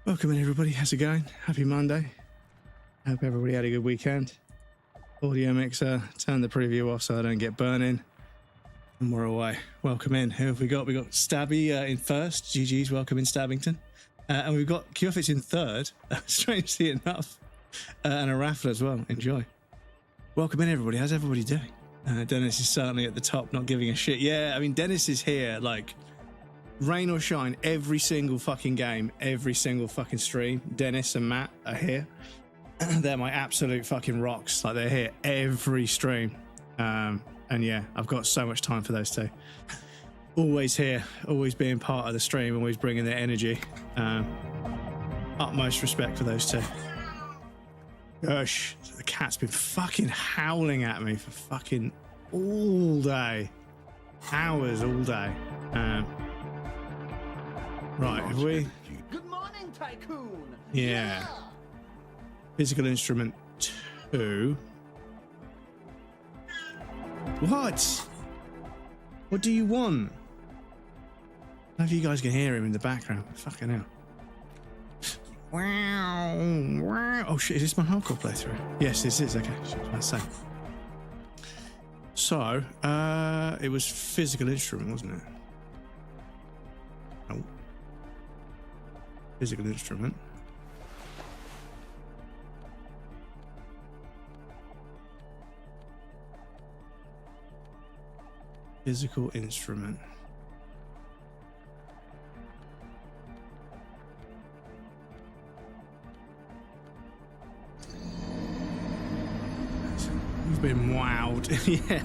Welcome in, everybody. How's it going? Happy Monday. Hope everybody had a good weekend. Audio mixer, turn the preview off so I don't get burning. And we're away. Welcome in. Who have we got? We got Stabby in first. GG's, welcome in, Stabbington. And we've got Kjofits in third, strangely enough. And a raffle as well. Enjoy. Welcome in, everybody. How's everybody doing? Dennis is certainly at the top, not giving a shit. Yeah, I mean, Dennis is here, like, rain or shine, every single fucking game, every single fucking stream. Dennis and Matt are here. They're my absolute fucking rocks. Like, they're here every stream. And yeah, I've got so much time for those two. Always here, always being part of the stream, always bringing their energy. Utmost respect for those two. Gosh, the cat's been fucking howling at me for fucking all day. Hours all day. Right, have we? Good morning, Tycoon. Yeah. Physical instrument 2. What? What do you want? I don't know if you guys can hear him in the background. Fucking hell. Wow. Wow. Oh shit, is this my hardcore playthrough? Yes, this is. Okay, shit, I was about to say. So, it was physical instrument, wasn't it? Oh. Physical instrument. Physical instrument. You've been wowed. Yeah.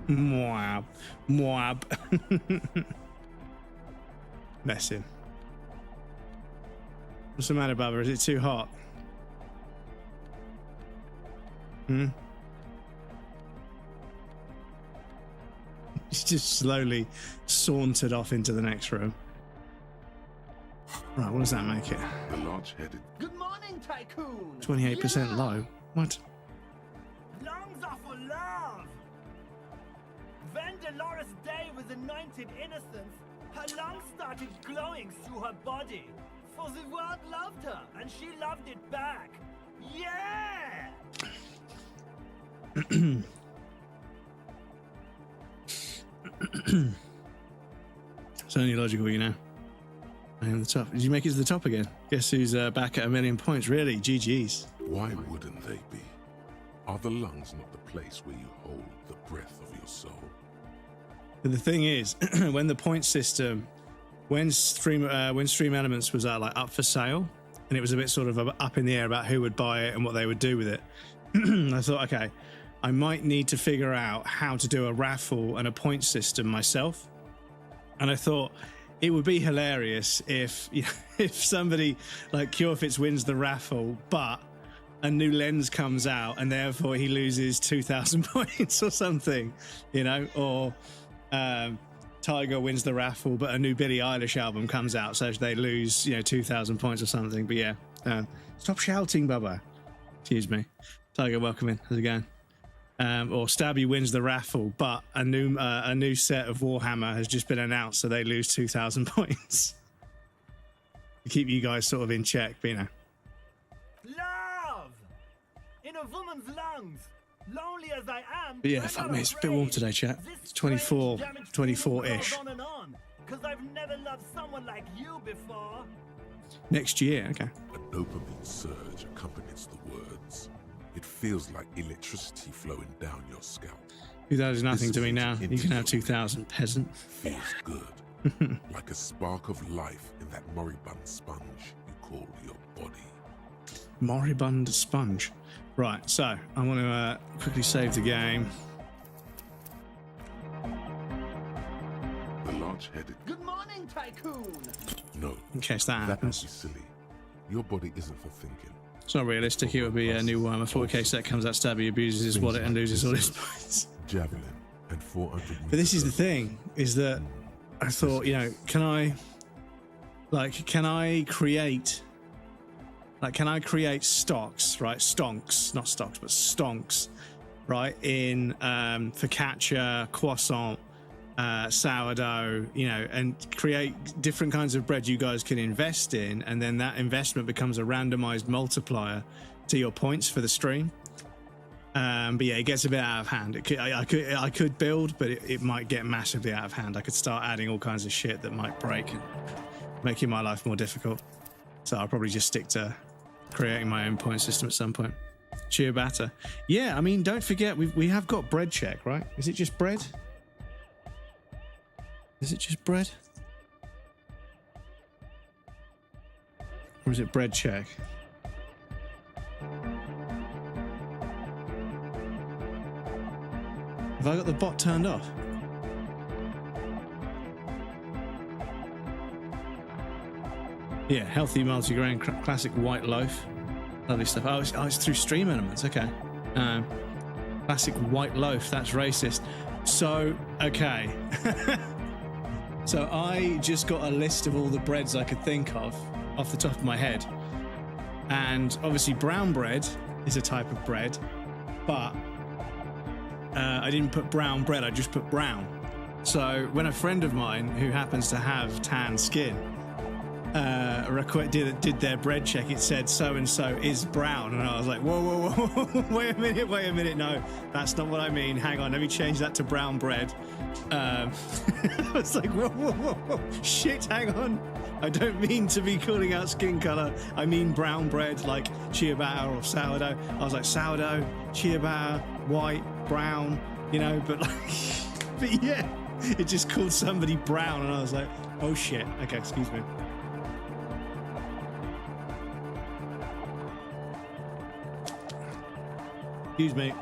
Mwab. Mwab. Bless him. What's the matter, Bubba? Is it too hot? He's just slowly sauntered off into the next room. Right, what does that make it? The large-headed. Good morning, Tycoon. 28% low? What? Lungs are for love. When Dolores Day was anointed innocence, her lungs started glowing through her body. For the world loved her, and she loved it back. Yeah! It's only logical, you know. I am the top. Did you make it to the top again? Guess who's back at 1,000,000 points? Really? GG's. Why wouldn't they be? Are the lungs not the place where you hold the breath of your soul? But the thing is, when the point system, when Stream Elements was like up for sale, and it was a bit sort of up in the air about who would buy it and what they would do with it, I thought, okay, I might need to figure out how to do a raffle and a point system myself. And I thought it would be hilarious if if somebody like Kjofits wins the raffle, but a new lens comes out and therefore he loses 2,000 points or something, you know, or Tiger wins the raffle, but a new Billie Eilish album comes out, so they lose, 2,000 points or something. But yeah, stop shouting, Bubba. Excuse me. Tiger, welcome in. How's it going? Or Stabby wins the raffle, but a new set of Warhammer has just been announced, so they lose 2,000 points. To keep you guys sort of in check, but Love! In a woman's lungs. Lonely as I am. But yeah, fuck me, it's a bit warm today, chat. It's 24-ish. Because I've never loved someone like you before. Next year, okay. A dopamine surge accompanies the words. It feels like electricity flowing down your scalp. That is nothing to me now. You can have 2,000, peasant. Feels good. Like a spark of life in that moribund sponge you call your body. Moribund sponge. Right, so I want to quickly save the game. The large-headed. Good morning, Tycoon. No. In case that That would happens. be silly. Your body isn't for thinking. It's not realistic. It would be a new Warhammer 40k set comes out, Stabby abuses his wallet and loses all his points. Javelin and 400. But this is the thing, is that I thought, can I create stocks, right? Stonks, not stocks, but stonks, right? In focaccia, croissant, sourdough, you know, and create different kinds of bread you guys can invest in, and then that investment becomes a randomized multiplier to your points for the stream. But yeah, it gets a bit out of hand. I could build, but it might get massively out of hand. I could start adding all kinds of shit that might break and making my life more difficult. So I'll probably just stick to creating my own point system at some point. Ciabatta. Yeah, I mean, don't forget, we have got bread check, right? Is it just bread? Is it just bread? Or is it bread check? Have I got the bot turned off? Yeah, healthy multigrain, classic white loaf. Lovely stuff. Oh, it's through stream elements. Okay. Classic white loaf. That's racist. So, okay. So I just got a list of all the breads I could think of off the top of my head. And obviously brown bread is a type of bread, but I didn't put brown bread, I just put brown. So when a friend of mine who happens to have tan skin did their bread check, it said so-and-so is brown. And I was like, whoa, wait a minute, no, that's not what I mean. Hang on, let me change that to brown bread. I was like, whoa, shit, hang on. I don't mean to be calling out skin color. I mean brown bread, like ciabatta or sourdough. I was like, sourdough, ciabatta, white, brown, you know, but like, but yeah, it just called somebody brown. And I was like, oh shit. Okay, excuse me. Excuse me.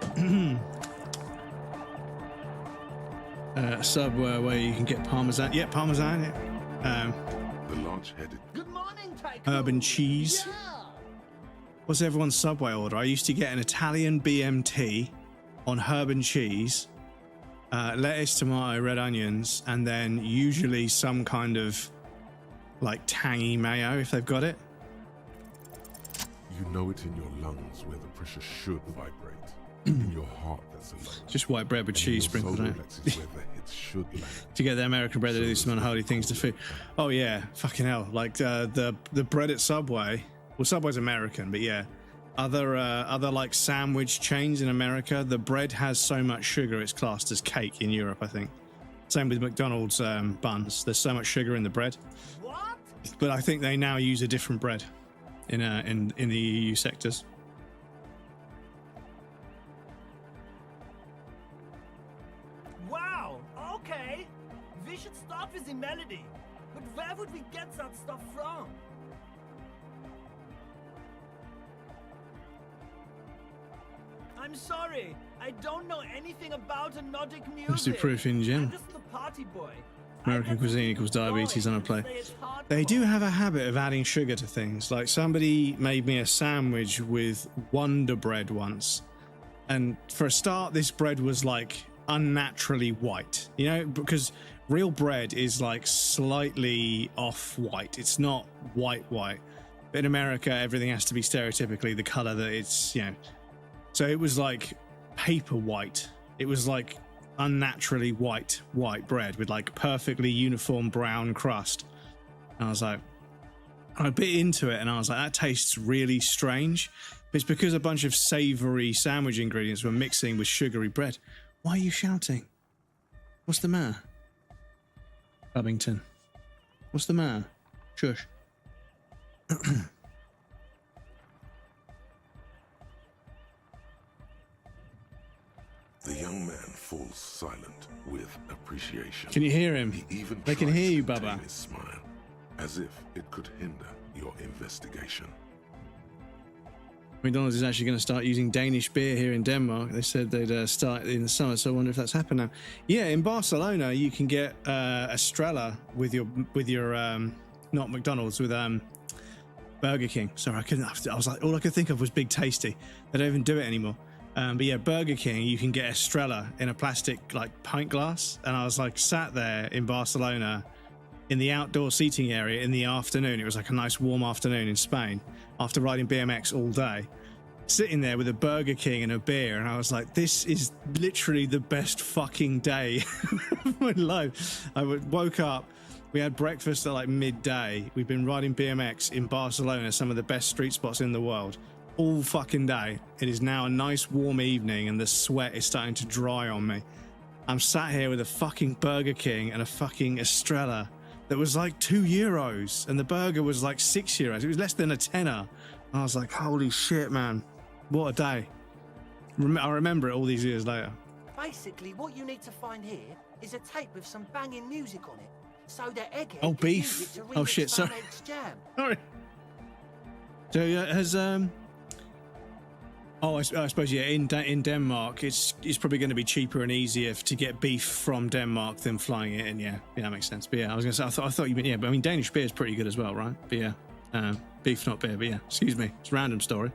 Sub where you can get parmesan. Yeah, parmesan. Yeah. The large-headed. Good morning, Tycoon. Urban cheese. Yeah. What's everyone's Subway order? I used to get an Italian BMT on herb and cheese, lettuce, tomato, red onions, and then usually some kind of like tangy mayo if they've got it. You know it in your lungs where the pressure should vibrate. In your heart, that's a lung. Just white bread with cheese sprinkled on it. Where the head should land. To get the American bread, they do some unholy things to food. Oh yeah, fucking hell! Like the bread at Subway. Well, Subway's American, but yeah, other like sandwich chains in America, the bread has so much sugar it's classed as cake in Europe, I think. Same with McDonald's buns. There's so much sugar in the bread. What? But I think they now use a different bread in the EU sectors. Wow, okay. We should start with the melody. But where would we get that stuff from? I'm sorry, I don't know anything about Nordic music. Let's do proof in gym. I'm just the party boy. American cuisine equals diabetes on a plate. They do have a habit of adding sugar to things. Like somebody made me a sandwich with Wonder Bread once. And for a start, this bread was like unnaturally white, you know, because real bread is like slightly off white. It's not white. But in America, everything has to be stereotypically the color that it's, you know. So it was like paper white. It was like unnaturally white bread with like perfectly uniform brown crust. And I was like, I bit into it and I was like, that tastes really strange. But it's because a bunch of savory sandwich ingredients were mixing with sugary bread. Why are you shouting? What's the matter? Babington. What's the matter? Shush. The young man falls silent with appreciation. Can you hear him? He even They can tries hear you, to contain Bubba. his smile, as if it could hinder your investigation. McDonald's is actually going to start using Danish beer here in Denmark. They said they'd start in the summer, so I wonder if that's happened now. Yeah, in Barcelona you can get Estrella with your not McDonald's, with Burger King. Sorry, I was like, all I could think of was Big Tasty. They don't even do it anymore. But yeah, Burger King, you can get Estrella in a plastic like pint glass, and I was like sat there in Barcelona in the outdoor seating area in the afternoon. It was like a nice warm afternoon in Spain after riding BMX all day, sitting there with a Burger King and a beer, and I was like, this is literally the best fucking day of my life. Woke up, we had breakfast at like midday. We've been riding BMX in Barcelona, some of the best street spots in the world, all fucking day. It is now a nice warm evening and the sweat is starting to dry on me. I'm sat here with a fucking Burger King and a fucking Estrella that was like €2, and the burger was like €6. It was less than a tenner. I was like, holy shit, man. What a day. I remember it all these years later. Basically, what you need to find here is a tape with some banging music on it, so that Egghead Oh, can use beef. it to Oh, remix shit, sorry. Egg's Jam. Sorry. So, I suppose, yeah, in Denmark, it's probably going to be cheaper and easier to get beef from Denmark than flying it in. Yeah, that makes sense. But yeah, I was going to say, I thought you meant, yeah, but I mean, Danish beer is pretty good as well, right? But yeah, beef, not beer, but yeah, excuse me. It's a random story.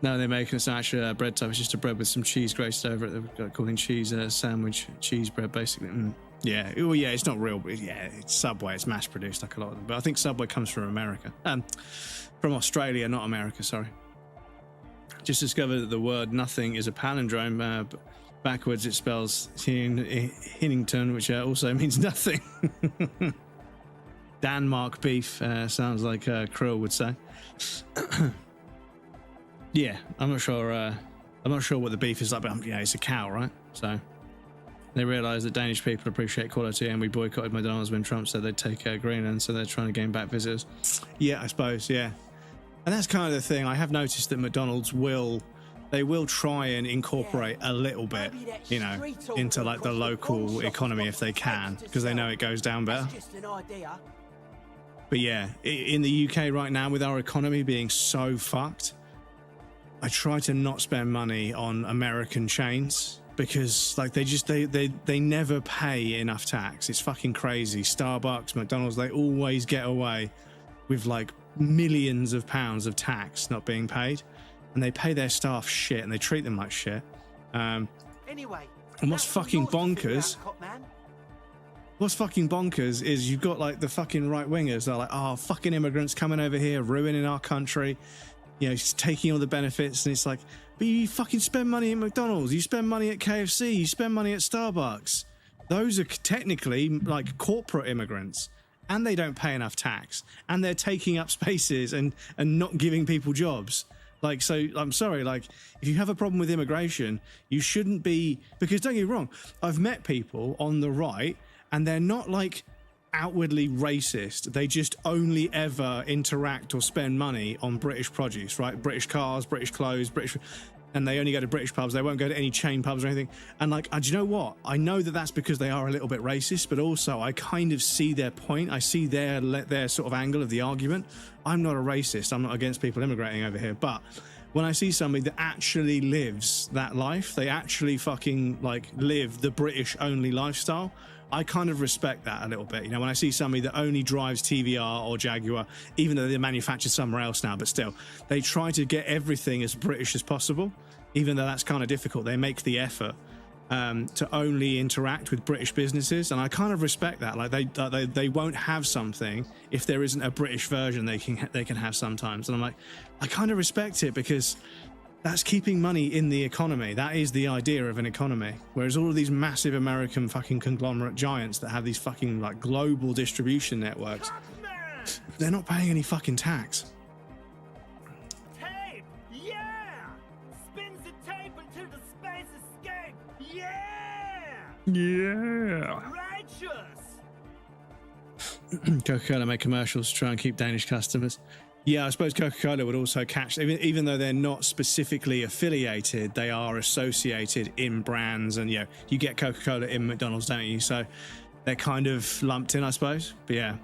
No, they're making it's actually a bread type. It's just a bread with some cheese graced over it. They're calling cheese sandwich, cheese bread, basically. Yeah, well, yeah, it's not real. But yeah, it's Subway. It's mass produced like a lot of them. But I think Subway comes from America. From Australia, not America, sorry. Just discovered that the word nothing is a palindrome. Backwards, it spells Hinnington, which also means nothing. Denmark beef sounds like Krill would say. Yeah, I'm not sure what the beef is like, but yeah, it's a cow, right? So they realise that Danish people appreciate quality, and we boycotted McDonald's when Trump said they'd take Greenland, so they're trying to gain back visitors. Yeah, I suppose, yeah. And that's kind of the thing. I have noticed that McDonald's will try and incorporate a little bit, you know, into like the local economy if they can, because they know it goes down better. But yeah, in the UK right now, with our economy being so fucked, I try to not spend money on American chains because like they never pay enough tax. It's fucking crazy. Starbucks, McDonald's, they always get away with like millions of pounds of tax not being paid, and they pay their staff shit and they treat them like shit. Anyway, and what's fucking bonkers is you've got like the fucking right wingers. They're like, oh, fucking immigrants coming over here, ruining our country. You know, taking all the benefits, and it's like, but you fucking spend money at McDonald's, you spend money at KFC, you spend money at Starbucks. Those are technically like corporate immigrants, and they don't pay enough tax, and they're taking up spaces and not giving people jobs. Like, so I'm sorry, like, if you have a problem with immigration, you shouldn't be, because don't get me wrong, I've met people on the right, and they're not like outwardly racist. They just only ever interact or spend money on British produce, right? British cars, British clothes, and they only go to British pubs. They won't go to any chain pubs or anything. And like, do you know what? I know that that's because they are a little bit racist, but also I kind of see their point. I see their sort of angle of the argument. I'm not a racist. I'm not against people immigrating over here, but when I see somebody that actually lives that life, they actually fucking like live the British only lifestyle, I kind of respect that a little bit. You know, when I see somebody that only drives TVR or Jaguar, even though they're manufactured somewhere else now, but still, they try to get everything as British as possible, even though that's kind of difficult. They make the effort to only interact with British businesses, and I kind of respect that. Like they won't have something if there isn't a British version they can have sometimes, and I'm like, I kind of respect it because that's keeping money in the economy. That is the idea of an economy. Whereas all of these massive American fucking conglomerate giants that have these fucking like global distribution networks, they're not paying any fucking tax. Tape! Yeah! Spins the tape until the space escape! Yeah! Yeah. Righteous! Coca-Cola make commercials to try and keep Danish customers. Yeah, I suppose Coca-Cola would also catch, even though they're not specifically affiliated, they are associated in brands, and you get Coca-Cola in McDonald's, don't you? So they're kind of lumped in, I suppose. But yeah,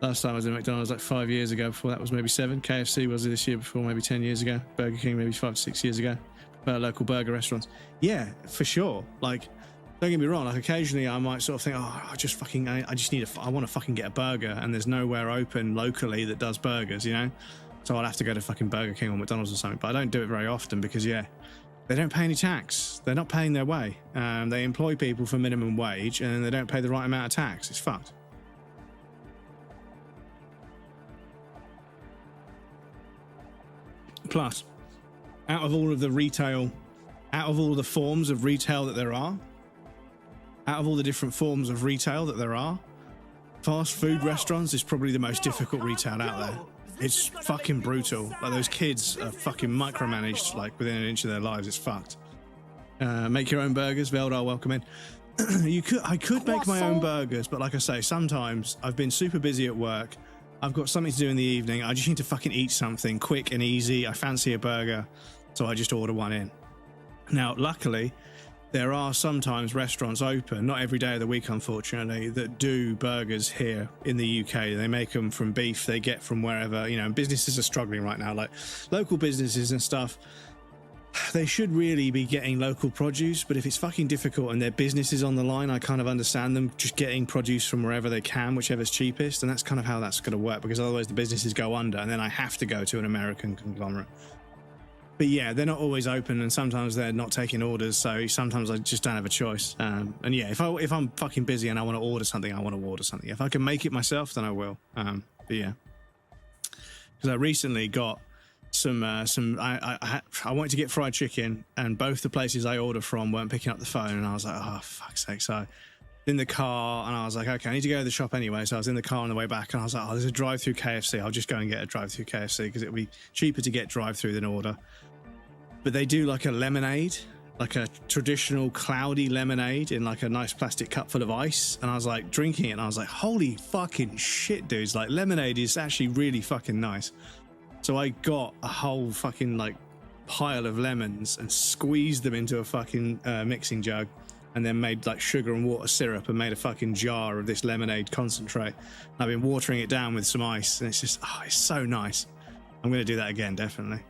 last time I was in McDonald's like 5 years ago. Before that was maybe 7. KFC was this year before, maybe 10 years ago. Burger King maybe 5 to 6 years ago. Local burger restaurants. Yeah, for sure. Like, don't get me wrong, like occasionally I might sort of think, oh, I want to fucking get a burger, and there's nowhere open locally that does burgers, you know? So I'll have to go to fucking Burger King or McDonald's or something, but I don't do it very often because, yeah, they don't pay any tax. They're not paying their way. They employ people for minimum wage, and they don't pay the right amount of tax. It's fucked. Plus, out of all of the retail, out of all the forms of retail that there are, out of all the different forms of retail that there are, fast food restaurants is probably the most difficult retail out there. It's fucking brutal. Like, those kids are fucking micromanaged like within an inch of their lives. It's fucked. Make your own burgers. Veldar, welcome in. I could make my own burgers, but like I say, sometimes I've been super busy at work. I've got something to do in the evening. I just need to fucking eat something quick and easy. I fancy a burger, so I just order one in. Now, luckily, there are sometimes restaurants open, not every day of the week, unfortunately, that do burgers here in the UK. They make them from beef they get from wherever, you know, and businesses are struggling right now, like local businesses and stuff. They should really be getting local produce, but if it's fucking difficult and their business is on the line, I kind of understand them just getting produce from wherever they can, whichever's cheapest, and that's kind of how that's going to work, because otherwise the businesses go under, and then I have to go to an American conglomerate. But yeah, they're not always open, and sometimes they're not taking orders, so sometimes I just don't have a choice. And yeah, if I'm fucking busy and I want to order something, I want to order something. If I can make it myself, then I will. But yeah, because I recently got I wanted to get fried chicken, and both the places I ordered from weren't picking up the phone, and I was like, oh fuck's sake. So in the car, and I was like, okay, I need to go to the shop anyway. So I was in the car on the way back, and I was like, oh, there's a drive-through KFC. I'll just go and get a drive-through KFC because it'll be cheaper to get drive-through than order. But they do like a lemonade, like a traditional cloudy lemonade in like a nice plastic cup full of ice. And I was like drinking it, and I was like, holy fucking shit, dudes. Like, lemonade is actually really fucking nice. So I got a whole fucking like pile of lemons and squeezed them into a fucking mixing jug, and then made like sugar and water syrup and made a fucking jar of this lemonade concentrate. And I've been watering it down with some ice, and it's just, oh, it's so nice. I'm going to do that again, definitely.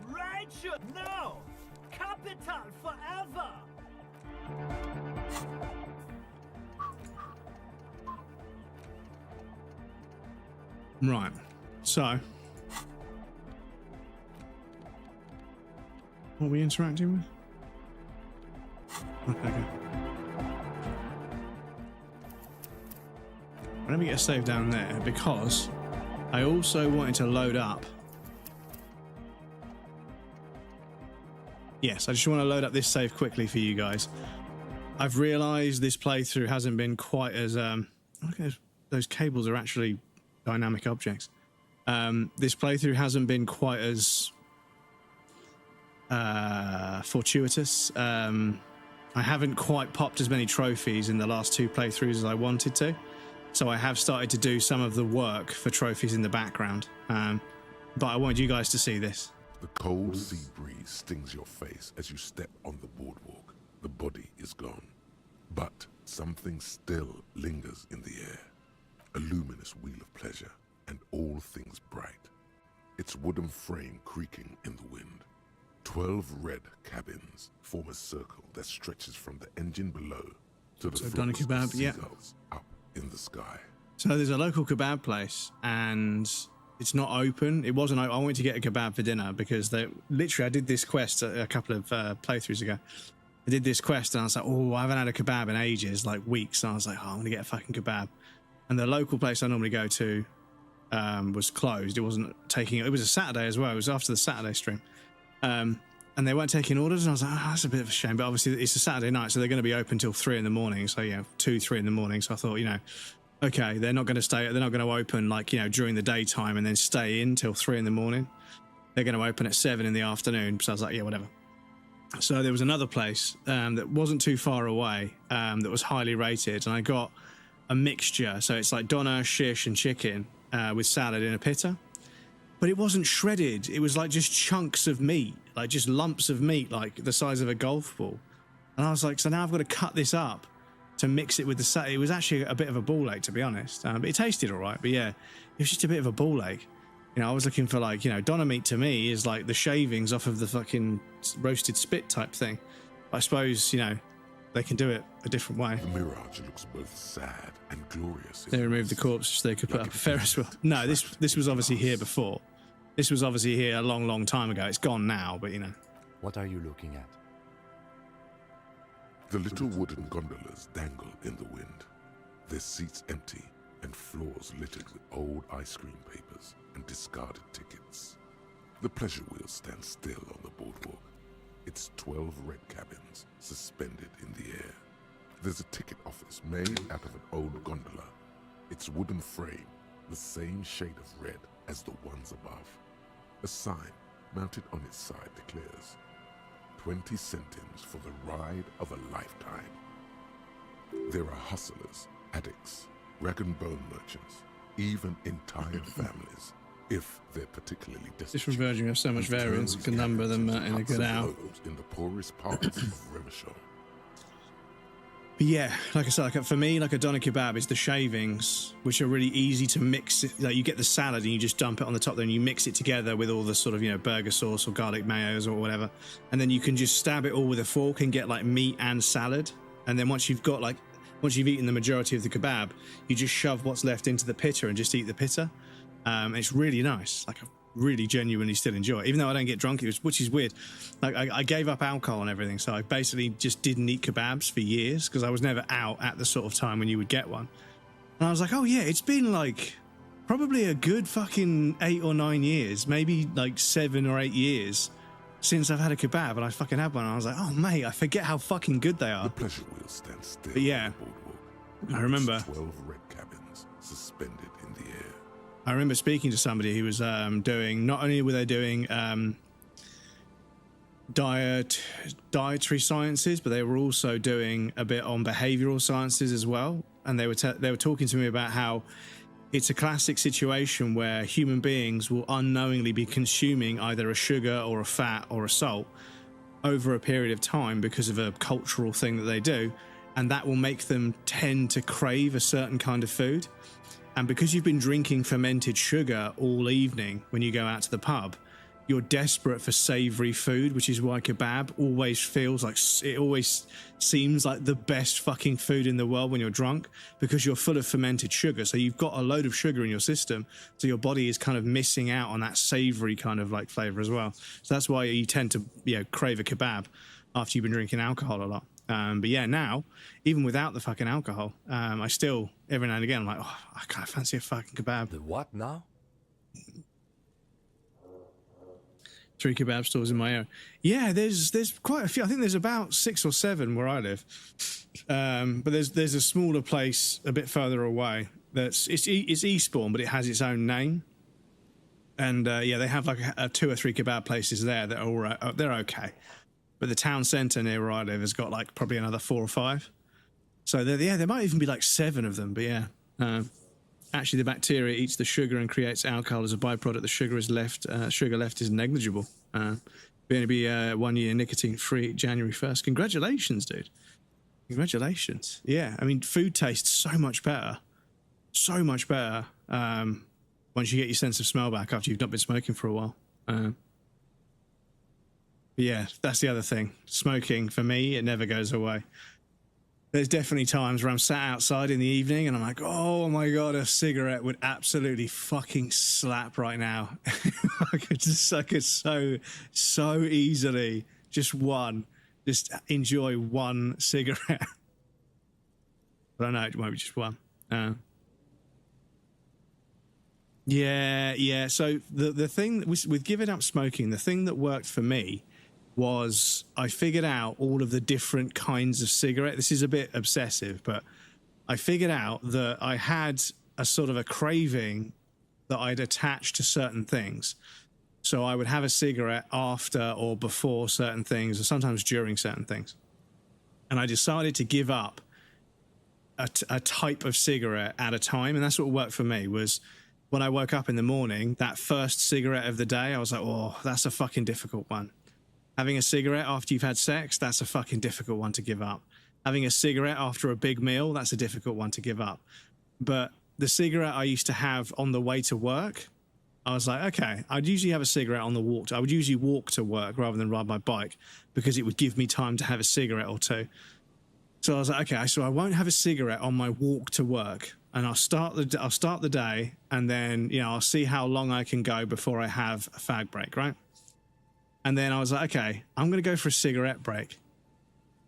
Rachel, no! Capital forever! Right. So, what are we interacting with? Okay. Let me get a save down there, because I also wanted to load up. Yes, I just want to load up this save quickly for you guys. I've realised this playthrough hasn't been quite as look at those cables are actually dynamic objects. This playthrough hasn't been quite as fortuitous. I haven't quite popped as many trophies in the last two playthroughs as I wanted to, so I have started to do some of the work for trophies in the background, but I wanted you guys to see this. The cold sea breeze stings your face as you step on the boardwalk. The body is gone, but something still lingers in the air. A luminous wheel of pleasure, and all things bright. Its wooden frame creaking in the wind. 12 red cabins form a circle that stretches from the engine below to the Doner Kebab, yeah, up in the sky. So there's a local kebab place, and it's not open. It wasn't open. I wanted to get a kebab for dinner because I did this quest a couple of playthroughs ago. I did this quest, and I was like, oh, I haven't had a kebab in ages, like weeks. And I was like, oh, I'm gonna get a fucking kebab. And the local place I normally go to was closed. It wasn't taking. It was a Saturday as well. It was after the Saturday stream, and they weren't taking orders. And I was like, oh, that's a bit of a shame. But obviously, it's a Saturday night, so they're going to be open till 3 in the morning. So yeah, 2, 3 in the morning. So I thought, okay, they're not going to stay. They're not going to open like during the daytime and then stay in till 3 in the morning. They're going to open at 7 in the afternoon. So I was like, yeah, whatever. So there was another place that wasn't too far away that was highly rated, and I got a mixture. So it's like doner, shish, and chicken with salad in a pitta. But it wasn't shredded. It was like just chunks of meat, like just lumps of meat, like the size of a golf ball. And I was like, so now I've got to cut this up to mix it with the salad. It was actually a bit of a ball ache, to be honest. But it tasted all right. But yeah, it was just a bit of a ball ache. I was looking for like, doner meat to me is like the shavings off of the fucking roasted spit type thing. I suppose, they can do it a different way. The mirage looks both sad and glorious. They removed the corpse so they could put up a Ferris wheel. No, this was obviously here before. This was obviously here a long, long time ago. It's gone now, but What are you looking at? The little wooden gondolas dangle in the wind, their seats empty and floors littered with old ice cream papers and discarded tickets. The pleasure wheel stands still on the boardwalk. Its 12 red cabins suspended in the air. There's a ticket office made out of an old gondola. Its wooden frame, the same shade of red as the ones above. A sign mounted on its side declares, 20 centimes for the ride of a lifetime. There are hustlers, addicts, rag and bone merchants, even entire families, if they're particularly destitute. This from Virgin have so much variance, you can number them in a good hour. In the poorest parts of Revachol. But yeah, like I said, like for me, like a doner kebab is the shavings, which are really easy to mix. Like you get the salad and you just dump it on the top there and you mix it together with all the sort of, you know, burger sauce or garlic mayos or whatever. And then you can just stab it all with a fork and get like meat and salad. And then once you've eaten the majority of the kebab, you just shove what's left into the pitta and just eat the pitta. It's really nice. Like I really genuinely still enjoy it, even though I don't get drunk, which is weird. Like I gave up alcohol and everything, so I basically just didn't eat kebabs for years because I was never out at the sort of time when you would get one. And I was like, oh yeah, it's been like probably a good fucking 8 or 9 years, maybe like 7 or 8 years since I've had a kebab, and I fucking had one. And I was like, oh mate, I forget how fucking good they are. The pleasure wheel stands still. But yeah, on the boardwalk. I remember 12 red cabins suspended in the air. I remember speaking to somebody who was doing, not only were they doing dietary sciences, but they were also doing a bit on behavioral sciences as well. And they were talking to me about how it's a classic situation where human beings will unknowingly be consuming either a sugar or a fat or a salt over a period of time because of a cultural thing that they do, and that will make them tend to crave a certain kind of food. And because you've been drinking fermented sugar all evening when you go out to the pub, you're desperate for savory food, which is why kebab always feels like, it always seems like the best fucking food in the world when you're drunk, because you're full of fermented sugar. So you've got a load of sugar in your system, so your body is kind of missing out on that savory kind of like flavor as well. So that's why you tend to, you know, crave a kebab after you've been drinking alcohol a lot. But yeah, now, even without the fucking alcohol, I still, every now and again, I'm like, oh, I kind of fancy a fucking kebab. The what now? 3 kebab stores in my area. Yeah, there's quite a few. I think there's about 6 or 7 where I live. But there's a smaller place a bit further away. It's Eastbourne, but it has its own name. And yeah, they have like 2 or 3 kebab places there that are all right. They're okay. But the town centre near where I live has got like probably another 4 or 5. So there might even be like 7 of them. But yeah, actually the bacteria eats the sugar and creates alcohol as a byproduct. The sugar left is negligible. Going to be 1 year nicotine free January 1st. Congratulations, dude. Congratulations. Yeah, I mean, food tastes so much better. So much better once you get your sense of smell back after you've not been smoking for a while. But yeah, that's the other thing. Smoking, for me, it never goes away. There's definitely times where I'm sat outside in the evening and I'm like, oh my God, a cigarette would absolutely fucking slap right now. I could so easily just enjoy one cigarette. But I know it won't be just one. Yeah. So the thing with giving up smoking, the thing that worked for me was I figured out all of the different kinds of cigarette. This is a bit obsessive, but I figured out that I had a sort of a craving that I'd attach to certain things. So I would have a cigarette after or before certain things, or sometimes during certain things. And I decided to give up a type of cigarette at a time. And that's what worked for me, was when I woke up in the morning, that first cigarette of the day, I was like, oh, that's a fucking difficult one. Having a cigarette after you've had sex, that's a fucking difficult one to give up. Having a cigarette after a big meal, that's a difficult one to give up. But the cigarette I used to have on the way to work, I was like, okay, I'd usually have a cigarette on the walk. I would usually walk to work rather than ride my bike because it would give me time to have a cigarette or two. So I was like, okay, so I won't have a cigarette on my walk to work, and I'll start the day, and then, you know, I'll see how long I can go before I have a fag break, right? And then I was like, okay, I'm going to go for a cigarette break.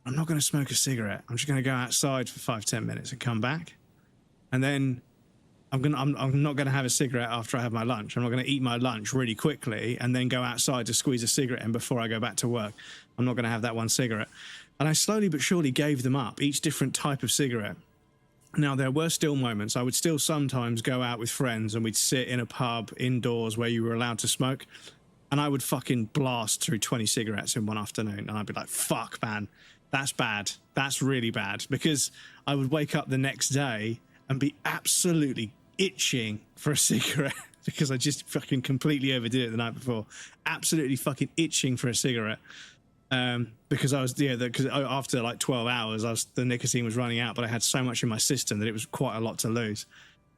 I'm not going to smoke a cigarette. I'm just going to go outside for 5-10 minutes and come back. And then I'm not gonna have a cigarette after I have my lunch. I'm not gonna eat my lunch really quickly and then go outside to squeeze a cigarette in before I go back to work. I'm not gonna have that one cigarette. And I slowly but surely gave them up, each different type of cigarette. Now, there were still moments. I would still sometimes go out with friends and we'd sit in a pub indoors where you were allowed to smoke, and I would fucking blast through 20 cigarettes in one afternoon. And I'd be like, fuck, man, that's bad. That's really bad. Because I would wake up the next day and be absolutely itching for a cigarette because I just fucking completely overdid it the night before. Absolutely fucking itching for a cigarette. Because I was, because after like 12 hours, the nicotine was running out, but I had so much in my system that it was quite a lot to lose.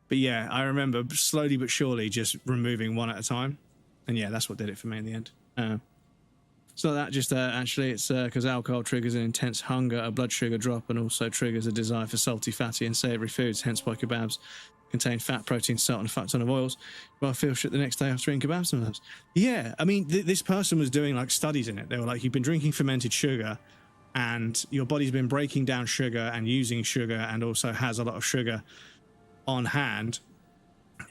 But yeah, I remember slowly but surely just removing one at a time. And yeah, that's what did it for me in the end. So that just actually, it's because alcohol triggers an intense hunger, a blood sugar drop, and also triggers a desire for salty, fatty, and savoury foods. Hence why kebabs contain fat, protein, salt, and a fat ton of oils. Well, I feel shit the next day after eating kebabs sometimes. Yeah, I mean, this person was doing like studies in it. They were like, you've been drinking fermented sugar, and your body's been breaking down sugar and using sugar, and also has a lot of sugar on hand.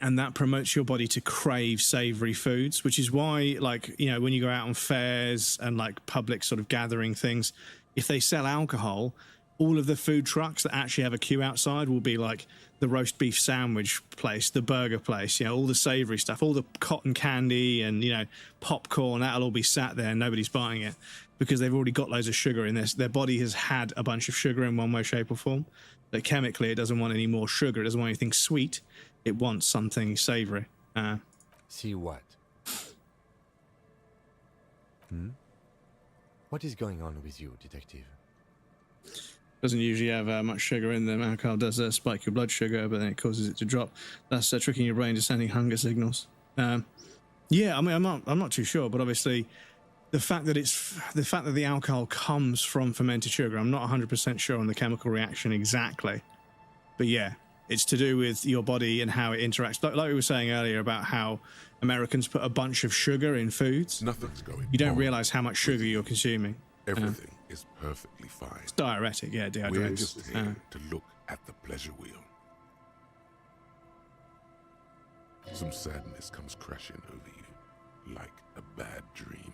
And that promotes your body to crave savory foods, which is why, like, you know, when you go out on fairs and like public sort of gathering things, if they sell alcohol, all of the food trucks that actually have a queue outside will be like the roast beef sandwich place, the burger place, you know, all the savory stuff, all the cotton candy and, you know, popcorn, that'll all be sat there and nobody's buying it because they've already got loads of sugar in this. Their body has had a bunch of sugar in one way, shape or form. But chemically, it doesn't want any more sugar. It doesn't want anything sweet. It wants something savory. See what? What is going on with you, detective? Doesn't usually have much sugar in them. Alcohol does spike your blood sugar, but then it causes it to drop. That's tricking your brain to sending hunger signals. Yeah, I mean, I'm not too sure, but obviously, the fact that the alcohol comes from fermented sugar, I'm not 100% sure on the chemical reaction exactly, but yeah, it's to do with your body and how it interacts. Like we were saying earlier about how Americans put a bunch of sugar in foods. Nothing's going You don't on. realize how much sugar you're consuming. Everything is perfectly fine. It's diuretic, yeah, dehydrates. We're just here to look at the pleasure wheel. Some sadness comes crashing over you, like a bad dream.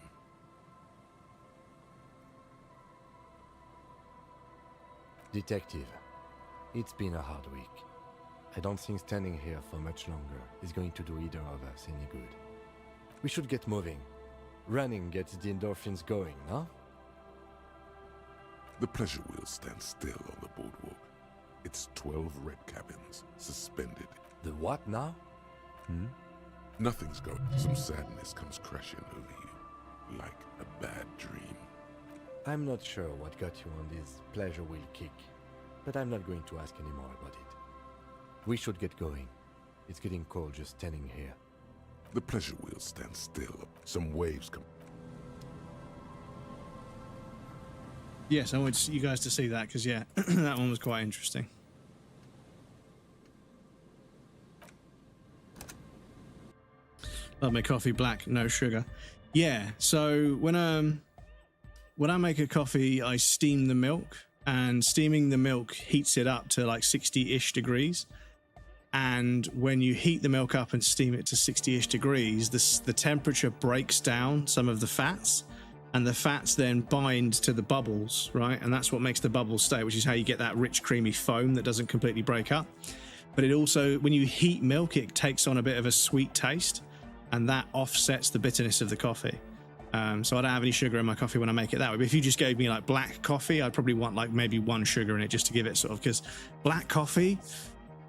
Detective, it's been a hard week. I don't think standing here for much longer is going to do either of us any good. We should get moving. Running gets the endorphins going, no? The pleasure wheel stands still on the boardwalk. It's 12 red cabins, suspended. The what now? Nothing's going. Some sadness comes crashing over you, like a bad dream. I'm not sure what got you on this pleasure wheel kick, but I'm not going to ask any more about it. We should get going. It's getting cold just standing here. The pleasure wheel stands still. Some waves come. Yes, I want you guys to see that because, yeah, that one was quite interesting. Love my coffee black, no sugar. Yeah, so when I make a coffee, I steam the milk, and steaming the milk heats it up to like 60-ish degrees. And when you heat the milk up and steam it to 60-ish degrees, the temperature breaks down some of the fats, and the fats then bind to the bubbles, right? And that's what makes the bubbles stay, which is how you get that rich, creamy foam that doesn't completely break up. But it also, when you heat milk, it takes on a bit of a sweet taste, and that offsets the bitterness of the coffee. So I don't have any sugar in my coffee when I make it that way. But if you just gave me like black coffee, I'd probably want like maybe one sugar in it just to give it sort of, because black coffee,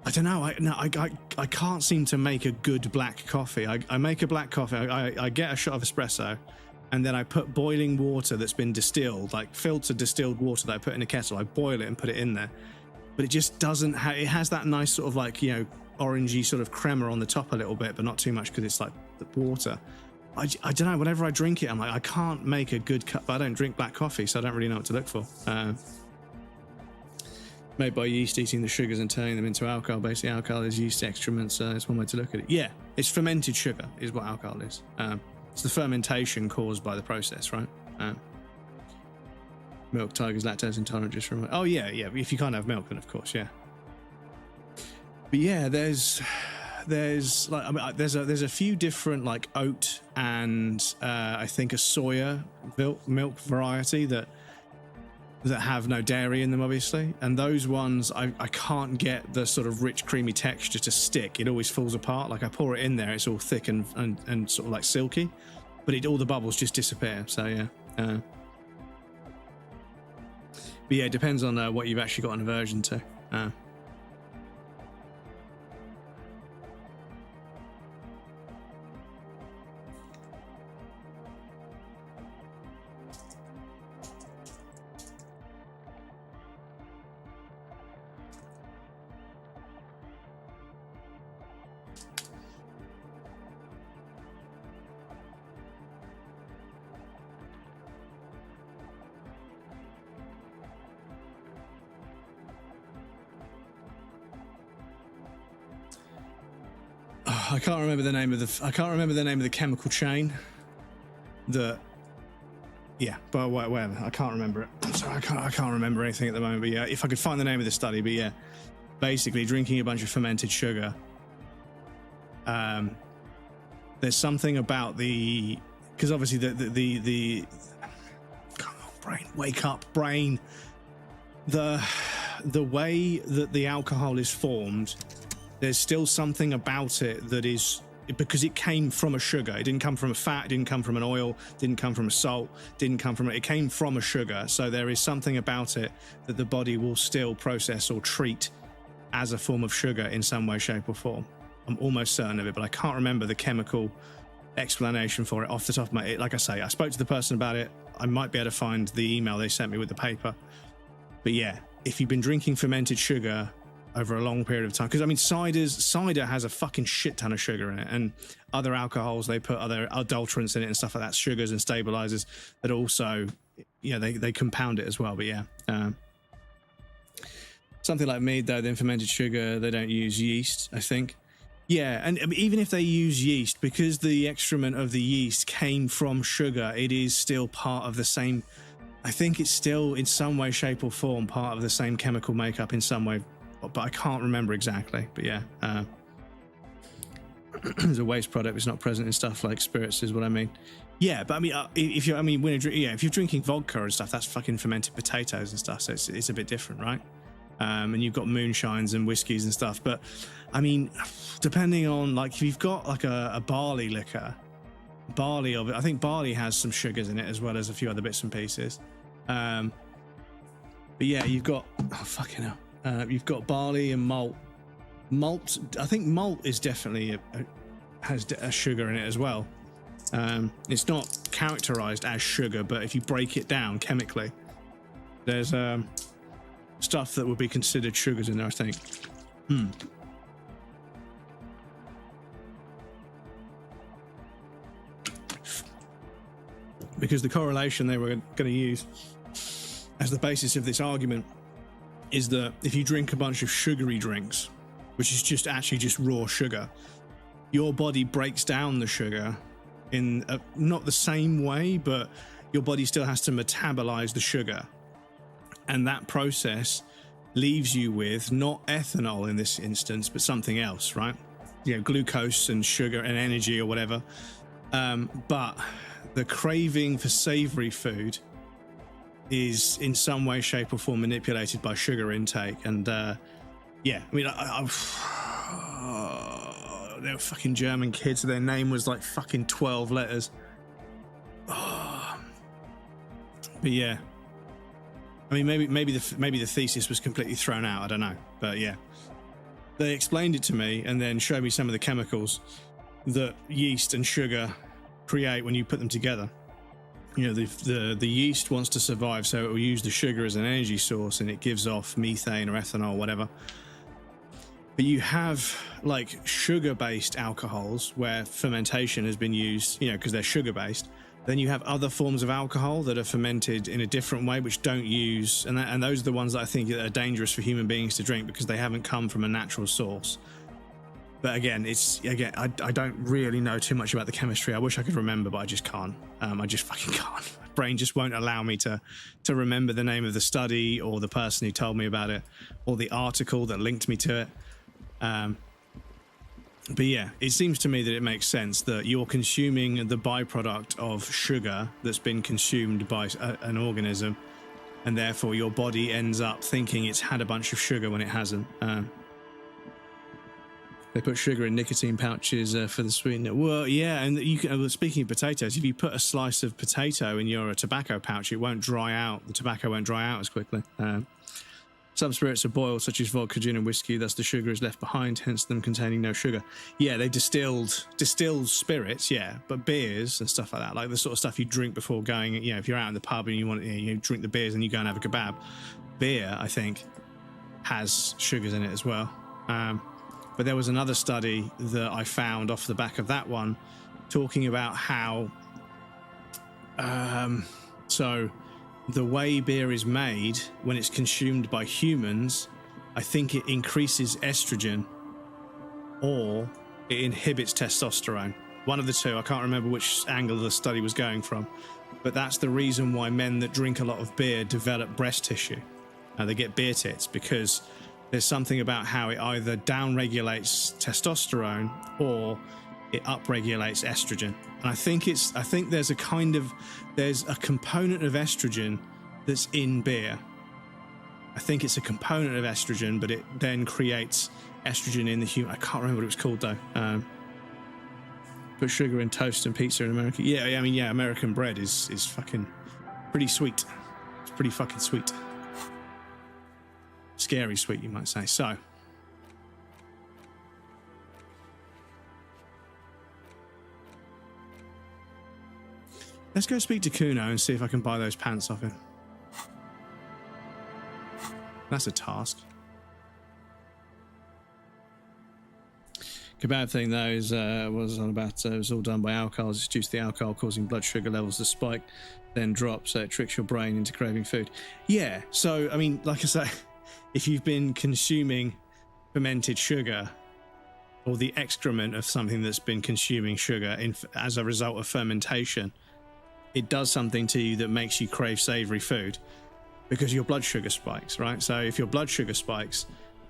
I don't know. I can't seem to make a good black coffee. I make a black coffee. I get a shot of espresso, and then I put boiling water that's been distilled, like filtered distilled water that I put in a kettle. I boil it and put it in there, but it just doesn't. It has that nice sort of like, you know, orangey sort of crema on the top a little bit, but not too much because it's like the water. I don't know. Whenever I drink it, I'm like, I can't make a good cup. I don't drink black coffee, so I don't really know what to look for. Made by yeast eating the sugars and turning them into alcohol. Basically, alcohol is yeast excrements. It's one way to look at it. Yeah, it's fermented sugar is what alcohol is. It's the fermentation caused by the process, right? Milk, tigers, lactose intolerant just from... Oh, yeah. If you can't have milk, then of course, yeah. But yeah, there's like, I mean, there's a few different like oat and I think a soya milk variety that have no dairy in them, obviously, and those ones I can't get the sort of rich creamy texture to stick. It always falls apart. Like I pour it in there, it's all thick and sort of like silky, but all the bubbles just disappear. So yeah, but yeah, it depends on what you've actually got an aversion to. I can't remember the name of the chemical chain. But whatever. I can't remember it. I'm sorry, I can't remember anything at the moment. But yeah, if I could find the name of the study. But yeah, basically drinking a bunch of fermented sugar. There's something about because obviously the come on, brain, wake up, brain. The way that the alcohol is formed. There's still something about it that is, because it came from a sugar. It didn't come from a fat, it didn't come from an oil, didn't come from a salt, it came from a sugar. So there is something about it that the body will still process or treat as a form of sugar in some way, shape or form. I'm almost certain of it, but I can't remember the chemical explanation for it off the top of my head. Like I say, I spoke to the person about it. I might be able to find the email they sent me with the paper. But yeah, if you've been drinking fermented sugar over a long period of time, because I mean cider has a fucking shit ton of sugar in it, and other alcohols, they put other adulterants in it and stuff like that, sugars and stabilizers that also, they compound it as well. But yeah, something like mead though, then fermented sugar, they don't use yeast, I think. Yeah, and even if they use yeast, because the excrement of the yeast came from sugar, it is still part of the same, I think it's still in some way, shape or form part of the same chemical makeup in some way, but I can't remember exactly. But yeah, it's a waste product. It's not present in stuff like spirits, is what I mean. Yeah, but I mean, if you're drinking vodka and stuff, that's fucking fermented potatoes and stuff. So it's a bit different, right? And you've got moonshines and whiskies and stuff. But I mean, depending on, like, if you've got like a barley liquor, I think barley has some sugars in it as well as a few other bits and pieces. But yeah, you've got fucking hell. You've got barley and malt. I think malt is definitely has a sugar in it as well. It's not characterized as sugar, but if you break it down chemically, there's stuff that would be considered sugars in there, I think. Because the correlation they were going to use as the basis of this argument is that if you drink a bunch of sugary drinks, which is just raw sugar, your body breaks down the sugar in not the same way, but your body still has to metabolize the sugar. And that process leaves you with not ethanol in this instance, but something else, right? Glucose and sugar and energy or whatever. But the craving for savory food is in some way, shape or form manipulated by sugar intake. And yeah, I mean, they were fucking German kids. Their name was like fucking 12 letters. But yeah, I mean, maybe the thesis was completely thrown out. I don't know, but yeah, they explained it to me and then showed me some of the chemicals that yeast and sugar create when you put them together. The yeast wants to survive, so it will use the sugar as an energy source, and it gives off methane or ethanol, whatever. But you have like sugar-based alcohols where fermentation has been used, because they're sugar-based. Then you have other forms of alcohol that are fermented in a different way, which don't use, and those are the ones that I think are dangerous for human beings to drink because they haven't come from a natural source. But again, I don't really know too much about the chemistry. I wish I could remember, but I just can't. I just fucking can't. My brain just won't allow me to remember the name of the study or the person who told me about it or the article that linked me to it. But yeah, it seems to me that it makes sense that you're consuming the byproduct of sugar that's been consumed by an organism, and therefore your body ends up thinking it's had a bunch of sugar when it hasn't. They put sugar in nicotine pouches for the sweetener. Well, yeah, and you can, speaking of potatoes, if you put a slice of potato in your tobacco pouch, it won't dry out. The tobacco won't dry out as quickly. Some spirits are boiled, such as vodka, gin, and whiskey. Thus, the sugar is left behind, hence them containing no sugar. Yeah, they distilled spirits, yeah, but beers and stuff like that, like the sort of stuff you drink before going. You know, if you're out in the pub and you want, you drink the beers and you go and have a kebab. Beer, I think, has sugars in it as well. But there was another study that I found off the back of that one, talking about how, so the way beer is made when it's consumed by humans, I think it increases estrogen or it inhibits testosterone. One of the two. I can't remember which angle the study was going from, but that's the reason why men that drink a lot of beer develop breast tissue. They get beer tits, because there's something about how it either downregulates testosterone or it upregulates estrogen. And I think there's a component of estrogen that's in beer. I think it's a component of estrogen, but it then creates estrogen in the human. I can't remember what it was called though. Put sugar in toast and pizza in America. Yeah, I mean, yeah, American bread is fucking pretty sweet. It's pretty fucking sweet. Scary sweet, you might say. So, let's go speak to Kuno and see if I can buy those pants off him. That's a task. Kebab thing, though, was on about, it was all done by alcohol. It's due to the alcohol causing blood sugar levels to spike, then drop, so it tricks your brain into craving food. Yeah, so, I mean, like I say, if you've been consuming fermented sugar or the excrement of something that's been consuming sugar as a result of fermentation, it does something to you that makes you crave savory food because your blood sugar spikes, right? So if your blood sugar spikes,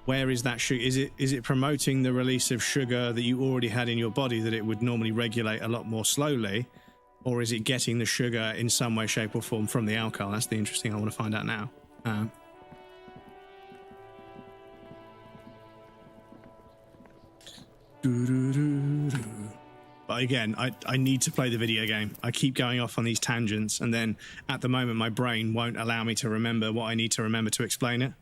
where is that sugar? Is it promoting the release of sugar that you already had in your body that it would normally regulate a lot more slowly? Or is it getting the sugar in some way, shape or form from the alcohol? That's the interesting I want to find out now. But again, I need to play the video game. I keep going off on these tangents, and then at the moment my brain won't allow me to remember what I need to remember to explain it.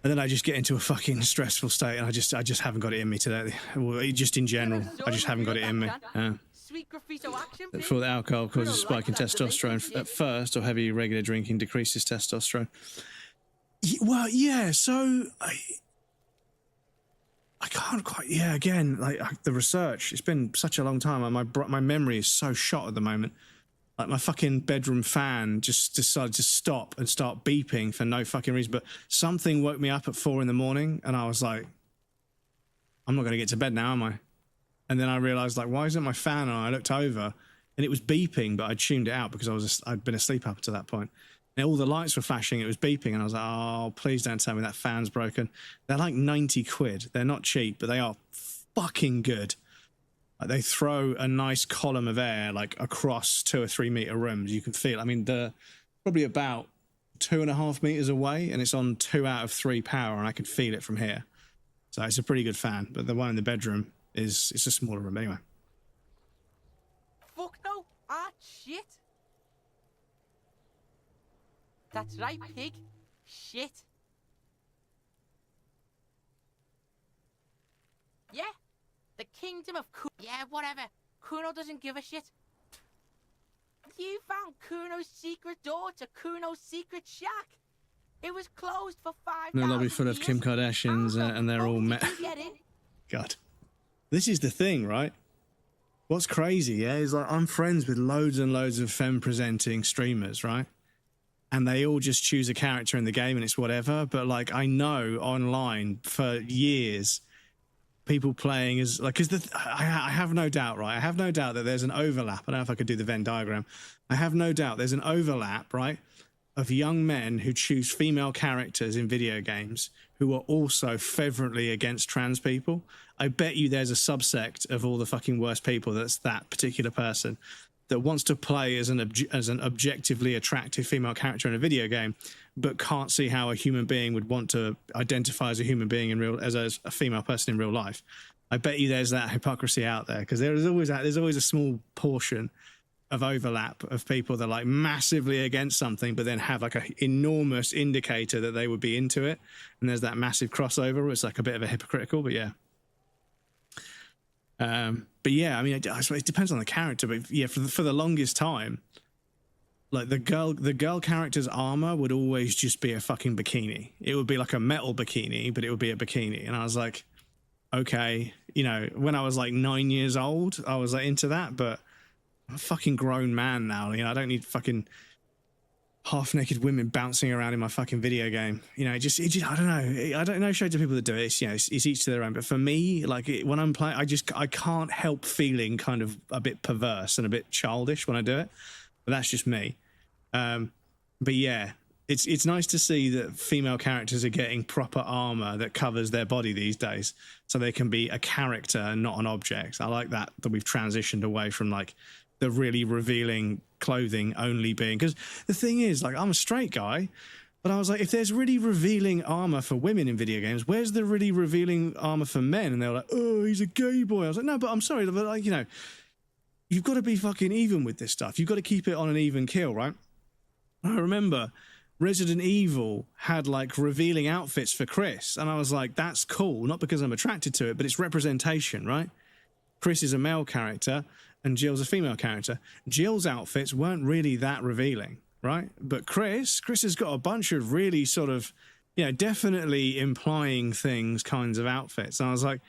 And then I just get into a fucking stressful state, and I just haven't got it in me today. Well, just in general, I just haven't got it in me. For the alcohol causes a spike in testosterone at first, or heavy regular drinking decreases testosterone. Well, yeah, so I can't quite, yeah, again, like the research, it's been such a long time. My memory is so shot at the moment. Like my fucking bedroom fan just decided to stop and start beeping for no fucking reason. But something woke me up at 4 a.m. and I was like, I'm not going to get to bed now, am I? And then I realized, like, why isn't my fan on? I looked over and it was beeping, but I tuned it out because I'd been asleep up to that point. And all the lights were flashing, it was beeping, and I was like, oh, please don't tell me that fan's broken. They're like 90 quid. They're not cheap, but they are fucking good. Like, they throw a nice column of air like across 2 or 3 meter rooms. You can feel, I mean, they're probably about 2.5 meters away, and it's on 2 out of 3 power, and I can feel it from here. So it's a pretty good fan, but the one in the bedroom it's a smaller room anyway. Fuck no! Ah, shit! That's right, pig. Shit. Yeah, the kingdom of Kuno. Yeah, whatever. Kuno doesn't give a shit. You found Kuno's secret door to Kuno's secret shack. It was closed for 5 The lobby full of Kim Kardashians, and they're all met. God, this is the thing, right? What's crazy, yeah, is like I'm friends with loads and loads of femme presenting streamers, right? And they all just choose a character in the game and it's whatever. But like, I know online for years, people playing as like, because I have no doubt, right? I have no doubt that there's an overlap. I don't know if I could do the Venn diagram. I have no doubt there's an overlap, right, of young men who choose female characters in video games who are also fervently against trans people. I bet you there's a subsect of all the fucking worst people that's that particular person that wants to play as an objectively attractive female character in a video game, but can't see how a human being would want to identify as a human being as a female person in real life. I bet you there's that hypocrisy out there, because there's always a small portion of overlap of people that are like massively against something, but then have like an enormous indicator that they would be into it. And there's that massive crossover where it's like a bit of a hypocritical, but yeah. But yeah, I mean, I suppose it depends on the character, but yeah, for the longest time, like the girl character's armor would always just be a fucking bikini. It would be like a metal bikini, but it would be a bikini. And I was like, okay, you know, when I was like 9 years old, I was like into that, but I'm a fucking grown man now. You know, I don't need fucking half-naked women bouncing around in my fucking video game. You know, it just I don't know. I don't know shades of people that do it. It's, you know, it's each to their own. But for me, like when I'm playing, I can't help feeling kind of a bit perverse and a bit childish when I do it. But that's just me. But yeah, it's nice to see that female characters are getting proper armor that covers their body these days, so they can be a character and not an object. I like that we've transitioned away from like the really revealing clothing only being, because the thing is, like, I'm a straight guy, but I was like, if there's really revealing armor for women in video games, where's the really revealing armor for men? And they were like, oh, he's a gay boy. I was like, no, but I'm sorry, but like, you know, you've got to be fucking even with this stuff. You've got to keep it on an even keel, right? I remember Resident Evil had like revealing outfits for Chris, and I was like, that's cool, not because I'm attracted to it, but it's representation, right? Chris is a male character and Jill's a female character. Jill's outfits weren't really that revealing, right? But Chris has got a bunch of really sort of, you know, definitely implying things kinds of outfits. And I was like,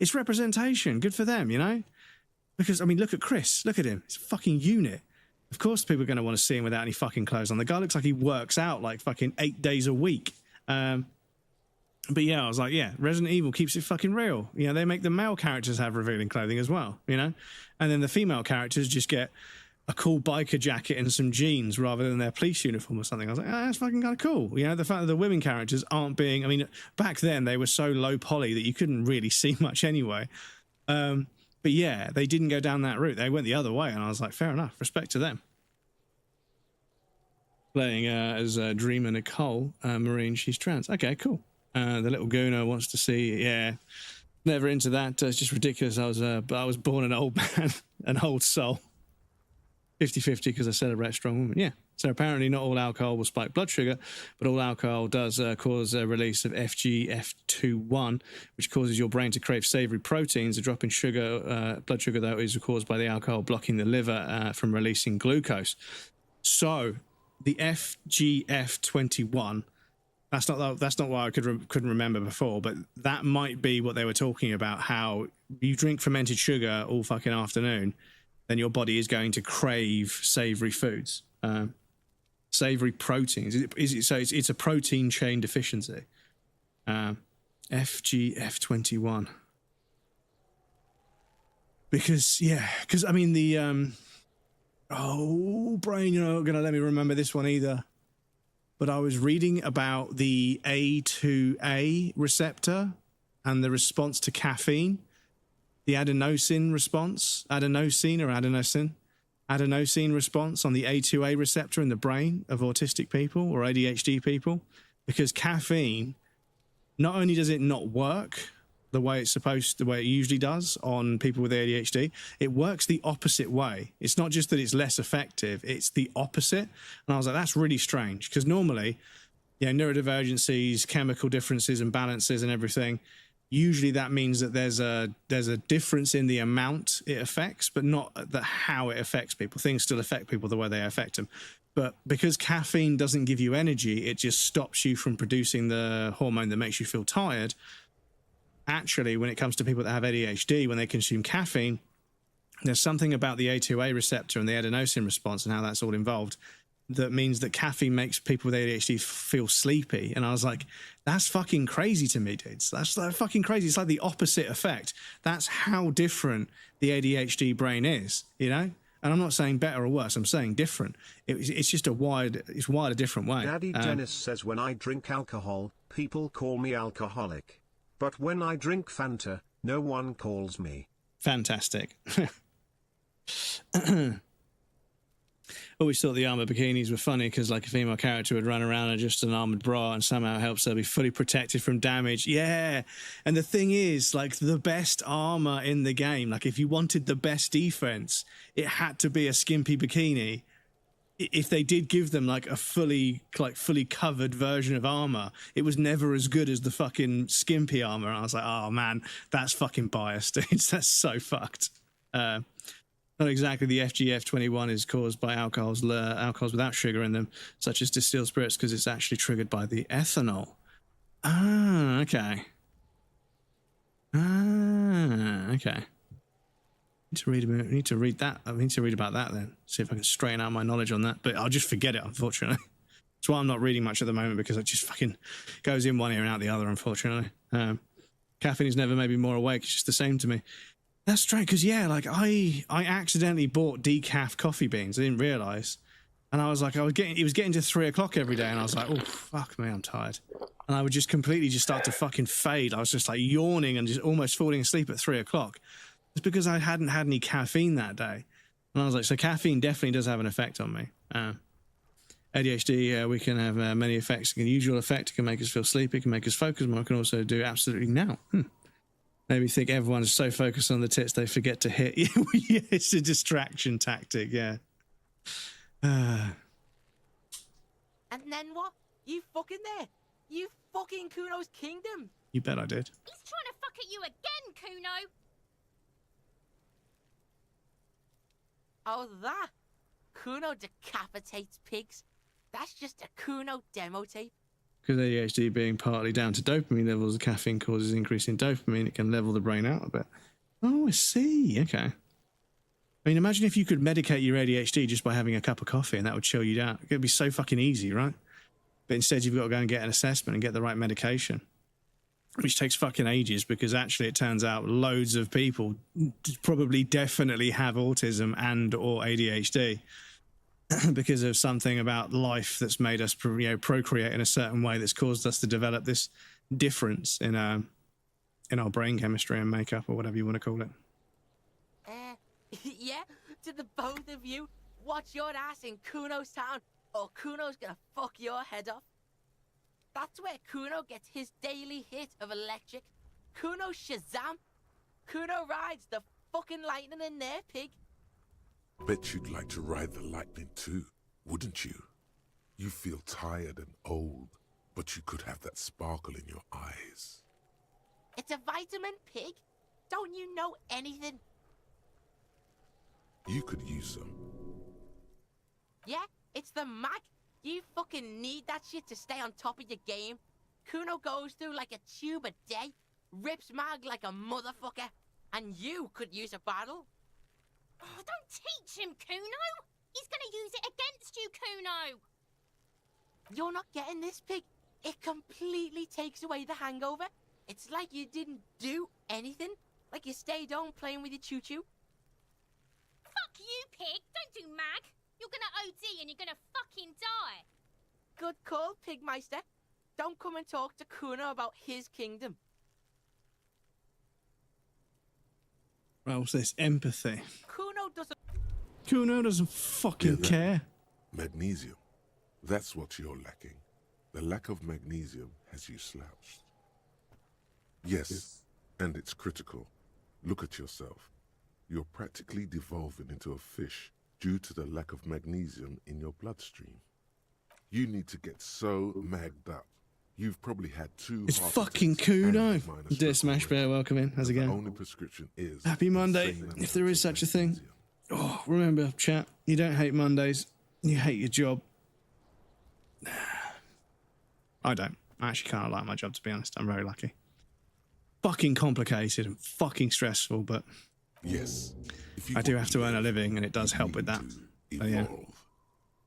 it's representation. Good for them, you know? Because, I mean, look at Chris. Look at him. He's a fucking unit. Of course people are going to want to see him without any fucking clothes on. The guy looks like he works out like fucking 8 days a week. But yeah, I was like, yeah, Resident Evil keeps it fucking real. You know, they make the male characters have revealing clothing as well, you know? And then the female characters just get a cool biker jacket and some jeans rather than their police uniform or something. I was like, oh, that's fucking kind of cool. You know, the fact that the women characters aren't being, I mean, back then they were so low poly that you couldn't really see much anyway. But yeah, they didn't go down that route. They went the other way. And I was like, fair enough. Respect to them. Playing as Dreamer Nicole, Marine, she's trans. Okay, cool. The little gooner wants to see, yeah, never into that. It's just ridiculous. I was born an old man, an old soul. 50-50 because I celebrate strong women. Yeah. So apparently not all alcohol will spike blood sugar, but all alcohol does cause a release of FGF21, which causes your brain to crave savory proteins. A drop in sugar, blood sugar, though, is caused by the alcohol blocking the liver from releasing glucose. So the FGF21, that's not what I couldn't remember before, but that might be what they were talking about, how you drink fermented sugar all fucking afternoon, then your body is going to crave savory foods, savory proteins. It's a protein chain deficiency. FGF21. Because I mean the brain, you're not gonna let me remember this one either. But I was reading about the A2A receptor and the response to caffeine, the adenosine response on the A2A receptor in the brain of autistic people or ADHD people, because caffeine, not only does it not work the way it usually does on people with ADHD, it works the opposite way. It's not just that it's less effective, it's the opposite. And I was like, that's really strange, because normally, you know, neurodivergencies, chemical differences and balances and everything, usually that means that there's a difference in the amount it affects, but not how it affects people. Things still affect people the way they affect them. But because caffeine doesn't give you energy, it just stops you from producing the hormone that makes you feel tired. Actually, when it comes to people that have ADHD, when they consume caffeine, there's something about the A2A receptor and the adenosine response and how that's all involved that means that caffeine makes people with ADHD feel sleepy. And I was like, that's fucking crazy to me, dudes. That's fucking crazy. It's like the opposite effect. That's how different the ADHD brain is, you know? And I'm not saying better or worse. I'm saying different. It's just it's wired a different way. Daddy Dennis says when I drink alcohol, people call me alcoholic. But when I drink Fanta, no one calls me. Fantastic. Always thought the armored bikinis were funny because, like, a female character would run around in just an armored bra and somehow helps her be fully protected from damage. Yeah. And the thing is, like, the best armor in the game, like, if you wanted the best defense, it had to be a skimpy bikini. If they did give them, like, a fully covered version of armor, it was never as good as the fucking skimpy armor. And I was like, oh, man, that's fucking biased, dude. That's so fucked. Not exactly the FGF21 is caused by alcohols without sugar in them, such as distilled spirits, because it's actually triggered by the ethanol. Ah, okay. Okay. Need to read that. I need to read about that then. See if I can straighten out my knowledge on that. But I'll just forget it, unfortunately. That's why I'm not reading much at the moment, because it just fucking goes in one ear and out the other, unfortunately. Caffeine has never made me more awake. It's just the same to me. That's strange, because, yeah, like, I accidentally bought decaf coffee beans. I didn't realise. And I was like, it was getting to 3 o'clock every day, and I was like, oh, fuck me, I'm tired. And I would just completely just start to fucking fade. I was just, like, yawning and just almost falling asleep at 3 o'clock. It's because I hadn't had any caffeine that day. And I was like, so caffeine definitely does have an effect on me. ADHD, we can have many effects. An usual effect, it can make us feel sleepy, it can make us focus more, it can also do absolutely now. Maybe think everyone's so focused on the tits they forget to hit. Yeah, it's a distraction tactic, yeah. And then what? You fucking there? You fucking Kuno's kingdom? You bet I did. He's trying to fuck at you again, Kuno! Oh, that? Kuno decapitates pigs? That's just a Kuno demo tape. Because ADHD being partly down to dopamine levels, the caffeine causes increase in dopamine. It can level the brain out a bit. Oh, I see. Okay. I mean, imagine if you could medicate your ADHD just by having a cup of coffee and that would chill you down. It would be so fucking easy, right? But instead you've got to go and get an assessment and get the right medication, which takes fucking ages, because actually it turns out loads of people probably definitely have autism and or ADHD. Because of something about life that's made us procreate in a certain way that's caused us to develop this difference in our brain chemistry and makeup, or whatever you want to call it. Yeah, to the both of you, watch your ass in Kuno's town, or Kuno's gonna fuck your head off. That's where Kuno gets his daily hit of electric. Kuno Shazam. Kuno rides the fucking lightning in there, pig. Bet you'd like to ride the lightning too, wouldn't you? You feel tired and old, but you could have that sparkle in your eyes. It's a vitamin, pig. Don't you know anything? You could use some. Yeah, it's the mag. You fucking need that shit to stay on top of your game. Kuno goes through like a tube a day, rips mag like a motherfucker, and you could use a bottle. Oh, don't teach him, Kuno! He's gonna use it against you, Kuno! You're not getting this, pig. It completely takes away the hangover. It's like you didn't do anything. Like you stayed home playing with your choo-choo. Fuck you, pig! Don't do mag! You're gonna OD and you're gonna fucking die! Good call, Pigmeister. Don't come and talk to Kuno about his kingdom. Well, what's this? Empathy. Kuno doesn't fucking care. Magnesium. That's what you're lacking. The lack of magnesium has you slouched. Yes, and it's critical. Look at yourself. You're practically devolving into a fish due to the lack of magnesium in your bloodstream. You need to get so magged up. You've probably had 2 It's heart fucking attacks Kuno. and minor Dear stroke Smash Bear, already. welcome in. How's it The going? only prescription is Happy Monday, insane if there is amounts such a of thing. magnesium. Oh, remember, chat, you don't hate Mondays. You hate your job. I don't. I actually kind of like my job, to be honest. I'm very lucky. Fucking complicated and fucking stressful, but Yes. If you I do want have to earn a living, and it does you help with need that. to So, yeah. evolve.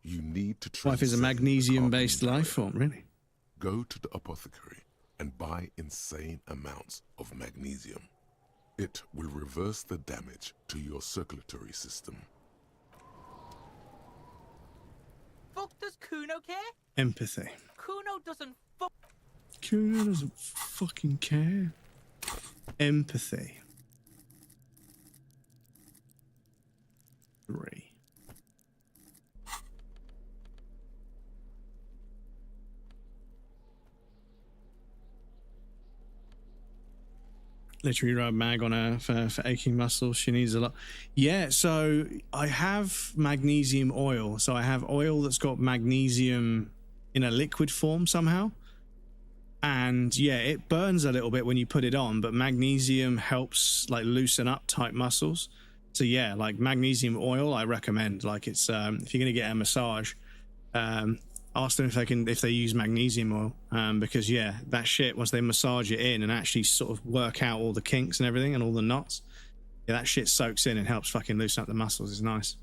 You need to Life is a transcend the magnesium-based carbon life form, really. Go to the apothecary and buy insane amounts of magnesium. It will reverse the damage to your circulatory system. Kuno care? Empathy. Kuno doesn't Kuno doesn't fucking care. Empathy. 3. Literally rub mag on her for aching muscles. She needs a lot. Yeah, so I have magnesium oil. So I have oil that's got magnesium in a liquid form somehow. And yeah, it burns a little bit when you put it on, but magnesium helps like loosen up tight muscles. So yeah, like magnesium oil, I recommend. Like it's if you're gonna get a massage, ask them if they use magnesium oil, because yeah, that shit, once they massage it in and actually sort of work out all the kinks and everything and all the knots, yeah, that shit soaks in and helps fucking loosen up the muscles. It's nice.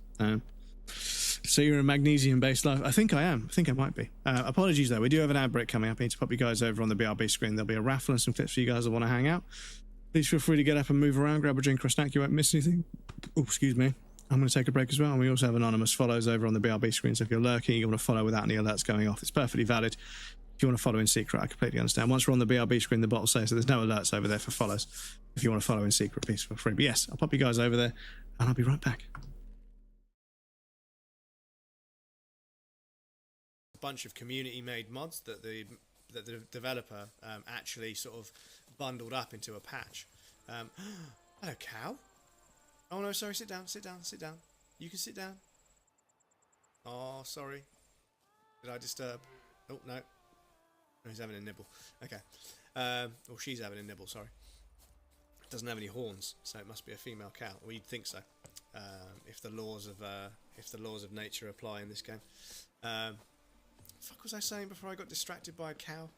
So you're a magnesium based life? I think I am. I think I might be. Apologies though, we do have an ad break coming up. I need to pop you guys over on the BRB screen. There'll be a raffle and some clips for you guys that want to hang out. Please feel free to get up and move around, grab a drink or a snack. You won't miss anything. Oh, excuse me. I'm going to take a break as well. And we also have anonymous follows over on the BRB screen. So if you're lurking, you want to follow without any alerts going off, it's perfectly valid. If you want to follow in secret, I completely understand. Once we're on the BRB screen, the bot will say, so there's no alerts over there for follows. If you want to follow in secret, please feel free. But yes, I'll pop you guys over there and I'll be right back. A bunch of community-made mods that the developer actually sort of bundled up into a patch. Hello, cow. Oh no, sorry, sit down. You can sit down. Oh, sorry. Did I disturb? Oh, no. Oh, he's having a nibble. Okay. Or she's having a nibble, sorry. Doesn't have any horns, so it must be a female cow. Well, you'd think so. If the laws of nature apply in this game. What the fuck was I saying before I got distracted by a cow?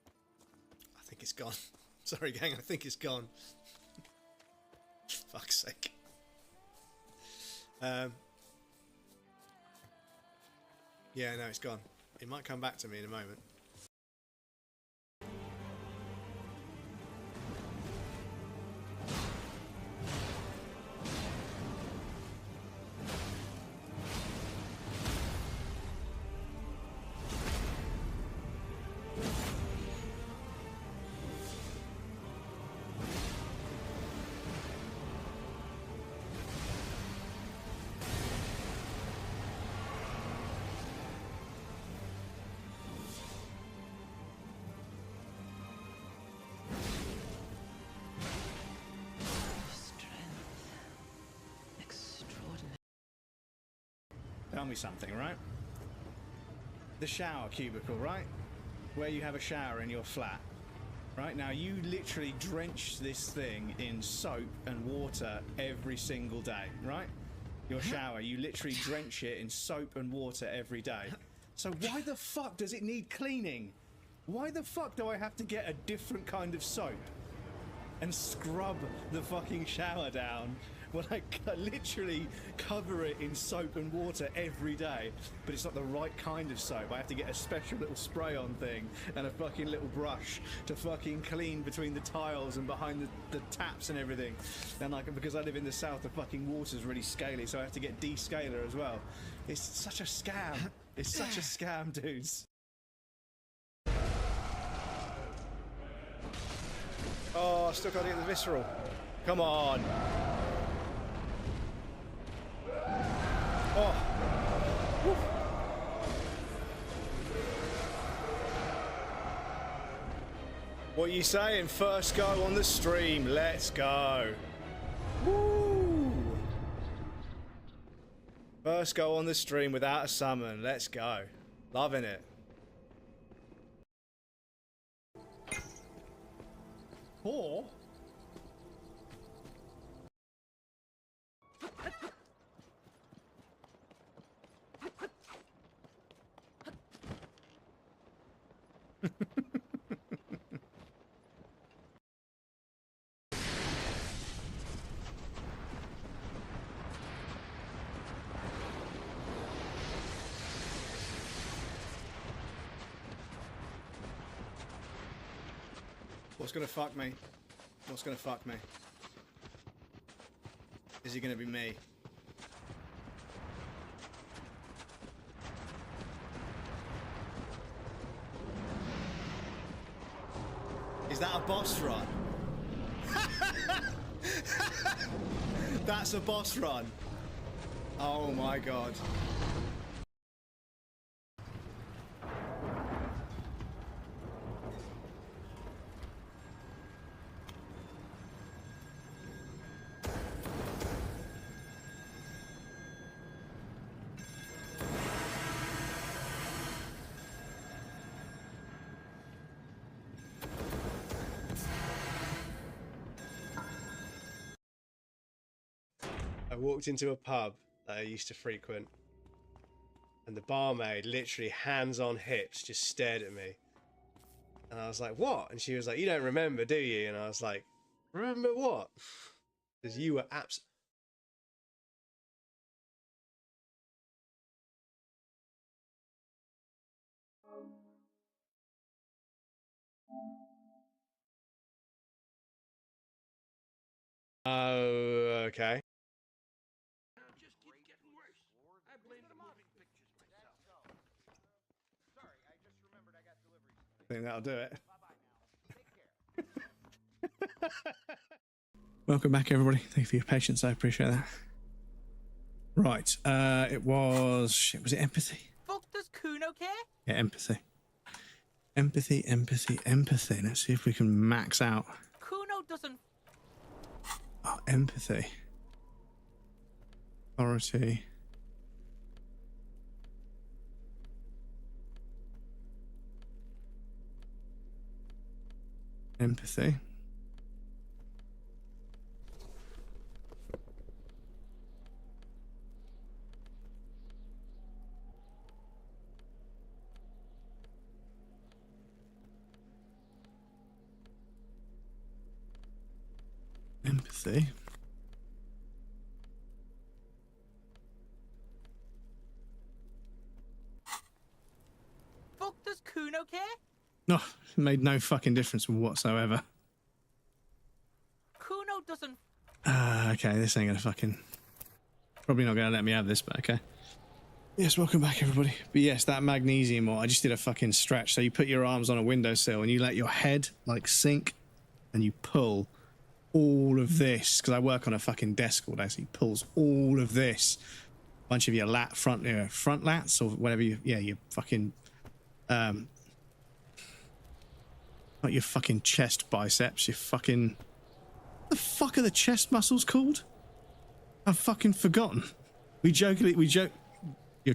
I think it's gone. Sorry, gang, I think it's gone. Fuck's sake. Yeah, no, it's gone. It might come back to me in a moment. Tell me something, right? The shower cubicle, right? Where you have a shower in your flat. Right? Now, you literally drench this thing in soap and water every single day, right? Your shower, you literally drench it in soap and water every day. So why the fuck does it need cleaning? Why the fuck do I have to get a different kind of soap and scrub the fucking shower down when I literally cover it in soap and water every day? But it's not the right kind of soap. I have to get a special little spray-on thing and a fucking little brush to fucking clean between the tiles and behind the taps and everything. And like, because I live in the south, the fucking water's really scaly, so I have to get descaler as well. It's such a scam. It's such a scam, dudes. Oh, I still got to get the visceral. Come on. Oh. Woo. What are you saying? First go on the stream. Let's go. Woo. First go on the stream without a summon. Let's go. Loving it. Or what's gonna fuck me? What's gonna fuck me? Is it gonna be me? Is that a boss run? That's a boss run. Oh my god. I walked into a pub that I used to frequent, and the barmaid, literally hands on hips, just stared at me. And I was like, what? And she was like, you don't remember, do you? And I was like, remember what? Because you were Oh, okay. I think that'll do it. Welcome back, everybody. Thank you for your patience. I appreciate that. Right. It was... Shit, was it empathy? Fuck does Kuno care? Yeah, empathy. Empathy, empathy, empathy. Let's see if we can max out. Kuno doesn't... Oh, empathy. Authority. Empathy. Empathy. Fuck does Kuno care? No, it made no fucking difference whatsoever. Kuno doesn't... Okay, this ain't gonna fucking... Probably not gonna let me have this, but okay. Yes, welcome back, everybody. But yes, that magnesium ore, I just did a fucking stretch. So you put your arms on a windowsill and you let your head, like, sink, and you pull all of this, because I work on a fucking desk all day, so he pulls all of this, a bunch of your front lats, or whatever you, yeah, your fucking, not your fucking chest biceps, your fucking, what the fuck are the chest muscles called? I've fucking forgotten. We joke, your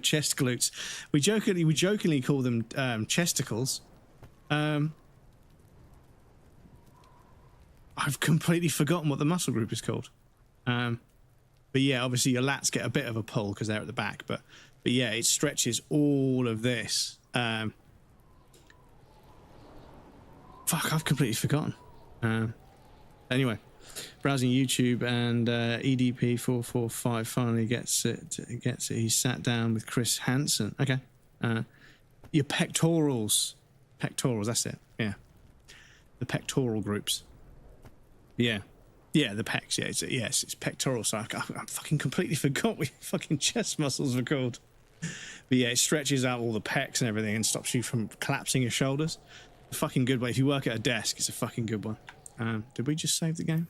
chest glutes. We jokingly call them chesticles. I've completely forgotten what the muscle group is called. But yeah, obviously your lats get a bit of a pull because they're at the back. But yeah, it stretches all of this. Fuck, I've completely forgotten. Anyway, browsing YouTube and EDP445 finally gets it. He sat down with Chris Hansen. Okay. Your pectorals. Pectorals, that's it. Yeah. The pectoral groups. Yeah, the pecs. Yeah, it's pectoral. So I fucking completely forgot what fucking chest muscles were called. But yeah, it stretches out all the pecs and everything and stops you from collapsing your shoulders. A fucking good way. If you work at a desk, it's a fucking good one. Did we just save the game?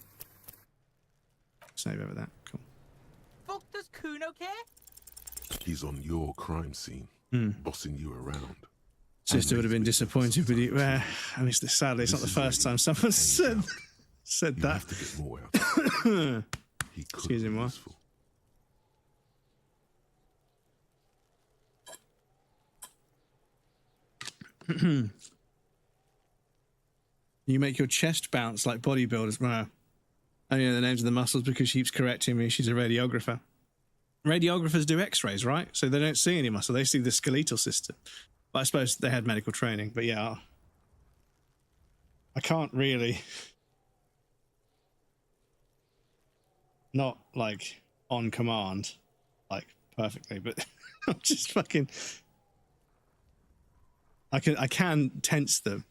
Save over that. Cool. Fuck does Kuno care? He's on your crime scene, bossing you around. Sister would have been disappointed with you. I mean, sadly, it's not the first time someone said You that. have to get more out of him. He could Excuse be me, what? useful. You make your chest bounce like bodybuilders. Wow. I know the names of the muscles because she keeps correcting me. She's a radiographer. Radiographers do x-rays, right? So they don't see any muscle. They see the skeletal system. But I suppose they had medical training. But yeah, I can't really... Not, like, on command, like, perfectly, but I'm just fucking... I can tense them,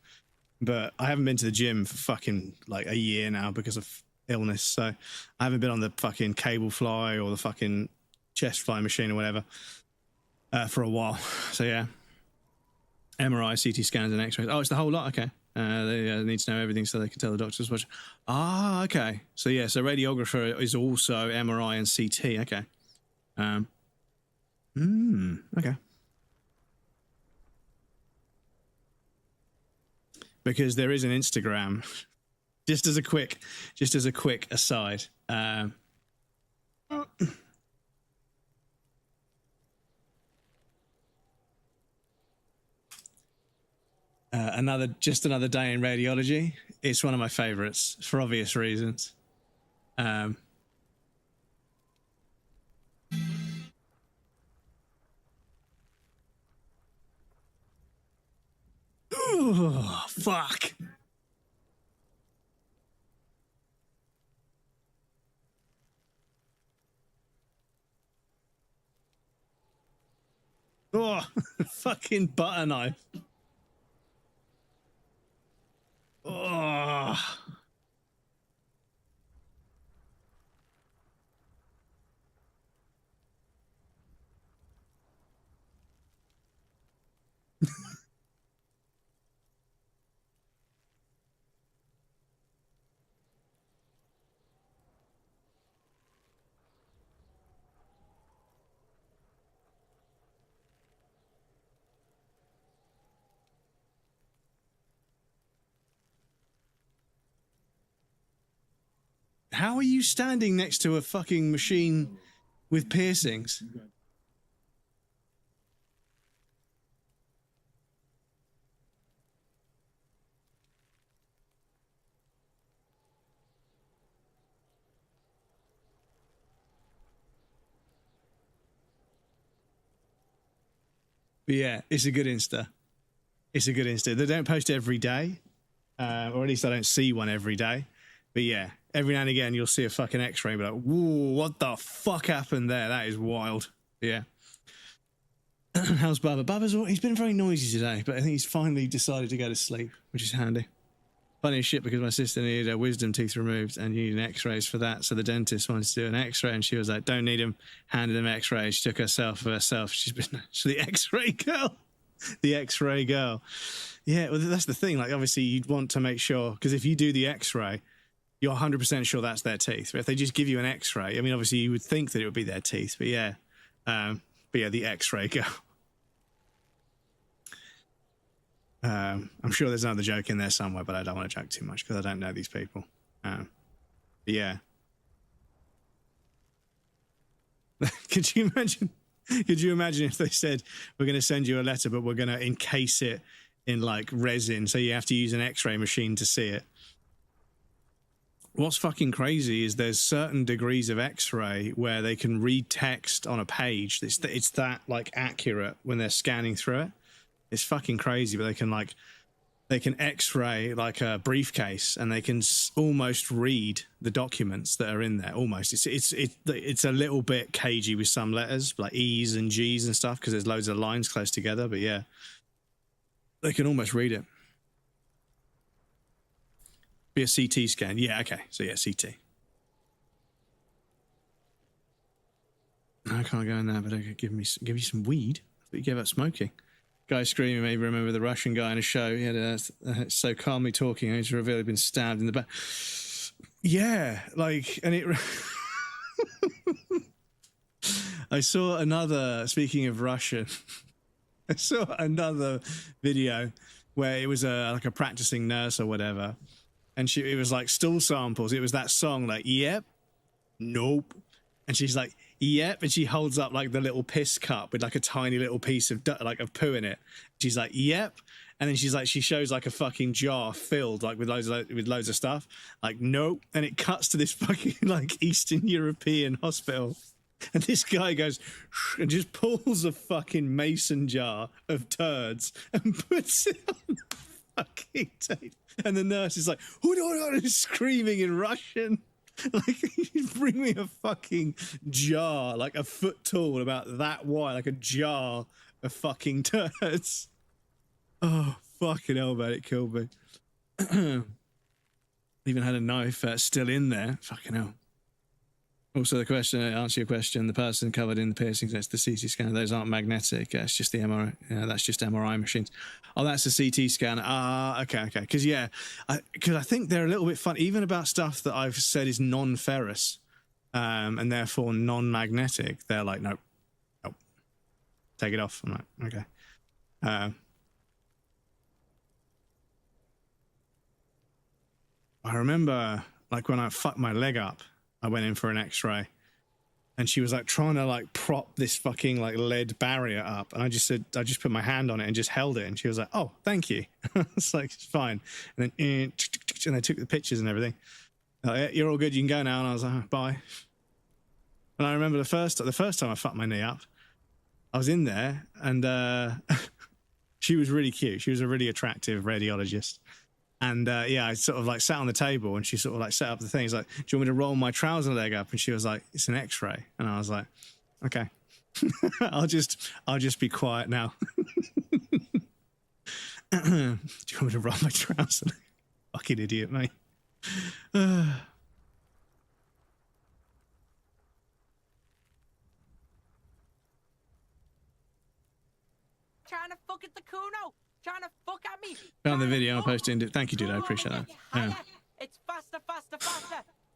but I haven't been to the gym for fucking, like, a year now because of illness, so I haven't been on the fucking cable fly or the fucking chest fly machine or whatever for a while. So, yeah. MRI, CT scans, and x-rays. Oh, it's the whole lot? Okay. They need to know everything so they can tell the doctors what. Ah, okay. So yeah, so radiographer is also MRI and CT. Okay. Okay. Because there is an Instagram. just as a quick aside. Another day in radiology. It's one of my favorites for obvious reasons. Oh, fuck. Oh, fucking butter knife. Oh. How are you standing next to a fucking machine with piercings? But yeah, it's a good Insta. It's a good Insta. They don't post every day, or at least I don't see one every day. But yeah, every now and again you'll see a fucking X-ray and be like, whoa, what the fuck happened there? That is wild. Yeah. How's Bubba? He's been very noisy today, but I think he's finally decided to go to sleep, which is handy. Funny as shit because my sister needed her wisdom teeth removed and you need an X-rays for that. So the dentist wanted to do an X-ray and she was like, don't need him. Handed him X-rays. She took herself for herself. She's the X-ray girl. The X-ray girl. Yeah, well, that's the thing. Like, obviously, you'd want to make sure, because if you do the X-ray, you're 100% sure that's their teeth. But if they just give you an X-ray, I mean, obviously, you would think that it would be their teeth. But yeah, the X-ray girl. I'm sure there's another joke in there somewhere, but I don't want to joke too much because I don't know these people. But yeah. Could you imagine? Could you imagine if they said, we're going to send you a letter, but we're going to encase it in like resin, so you have to use an X-ray machine to see it? What's fucking crazy is there's certain degrees of X-ray where they can read text on a page. It's that like accurate when they're scanning through it. It's fucking crazy, but they can X-ray like a briefcase and they can almost read the documents that are in there. Almost, it's a little bit cagey with some letters like E's and G's and stuff because there's loads of lines close together. But yeah, they can almost read it. Be a CT scan. Yeah, okay. So yeah, CT. I can't go in there, but okay, give you some weed. But you gave up smoking. Guy screaming made me remember the Russian guy in a show. He had so calmly talking, only to reveal he'd been stabbed in the back. Yeah, like, and it. I saw another. Speaking of Russian, I saw another video where it was like a practicing nurse or whatever, and it was like stool samples. It was that song like yep, nope, and she's like. Yep, and she holds up like the little piss cup with like a tiny little piece of of poo in it. She's like, "Yep," and then she shows like a fucking jar filled like with loads of stuff. Like, nope, and it cuts to this fucking like Eastern European hospital, and this guy goes and just pulls a fucking mason jar of turds and puts it on the fucking tape, and the nurse is like, screaming in Russian. Like, you bring me a fucking jar, like a foot tall, about that wide, like a jar of fucking turds. Oh, fucking hell, man, it killed me. Even had a knife still in there. Fucking hell. Also, the question, answer your question, the person covered in the piercings, that's the CT scanner. Those aren't magnetic. It's just the MRI. Yeah, that's just MRI machines. Oh, that's a CT scanner. Ah, okay. Because, yeah, because I think they're a little bit fun, even about stuff that I've said is non-ferrous and therefore non-magnetic. They're like, nope, take it off. I'm like, okay. I remember, like, when I fucked my leg up, I went in for an x-ray and she was like trying to like prop this fucking like lead barrier up, and I just put my hand on it and just held it, and she was like, oh, thank you. It's like, it's fine. And then and they took the pictures and everything. Like, yeah, you're all good, you can go now. And I was like, oh, bye. And I remember the first time I fucked my knee up, I was in there and she was really cute. She was a really attractive radiologist. And yeah, I sort of like sat on the table and she sort of like set up the things like, do you want me to roll my trouser leg up? And she was like, it's an x-ray. And I was like, okay, I'll just be quiet now. Do you want me to roll my trouser leg? Fucking idiot, mate. Trying to fuck at the Kuno. Trying to fuck at me. Found the video and posted it. Thank you, dude. I appreciate that. Yeah. It's faster.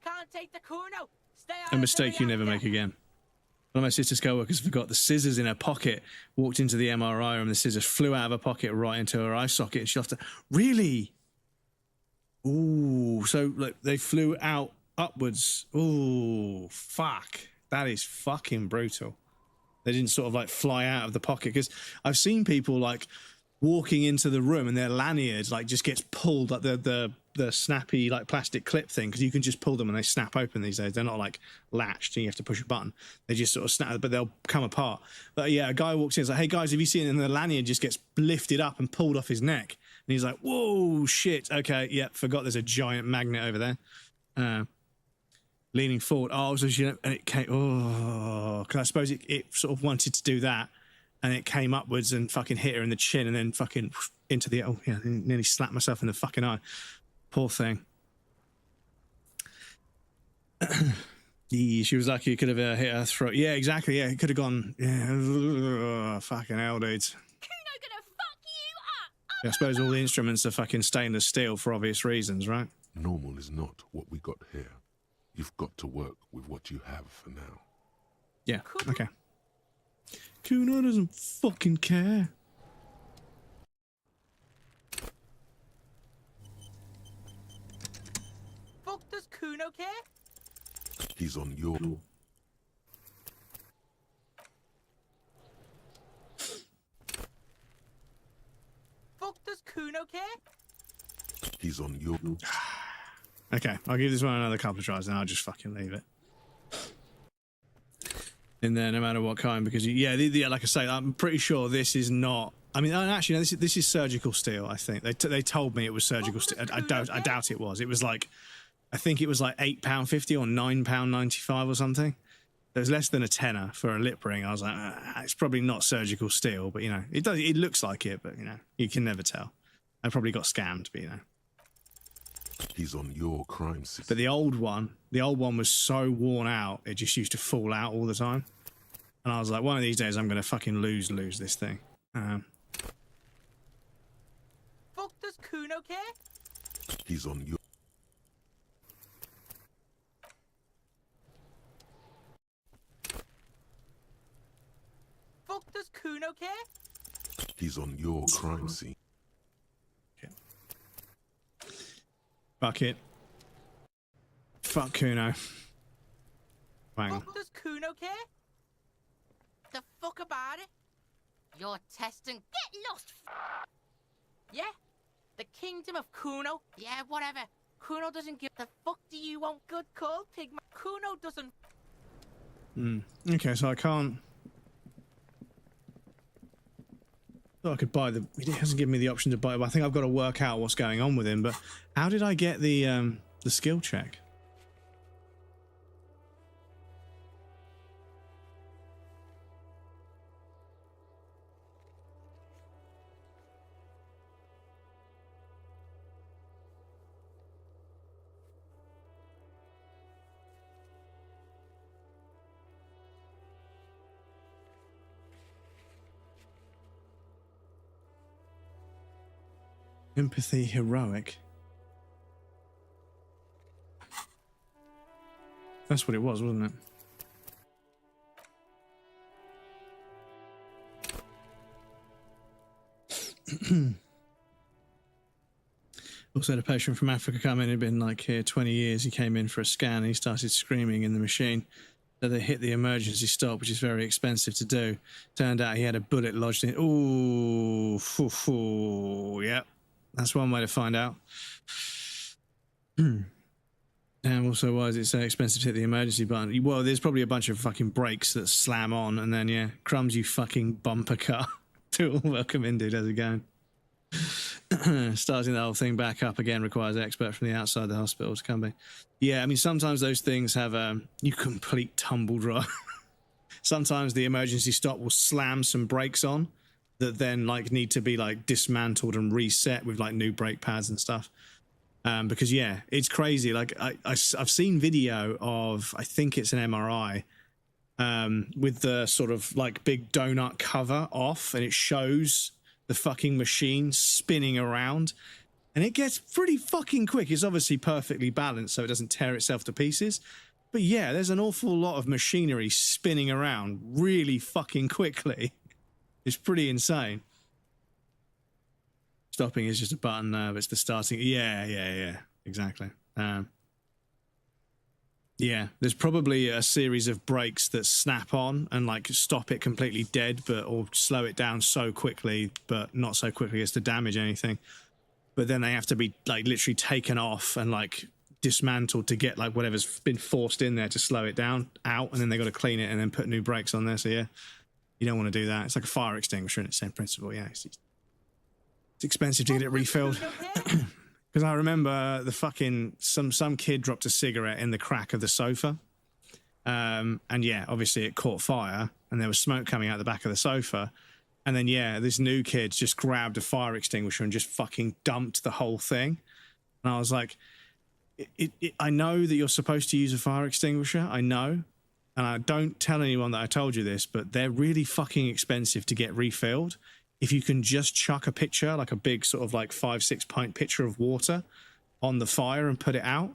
Can't take the Kuno. Stay out. A mistake you never make again. One of my sister's co-workers forgot the scissors in her pocket, walked into the MRI room, and the scissors flew out of her pocket right into her eye socket. And she lost it. Really? Ooh, so like they flew out upwards. Ooh, fuck. That is fucking brutal. They didn't sort of like fly out of the pocket, because I've seen people like walking into the room and their lanyard like just gets pulled, like the snappy like plastic clip thing, because you can just pull them and they snap open these days. They're not like latched and you have to push a button. They just sort of snap, but they'll come apart. But yeah, a guy walks in, it's like, hey guys, have you seen it? And the lanyard just gets lifted up and pulled off his neck. And he's like, whoa, shit. Okay, yeah, forgot there's a giant magnet over there. Leaning forward. Oh, so and it came, oh, because I suppose it sort of wanted to do that. And it came upwards and fucking hit her in the chin and then fucking into the, oh yeah, nearly slapped myself in the fucking eye. Poor thing. She was lucky it could have hit her throat. Yeah, exactly. Yeah, it could have gone, yeah, fucking hell, dudes. Kuno gonna fuck you up. I suppose all the instruments are fucking stainless steel for obvious reasons, right? Normal is not what we got here. You've got to work with what you have for now. Yeah, okay. Kuno doesn't fucking care. Fuck, does Kuno care? He's on your... Fuck, does Kuno care? He's on your... Okay, I'll give this one another couple of tries and I'll just fucking leave it. In there, no matter what kind, because yeah, like I say, I'm pretty sure this is not. I mean, actually, no, this is surgical steel. I think they told me it was surgical steel. I doubt it was. It was like, I think it was like £8.50 or £9.95 or something. It was less than a tenner for a lip ring. I was like, it's probably not surgical steel, but you know, it does. It looks like it, but you know, you can never tell. I probably got scammed, but you know. He's on your crime scene. But the old one was so worn out, it just used to fall out all the time. And I was like, one of these days I'm going to fucking lose this thing. Fuck, does Kuno care? He's on your... Fuck, does Kuno care? He's on your crime scene. Fuck it. Fuck Kuno. Bang. Fuck, does Kuno care? The fuck about it? You're testing. Get lost. Yeah? The kingdom of Kuno? Yeah, whatever. Kuno doesn't give. The fuck do you want? Good call, Pigman. Kuno doesn't. Okay, so I can't. I could buy the. He hasn't given me the option to buy it, but I think I've got to work out what's going on with him. But how did I get the skill check? Empathy heroic. That's what it was, wasn't it? Also had a patient from Africa come in, he'd been like here 20 years. He came in for a scan and he started screaming in the machine. So they hit the emergency stop, which is very expensive to do. Turned out he had a bullet lodged in. Ooh, yep. That's one way to find out. And also, why is it so expensive to hit the emergency button? Well, there's probably a bunch of fucking brakes that slam on, and then, yeah, crumbs, you fucking bumper car. Tool, welcome in, dude. How's it going? Starting the whole thing back up again requires an expert from the outside the hospital to come in. Yeah, I mean, sometimes those things have you complete tumble drop. Sometimes the emergency stop will slam some brakes on that then like need to be like dismantled and reset with like new brake pads and stuff. Because yeah, it's crazy. Like I've seen video of, I think it's an MRI, with the sort of like big donut cover off, and it shows the fucking machine spinning around, and it gets pretty fucking quick. It's obviously perfectly balanced so it doesn't tear itself to pieces. But yeah, there's an awful lot of machinery spinning around really fucking quickly. It's pretty insane. Stopping is just a button, but it's the starting. Yeah, exactly. Yeah, there's probably a series of brakes that snap on and like stop it completely dead, but or slow it down so quickly, but not so quickly as to damage anything. But then they have to be like literally taken off and like dismantled to get like whatever's been forced in there to slow it down out, and then they got to clean it and then put new brakes on there. So yeah, you don't want to do that. It's like a fire extinguisher in its same principle. Yeah, it's expensive to get it refilled. Because I remember the fucking some kid dropped a cigarette in the crack of the sofa, and yeah, obviously it caught fire and there was smoke coming out the back of the sofa, and then yeah, this new kid just grabbed a fire extinguisher and just fucking dumped the whole thing, and I was like, I know that you're supposed to use a fire extinguisher, I know, and I don't tell anyone that I told you this, but they're really fucking expensive to get refilled. If you can just chuck a pitcher, like a big sort of like 5-6 pint pitcher of water on the fire and put it out,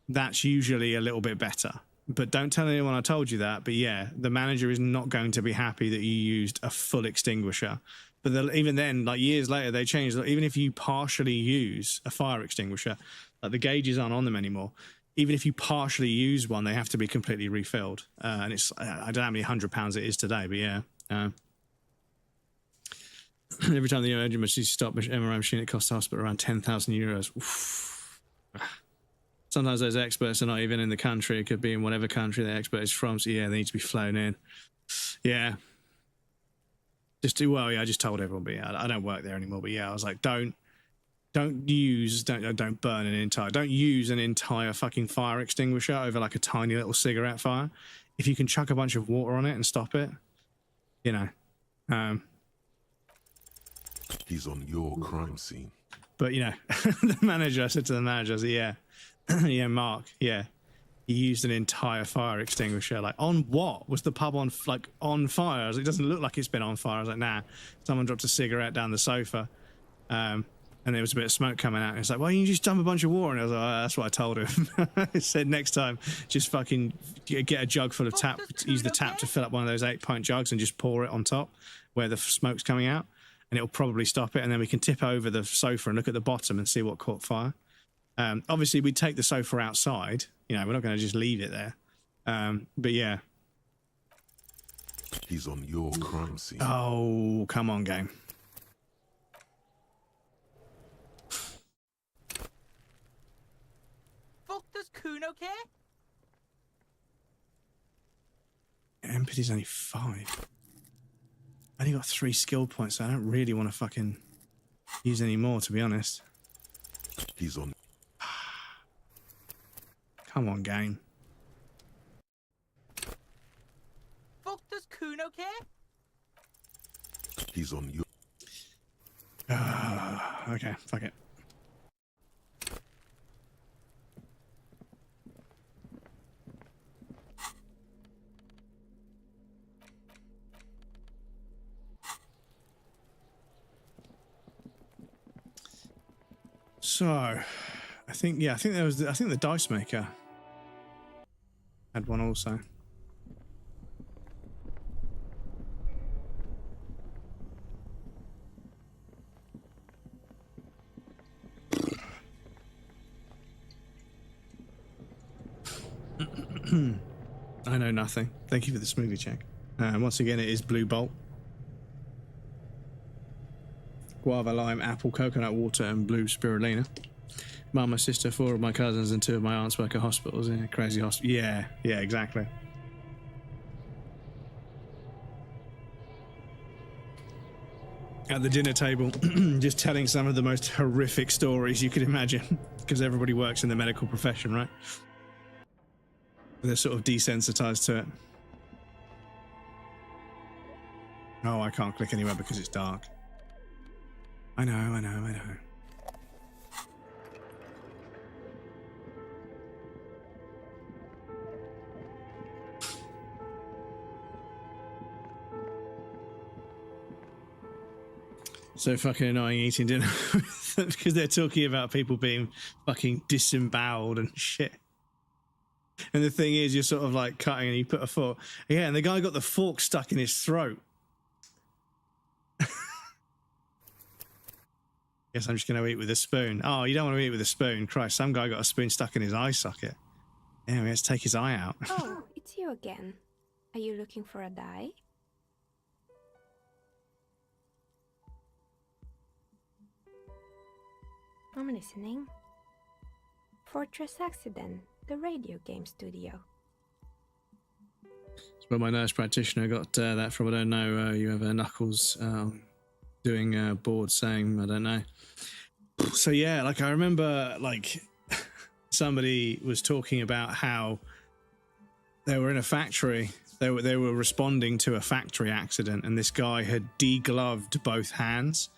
that's usually a little bit better. But don't tell anyone I told you that. But yeah, the manager is not going to be happy that you used a full extinguisher. But even then, like years later, they changed. Even if you partially use a fire extinguisher, like the gauges aren't on them anymore. Even if you partially use one, they have to be completely refilled. And it's, I don't know how many £100 it is today, but yeah. Every time the emergency stop MRI machine, it costs the hospital around €10,000. Oof. Sometimes those experts are not even in the country. It could be in whatever country the expert is from. So yeah, they need to be flown in. Yeah. Just do well. Yeah, I just told everyone, but yeah, I don't work there anymore. But yeah, I was like, don't use an entire fucking fire extinguisher over like a tiny little cigarette fire. If you can chuck a bunch of water on it and stop it, you know. He's on your crime scene. But, you know, the manager, I said to the manager, I said, yeah, yeah, Mark, yeah, he used an entire fire extinguisher. Like, on what? Was the pub on, like, on fire? I was like, it doesn't look like it's been on fire. I was like, nah, someone dropped a cigarette down the sofa, and there was a bit of smoke coming out. And it's like, why don't you just dump a bunch of water? And I was like, oh, that's what I told him. I said, next time, just fucking get a jug full of tap, use the tap to fill up one of those 8-pint jugs and just pour it on top where the smoke's coming out. And it'll probably stop it, and then we can tip over the sofa and look at the bottom and see what caught fire. Obviously, we'd take the sofa outside. You know, we're not going to just leave it there. But yeah. He's on your crime scene. Oh, come on, game. Fuck, does Kuno care? Empathy's only 5. I only got 3 skill points, so I don't really want to fucking use any more, to be honest. He's on. Come on, game. Fuck, does Kuno care? He's on your. Okay, fuck it. So, I think there was. I think the dice maker had one also. I know nothing. Thank you for the smoothie check. Once again, it is Blue Bolt. Guava, lime, apple, coconut water, and blue spirulina. Mum, my sister, 4 of my cousins, and 2 of my aunts work at hospitals. Yeah, crazy hospital. Yeah, exactly. At the dinner table, just telling some of the most horrific stories you could imagine, because everybody works in the medical profession, right? They're sort of desensitized to it. Oh, I can't click anywhere because it's dark. I know. So fucking annoying eating dinner because they're talking about people being fucking disemboweled and shit. And the thing is, you're sort of like cutting and you put a fork. Yeah, and the guy got the fork stuck in his throat. Guess I'm just going to eat with a spoon. Oh, you don't want to eat with a spoon. Christ, some guy got a spoon stuck in his eye socket. Yeah, we had to take his eye out. Oh, it's you again. Are you looking for a die? I'm listening. Fortress Accident, the radio game studio. That's where my nurse practitioner got that from. I don't know. You have Knuckles doing board saying, I don't know. So yeah, like I remember like somebody was talking about how they were in a factory. They were responding to a factory accident, and this guy had degloved both hands.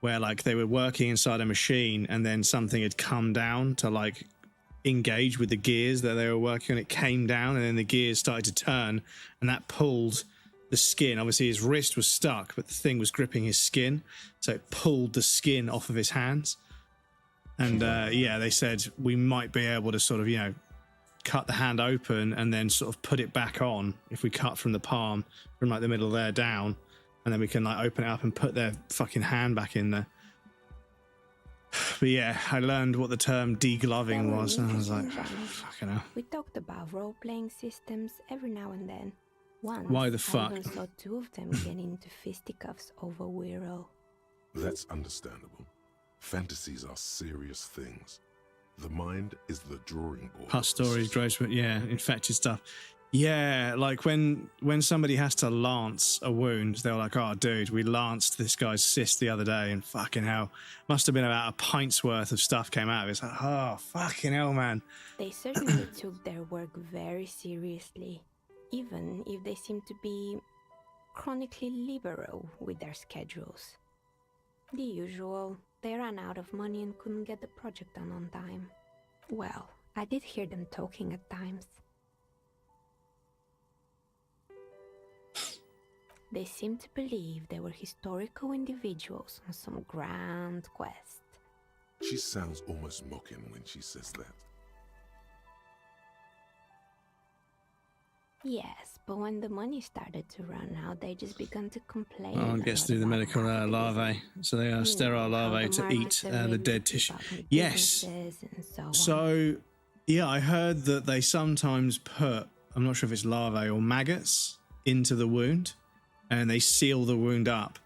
Where like they were working inside a machine and then something had come down to like engage with the gears that they were working on. It came down and then the gears started to turn and that pulled the skin. Obviously his wrist was stuck, but the thing was gripping his skin. So it pulled the skin off of his hands. And yeah, they said we might be able to sort of, you know, cut the hand open and then sort of put it back on if we cut from the palm, from like the middle there down. And then we can like open it up and put their fucking hand back in there. But yeah, I learned what the term degloving was, and I was like, fucking hell. We talked about role-playing systems every now and then. Once, Why the fuck? I even saw 2 of them get into fisticuffs over Weirdo. That's understandable. Fantasies are serious things. The mind is the drawing board. Past stories, gross, yeah, infected stuff. Yeah, like when somebody has to lance a wound, they're like, oh, dude, we lanced this guy's cyst the other day, and fucking hell, must have been about a pint's worth of stuff came out of it. It's like, oh, fucking hell, man. They certainly took their work very seriously, even if they seemed to be chronically liberal with their schedules. The usual, they ran out of money and couldn't get the project done on time. Well, I did hear them talking at times. They seemed to believe they were historical individuals on some grand quest. She sounds almost mocking when she says that. Yes, but when the money started to run out, they just began to complain. Oh, gets through the medical larvae. So they are sterile larvae to eat the dead tissue. Yes. So, yeah, I heard that they sometimes put, I'm not sure if it's larvae or maggots, into the wound. And they seal the wound up,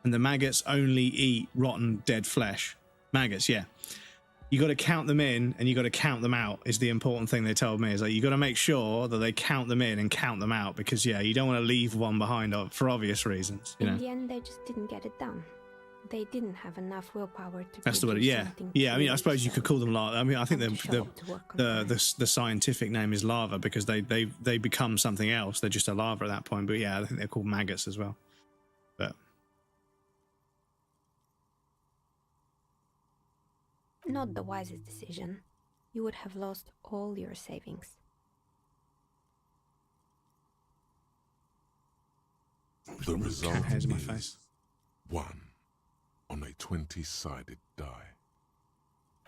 and the maggots only eat rotten dead flesh. Maggots, yeah. You got to count them in and you got to count them out is the important thing they told me. Is like you got to make sure that they count them in and count them out, because yeah, you don't want to leave one behind for obvious reasons. You know? In the end, they just didn't get it done. They didn't have enough willpower to. That's the word. Yeah, yeah. I mean, I suppose you could call them larvae. I mean, I think the scientific name is larva because they become something else. They're just a larva at that point. But yeah, I think they're called maggots as well. But not the wisest decision. You would have lost all your savings. The result hairs in my is face. 1 on a 20-sided die.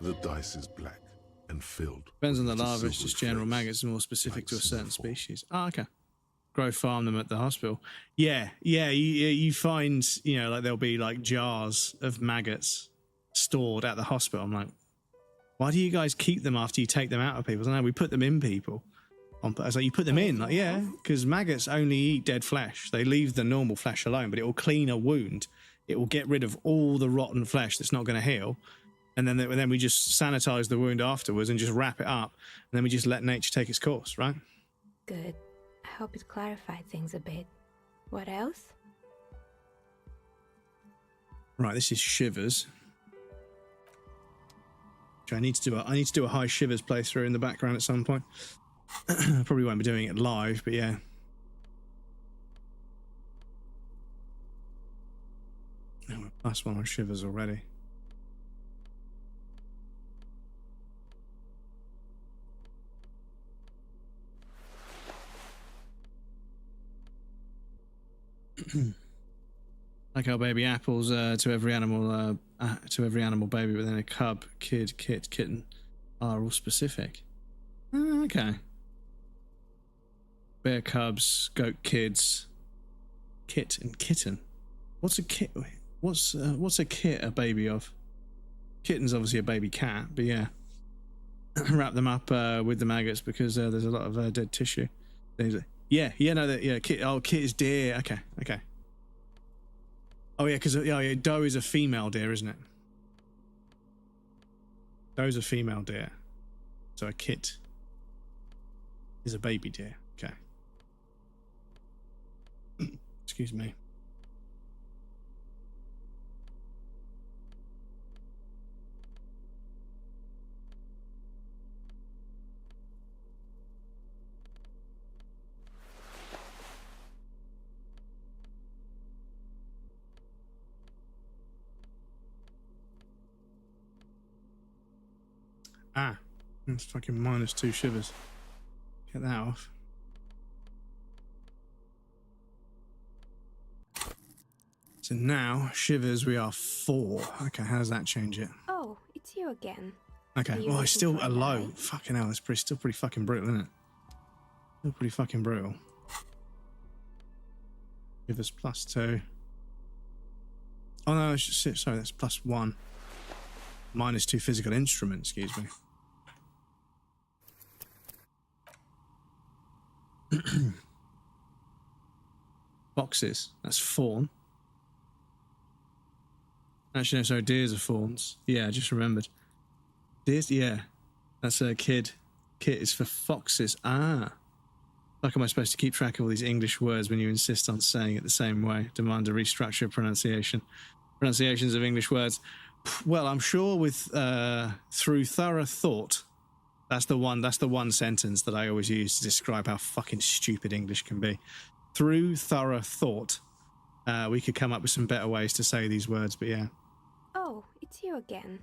The dice is black and filled. Depends on the with a larva, it's just silvery general flakes, maggots, more specific like to a certain snowfall. species. Oh, okay. Grow farm them at the hospital. Yeah, you find, you know, like there'll be like jars of maggots stored at the hospital. I'm like, why do you guys keep them after you take them out of people? I know we put them in people. I was like, you put them in? Like, yeah, because maggots only eat dead flesh. They leave the normal flesh alone, but it will clean a wound. It will get rid of all the rotten flesh that's not going to heal. And then we just sanitize the wound afterwards and just wrap it up. And then we just let nature take its course, right? Good. I hope it clarified things a bit. What else? Right, this is Shivers. Which I need to do a high Shivers playthrough in the background at some point. Probably won't be doing it live, but yeah. No, we're plus one on Shivers already. Like our baby apples to every animal baby, but then a cub, kid, kit, kitten are all specific. Okay. Bear cubs, goat kids, kit and kitten. What's a kit? What's a kit a baby of? Kitten's obviously a baby cat, but yeah. Wrap them up with the maggots because there's a lot of dead tissue. Kit is deer. Okay. Oh yeah, because doe is a female deer, isn't it? Doe's a female deer, so a kit is a baby deer. Okay. Excuse me. It's fucking -2 Shivers. Get that off. So now, Shivers, we are 4. Okay, how does that change it? Oh, it's you again. Okay, well, it's still a low. Fucking hell, that's still pretty fucking brutal, isn't it? Still pretty fucking brutal. Shivers +2. Oh no, sorry, that's +1. -2 physical instrument, excuse me. Foxes, that's fawn. Actually, no, sorry, deers are fawns. Yeah, I just remembered. Deers, yeah. That's a kid. Kit is for foxes. Ah. Like, am I supposed to keep track of all these English words when you insist on saying it the same way? Demand a restructure of pronunciations of English words. Well, I'm sure with through thorough thought, that's the one sentence that I always use to describe how fucking stupid English can be. Through thorough thought, we could come up with some better ways to say these words, but yeah. Oh, it's you again.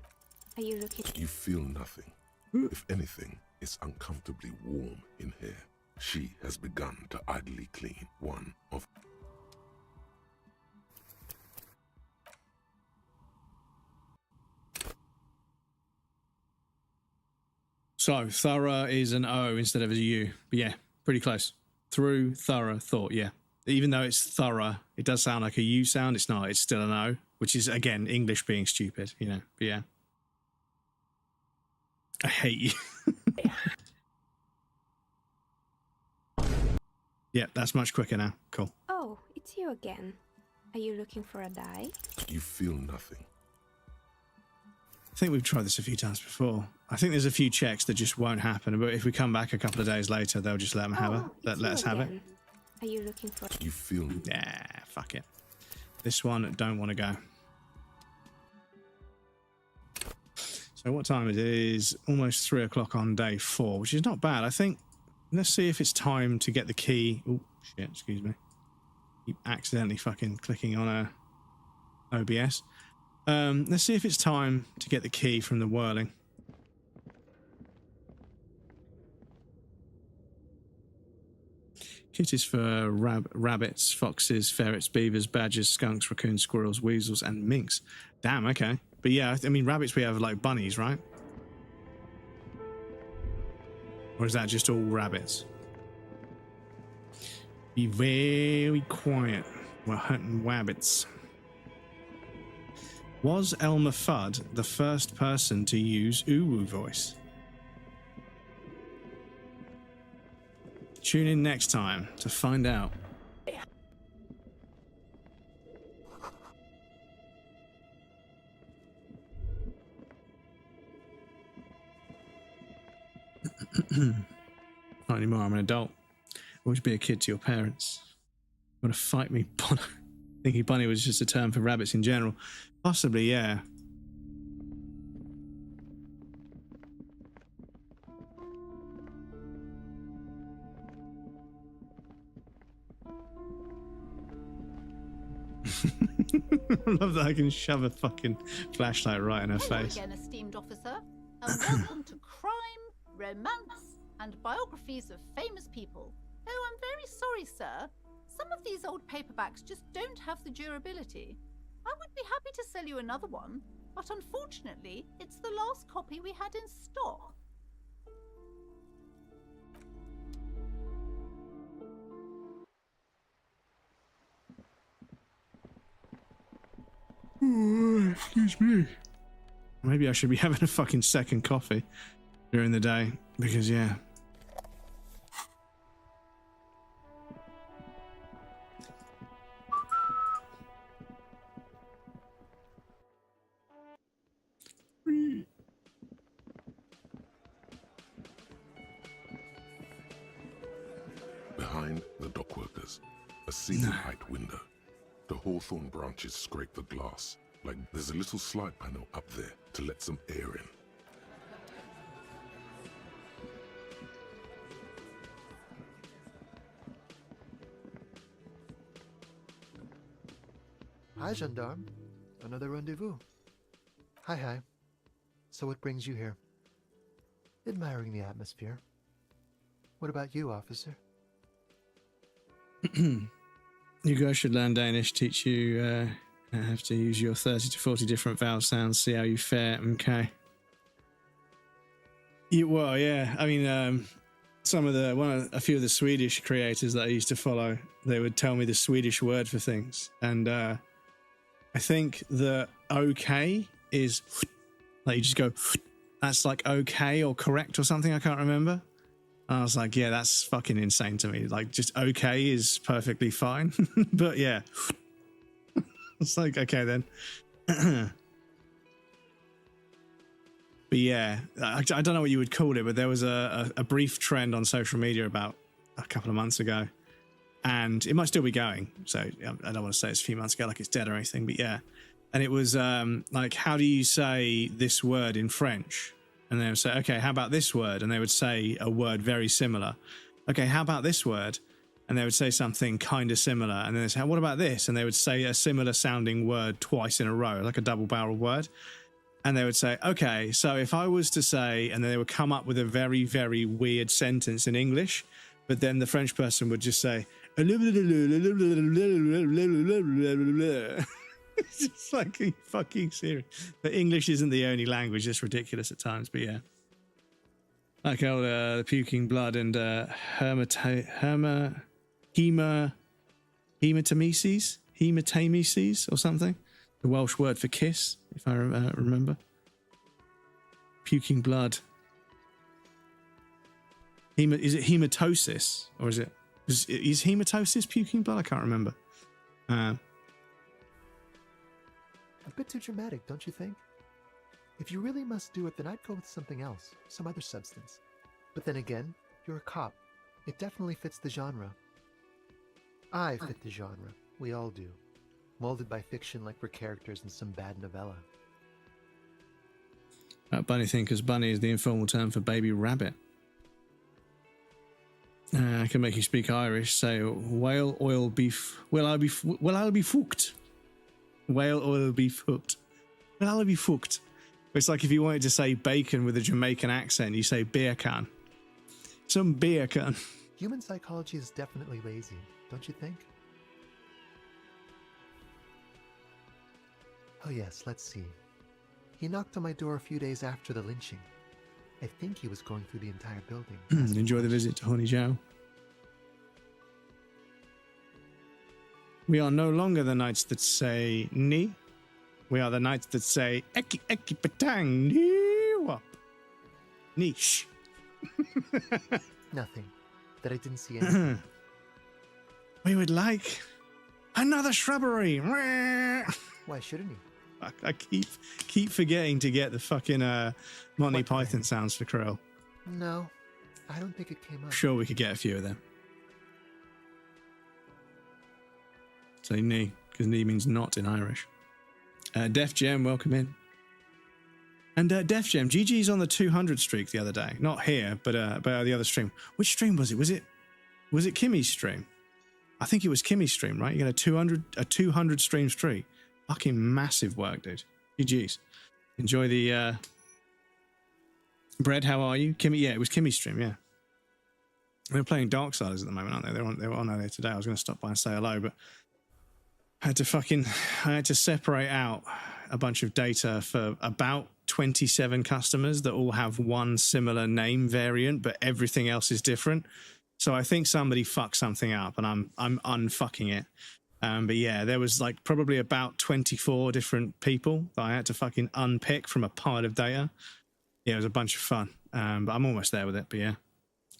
Are you looking? You feel nothing. If anything, it's uncomfortably warm in here. She has begun to idly clean one of... So, thorough is an O instead of a U. But yeah, pretty close. Through thorough thought, yeah. Even though it's thorough, it does sound like a U sound. It's not. It's still an O, which is, again, English being stupid, you know. But yeah. I hate you. Yeah, that's much quicker now. Cool. Oh, it's you again. Are you looking for a die? You feel nothing. I think we've tried this a few times before. I think there's a few checks that just won't happen, but if we come back a couple of days later, they'll just let them have it. Let us have it. Are you looking for? You feel... Yeah, fuck it. This one, don't want to go. So what time it is? Almost 3 o'clock on day 4, which is not bad. I think, let's see if it's time to get the key. Oh, shit, excuse me. Keep accidentally fucking clicking on a OBS. Let's see if it's time to get the key from the whirling. Kit is for rabbits, foxes, ferrets, beavers, badgers, skunks, raccoons, squirrels, weasels, and minks. Damn, okay. But yeah, I mean, rabbits, we have like bunnies, right? Or is that just all rabbits? Be very quiet. We're hunting rabbits. Was Elmer Fudd the first person to use Uwu voice? Tune in next time to find out. Not anymore, I'm an adult. Always be a kid to your parents. Want to fight me, Bonnie? Thinking bunny was just a term for rabbits in general. Possibly, yeah. I love that I can shove a fucking flashlight right in her Hello face. again, esteemed officer, and welcome to crime, romance, and biographies of famous people. Oh, I'm very sorry, sir. Some of these old paperbacks just don't have the durability. I would be happy to sell you another one, but unfortunately, it's the last copy we had in stock. Oh, excuse me. Maybe I should be having a fucking second coffee during the day, because yeah. Behind the dockworkers, a ceiling-height window. The hawthorn branches scrape the glass, like there's a little slide panel up there to let some air in. Hi, gendarme. Another rendezvous. Hi. So what brings you here? Admiring the atmosphere. What about you, officer? You guys should learn Danish, teach you have to use your 30 to 40 different vowel sounds, see how you fare, okay? Well, yeah, I mean, a few of the Swedish creators that I used to follow, they would tell me the Swedish word for things, and I think the okay is like you just go, that's like okay or correct or something, I can't remember. I was like, yeah, that's fucking insane to me. Like, just okay is perfectly fine. But yeah. It's like, okay then. But yeah, I don't know what you would call it, but there was a brief trend on social media about a couple of months ago. And it might still be going. So I don't want to say it's a few months ago like it's dead or anything, but yeah. And it was like, how do you say this word in French? And they would say, okay, how about this word? And they would say a word very similar. Okay, how about this word? And they would say something kind of similar. And then they say, what about this? And they would say a similar sounding word twice in a row, like a double barrel word. And they would say, okay, so if I was to say, and then they would come up with a very, very weird sentence in English, but then the French person would just say, it's just like, are you fucking serious? But English isn't the only language. It's ridiculous at times, but yeah. Like the puking blood and hematamesis or something. The Welsh word for kiss, if I remember. Puking blood. Is it hematosis? Or is hematosis puking blood? I can't remember. A bit too dramatic, don't you think? If you really must do it, then I'd go with something else, some other substance. But then again, you're a cop. It definitely fits the genre. I fit the genre. We all do. Molded by fiction like we're characters in some bad novella. Bunny thing, because bunny is the informal term for baby rabbit. I can make you speak Irish. Say, whale oil beef. Will I be fucked? Whale oil beef hooked. Will I be fucked? It's like if you wanted to say bacon with a Jamaican accent, you say beer can. Some beer can. Human psychology is definitely lazy, don't you think? Oh yes, let's see. He knocked on my door a few days after the lynching. I think he was going through the entire building. Enjoy the visit to Honey Joe. We are no longer the knights that say ni. We are the knights that say eki eki patang ni wap. Niche. Nothing. That I didn't see anything. We would like another shrubbery. Why shouldn't he? I keep forgetting to get the fucking Monty What Python thing? sounds for Krill. No, I don't think it came up. Sure, we could get a few of them. Say ni, because ni means not in Irish. Def Gem, welcome in. And Def Gem, GG's on the 200 streak the other day. Not here, but the other stream. Which stream was it? Was it Kimmy's stream? I think it was Kimmy's stream, right? You got a 200 stream streak. Fucking massive work, dude. GG's. Enjoy the Bread, how are you? Kimmy, yeah, it was Kimmy's stream, yeah. They're playing Darksiders at the moment, aren't they? They were on earlier today. I was going to stop by and say hello, but I had to separate out a bunch of data for about 27 customers that all have one similar name variant, but everything else is different. So I think somebody fucked something up, and I'm unfucking it. But yeah, there was like probably about 24 different people that I had to fucking unpick from a pile of data. Yeah, it was a bunch of fun. But I'm almost there with it. But yeah,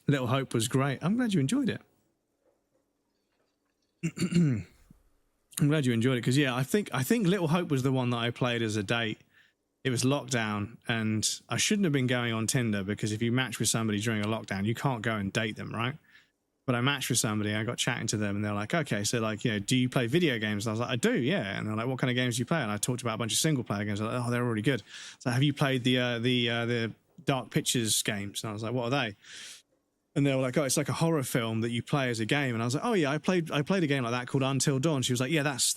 Little Hope was great. I'm glad you enjoyed it. I'm glad you enjoyed it because yeah, I think Little Hope was the one that I played as a date. It was lockdown, and I shouldn't have been going on Tinder because if you match with somebody during a lockdown, you can't go and date them, right? But I matched with somebody, I got chatting to them, and they're like, okay, so like, you know, do you play video games? And I was like, I do, yeah. And they're like, what kind of games do you play? And I talked about a bunch of single player games. They're like, oh, they're already good. So have you played the Dark Pictures games? And I was like, what are they? And they were like, oh, it's like a horror film that you play as a game. And I was like, oh yeah, I played a game like that called Until Dawn. She was like, yeah, that's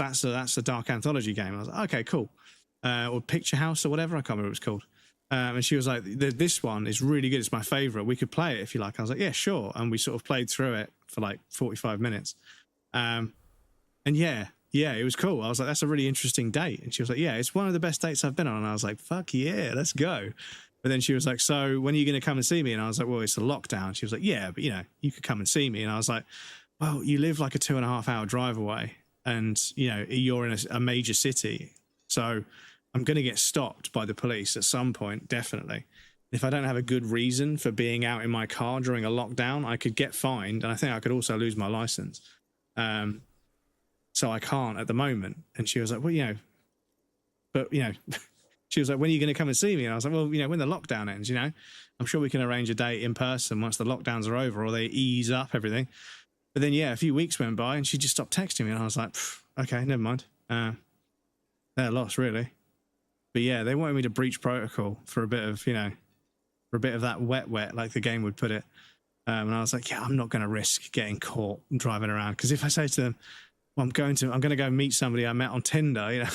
a Dark Anthology game. And I was like, okay, cool. Or Picture House or whatever, I can't remember what it was called. And she was like, this one is really good. It's my favorite. We could play it if you like. I was like, yeah, sure. And we sort of played through it for like 45 minutes. And yeah, it was cool. I was like, that's a really interesting date. And she was like, yeah, it's one of the best dates I've been on. And I was like, fuck yeah, let's go. But then she was like, so when are you going to come and see me? And I was like, well, it's a lockdown. She was like, yeah, but you know, you could come and see me. And I was like, well, you live like a 2.5 hour drive away, and you know, you're in a major city. So I'm going to get stopped by the police at some point, definitely. If I don't have a good reason for being out in my car during a lockdown, I could get fined, and I think I could also lose my license. So I can't at the moment. And she was like, well, you know, but, you know, she was like, when are you going to come and see me? And I was like, well, you know, when the lockdown ends, you know, I'm sure we can arrange a date in person once the lockdowns are over or they ease up everything. But then, yeah, a few weeks went by and she just stopped texting me. And I was like, okay, never mind. They're lost, really. But yeah, they wanted me to breach protocol for a bit of, you know, for a bit of that wet, like the game would put it. And I was like, yeah, I'm not going to risk getting caught driving around. Because if I say to them, well, I'm going to go meet somebody I met on Tinder, you know,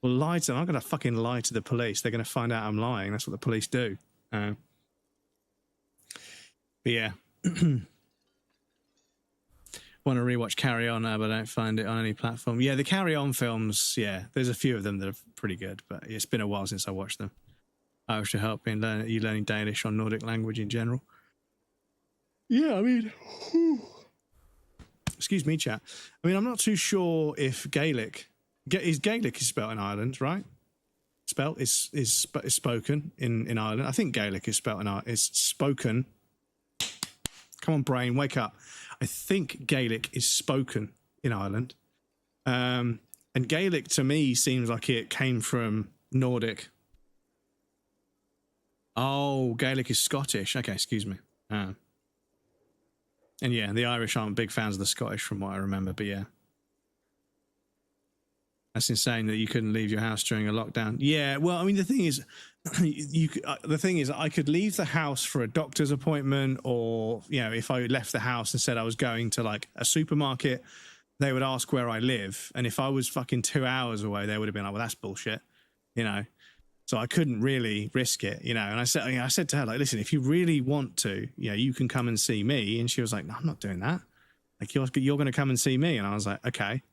well, lie to them. I'm going to fucking lie to the police. They're going to find out I'm lying. That's what the police do. But yeah. Want to rewatch Carry On, but I don't find it on any platform. Yeah, the Carry On films, yeah, there's a few of them that are pretty good, but it's been a while since I watched them. I should help in you learning Danish or Nordic language in general. Yeah, I mean, excuse me, chat. I mean, I'm not too sure if Gaelic is spelt in Ireland, right? Spelt is spoken in Ireland. I think Gaelic is spelt in Ireland. It's spoken. Come on, brain, wake up. I think Gaelic is spoken in Ireland. And Gaelic to me seems like it came from Nordic. Oh, Gaelic is Scottish. Okay, excuse me. And yeah, the Irish aren't big fans of the Scottish from what I remember, but yeah. That's insane that you couldn't leave your house during a lockdown. Yeah, well, I mean, the thing is, I could leave the house for a doctor's appointment, or, you know, if I left the house and said I was going to like a supermarket, they would ask where I live. And if I was fucking 2 hours away, they would have been like, well, that's bullshit, you know? So I couldn't really risk it, you know? And I said to her, like, listen, if you really want to, you know, you can come and see me. And she was like, no, I'm not doing that. Like, you're going to come and see me. And I was like, okay.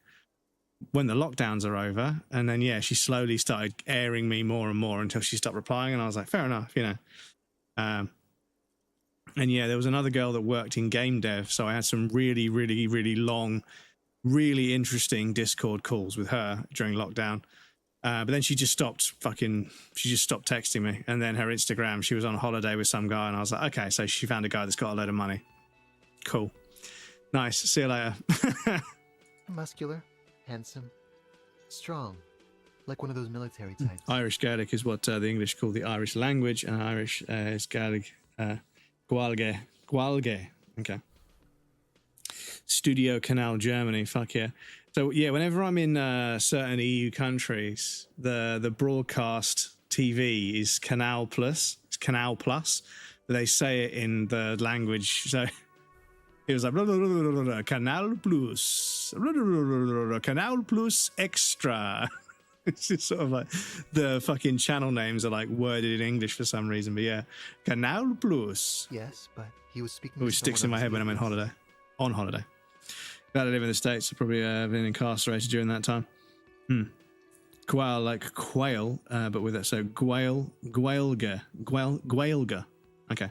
when the lockdowns are over. And then, yeah, she slowly started airing me more and more until she stopped replying. And I was like, fair enough, you know. And yeah, there was another girl that worked in game dev. So I had some really, really, really long, really interesting Discord calls with her during lockdown. But then she just stopped texting me. And then her Instagram, she was on holiday with some guy. And I was like, okay, so she found a guy that's got a load of money. Cool. Nice. See you later. Muscular, handsome, strong, like one of those military types. Irish Gaelic is what the English call the Irish language, and Irish is Gaelic. Gwalge. Okay. Studio Canal, Germany. Fuck yeah. So yeah, whenever I'm in certain EU countries, the broadcast TV is Canal Plus. It's Canal Plus. They say it in the language. So it was like blah, blah, blah, blah, blah, Canal Plus, blah, blah, blah, blah, Canal Plus Extra. It's just sort of like the fucking channel names are like worded in English for some reason. But yeah, Canal Plus. Yes, but he was speaking. Always sticks in my head when I'm on holiday. Glad I live in the States. I've probably been incarcerated during that time. Quail, like quail, but with it. So Gwaelga. Okay.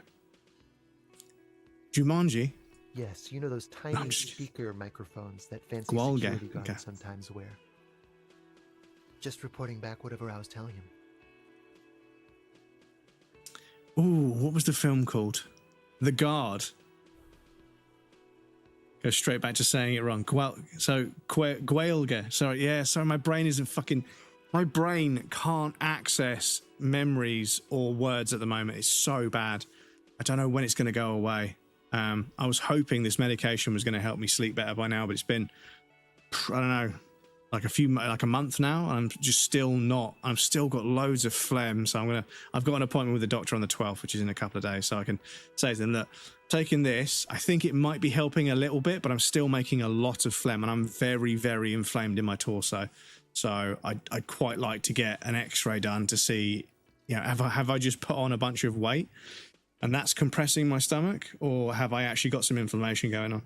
Jumanji. Yes, you know those tiny speaker microphones that fancy Gwalge. security guards Okay. sometimes wear. Just reporting back whatever I was telling him. Ooh, what was the film called? The Guard. Go straight back to saying it wrong. Gwaelga. Sorry, my brain isn't fucking... My brain can't access memories or words at the moment. It's so bad. I don't know when it's going to go away. I was hoping this medication was going to help me sleep better by now, but it's been, I don't know, like a month now. I'm just still not. I've still got loads of phlegm, so I've got an appointment with the doctor on the 12th, which is in a couple of days, so I can say to them, look, taking this, I think it might be helping a little bit, but I'm still making a lot of phlegm, and I'm very, very inflamed in my torso. So I'd quite like to get an X-ray done to see, you know, have I just put on a bunch of weight and that's compressing my stomach, or have I actually got some inflammation going on?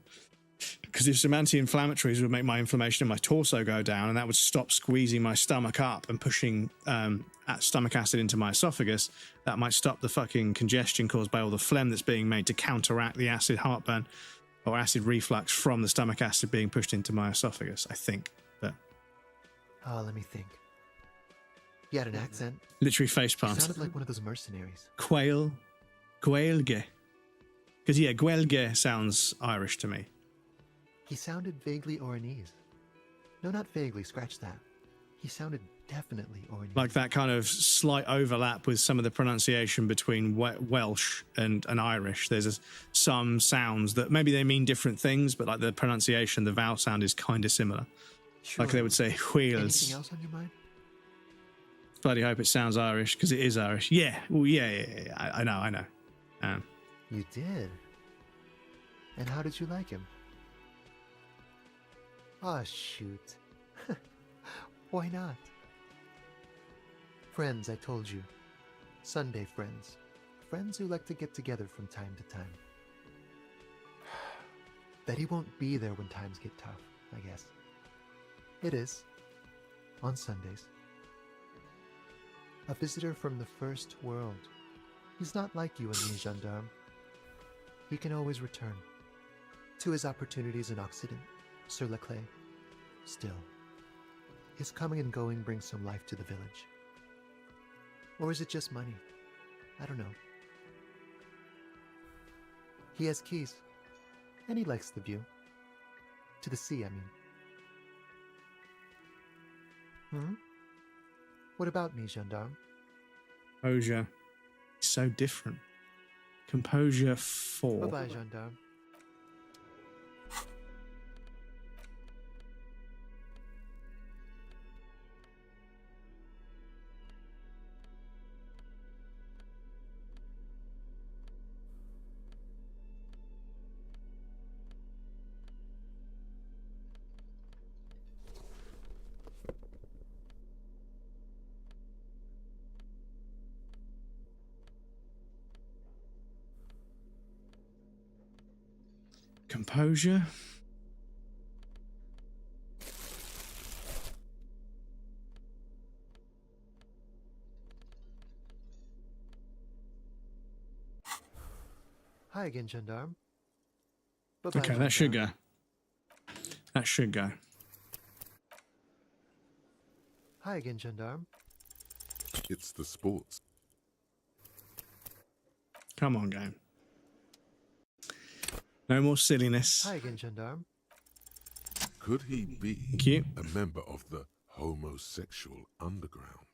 Because if some anti-inflammatories would make my inflammation in my torso go down, and that would stop squeezing my stomach up and pushing stomach acid into my esophagus, that might stop the fucking congestion caused by all the phlegm that's being made to counteract the acid heartburn or acid reflux from the stomach acid being pushed into my esophagus, I think. But Oh, let me think. He had an accent. literally He facepalm. sounded like one of those mercenaries. Gwaelge. Because yeah, Gwaelge sounds Irish to me. He sounded vaguely Oranese. No, not vaguely, scratch that. He sounded definitely Oranese. Like that kind of slight overlap with some of the pronunciation between Welsh and Irish. There's some sounds that maybe they mean different things, but like the pronunciation, the vowel sound is kind of similar. Sure. Like they would say wheels. Anything else on your mind? Bloody hope it sounds Irish, because it is Irish. Yeah, well, yeah. I know. You did? And how did you like him? Ah, shoot. Why not? Friends, I told you. Sunday friends. Friends who like to get together from time to time. Bet he won't be there when times get tough, I guess. It is. On Sundays. A visitor from the first world. He's not like you and me, gendarme. He can always return. To his opportunities in Occident, Sur la Clé. Still, his coming and going brings some life to the village. Or is it just money? I don't know. He has keys, and he likes the view. To the sea, I mean. What about me, gendarme? Composure. So different. Composure 4. Bye-bye, gendarme. Composure. Hi again, gendarme. Bye-bye, Okay, that should gendarme. go. That should go. Hi again, gendarme. It's the sports. Come on, game. No more silliness. Hi again, gendarme. Could he be Thank you. a member of the homosexual underground?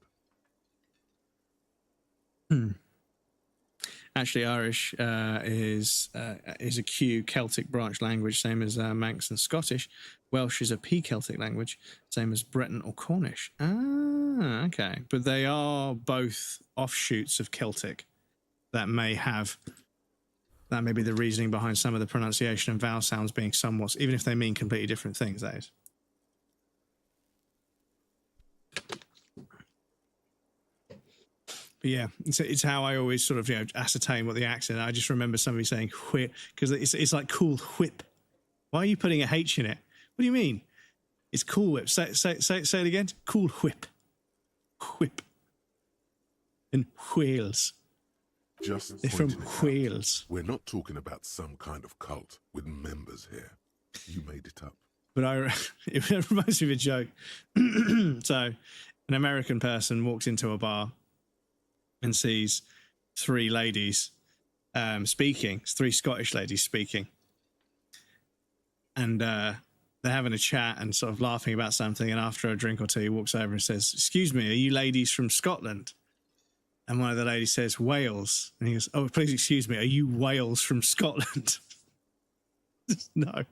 Actually, Irish is a Q Celtic branch language, same as Manx and Scottish. Welsh is a P Celtic language, same as Breton or Cornish. Ah, okay. But they are both offshoots of Celtic that may be the reasoning behind some of the pronunciation and vowel sounds being somewhat, even if they mean completely different things, that is. But yeah, it's how I always sort of ascertain what the accent. I just remember somebody saying whip because it's like cool whip. Why are you putting a H in it? What do you mean? It's cool whip. Say it again. Cool whip. Whip. And Wales. Just They're from pointing it out. Wales. We're not talking about some kind of cult with members here. You made it up. But it reminds me of a joke. So, an American person walks into a bar and sees three ladies speaking. It's three Scottish ladies speaking. And they're having a chat and sort of laughing about something. And after a drink or two, he walks over and says, "Excuse me, are you ladies from Scotland?" And one of the ladies says, "Wales." And he goes, "Oh, please excuse me, are you Wales from Scotland?" No.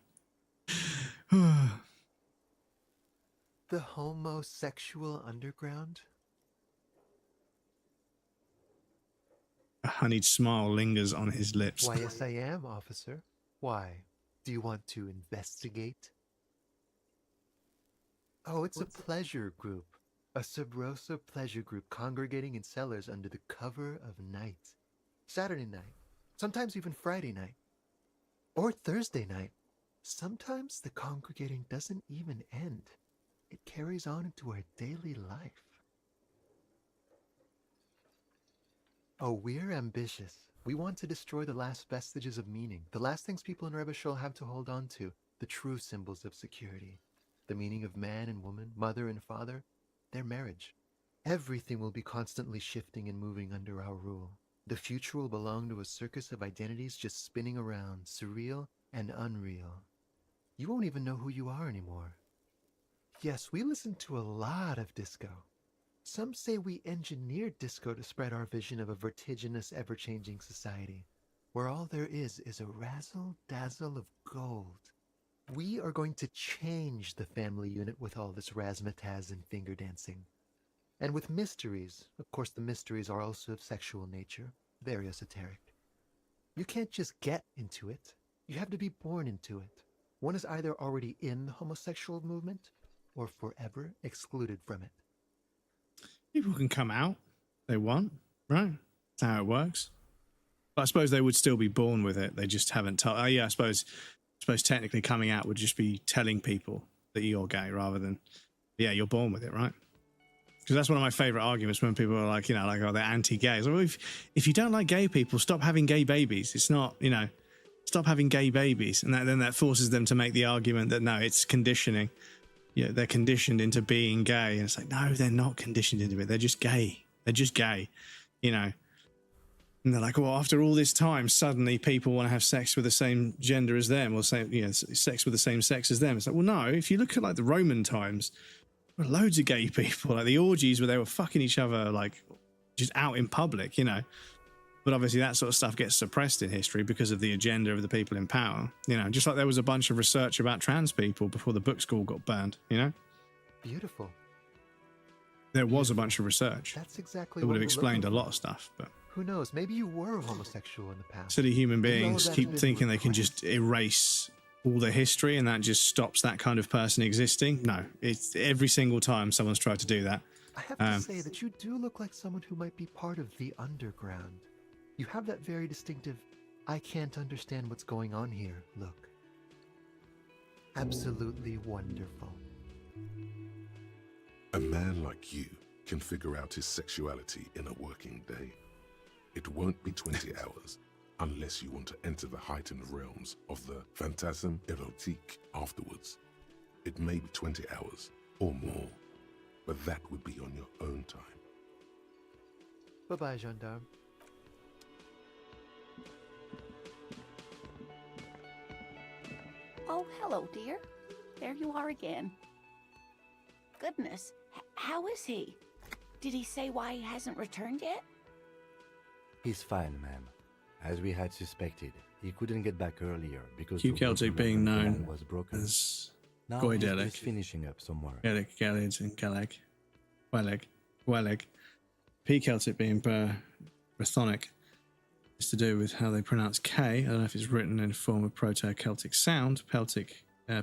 The homosexual underground? A honeyed smile lingers on his lips. Why, yes, I am, officer. Why? Do you want to investigate? Oh, it's a pleasure group. A Sub Rosa pleasure group congregating in cellars under the cover of night. Saturday night. Sometimes even Friday night. Or Thursday night. Sometimes the congregating doesn't even end. It carries on into our daily life. Oh, we're ambitious. We want to destroy the last vestiges of meaning, the last things people in Rebishol have to hold on to, the true symbols of security. The meaning of man and woman, mother and father, their marriage. Everything will be constantly shifting and moving under our rule. The future will belong to a circus of identities just spinning around, surreal and unreal. You won't even know who you are anymore. Yes, we listen to a lot of disco. Some say we engineered disco to spread our vision of a vertiginous, ever-changing society, where all there is a razzle-dazzle of gold. We are going to change the family unit with all this razzmatazz and finger dancing. And with mysteries. Of course, the mysteries are also of sexual nature, very esoteric. You can't just get into it. You have to be born into it. One is either already in the homosexual movement or forever excluded from it. People can come out they want, right? That's how it works. But I suppose they would still be born with it. They just haven't told. Oh, yeah, I suppose technically coming out would just be telling people that you're gay rather than, yeah, you're born with it, right? Because that's one of my favorite arguments when people are like, oh, they're anti-gay. It's like, well, if you don't like gay people, stop having gay babies. It's not, stop having gay babies. And then that forces them to make the argument that, no, it's conditioning. Yeah, they're conditioned into being gay. And it's like, no, they're not conditioned into it. They're just gay. They're just gay, And they're like, well, after all this time, suddenly people want to have sex with the same gender as them or sex with the same sex as them. It's like, well, no, if you look at like the Roman times, there were loads of gay people, like the orgies where they were fucking each other, like just out in public, But obviously that sort of stuff gets suppressed in history because of the agenda of the people in power, just like there was a bunch of research about trans people before the book school got burned, Beautiful. There was a bunch of research. That's exactly that would what have we're explained a looking lot for. of stuff, but Who knows? Maybe you were homosexual in the past. silly human Maybe all of beings that keep has been thinking they can repressed. just erase all the history and that just stops that kind of person existing. No, it's every single time someone's tried to do that. I have to say that you do look like someone who might be part of the underground. You have that very distinctive, I can't understand what's going on here look. Absolutely wonderful. A man like you can figure out his sexuality in a working day. It won't be 20 hours, unless you want to enter the heightened realms of the phantasme erotique afterwards. It may be 20 hours or more, but that would be on your own time. Bye-bye, gendarme. Oh, hello, dear. There you are again. Goodness, how is he? Did he say why he hasn't returned yet? He's fine, ma'am. As we had suspected, he couldn't get back earlier because Q the Celtic water being line known was broken. as Now Goidelic. he's finishing up somewhere. Gaelic, Gaelids, and Gaelic. Wellig. P Celtic being Brythonic. It's to do with how they pronounce K. I don't know if it's written in form of Proto-Celtic sound.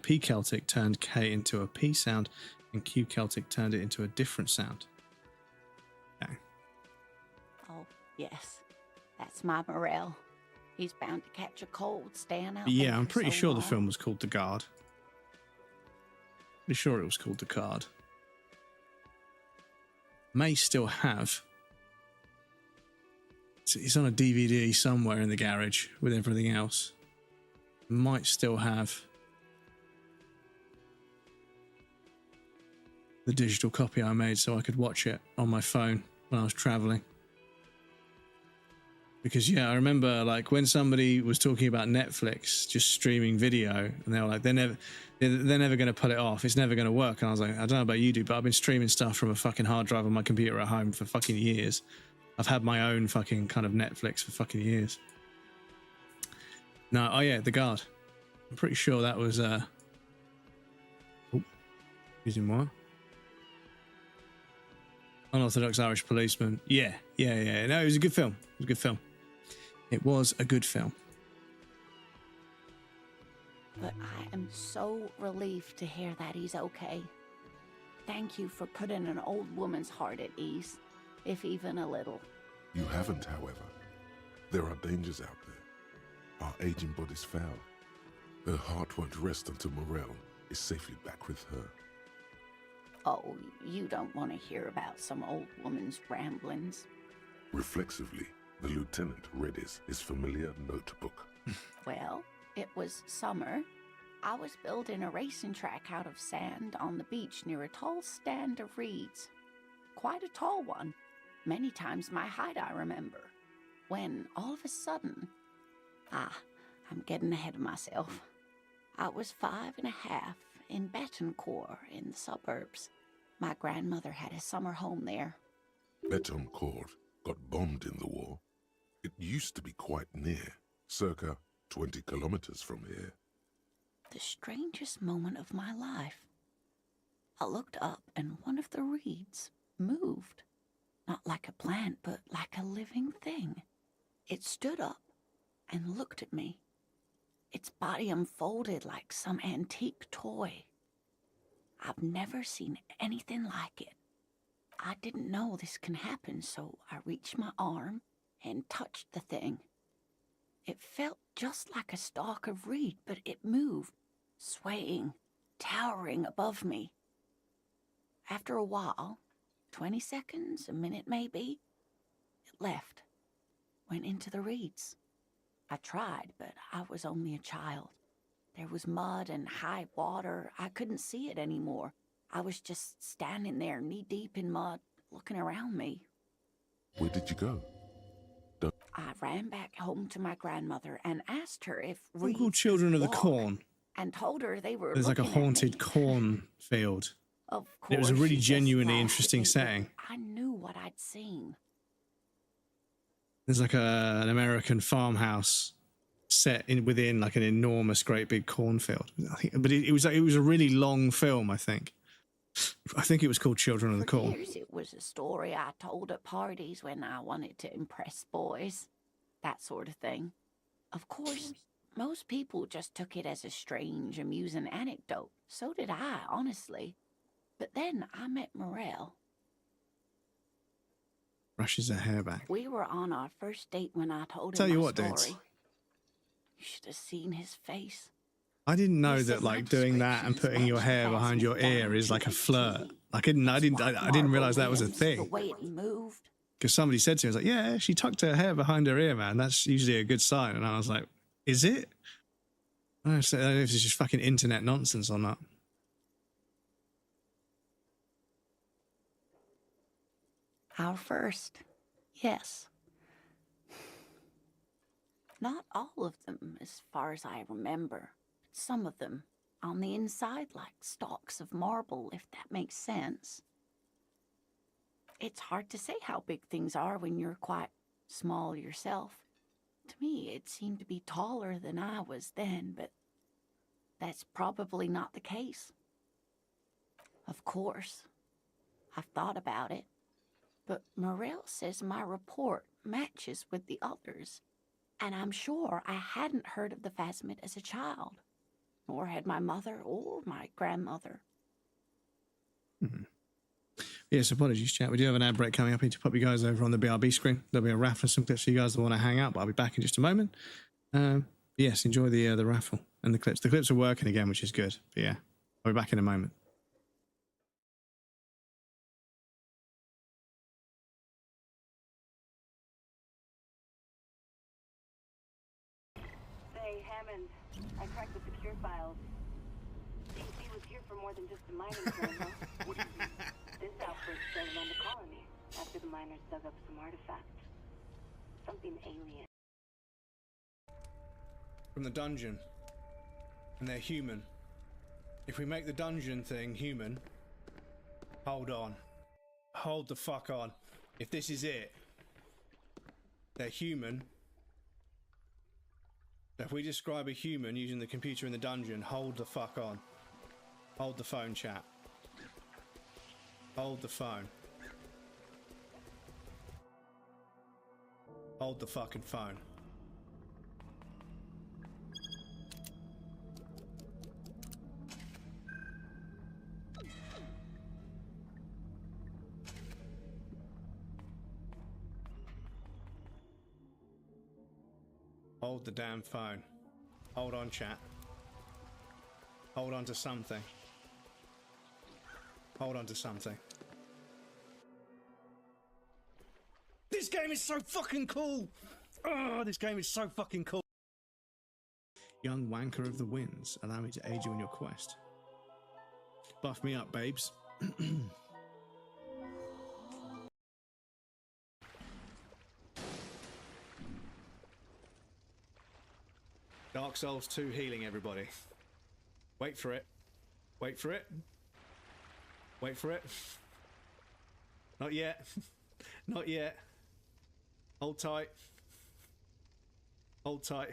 P Celtic turned K into a P sound, and Q Celtic turned it into a different sound. Okay. Oh, yes. That's my Morel. He's bound to catch a cold staying out But yeah, there I'm for pretty so sure the long. film was called The Guard. Pretty sure it was called The Guard. May still have. It's on a DVD somewhere in the garage with everything else. Might still have the digital copy I made so I could watch it on my phone when I was traveling. Because yeah, I remember like when somebody was talking about Netflix just streaming video, and they were like, they're never going to pull it off. It's never going to work. And I was like, I don't know about you, but I've been streaming stuff from a fucking hard drive on my computer at home for fucking years. I've had my own fucking kind of Netflix for fucking years. No, oh yeah, The Guard. I'm pretty sure that was using what? Unorthodox Irish policeman. Yeah. No, it was a good film. It was a good film. It was a good film. But I am so relieved to hear that he's okay. Thank you for putting an old woman's heart at ease, if even a little. You haven't, however. There are dangers out there. Our aging bodies fail. Her heart won't rest until Morel is safely back with her. Oh, you don't want to hear about some old woman's ramblings. Reflexively, the lieutenant read his familiar notebook. Well, it was summer. I was building a racing track out of sand on the beach near a tall stand of reeds. Quite a tall one. Many times my height, I remember. When, all of a sudden... I'm getting ahead of myself. I was 5.5 in Betancourt in the suburbs. My grandmother had a summer home there. Betancourt got bombed in the war. It used to be quite near, circa 20 kilometers from here. The strangest moment of my life. I looked up and one of the reeds moved. Not like a plant, but like a living thing. It stood up and looked at me. Its body unfolded like some antique toy. I've never seen anything like it. I didn't know this can happen, so I reached my arm and touched the thing. It felt just like a stalk of reed, but it moved, swaying, towering above me. After a while, 20 seconds, a minute maybe, it left, went into the reeds. I tried, but I was only a child. There was mud and high water. I couldn't see it anymore. I was just standing there knee-deep in mud, looking around me. Where did you go? I ran back home to my grandmother and asked her if They're called reeds Children of the walk, Corn. and told her they were There's like a looking at haunted me. cornfield. Of course, It was a really she just genuinely laughed at interesting me, but setting. I knew what I'd seen. There's like an American farmhouse set within like an enormous, great big cornfield. I think, but it was a really long film. I think it was called Children of the For Corn. years, it was a story I told at parties when I wanted to impress boys, that sort of thing. Of course, most people just took it as a strange, amusing anecdote. So did I, honestly. But then I met Morel. Brushes her hair back. We were on our first date when I told him Tell you my what, story. dudes. You should have seen his face. I didn't know This that is like my doing that and description putting your match hair the behind your fashion ear is like a down to flirt. T. I didn't realize that was a The thing. way it moved, Because somebody said to me, I was like, yeah, she tucked her hair behind her ear, man. That's usually a good sign. And I was like, is it? I don't know if it's just fucking internet nonsense or not. Our first, yes. Not all of them, as far as I remember. Some of them on the inside like stalks of marble, if that makes sense. It's hard to say how big things are when you're quite small yourself. To me, it seemed to be taller than I was then, but that's probably not the case. Of course, I've thought about it, but Morel says my report matches with the others, and I'm sure I hadn't heard of the Phasmid as a child, nor had my mother or my grandmother. Mm-hmm. Yes, apologies, chat. We do have an ad break coming up. I need to pop you guys over on the BRB screen. There'll be a raffle and some clips for you guys that want to hang out, but I'll be back in just a moment. Yes, enjoy the raffle and the clips. The clips are working again, which is good. But yeah, I'll be back in a moment. Say, Hammond, I cracked the secure files. DC was here for more than just a mining term, huh? What do you mean? This outbreak started on the colony after the miners dug up some artifacts. Something alien. From the dungeon. And they're human. If we make the dungeon thing human, hold on. Hold the fuck on. If this is it, they're human. If we describe a human using the computer in the dungeon, hold the fuck on. Hold the phone, chat. Hold the phone. Hold the fucking phone. Hold the damn phone. Hold on, chat. Hold on to something. Hold on to something. This game is so fucking cool! Oh, this game is so fucking cool. Young wanker of the winds, allow me to aid you in your quest. Buff me up, babes. Dark Souls 2 healing, everybody. Wait for it. Wait for it. Wait for it. Not yet. Not yet. Hold tight. Hold tight.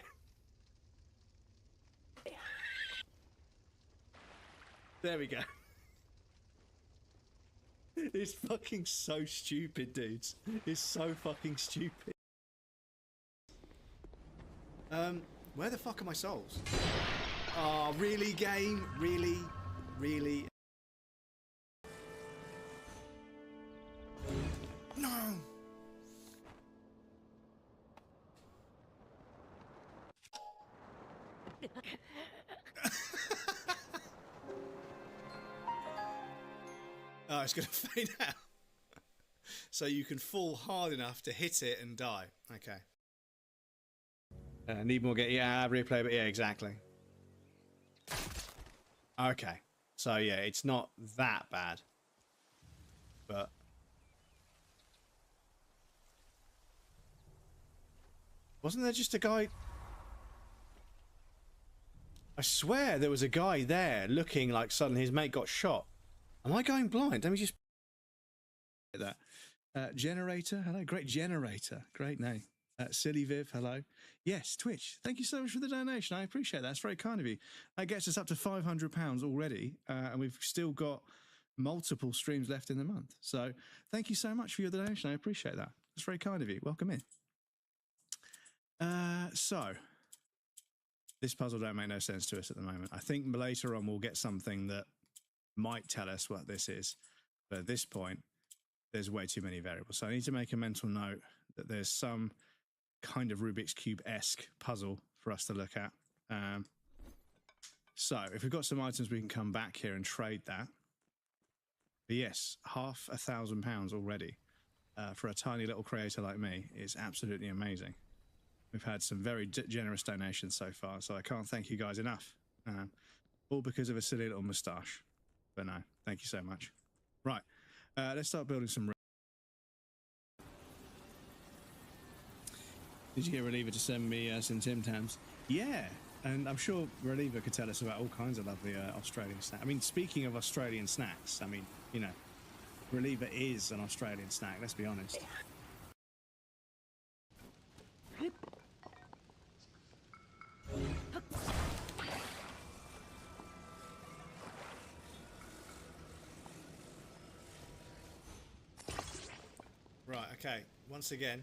There we go. It's fucking so stupid, dudes. It's so fucking stupid. Where the fuck are my souls? Oh, really, game? Really? Really? No! Oh, it's gonna fade out. So you can fall hard enough to hit it and die. Okay. Need more get replay, but yeah, exactly. Okay. So yeah, it's not that bad. But wasn't there just a guy? I swear there was a guy there looking like suddenly his mate got shot. Am I going blind? Let me just that. Generator, hello, great generator, great name. Silly Viv, hello. Yes, Twitch, thank you so much for the donation. I appreciate that. It's very kind of you. That gets us up to £500 already, and we've still got multiple streams left in the month. So thank you so much for your donation. I appreciate that. It's very kind of you. Welcome in. So this puzzle don't make no sense to us at the moment. I think later on we'll get something that might tell us what this is, but at this point there's way too many variables. So I need to make a mental note that there's some kind of Rubik's Cube-esque puzzle for us to look at. So if we've got some items, we can come back here and trade that. But yes, £500 already. for a tiny little creator like me is absolutely amazing. We've had some very generous donations so far, so I can't thank you guys enough. All because of a silly little moustache. But no, thank you so much. Right, let's start building some. Did you get Reliever to send me some Tim Tams? Yeah, and I'm sure Reliever could tell us about all kinds of lovely Australian snacks. I mean, speaking of Australian snacks, I mean, you know, Reliever is an Australian snack, let's be honest. Right, okay, once again,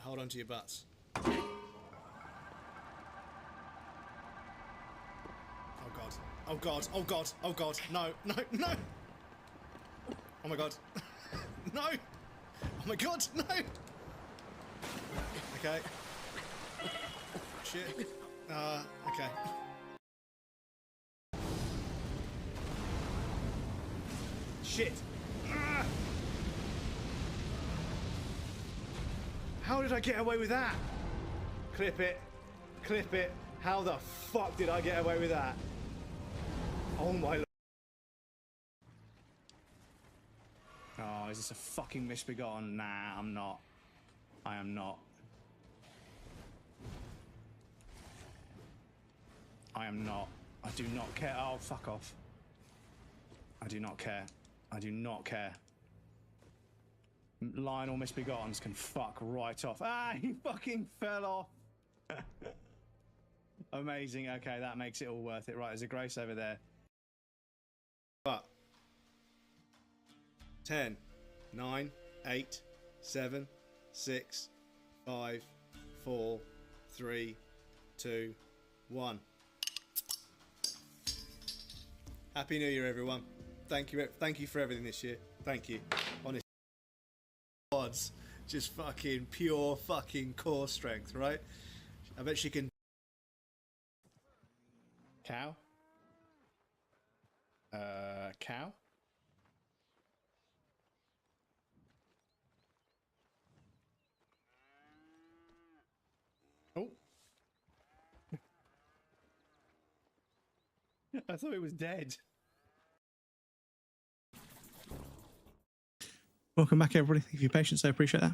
hold on to your butts. Oh god, oh god, oh god, oh god, no, no, no! Oh my god, no! Oh my god, no! Okay. Shit. Okay. Shit! Ah! How did I get away with that? Clip it. Clip it. How the fuck did I get away with that? Oh my lord. Oh, is this a fucking misbegotten? Nah, I'm not. I am not. I am not. I do not care. Oh, fuck off. I do not care. I do not care. Lionel Misbegottens can fuck right off. Ah, he fucking fell off. Amazing. Okay, that makes it all worth it. Right, there's a Grace over there. But 10, 9, 8, 7, 6, 5, 4, 3, 2, 1. Happy New Year, everyone. Thank you for everything this year. Thank you. Honestly. Odds, just fucking pure fucking core strength, right? I bet she can. Cow? Cow? Oh. I thought it was dead. Welcome back, everybody. Thank you for your patience. I appreciate that.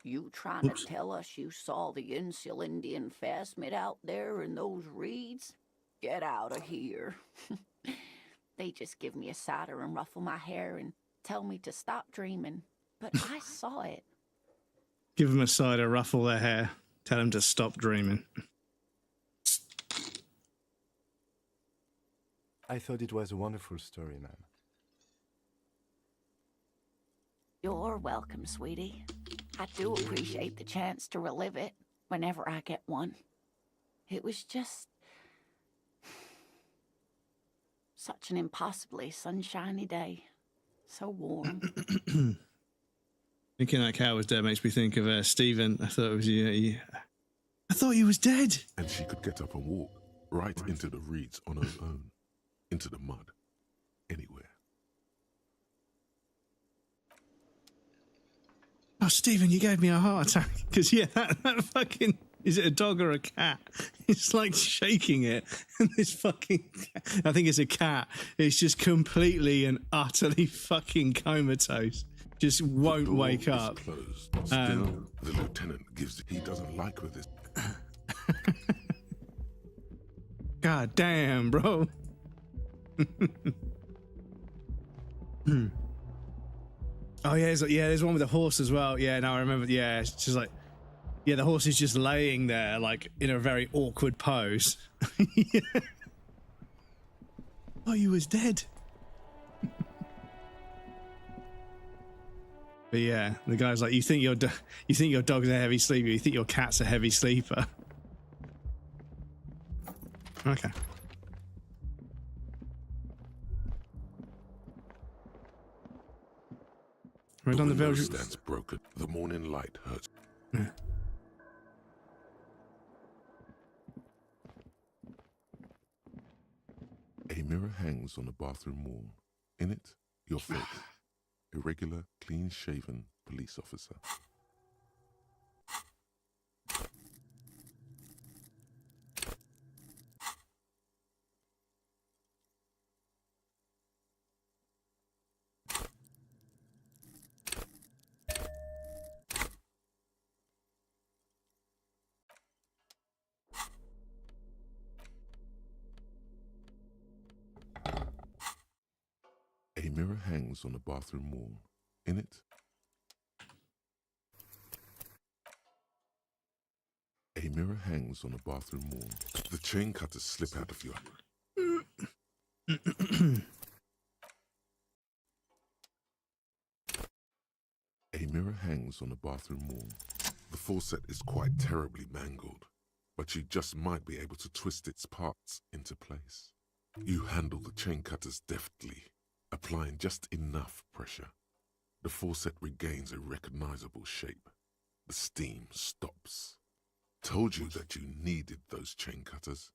You trying to tell us you saw the Insulindian phasmid out there in those reeds? Get out of here. They just give me a cider and ruffle my hair and tell me to stop dreaming. But I saw it. Give them a cider, ruffle their hair, tell them to stop dreaming. I thought it was a wonderful story, ma'am. You're welcome, sweetie. I do appreciate the chance to relive it whenever I get one. It was just such an impossibly sunshiny day. So warm. Thinking that cow was dead makes me think of Stephen. I thought it was you. I thought he was dead. And she could get up and walk right into the reeds on her own, into the mud, anywhere. Oh, Stephen, you gave me a heart attack. Because, yeah, that fucking... Is it a dog or a cat? It's like shaking it. And this fucking... I think it's a cat. It's just completely and utterly fucking comatose. Just won't wake up. Closed. Still, the lieutenant gives... He doesn't like with this. God damn, bro. Oh yeah, there's one with the horse as well. Yeah, now I remember. Yeah, it's just like, yeah, the horse is just laying there, like in a very awkward pose. Yeah. Oh, he was dead. But yeah, the guy's like, you think your dog's a heavy sleeper? You think your cat's a heavy sleeper? Okay. We're done the Belgian. Stands broken. The morning light hurts. Yeah. A mirror hangs on the bathroom wall. In it, your face. a regular, clean-shaven police officer. A mirror hangs on the bathroom wall. In it, a mirror hangs on the bathroom wall. The chain cutters slip out of your A mirror hangs on the bathroom wall. The faucet is quite terribly mangled, but you just might be able to twist its parts into place. You handle the chain cutters deftly, applying just enough pressure. The faucet regains a recognizable shape. The steam stops. Told you that you needed those chain cutters.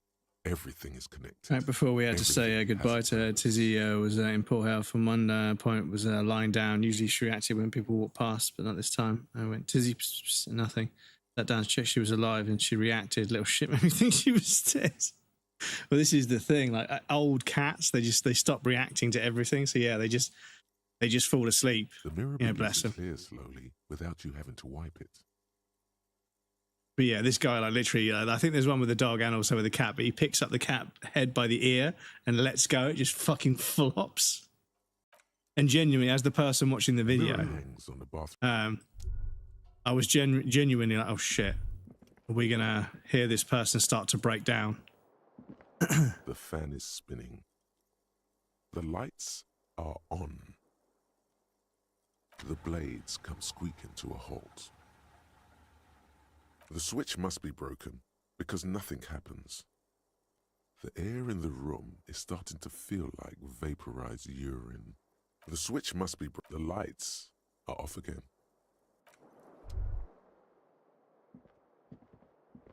Everything is connected. Right before we had to say goodbye to her, Tizzy was in poor health, and one point was lying down. Usually she reacted when people walked past, but not this time. I went, Tizzy, pss, pss, nothing. Sat down to check she was alive, and she reacted. Little shit made me think she was dead. Well, this is the thing. Like old cats, they stop reacting to everything. So yeah, they just fall asleep. The mirror Bless them. clear slowly without you having to wipe it. But yeah, this guy, like literally, I think there's one with the dog and also with the cat, but he picks up the cat head by the ear and lets go. It just fucking flops. And genuinely, as the person watching the video, Hangs on the bathroom. I was genuinely like, oh shit, are we going to hear this person start to break down? The fan is spinning. The lights are on. The blades come squeaking to a halt. The switch must be broken because nothing happens. The air in the room is starting to feel like vaporized urine. The switch must be broken. The lights are off again.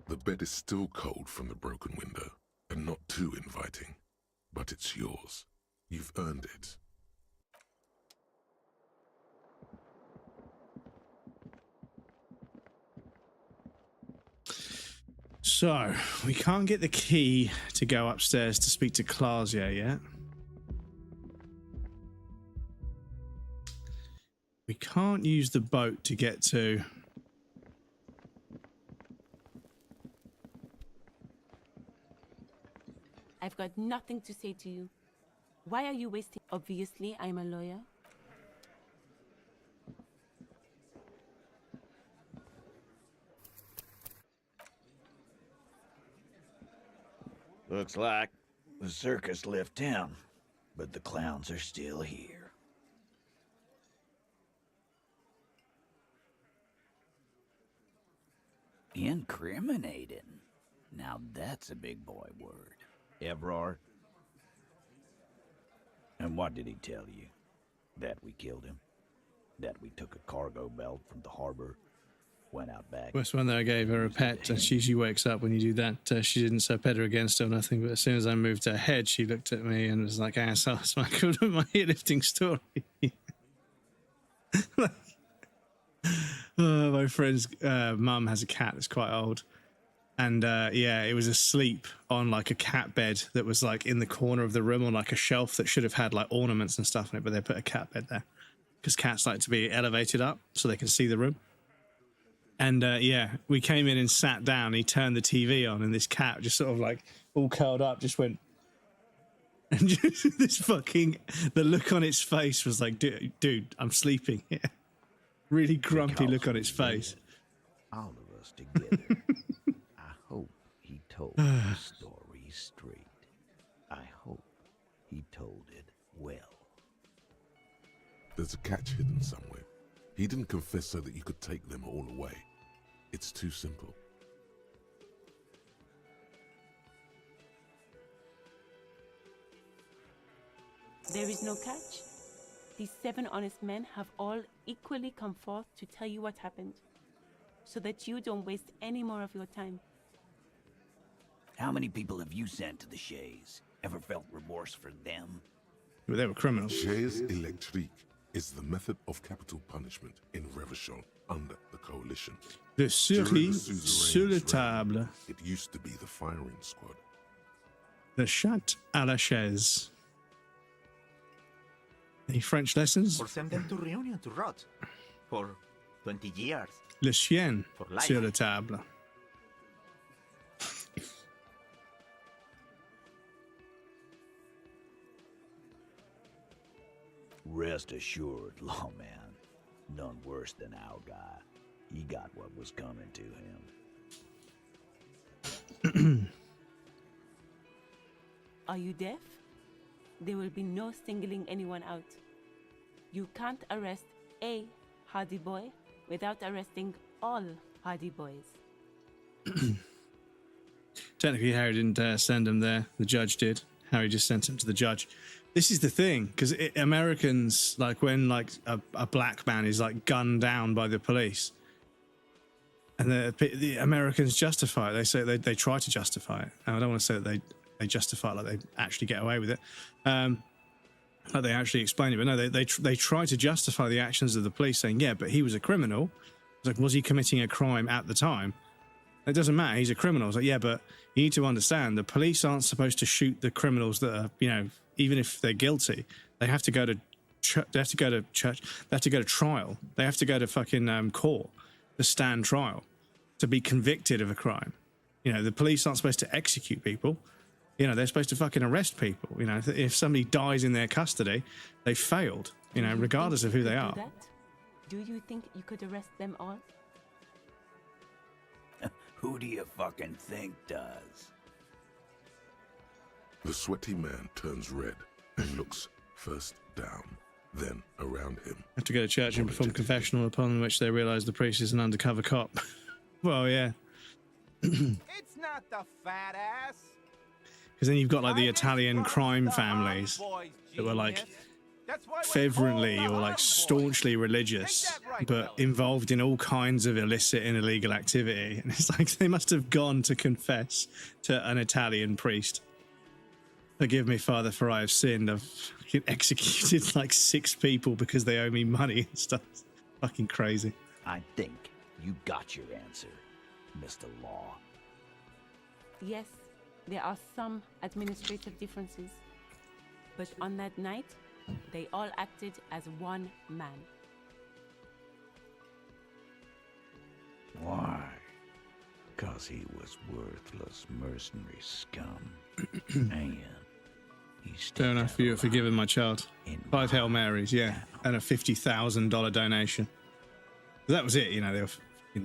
The bed is still cold from the broken window and not too inviting, but it's yours. You've earned it. So, we can't get the key to go upstairs to speak to Klasia yet. We can't use the boat to get to... I've got nothing to say to you. Why are you wasting... Obviously, I'm a lawyer. Looks like the circus left town, but the clowns are still here. Incriminating. Now that's a big boy word. Evrard? And what did he tell you? That we killed him? That we took a cargo belt from the harbor? Went out back. First one that I gave her a pet, and she usually wakes up when you do that. She didn't say pet her again, still nothing. But as soon as I moved her head, she looked at me and was like, "Asshole, that's my lifting story." My friend's mum has a cat that's quite old, and yeah, it was asleep on like a cat bed that was like in the corner of the room on like a shelf that should have had like ornaments and stuff on it, but they put a cat bed there because cats like to be elevated up so they can see the room. And yeah, we came in and sat down. He turned the TV on, and this cat just sort of like all curled up, just went. And just this fucking, the look on its face was like, dude, I'm sleeping. Yeah. Really grumpy look on its face. All of us together. I hope he told the story straight. I hope he told it well. There's a catch hidden somewhere. He didn't confess so that you could take them all away. It's too simple. There is no catch. These 7 honest men have all equally come forth to tell you what happened, so that you don't waste any more of your time. How many people have you sent to the Shays? Ever felt remorse for them? Well, they were criminals. Shays Electrique. is the method of capital punishment in Revachol under the Coalition. Le During souris the sur suzerain's la reign, table. It used to be the firing squad. Le chat à la chaise. Any French lessons? Or send them to Reunion to rot. For 20 years. Le chien For life. sur la table. Rest assured, lawman. None worse than our guy. He got what was coming to him. Are you deaf? There will be no singling anyone out. You can't arrest a hardy boy without arresting all hardy boys. Technically, Harry didn't send him there. The judge did. Harry just sent him to the judge. This is the thing, because Americans, like when like a black man is like gunned down by the police, and the Americans justify it. They say they try to justify it. And I don't want to say that they justify it like they actually get away with it, like they actually explain it. But no, they try to justify the actions of the police, saying, yeah, but he was a criminal. It's like, was he committing a crime at the time? It doesn't matter. He's a criminal. It's like, yeah, but you need to understand the police aren't supposed to shoot the criminals that are, you know, even if they're guilty, they have to go to church. They have to go to church. They have to go to trial. They have to go to fucking court to stand trial, to be convicted of a crime. You know, the police aren't supposed to execute people. You know, they're supposed to fucking arrest people. You know, if somebody dies in their custody, they failed. You know, regardless of who they are. Do you think you could arrest them all? Who do you fucking think does? The sweaty man turns red and looks first down, then around him. Have to go to church and perform confessional, upon which they realise the priest is an undercover cop. Well, yeah. It's not the fat ass. Because then you've got like the Italian crime families that were like fervently or like staunchly religious, but involved in all kinds of illicit and illegal activity. And it's like they must have gone to confess to an Italian priest. Forgive me, Father, for I have sinned. I've executed like 6 people because they owe me money and stuff. It's fucking crazy. I think you got your answer, Mr. Law. Yes, there are some administrative differences. But on that night, they all acted as one man. Why? 'Cause he was worthless mercenary scum. And he Fair enough for you forgiving my child. 5 Hail Marys, yeah, and a $50,000 donation. That was it, you know, they were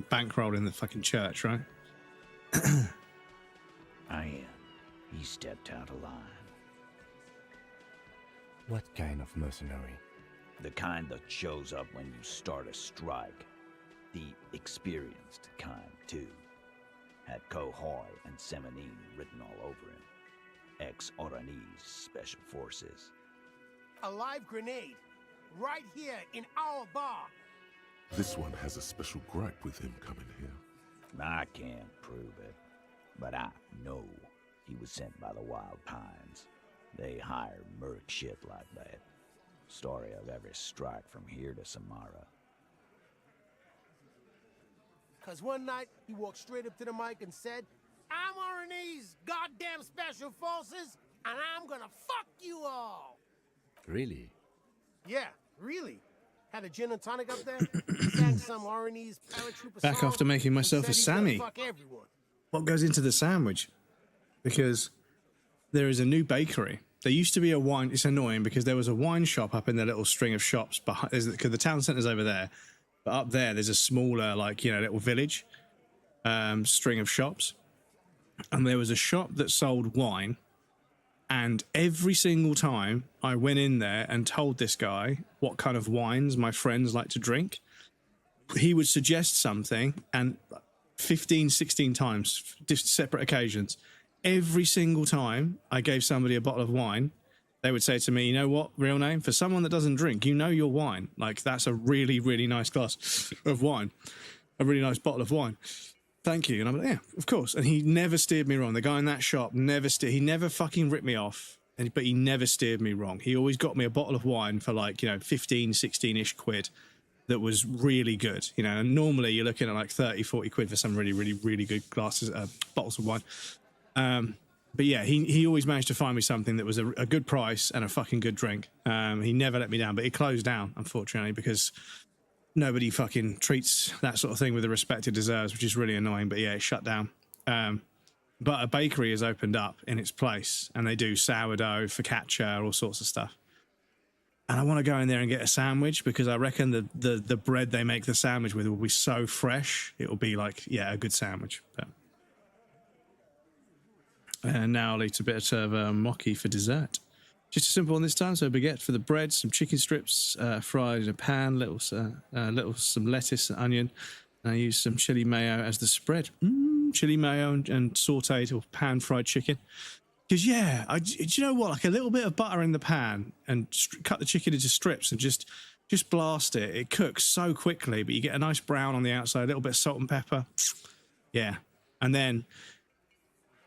bankrolling the fucking church, right? He stepped out of line. What kind of mercenary? The kind that shows up when you start a strike. The experienced kind, too. Had Cohoy and Semenine written all over him. Ex-Oranese Special Forces. A live grenade. Right here in our bar. This one has a special gripe with him coming here. I can't prove it, but I know he was sent by the Wild Pines. They hire merc shit like that. Story of every strike from here to Samara. 'Cause one night, he walked straight up to the mic and said, I'm Oranese goddamn special forces, and I'm gonna fuck you all. Really? Yeah, really. Had a gin and tonic up there, sang some Oranese paratrooper Back song, after making and myself said a he's gonna Sammy. fuck everyone. What goes into the sandwich? Because there is a new bakery. There used to be a wine. It's annoying because there was a wine shop up in the little string of shops behind. Because the town centre's over there, but up there there's a smaller, like, you know, little village string of shops, and there was a shop that sold wine. And every single time I went in there and told this guy what kind of wines my friends like to drink, he would suggest something, and 15, 16 times, just separate occasions, every single time I gave somebody a bottle of wine, they would say to me, you know what, real name, for someone that doesn't drink, you know your wine. Like, that's a really, really nice glass of wine, a really nice bottle of wine. Thank you. And I'm like, yeah, of course. And he never steered me wrong. The guy in that shop he never fucking ripped me off. but he never steered me wrong. He always got me a bottle of wine for like, 15, 16-ish quid that was really good. And normally you're looking at like 30, 40 quid for some really, really, really good bottles of wine. But yeah, he always managed to find me something that was a good price and a fucking good drink. He never let me down, but he closed down, unfortunately, because nobody fucking treats that sort of thing with the respect it deserves, which is really annoying. But yeah, it shut down. But a bakery has opened up in its place, and they do sourdough, focaccia, all sorts of stuff. And I want to go in there and get a sandwich, because I reckon the bread they make the sandwich with will be so fresh. It will be like, yeah, a good sandwich. But and now I'll eat a bit of mochi for dessert. Just a simple one this time. So a baguette for the bread, some chicken strips fried in a pan, some lettuce and onion. And I use some chili mayo as the spread. Chili mayo and sauteed or pan fried chicken. Because yeah, do you know what? Like a little bit of butter in the pan and cut the chicken into strips and just blast it. It cooks so quickly, but you get a nice brown on the outside, a little bit of salt and pepper. Yeah, and then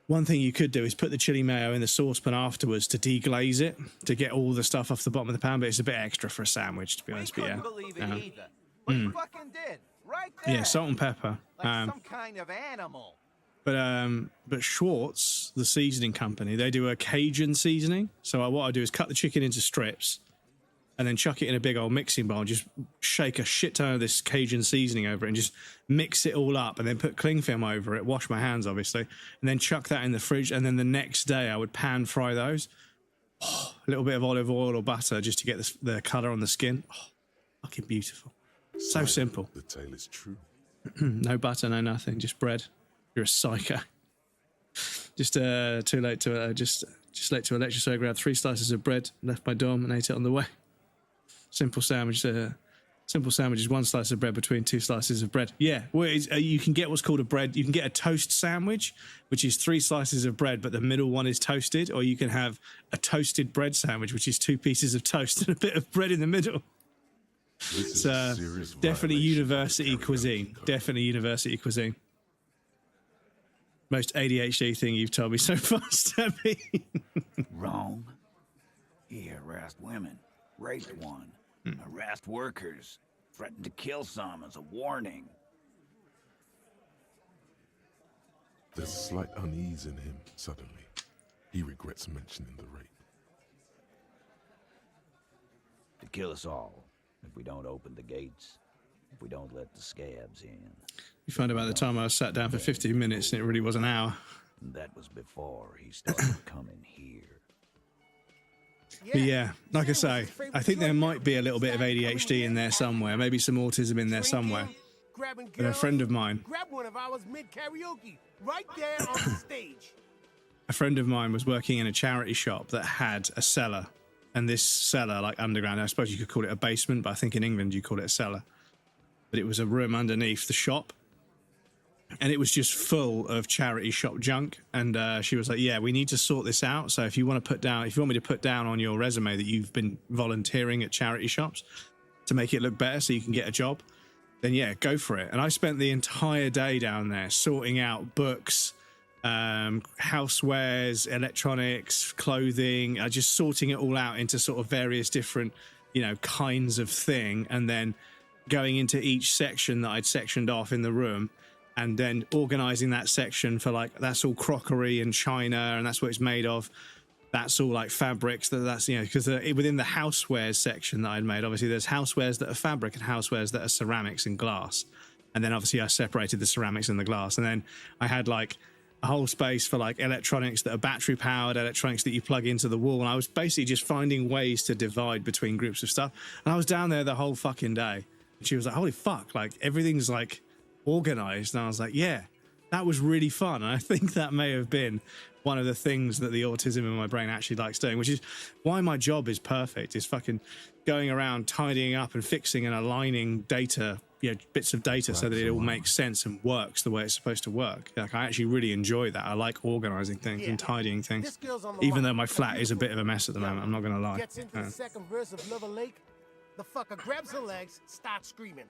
one thing you could do is put the chili mayo in the saucepan afterwards to deglaze it, to get all the stuff off the bottom of the pan, but it's a bit extra for a sandwich, to be honest. But yeah. Believe it either. But you fucking did. Right there. Yeah, salt and pepper. Like some kind of animal. But Schwartz, the seasoning company, they do a Cajun seasoning. So what I do is cut the chicken into strips and then chuck it in a big old mixing bowl, just shake a shit ton of this Cajun seasoning over it and just mix it all up and then put cling film over it, wash my hands, obviously, and then chuck that in the fridge. And then the next day I would pan fry those. Oh, a little bit of olive oil or butter just to get the colour on the skin. Oh, fucking beautiful. So simple. The tale is true. No butter, no nothing, just bread. You're a psycho. Just too late to just late to a lecture, so I grabbed 3 slices of bread, left my dorm, and ate it on the way. Simple sandwich. Simple sandwich is 1 slice of bread between 2 slices of bread. Yeah, well, you can get what's called a bread. You can get a toast sandwich, which is 3 slices of bread, but the middle one is toasted, or you can have a toasted bread sandwich, which is 2 pieces of toast and a bit of bread in the middle. It's definitely university cuisine. Definitely university cuisine. Most ADHD thing you've told me so far, Stabby. Wrong. He harassed women, raped one, harassed workers, threatened to kill some as a warning. There's slight unease in him suddenly. He regrets mentioning the rape. To kill us all, if we don't open the gates, if we don't let the scabs in. You find about the time I was sat down for 15 minutes and it really was an hour. That was before he started coming here. But yeah, like I say, I think there might be a little bit of ADHD in there somewhere, maybe some autism in there somewhere. But a friend of mine, grab one of ours mid-karaoke, right there on the stage. A friend of mine was working in a charity shop that had a cellar. And this cellar, like underground, I suppose you could call it a basement, but I think in England you call it a cellar. But it was a room underneath the shop. And it was just full of charity shop junk. And she was like, yeah, we need to sort this out. So if you want me to put down on your resume that you've been volunteering at charity shops to make it look better so you can get a job, then yeah, go for it. And I spent the entire day down there sorting out books, housewares, electronics, clothing, just sorting it all out into sort of various different, kinds of thing. And then going into each section that I'd sectioned off in the room, and then organizing that section for like, that's all crockery and china, and that's what it's made of. That's all like fabrics. That's because within the housewares section that I'd made, obviously there's housewares that are fabric and housewares that are ceramics and glass. And then obviously I separated the ceramics and the glass. And then I had like a whole space for like electronics that are battery powered, electronics that you plug into the wall. And I was basically just finding ways to divide between groups of stuff. And I was down there the whole fucking day. And she was like, holy fuck, like everything's like organized. And I was like, yeah, that was really fun. And I think that may have been one of the things that the autism in my brain actually likes doing, which is why my job is perfect, is fucking going around tidying up and fixing and aligning data, bits of data so that it all makes sense and works the way it's supposed to work. Like, I actually really enjoy that. I like organizing things and tidying things, even though my flat is a bit of a mess at the moment. I'm not going to lie. Gets into the second verse of Lover Lake, the fucker grabs her legs, starts screaming.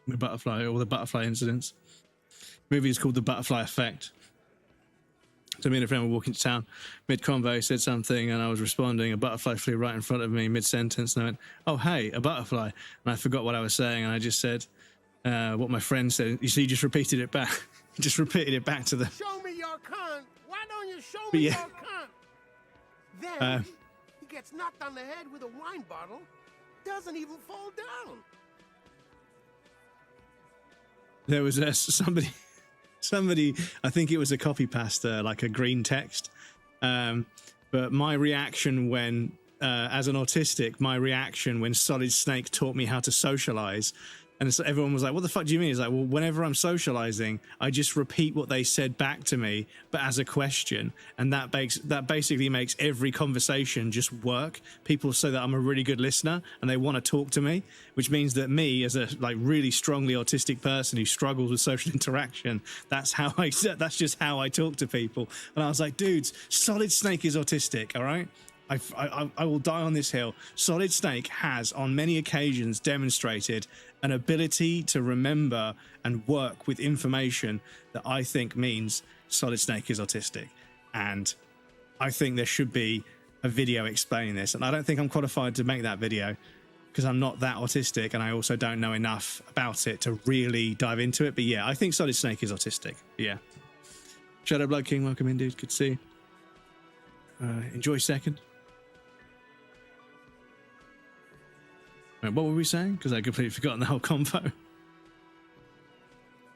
All the butterfly incidents. The movie is called The Butterfly Effect. So me and a friend were walking to town, mid-convo, said something, and I was responding. A butterfly flew right in front of me mid-sentence, and I went, "Oh, hey, a butterfly." And I forgot what I was saying, and I just said what my friend said. So you just repeated it back. Just repeated it back to them. Show me your cunt. Why don't you show But me yeah. your cunt? Then he gets knocked on the head with a wine bottle. Doesn't even fall down. There was somebody, I think it was a copy pasta, like a green text. But my reaction when, as an autistic, my reaction when Solid Snake taught me how to socialize, and so everyone was like, "What the fuck do you mean?" It's like, well, whenever I'm socializing, I just repeat what they said back to me, but as a question, and that basically makes every conversation just work. People say that I'm a really good listener, and they want to talk to me, which means that me, as a like really strongly autistic person who struggles with social interaction, that's just how I talk to people. And I was like, dudes, Solid Snake is autistic, all right? I will die on this hill. Solid Snake has, on many occasions, demonstrated an ability to remember and work with information that I think means Solid Snake is autistic. And I think there should be a video explaining this. And I don't think I'm qualified to make that video because I'm not that autistic, and I also don't know enough about it to really dive into it. But yeah, I think Solid Snake is autistic. Yeah. Shadow Blood King, welcome in, dude. Good to see you. Enjoy second. Wait, what were we saying? Because I completely forgotten the whole convo.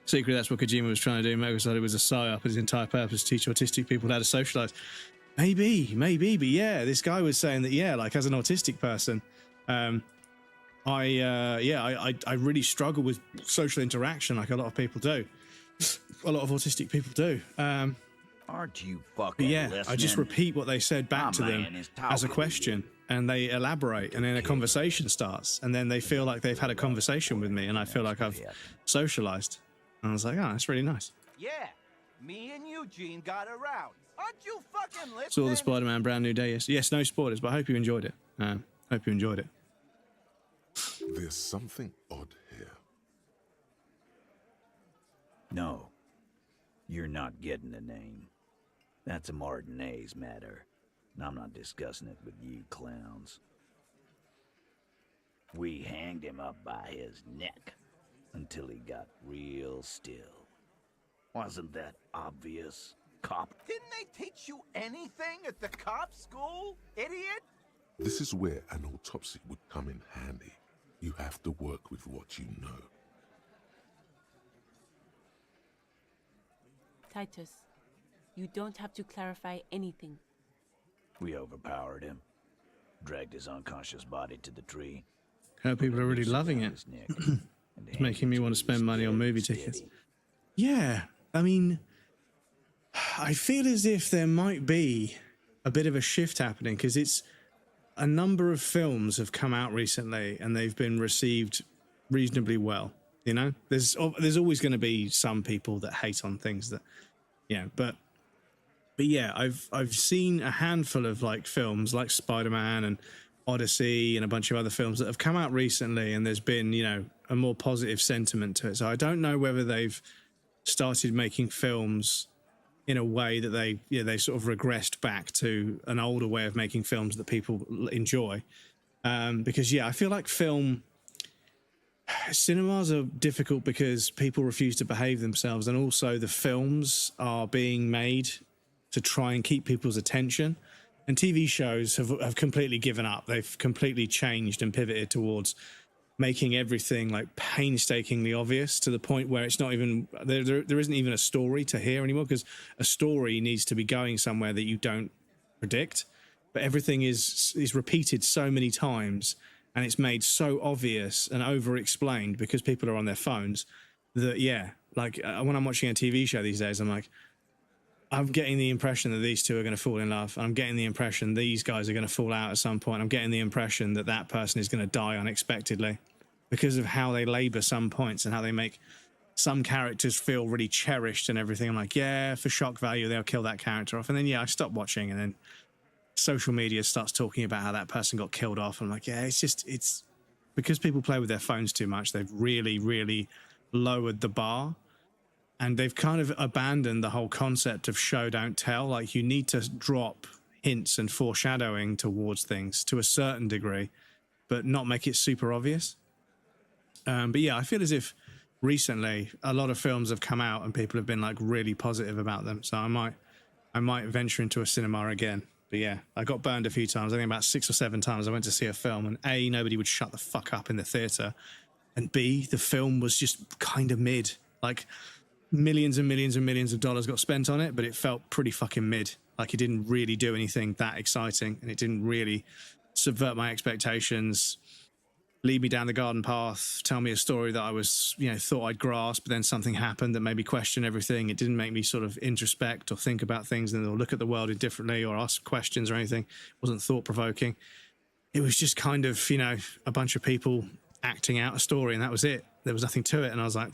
Secret, that's what Kojima was trying to do. Metal Solid was a psyop, and his entire purpose to teach autistic people how to socialize. Maybe, but yeah, this guy was saying that, yeah, like as an autistic person, I really struggle with social interaction, like a lot of people do. A lot of autistic people do. Aren't you fucking listening? I just repeat what they said back to them as a question, and they elaborate, and then a conversation starts, and then they feel like they've had a conversation with me, and I feel like I've socialized. And I was like, oh, that's really nice. Yeah, me and Eugene got around. Aren't you fucking listening? Saw the Spider-Man Brand New Day. Yes, no spoilers, but I hope you enjoyed it. Hope you enjoyed it. There's something odd here. No, you're not getting the name. That's a Martinez matter, and I'm not discussing it with you clowns. We hanged him up by his neck until he got real still. Wasn't that obvious, cop? Didn't they teach you anything at the cop school, idiot? This is where an autopsy would come in handy. You have to work with what you know. Titus, you don't have to clarify anything. We overpowered him, dragged his unconscious body to the tree. How people are really loving it. It's making me want to spend money on movie tickets. Yeah, I mean, I feel as if there might be a bit of a shift happening, because it's a number of films have come out recently and they've been received reasonably well. You know, there's always going to be some people that hate on things that, you know, but yeah, I've seen a handful of like films like Spider-Man and Odyssey and a bunch of other films that have come out recently, and there's been, you know, a more positive sentiment to it. So I don't know whether they've started making films in a way that they sort of regressed back to an older way of making films that people enjoy. Because yeah, I feel like cinemas are difficult because people refuse to behave themselves, and also the films are being made to try and keep people's attention. And TV shows have completely given up. They've completely changed and pivoted towards making everything like painstakingly obvious, to the point where it's not even there isn't even a story to hear anymore, because a story needs to be going somewhere that you don't predict. But everything is repeated so many times, and it's made so obvious and over explained because people are on their phones, that yeah, like when I'm watching a TV show these days, I'm like, I'm getting the impression that these two are going to fall in love. I'm getting the impression these guys are going to fall out at some point. I'm getting the impression that that person is going to die unexpectedly, because of how they labor some points and how they make some characters feel really cherished and everything. I'm like, yeah, for shock value, they'll kill that character off. And then, yeah, I stop watching, and then social media starts talking about how that person got killed off. I'm like, yeah, it's because people play with their phones too much. They've really, really lowered the bar. And they've kind of abandoned the whole concept of show, don't tell. Like, you need to drop hints and foreshadowing towards things to a certain degree, but not make it super obvious. But yeah, I feel as if recently a lot of films have come out and people have been like really positive about them. So I might venture into a cinema again. But yeah, I got burned a few times. I think about 6 or 7 times I went to see a film, and A, nobody would shut the fuck up in the theatre, and B, the film was just kind of mid. Like, millions and millions and millions of dollars got spent on it, but it felt pretty fucking mid. Like, it didn't really do anything that exciting, and it didn't really subvert my expectations, lead me down the garden path, tell me a story that I was, thought I'd grasp, but then something happened that made me question everything. It didn't make me sort of introspect or think about things and or look at the world differently or ask questions or anything. It wasn't thought-provoking. It was just kind of, a bunch of people acting out a story, and that was it. There was nothing to it, and I was like,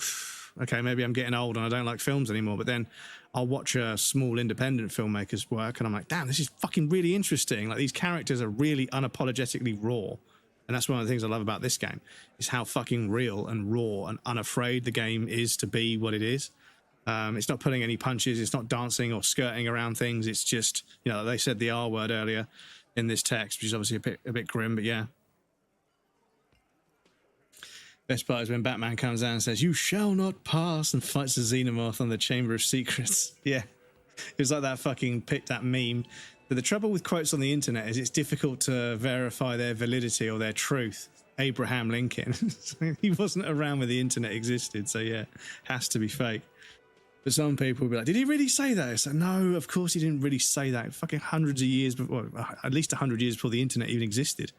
okay, maybe I'm getting old and I don't like films anymore. But then I'll watch a small independent filmmaker's work and I'm like, damn, this is fucking really interesting. Like, these characters are really unapologetically raw. And that's one of the things I love about this game, is how fucking real and raw and unafraid the game is to be what it is. It's not pulling any punches. It's not dancing or skirting around things. It's just, they said the R word earlier in this text, which is obviously a bit grim, but yeah. Best part is when Batman comes out and says, "You shall not pass," and fights the Xenomorph on the Chamber of Secrets. Yeah. It was like that meme. But the trouble with quotes on the internet is it's difficult to verify their validity or their truth. Abraham Lincoln. He wasn't around when the internet existed, so yeah, has to be fake. But some people will be like, did he really say that? It's like, no, of course he didn't really say that. Fucking hundreds of years before, at least 100 years before the internet even existed.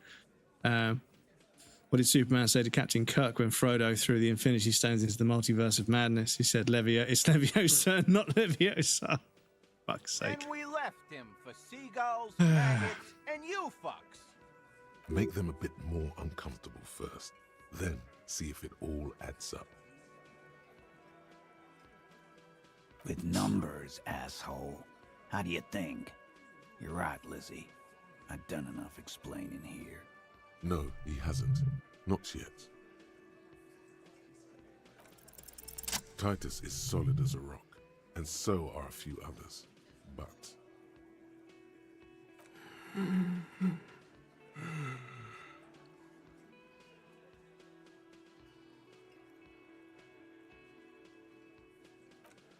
What did Superman say to Captain Kirk when Frodo threw the Infinity Stones into the multiverse of madness? He said, it's Leviosa, not Leviosa. Fuck's sake. And we left him for seagulls, maggots, and you fucks. Make them a bit more uncomfortable first, then see if it all adds up. With numbers, asshole. How do you think? You're right, Lizzie. I've done enough explaining here. No, he hasn't. Not yet. Titus is solid as a rock, and so are a few others. But...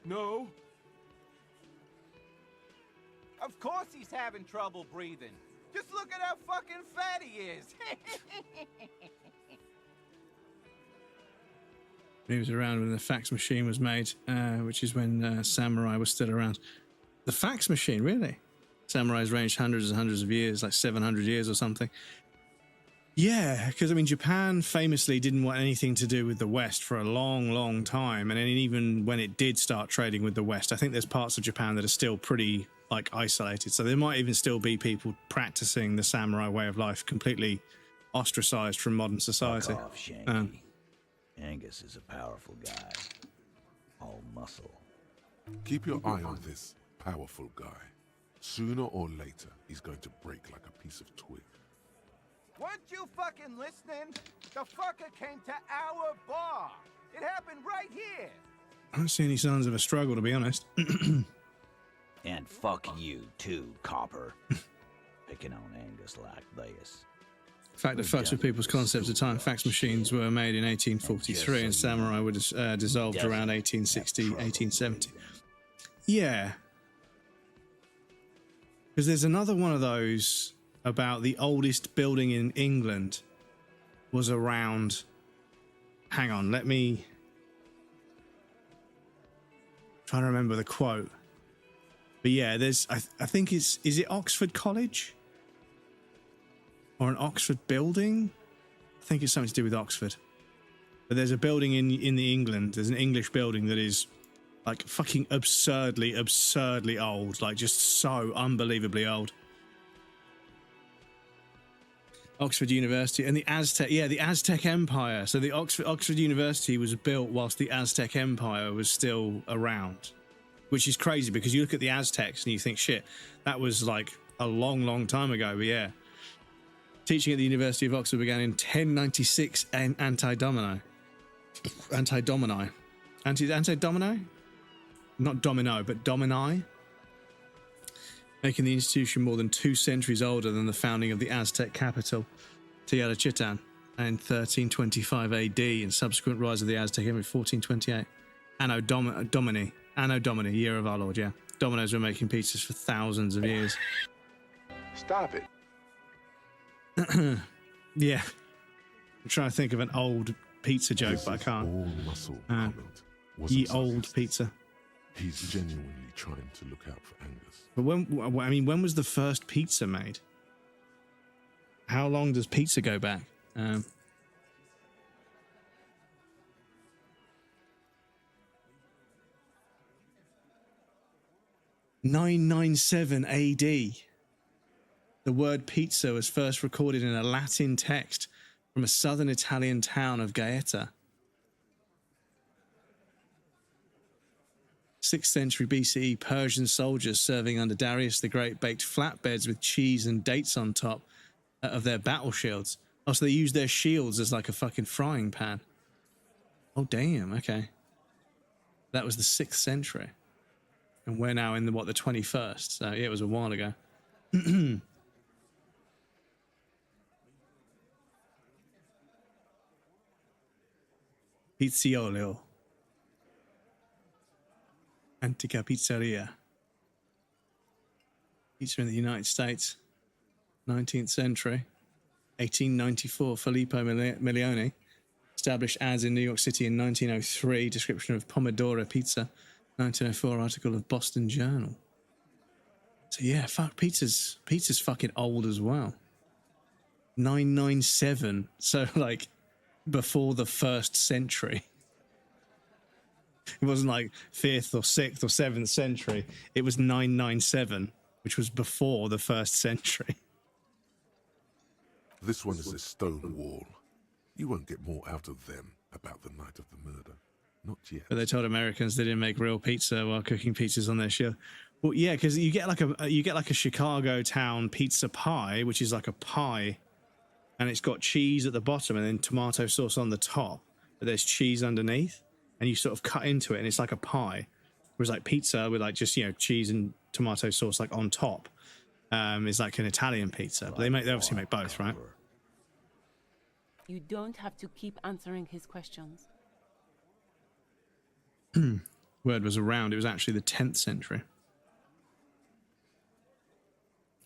No. Of course he's having trouble breathing. Just look at how fucking fat he is. He was around when the fax machine was made, which is when samurai was still around. The fax machine, really? Samurais ranged hundreds and hundreds of years, like 700 years or something. Yeah, because, Japan famously didn't want anything to do with the West for a long, long time. And then even when it did start trading with the West, I think there's parts of Japan that are still pretty, isolated. So there might even still be people practicing the samurai way of life completely ostracized from modern society. Fuck off, Shanky. Angus is a powerful guy. All muscle. Keep your eye on this powerful guy. Sooner or later, he's going to break like a piece of twig. Weren't you fucking listening? The fucker came to our bar. It happened right here. I don't see any signs of a struggle, to be honest. And fuck you too, copper. Picking on Angus like this. The fact that fucks with people's concepts of time. Fax machines were made in 1843 and samurai were dissolved around 1860, 1870. Yeah. Because there's another one of those about the oldest building in England was around... Hang on, let me... trying to remember the quote. But yeah, there's... I think it's... Is it Oxford College? Or an Oxford building? I think it's something to do with Oxford. But there's a building in the England. There's an English building that is fucking absurdly old. Just so unbelievably old. Oxford University and the Aztec. Yeah, the Aztec Empire. So the Oxford University was built whilst the Aztec Empire was still around. Which is crazy because you look at the Aztecs and you think, shit, that was a long, long time ago. But yeah. Teaching at the University of Oxford began in 1096 and Anti-Domino? not domino, but domini, making the institution more than 2 centuries older than the founding of the Aztec capital, Tenochtitlan, in 1325 AD, and subsequent rise of the Aztec in 1428. Anno Domini, year of our Lord, yeah. Domino's were making pizzas for thousands of years. Stop it. Yeah. I'm trying to think of an old pizza joke, but I can't. All muscle comment. Ye old pizza. He's genuinely trying to look out for Angus. But when was the first pizza made? How long does pizza go back? 997 AD. The word pizza was first recorded in a Latin text from a southern Italian town of Gaeta. 6th century BCE, Persian soldiers serving under Darius the Great baked flatbeds with cheese and dates on top of their battle shields. Also, they used their shields as like a fucking frying pan. Oh, damn. Okay. That was the 6th century. And we're now in the 21st. So, yeah, it was a while ago. Pizziolo. Antica Pizzeria. Pizza in the United States. 19th century. 1894, Filippo Milioni. Established ads in New York City in 1903. Description of Pomodoro Pizza. 1904 article of Boston Journal. So yeah, fuck, pizza's fucking old as well. 997. So like before the 1st century. It wasn't like 5th or 6th or 7th century. It was 997, which was before the 1st century. This one is a stone wall. You won't get more out of them about the night of the murder. Not yet. But they told Americans they didn't make real pizza while cooking pizzas on their show. Well, yeah, because you get like a Chicago town pizza pie, which is like a pie, and it's got cheese at the bottom and then tomato sauce on the top, but there's cheese underneath, and you sort of cut into it, and it's like a pie. Whereas like pizza with like just cheese and tomato sauce like on top is like an Italian pizza. But they obviously make both, right? You don't have to keep answering his questions. Word was around. It was actually the 10th century.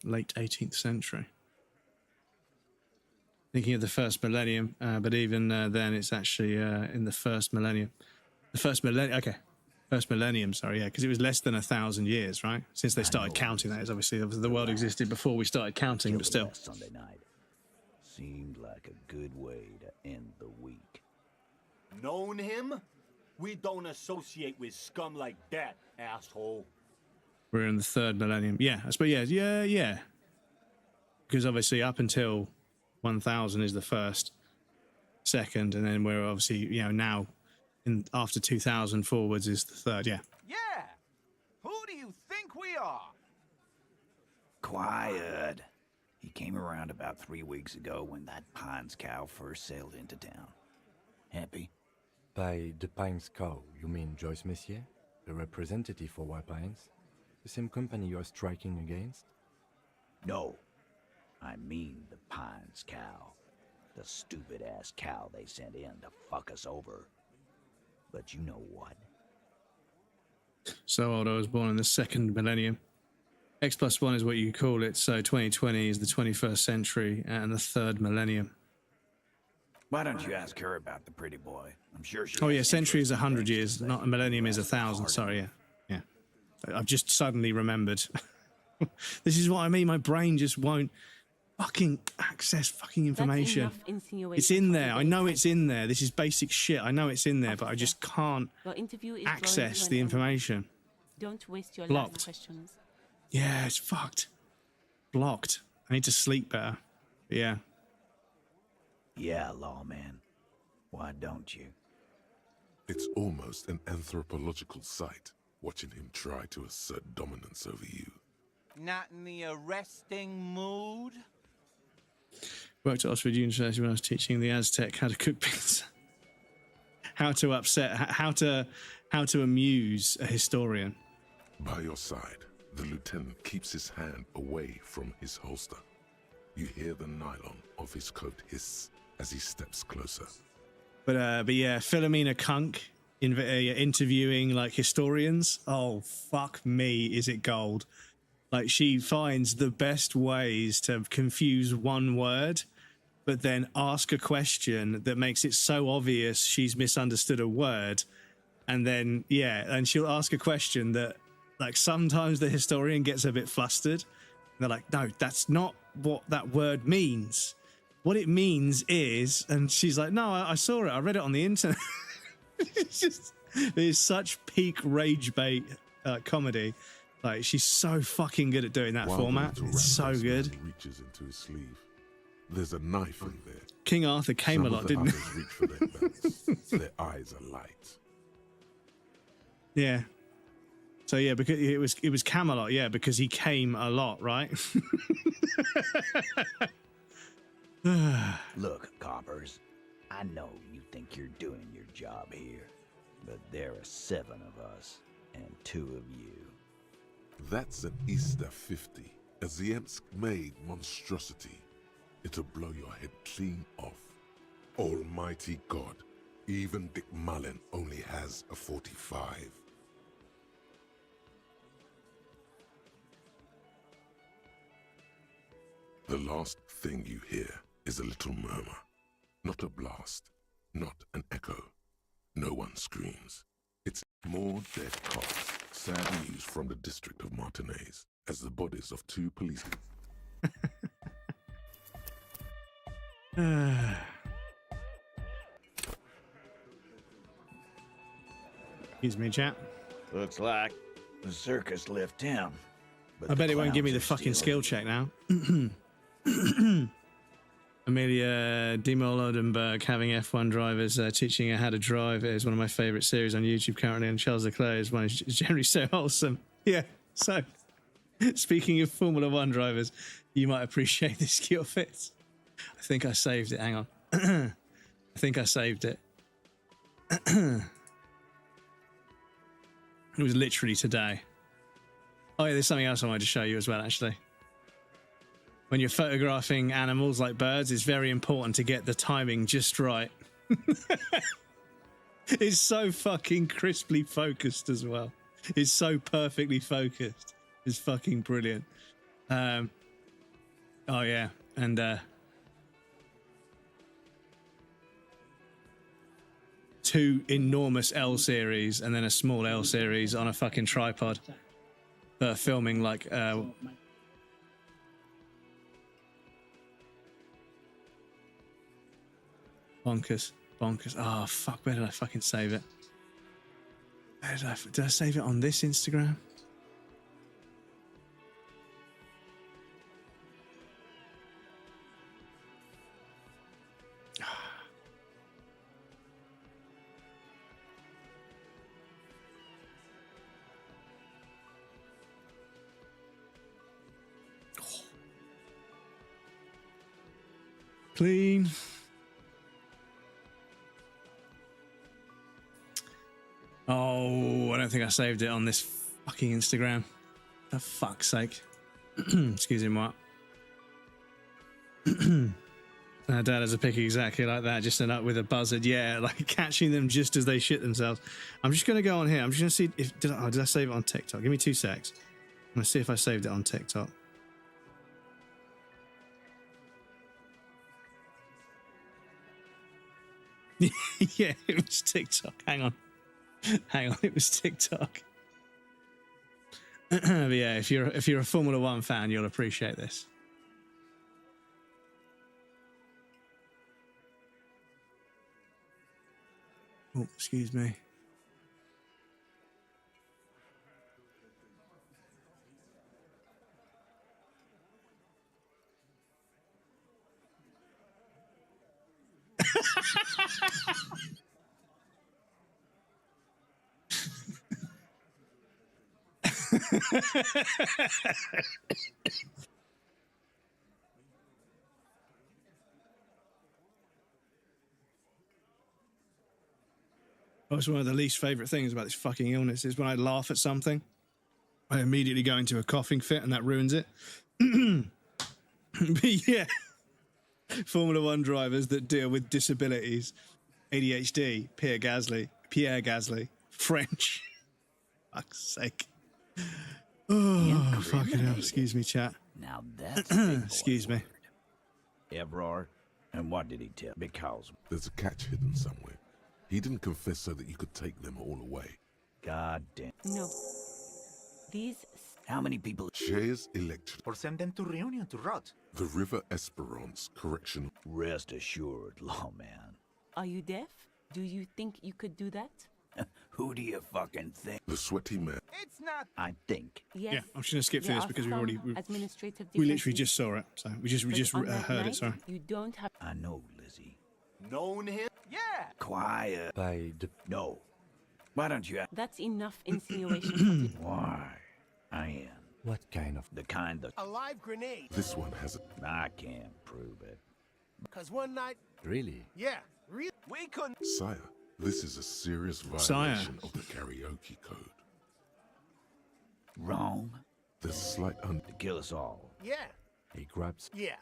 Late 18th century. Thinking of the first millennium, but even then it's actually in the first millennium. The first millennium, okay. First millennium, sorry, yeah, because it was less than 1,000 years, right? Since they started counting, that is obviously the world existed before we started counting, but still. Sunday night seemed like a good way to end the week. Known him? We don't associate with scum like that, asshole. We're in the 3rd millennium. Yeah, I suppose, yeah. Because obviously up until 1000 is the 1st, 2nd, and then we're obviously, now after 2000 forwards is the 3rd, yeah. Yeah! Who do you think we are? Quiet. He came around about 3 weeks ago when that Pines cow first sailed into town. Happy? By the Pines cow, you mean Joyce Messier, the representative for White Pines? The same company you are striking against? No. I mean the Pines cow. The stupid-ass cow they sent in to fuck us over. But you know what? So old, I was born in the 2nd millennium. X+1 is what you call it, so 2020 is the 21st century and the 3rd millennium. Why don't you ask her about the pretty boy? I'm sure she... Oh yeah, century is 100 years, not a millennium is 1,000, sorry, yeah. I've just suddenly remembered. This is what I mean, my brain just won't fucking access fucking information. It's in there, I know it's in there, this is basic shit, I know it's in there, but I just can't access the information. Don't waste your Blocked. last questions. Yeah, it's fucked. Blocked. I need to sleep better. But yeah. Yeah, lawman. Why don't you? It's almost an anthropological sight, watching him try to assert dominance over you. Not in the arresting mood? Worked at Oxford University when I was teaching the Aztec how to cook pizza. How to how to amuse a historian. By your side, the lieutenant keeps his hand away from his holster. You hear the nylon of his coat hiss as he steps closer. But yeah, Philomena Kunk interviewing like historians. Oh, fuck me, is it gold? Like, she finds the best ways to confuse one word, but then ask a question that makes it so obvious she's misunderstood a word. And then, yeah, and she'll ask a question that, like, sometimes the historian gets a bit flustered. They're like, no, that's not what that word means. What it means is, and she's like, no, I saw it. I read it on the internet. It's such peak rage bait comedy. Like, she's so fucking good at doing that format. It's so good. Reaches into his sleeve. There's a knife in there. King Arthur came a lot, didn't he? Reach for their belts. Their eyes are light. Yeah. So yeah, because it was Camelot, yeah, because he came a lot, right? Look, coppers, I know you think you're doing your job here, but there are 7 of us and 2 of you. That's an Easter 50, a Ziemsk-made monstrosity. It'll blow your head clean off. Almighty God, even Dick Mullen only has a 45. The last thing you hear is a little murmur. Not a blast, not an echo. No one screams. It's more dead cops. Sad news from the district of Martinez as the bodies of 2 policemen. Excuse me, chap. Looks like the circus left town. I bet it won't give me the fucking skill check now. Amelia Demol-Odenberg having F1 drivers teaching her how to drive is one of my favourite series on YouTube currently, and Charles Leclerc is one is generally so wholesome. Yeah, so speaking of Formula 1 drivers, you might appreciate this skill fit. I think I saved it. Hang on. I think I saved it. It was literally today. Oh yeah, there's something else I wanted to show you as well, actually. When you're photographing animals like birds, it's very important to get the timing just right. It's so fucking crisply focused as well. It's so perfectly focused. It's fucking brilliant. Oh yeah, and 2 enormous L series and then a small L series on a fucking tripod. Filming like bonkers. Oh fuck, where did I fucking save it? Did I save it on this Instagram? Clean. Oh, I don't think I saved it on this fucking Instagram. For fuck's sake. Excuse me, what? Dad has a pic exactly like that, just an up with a buzzard. Yeah, like catching them just as they shit themselves. I'm just going to go on here. I'm just going to see if... Did I save it on TikTok? Give me 2 secs. I'm going to see if I saved it on TikTok. Yeah, it was TikTok. Hang on, it was TikTok. But yeah, if you're a Formula 1 fan, you'll appreciate this. Oh, excuse me. That's one of the least favourite things about this fucking illness is when I laugh at something, I immediately go into a coughing fit and that ruins it. But yeah, Formula One drivers that deal with disabilities, ADHD, Pierre Gasly, French. Fuck's sake. Oh, fucking hell. Excuse me, chat. Now that's a big excuse me. Evrard, and what did he tell? Because there's a catch hidden somewhere. He didn't confess so that you could take them all away. God damn. No. These... How many people? Shares electric. Or send them to Reunion to rot. The River Esperance Correctional. Rest assured, lawman. Are you deaf? Do you think you could do that? Who do you fucking think? The sweaty man. It's not. I think. Yes. Yeah, I'm just gonna skip through this because administrative we literally just saw it. So we just heard it. Sorry. You don't have. I know, Lizzie. Known him? Yeah. Quiet. By the... No. Why don't you? That's enough insinuation. Why? I am. What kind of... The kind that... A live grenade. This one has a... I can't prove it. Because one night... Really? Yeah, really? We couldn't... Sire, this is a serious violation of the karaoke code. Wrong. There's slight To kill us all. Yeah. He grabs... Yeah.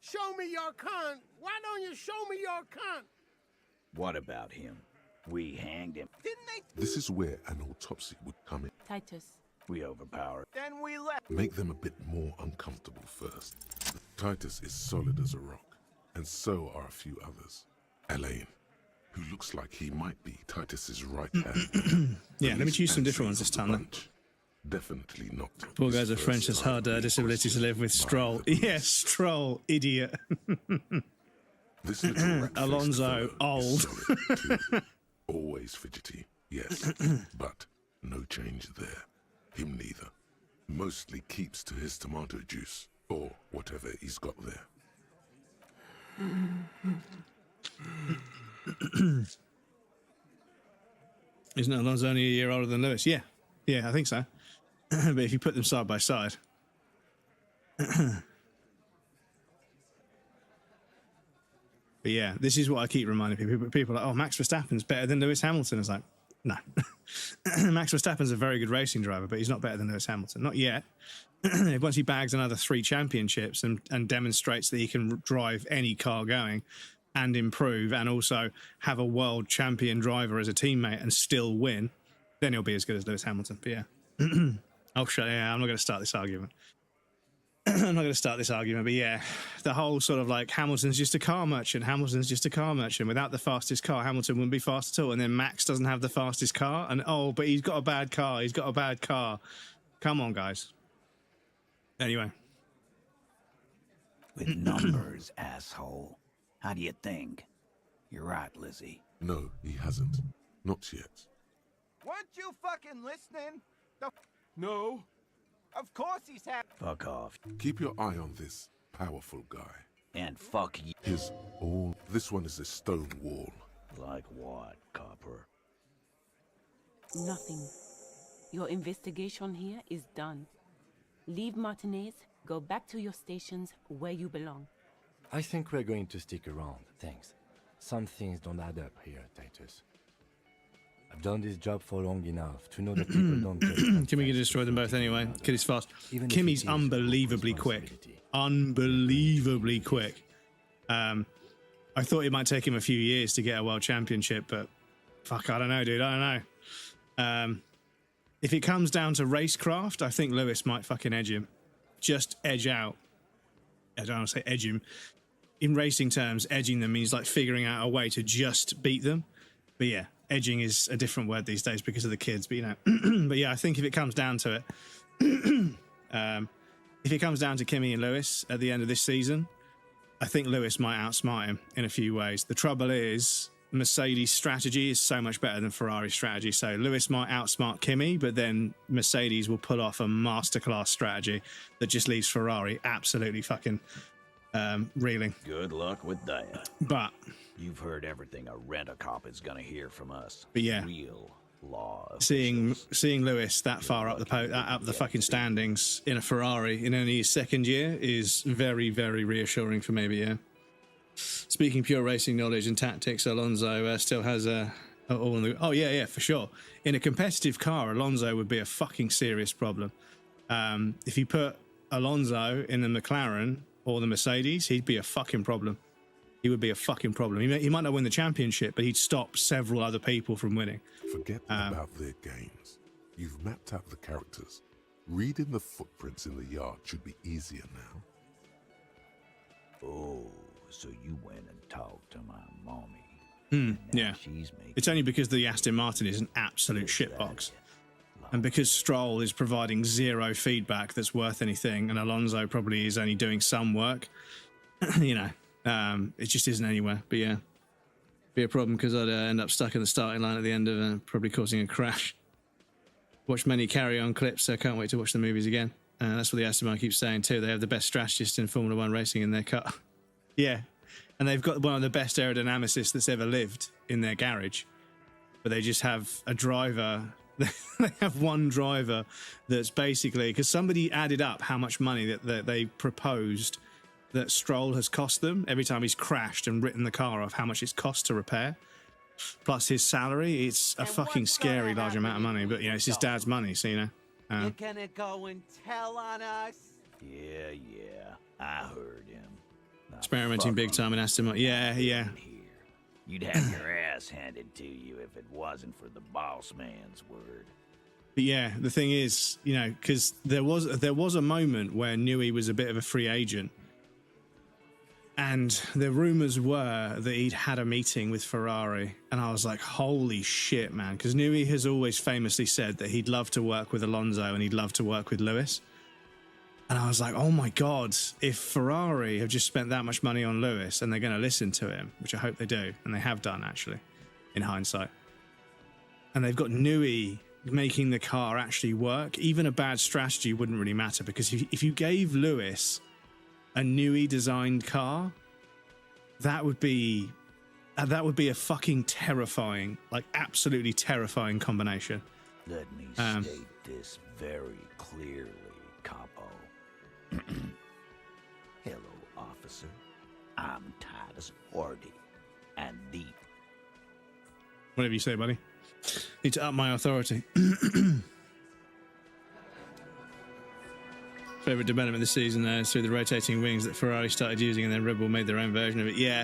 Show me your cunt. Why don't you show me your cunt? What about him? We hanged him. Didn't they? This is where an autopsy would come in. Titus. We overpowered. Then we left. Make them a bit more uncomfortable first. Titus is solid as a rock, and so are a few others. Elaine, who looks like he might be Titus's right hand. Yeah, let me choose some different ones this time then. Definitely not. Poor guys are French has hard disability to live with. Stroll. Yes, Stroll, idiot. This little Alonso, old. Always fidgety, yes, but no change there. Him neither. Mostly keeps to his tomato juice, or whatever he's got there. Isn't Alonso only a year older than Lewis? Yeah. Yeah, I think so. But if you put them side by side. But yeah, this is what I keep reminding people. People are like, oh, Max Verstappen's better than Lewis Hamilton. It's like, no. Max Verstappen's a very good racing driver, but he's not better than Lewis Hamilton. Not yet. Once he bags another 3 championships and demonstrates that he can drive any car going and improve and also have a world champion driver as a teammate and still win, then he'll be as good as Lewis Hamilton. But yeah. I'm not going to start this argument. I'm not going to start this argument, but yeah, the whole sort of like Hamilton's just a car merchant. Hamilton's just a car merchant. Without the fastest car, Hamilton wouldn't be fast at all. And then Max doesn't have the fastest car. And oh, but he's got a bad car. He's got a bad car. Come on, guys. Anyway. With numbers, asshole. How do you think? You're right, Lizzie. No, he hasn't. Not yet. Weren't you fucking listening? No. Of course he's happy. Fuck off. Keep your eye on this powerful guy. And fuck you. This one is a stone wall. Like what, Copper? Nothing. Your investigation here is done. Leave Martinez, go back to your stations where you belong. I think we're going to stick around, thanks. Some things don't add up here, Titus. I've done this job for long enough to know that people don't just... Kimmy can destroy them both anyway. Kid is fast. Kimmy's unbelievably quick. Unbelievably quick. I thought it might take him a few years to get a world championship, but fuck, I don't know, dude. I don't know. If it comes down to racecraft, I think Lewis might fucking edge him. Just edge out. I don't want to say edge him. In racing terms, edging them means like figuring out a way to just beat them. But yeah, edging is a different word these days because of the kids, but you know. But yeah, I think if it comes down to it, if it comes down to Kimi and Lewis at the end of this season, I think Lewis might outsmart him in a few ways. The trouble is, Mercedes' strategy is so much better than Ferrari's strategy. So Lewis might outsmart Kimi, but then Mercedes will pull off a masterclass strategy that just leaves Ferrari absolutely fucking reeling. Good luck with that. But you've heard everything a rent-a-cop is gonna hear from us. But yeah, real law. Seeing Lewis that far up the fucking standings in a Ferrari in only his second year is very, very reassuring for me. But yeah. Speaking pure racing knowledge and tactics, Alonso still has a Oh yeah, for sure. In a competitive car, Alonso would be a fucking serious problem. If you put Alonso in the McLaren or the Mercedes, he'd be a fucking problem. He would be a fucking problem. He might not win the championship, but he'd stop several other people from winning. Forget about their games. You've mapped out the characters. Reading the footprints in the yard should be easier now. Oh, so you went and talked to my mommy. Yeah. It's only because the Aston Martin is an absolute shitbox. And because Stroll is providing zero feedback that's worth anything, and Alonso probably is only doing some work, you know, it just isn't anywhere. But yeah, be a problem because I'd end up stuck in the starting line at the end of probably causing a crash. Watch many carry-on clips, so I can't wait to watch the movies again. That's what the Aston Martin keeps saying too. They have the best strategist in Formula One racing in their car. Yeah. And they've got one of the best aerodynamicists that's ever lived in their garage. But they just have a driver. They have one driver that's basically, because somebody added up how much money that they proposed that Stroll has cost them every time he's crashed and written the car off, how much it's cost to repair. Plus his salary, it's a fucking scary large amount of money. But, you know, it's his dad's money, so, you know. You're gonna go and tell on us? Yeah, I heard him. Experimenting big time in Aston Martin. Yeah. You'd have your ass handed to you if it wasn't for the boss man's word. But yeah, the thing is, you know, because there was a moment where Newey was a bit of a free agent, and the rumors were that he'd had a meeting with Ferrari, and I was like, holy shit, man, because Newey has always famously said that he'd love to work with Alonso and he'd love to work with Lewis. And I was like, oh my God, if Ferrari have just spent that much money on Lewis and they're going to listen to him, which I hope they do, and they have done actually, in hindsight, and they've got Newey making the car actually work, even a bad strategy wouldn't really matter, because if you gave Lewis a Newey designed car, that would be a fucking terrifying, like absolutely terrifying combination. Let me state this very clearly, Capo. Hello, officer. I'm Titus Hardy, and the... Whatever you say, buddy. Need to up my authority. Favorite development this season is through the rotating wings that Ferrari started using, and then Red Bull made their own version of it. Yeah,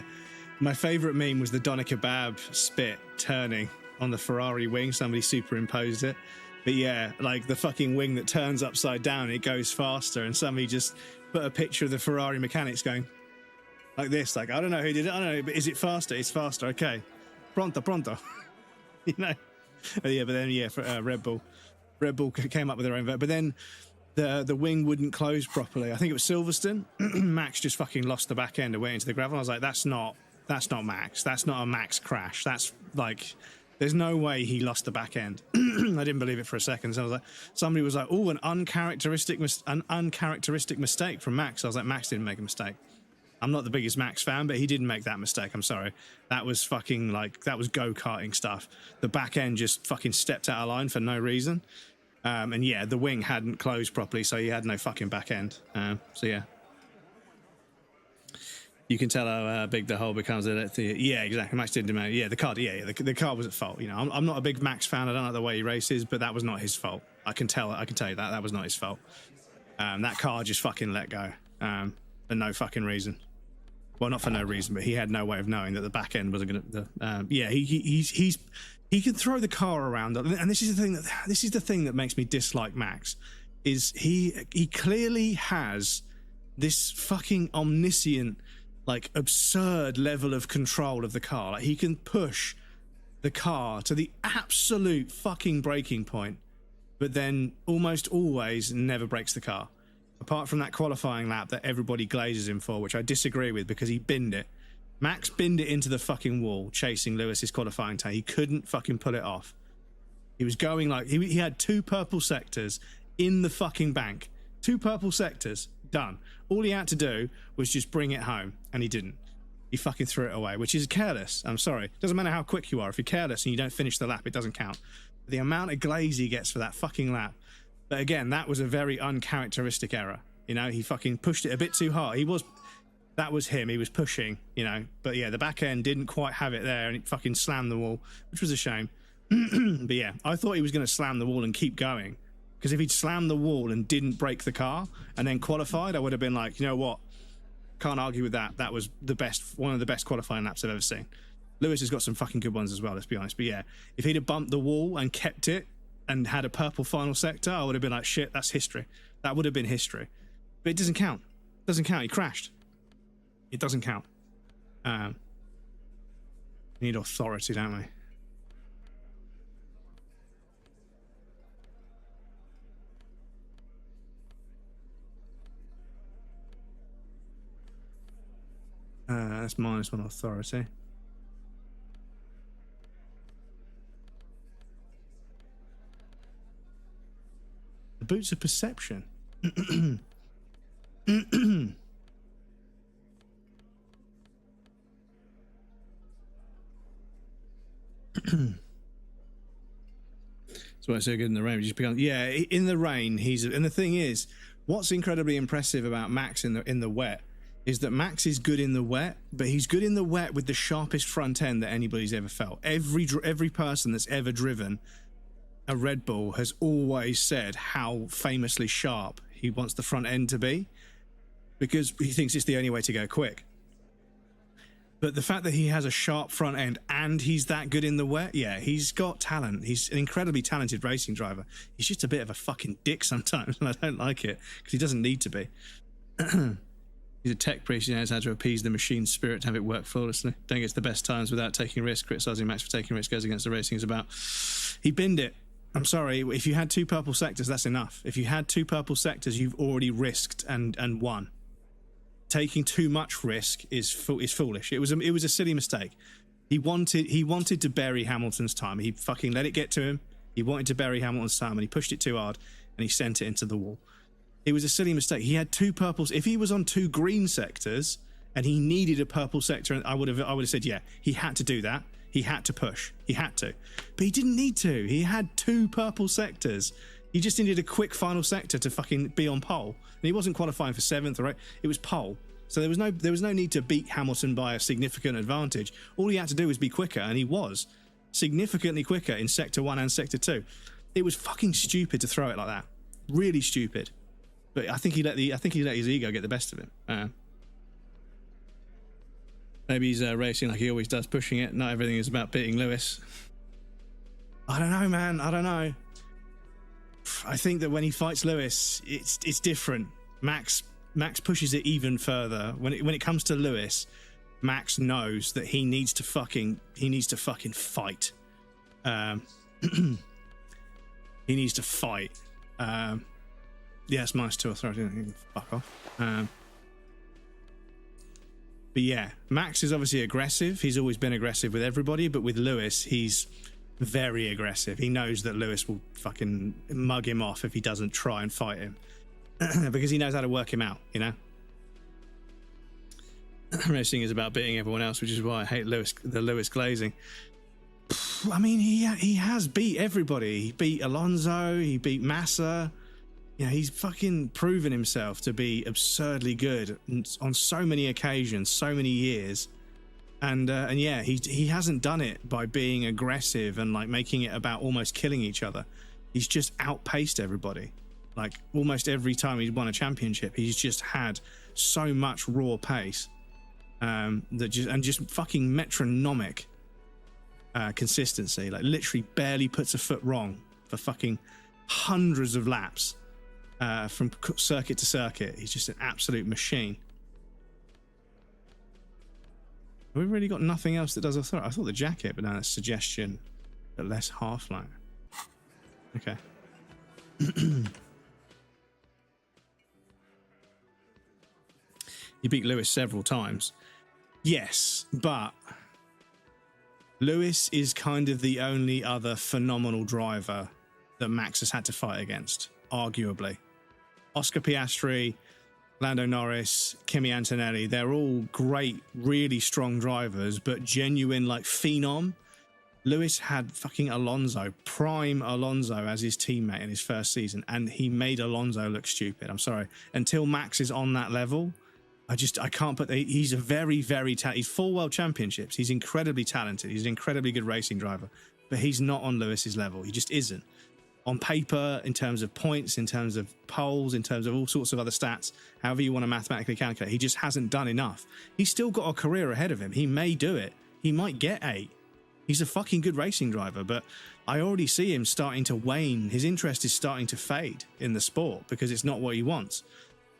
my favorite meme was the Doner Kebab spit turning on the Ferrari wing. Somebody superimposed it. But yeah, like the fucking wing that turns upside down, it goes faster, and somebody just put a picture of the Ferrari mechanics going like this, like, I don't know who did it, I don't know, but is it faster? It's faster, okay. Pronto. You know? But then Red Bull came up with their own version, but then the wing wouldn't close properly. I think it was Silverstone. Max just fucking lost the back end and went into the gravel. I was like, that's not Max. That's not a Max crash. That's like... There's no way he lost the back end. I didn't believe it for a second. So I was like, somebody was like, "Oh, an uncharacteristic mistake from Max." I was like, Max didn't make a mistake. I'm not the biggest Max fan, but he didn't make that mistake. I'm sorry. That was fucking that was go-karting stuff. The back end just fucking stepped out of line for no reason. And yeah, the wing hadn't closed properly, so he had no fucking back end. So yeah. You can tell how big the hole becomes. Yeah, exactly. Max didn't demand. Yeah, the car was at fault. You know, I'm not a big Max fan. I don't like the way he races, but that was not his fault. I can tell you that was not his fault. That car just fucking let go for no fucking reason. Well, not for no reason, but he had no way of knowing that the back end wasn't going to. He can throw the car around, and this is the thing that makes me dislike Max. Is he clearly has this fucking omniscient, like, absurd level of control of the car. Like, he can push the car to the absolute fucking breaking point, but then almost always never breaks the car. Apart from that qualifying lap that everybody glazes him for, which I disagree with because he binned it. Max binned it into the fucking wall, chasing Lewis's qualifying time. He couldn't fucking pull it off. He was going like... He had 2 purple sectors in the fucking bank. 2 purple sectors. Done. All he had to do was just bring it home, and he didn't. He fucking threw it away, which is careless. I'm sorry. Doesn't matter how quick you are. If you're careless and you don't finish the lap, it doesn't count. The amount of glaze he gets for that fucking lap. But again, that was a very uncharacteristic error. You know, he fucking pushed it a bit too hard. That was him. He was pushing, you know. But yeah, the back end didn't quite have it there, and it fucking slammed the wall, which was a shame. But yeah, I thought he was going to slam the wall and keep going, because if he'd slammed the wall and didn't break the car and then qualified, I would have been like, you know what? Can't argue with that. That was one of the best qualifying laps I've ever seen. Lewis has got some fucking good ones as well, let's be honest. But yeah, if he'd have bumped the wall and kept it and had a purple final sector, I would have been like, shit, that's history. That would have been history. But it doesn't count. It doesn't count. He crashed. It doesn't count. We need authority, don't we? That's -1 authority. The boots of perception. So why it's so good in the rain? Just become, yeah, in the rain. And the thing is, what's incredibly impressive about Max in the wet is that Max is good in the wet, but he's good in the wet with the sharpest front end that anybody's ever felt. Every person that's ever driven a Red Bull has always said how famously sharp he wants the front end to be, because he thinks it's the only way to go quick. But the fact that he has a sharp front end and he's that good in the wet, yeah, he's got talent. He's an incredibly talented racing driver. He's just a bit of a fucking dick sometimes, and I don't like it, because he doesn't need to be. He's a tech priest. He knows how to appease the machine's spirit to have it work flawlessly. Don't get to the best times without taking risks. Criticising Max for taking risks goes against the racing is about. He binned it. I'm sorry. If you had 2 purple sectors, that's enough. If you had 2 purple sectors, you've already risked and won. Taking too much risk is foolish. It was a silly mistake. He wanted to bury Hamilton's time. He fucking let it get to him. He wanted to bury Hamilton's time, and he pushed it too hard, and he sent it into the wall. It was a silly mistake. He had 2 purples. If he was on 2 green sectors and he needed a purple sector, I would have said, yeah, he had to do that. He had to push. He had to. But he didn't need to. He had 2 purple sectors. He just needed a quick final sector to fucking be on pole. And he wasn't qualifying for 7th or 8th. It was pole. So there was no need to beat Hamilton by a significant advantage. All he had to do was be quicker, and he was significantly quicker in Sector 1 and Sector 2. It was fucking stupid to throw it like that. Really stupid. But I think he let his ego get the best of him. Maybe he's racing like he always does, pushing it. Not everything is about beating Lewis. I don't know, man. I don't know. I think that when he fights Lewis, it's different. Max pushes it even further. When it comes to Lewis, Max knows that he needs to fucking fight. He needs to fight. Yes, -2 authority. Fuck off. But yeah, Max is obviously aggressive. He's always been aggressive with everybody, but with Lewis, he's very aggressive. He knows that Lewis will fucking mug him off if he doesn't try and fight him. Because he knows how to work him out, you know? Racing is about beating everyone else, which is why I hate the Lewis glazing. I mean, he has beat everybody. He beat Alonso, he beat Massa. You know, he's fucking proven himself to be absurdly good on so many occasions, so many years. And yeah, he hasn't done it by being aggressive and like making it about almost killing each other. He's just outpaced everybody. Like almost every time he's won a championship, he's just had so much raw pace, just fucking metronomic consistency. Like literally barely puts a foot wrong for fucking hundreds of laps from circuit to circuit. He's just an absolute machine. We've really got nothing else that does authority. I thought the jacket, but now it's suggestion, but less half-light. Okay. You beat Lewis several times. Yes, but Lewis is kind of the only other phenomenal driver that Max has had to fight against, arguably. Oscar Piastri, Lando Norris, Kimi Antonelli, they're all great, really strong drivers, but genuine, like, phenom. Lewis had fucking Alonso, prime Alonso, as his teammate in his first season, and he made Alonso look stupid. I'm sorry. Until Max is on that level, I can't put. He's a very, very he's 4 world championships. He's incredibly talented. He's an incredibly good racing driver, but he's not on Lewis's level. He just isn't. On paper, in terms of points, in terms of poles, in terms of all sorts of other stats, however you want to mathematically calculate, he just hasn't done enough. He's still got a career ahead of him. He may do it. He might get 8. He's a fucking good racing driver, but I already see him starting to wane. His interest is starting to fade in the sport because it's not what he wants.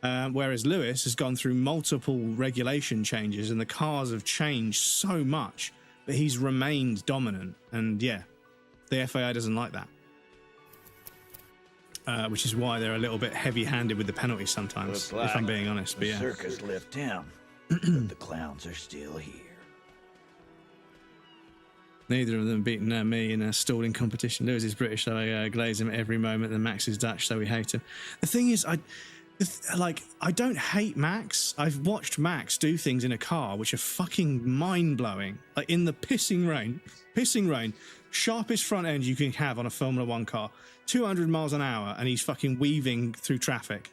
Whereas Lewis has gone through multiple regulation changes and the cars have changed so much, but he's remained dominant. And yeah, the FAI doesn't like that. Which is why they're a little bit heavy-handed with the penalties sometimes, if I'm being honest. But yeah, the circus left town, but the clowns are still here. Neither of them beaten me in a stalling competition. Lewis is British, so I glaze him at every moment, and Max is Dutch, so we hate him. The thing is, I don't hate Max. I've watched Max do things in a car which are fucking mind-blowing. Like in the pissing rain, sharpest front end you can have on a Formula 1 car, 200 miles an hour, and he's fucking weaving through traffic.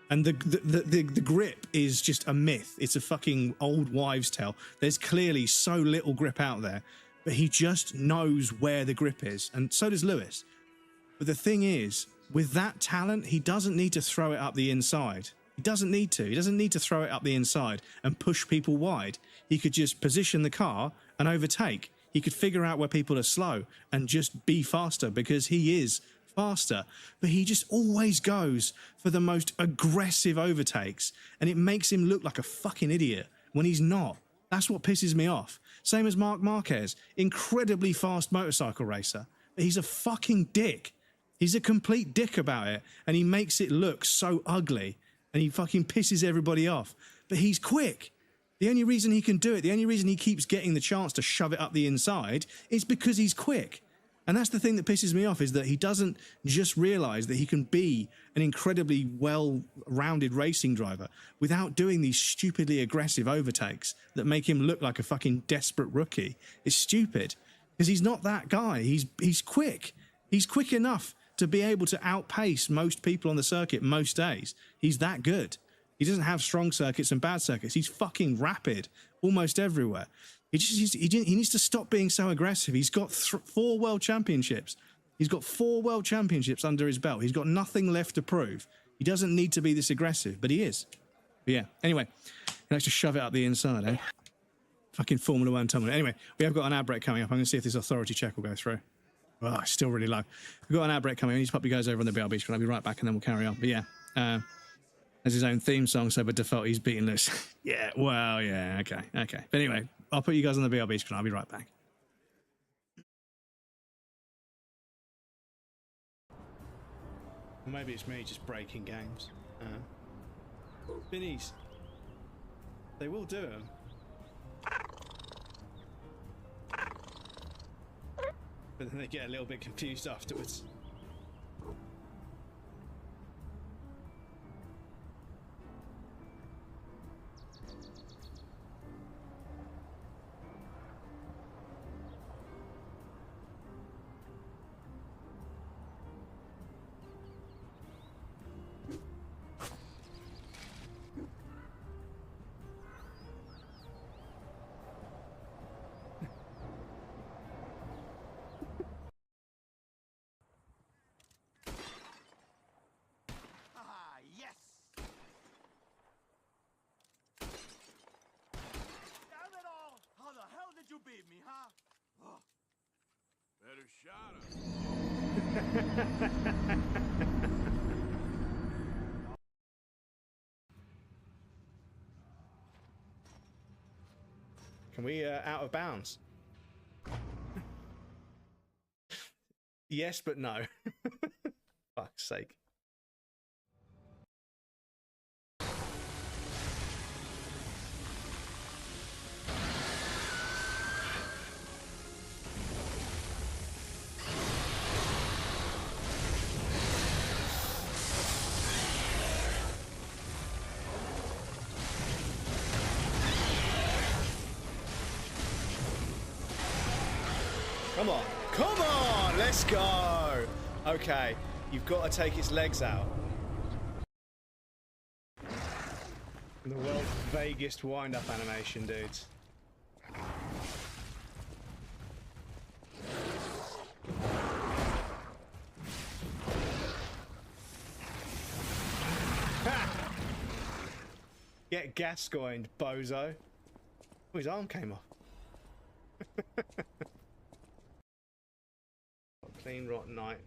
And the grip is just a myth. It's a fucking old wives' tale. There's clearly so little grip out there, but he just knows where the grip is, and so does Lewis. But the thing is, with that talent, he doesn't need to throw it up the inside. He doesn't need to. He doesn't need to throw it up the inside and push people wide. He could just position the car and overtake. He could figure out where people are slow and just be faster because he is faster. But he just always goes for the most aggressive overtakes, and it makes him look like a fucking idiot when he's not. That's what pisses me off. Same as Marc Marquez, incredibly fast motorcycle racer, but he's a fucking dick. He's a complete dick about it, and he makes it look so ugly, and he fucking pisses everybody off. But he's quick. The only reason he can do it, the only reason he keeps getting the chance to shove it up the inside is because he's quick. And that's the thing that pisses me off, is that he doesn't just realise that he can be an incredibly well-rounded racing driver without doing these stupidly aggressive overtakes that make him look like a fucking desperate rookie. It's stupid, because he's not that guy. He's quick. He's quick enough to be able to outpace most people on the circuit most days. He's that good. He doesn't have strong circuits and bad circuits. He's fucking rapid almost everywhere. He needs to stop being so aggressive. He's got 4 world championships. He's got 4 world championships under his belt. He's got nothing left to prove. He doesn't need to be this aggressive, but he is. But yeah, anyway, he likes to shove it up the inside, eh? Fucking Formula 1 tumbling. Anyway, we have got an ad break coming up. I'm going to see if this authority check will go through. Oh, it's still really low. We've got an ad break coming. These puppy goes over on the BR Beach, but I'll be right back and then we'll carry on. But yeah, has his own theme song, so by default he's beating Lewis. Yeah, well, yeah, okay. But anyway, I'll put you guys on the BR Beach, but I'll be right back. Or maybe it's me just breaking games. Binnies. They will do them. But then they get a little bit confused afterwards. You beat me, huh? Oh. Better shot Can we out of bounds? Yes, but no. Fuck's sake. Come on, let's go. Okay, you've got to take its legs out. The world's vaguest wind-up animation, dudes. Ha! Get Gascoigned, bozo. Oh, his arm came off. Clean rotten night.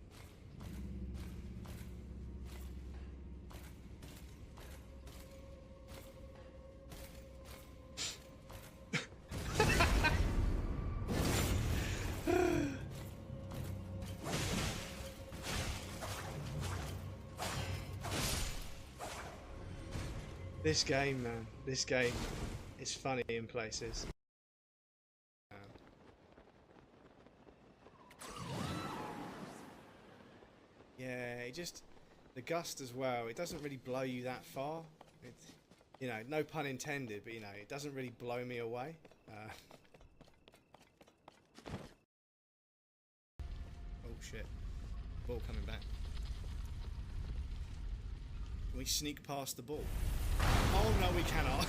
This game, man. This game is funny in places. Yeah, it just... The gust as well, it doesn't really blow you that far. It, you know, no pun intended, but you know, it doesn't really blow me away. Oh shit. Ball coming back. Can we sneak past the ball? Oh no, we cannot.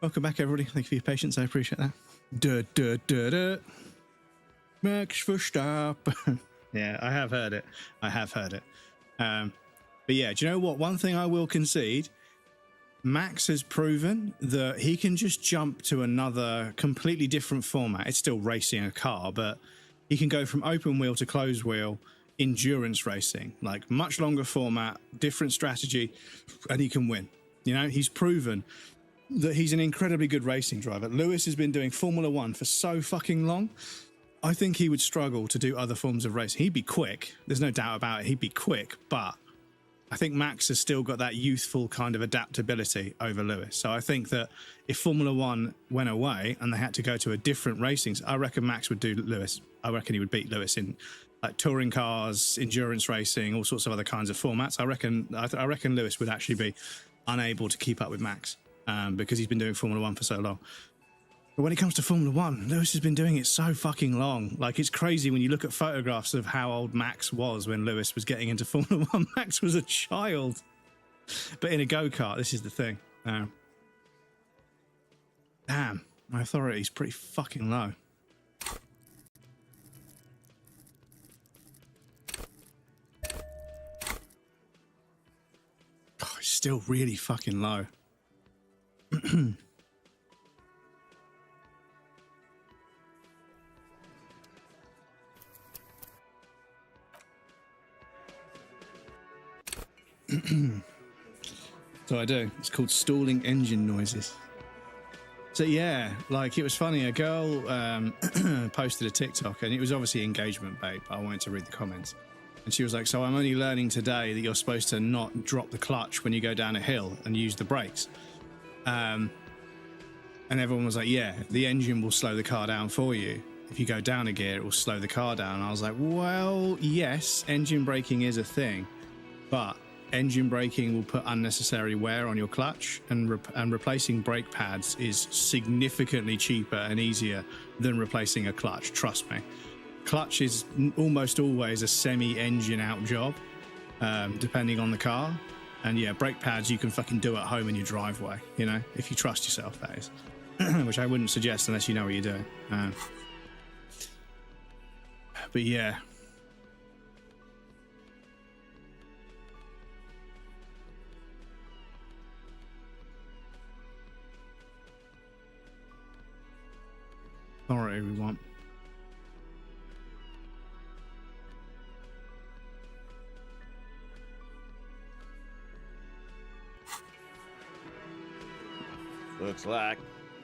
Welcome back, everybody. Thank you for your patience. I appreciate that. Max Verstappen. Yeah, I have heard it. I have heard it. But yeah, do you know what? One thing I will concede. Max has proven that he can just jump to another completely different format. It's still racing a car, but he can go from open wheel to closed wheel endurance racing, like much longer format, different strategy, and he can win. You know, he's proven that he's an incredibly good racing driver. Lewis has been doing Formula One for so fucking long. I think he would struggle to do other forms of racing. He'd be quick. There's no doubt about it. He'd be quick, but I think Max has still got that youthful kind of adaptability over Lewis. So I think that if Formula One went away and they had to go to a different racing, I reckon Max would do Lewis. I reckon he would beat Lewis in like touring cars, endurance racing, all sorts of other kinds of formats. I reckon Lewis would actually be unable to keep up with Max because he's been doing Formula One for so long. But when it comes to Formula One, Lewis has been doing it so fucking long. Like, it's crazy when you look at photographs of how old Max was when Lewis was getting into Formula One. Max was a child. But in a go-kart, this is the thing. Damn, my authority is pretty fucking low. Oh, it's still really fucking low. So I do. It's called stalling engine noises. So yeah, like it was funny. A girl posted a TikTok, and it was obviously engagement bait. But I wanted to read the comments, and she was like, "So I'm only learning today that you're supposed to not drop the clutch when you go down a hill and use the brakes." And everyone was like, "Yeah, the engine will slow the car down for you. If you go down a gear, it will slow the car down." And I was like, "Well, yes, engine braking is a thing, but engine braking will put unnecessary wear on your clutch, and replacing brake pads is significantly cheaper and easier than replacing a clutch. Trust me. Clutch is almost always a semi-engine out job, depending on the car. And yeah, brake pads you can fucking do at home in your driveway, you know, if you trust yourself, that is. Which I wouldn't suggest unless you know what you're doing. But yeah. Alright, we want. Looks like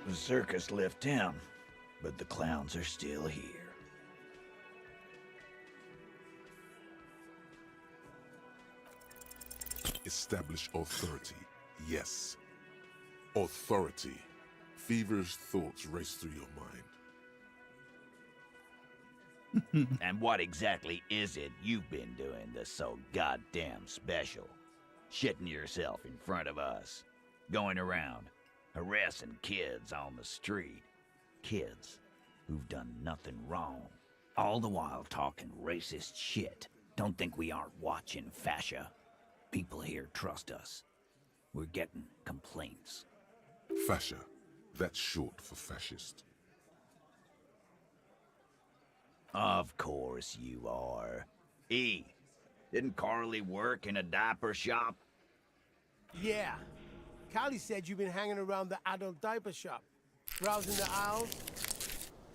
the circus left town, but the clowns are still here. Establish authority. Yes. Authority. Feverish thoughts race through your mind. And what exactly is it you've been doing that's so goddamn special? Shitting yourself in front of us. Going around harassing kids on the street. Kids who've done nothing wrong, all the while talking racist shit. Don't think we aren't watching, fascia. People here trust us. We're getting complaints. Fascia. That's short for fascist. Of course you are. Didn't Carly work in a diaper shop? Yeah. Callie said you've been hanging around the adult diaper shop, browsing the aisles.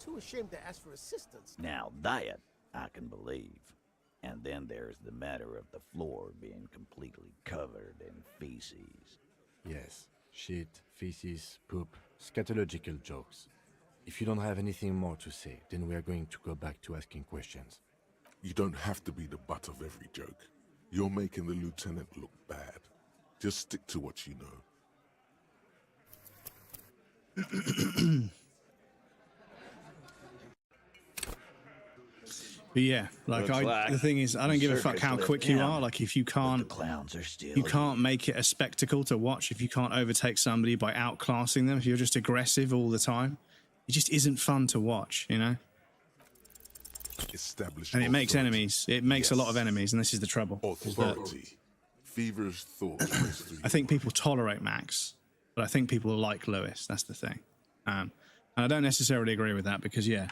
Too ashamed to ask for assistance. Now that I can believe. And then there's the matter of the floor being completely covered in feces. Yes, shit, feces, poop, scatological jokes. If you don't have anything more to say, then we are going to go back to asking questions. You don't have to be the butt of every joke. You're making the lieutenant look bad. Just stick to what you know. But yeah, the thing is, I don't give a fuck how quick you are. Like, if you can't, you can't make it a spectacle to watch. If you can't overtake somebody by outclassing them, if you're just aggressive all the time, it just isn't fun to watch, you know? And it makes enemies. It makes a lot of enemies, and this is the trouble. Authority. Feverish thoughts. I think people tolerate Max, but I think people like Lewis. That's the thing. And I don't necessarily agree with that because, yeah,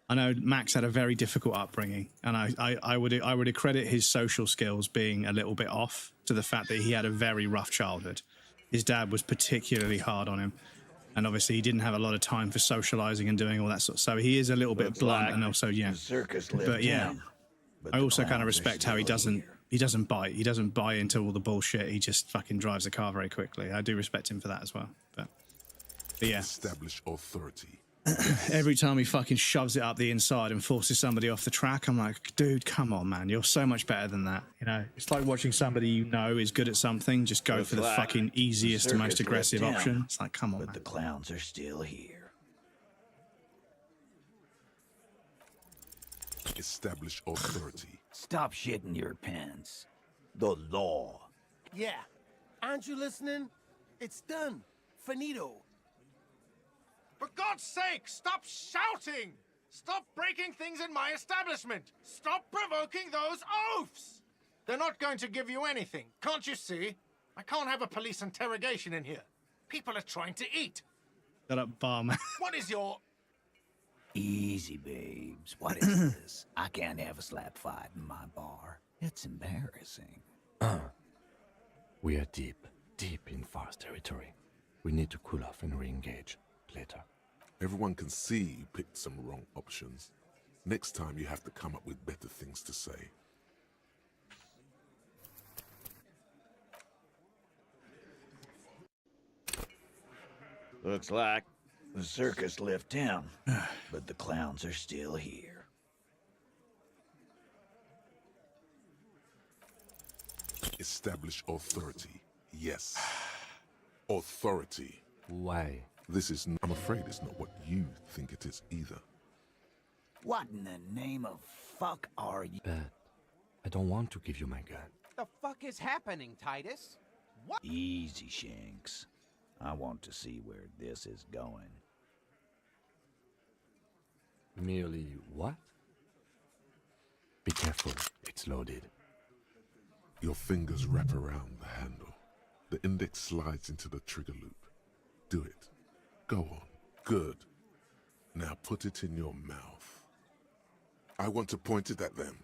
I know Max had a very difficult upbringing, and I would accredit his social skills being a little bit off to the fact that he had a very rough childhood. His dad was particularly hard on him, and obviously he didn't have a lot of time for socializing and doing all that sort. So he is a little bit blunt, and also but yeah, I also kind of respect how he doesn't bite. He doesn't buy into all the bullshit. He just fucking drives the car very quickly. I do respect him for that as well. But yeah, establish authority. Every time he fucking shoves it up the inside and forces somebody off the track, I'm like, dude, come on, man. You're so much better than that. You know, it's like watching somebody you know is good at something, just go for the fucking easiest and most aggressive option. It's like, come on, man. But the clowns are still here. Establish authority. Stop shitting your pants. The law. Yeah. Aren't you listening? It's done. Finito. For God's sake, stop shouting! Stop breaking things in my establishment! Stop provoking those oafs! They're not going to give you anything, can't you see? I can't have a police interrogation in here. People are trying to eat. Shut up, barman. What is your... Easy, babes. What is this? I can't have a slap fight in my bar. It's embarrassing. We are deep in forest territory. We need to cool off and re-engage later. Everyone can see you picked some wrong options. Next time you have to come up with better things to say. Looks like the circus left town, but the clowns are still here. Establish authority. Yes. Authority. Why? I'm afraid it's not what you think it is either. What in the name of fuck are you? But I don't want to give you my gun. The fuck is happening, Titus? What? Easy, Shanks. I want to see where this is going. Merely what? Be careful, it's loaded. Your fingers wrap around the handle. The index slides into the trigger loop. Do it. Go on. Good. Now put it in your mouth. I want to point it at them.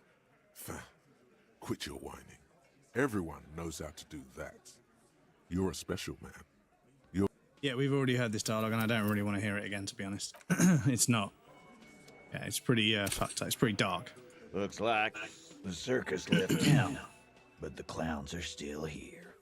Quit your whining. Everyone knows how to do that. You're a special man. Yeah, we've already heard this dialogue, and I don't really want to hear it again, to be honest. It's not. Yeah, it's pretty fucked up. It's pretty dark. Looks like the circus left town, but the clowns are still here.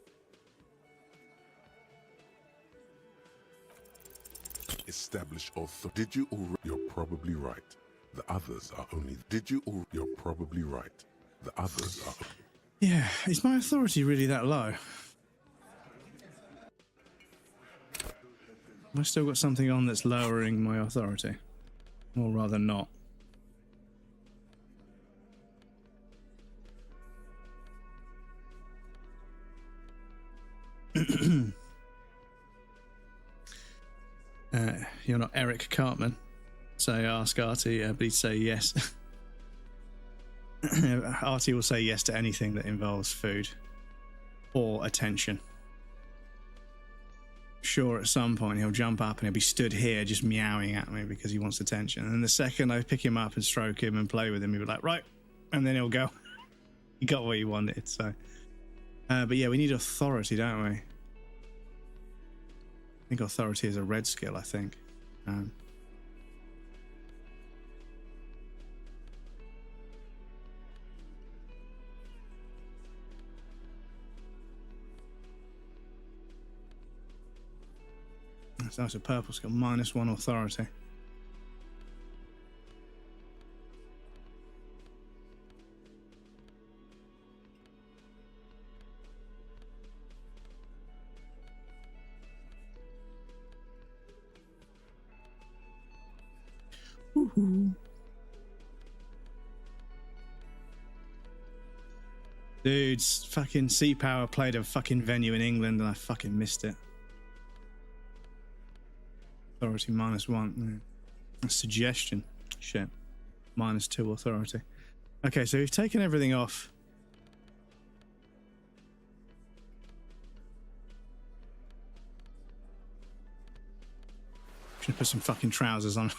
Establish authority. Did you already? You're probably right. The others are only. Did you already? You're probably right. The others are. Yeah, is my authority really that low? Have I still got something on that's lowering my authority? Or rather not. You're not Eric Cartman. say ask Artie, but he'd say yes. Artie will say yes to anything that involves food or attention. Sure, at some point he'll jump up and he'll be stood here just meowing at me because he wants attention. And the second I pick him up and stroke him and play with him, he'll be like, right. And then he'll go. He got what he wanted, so. But yeah, we need authority, don't we? I think authority is a red skill, I think. So that's a purple skill, -1 authority. Dudes, fucking Sea Power played a fucking venue in England and I fucking missed it. Authority -1. A suggestion. Shit. -2 authority. Okay, so we've taken everything off. Should put some fucking trousers on.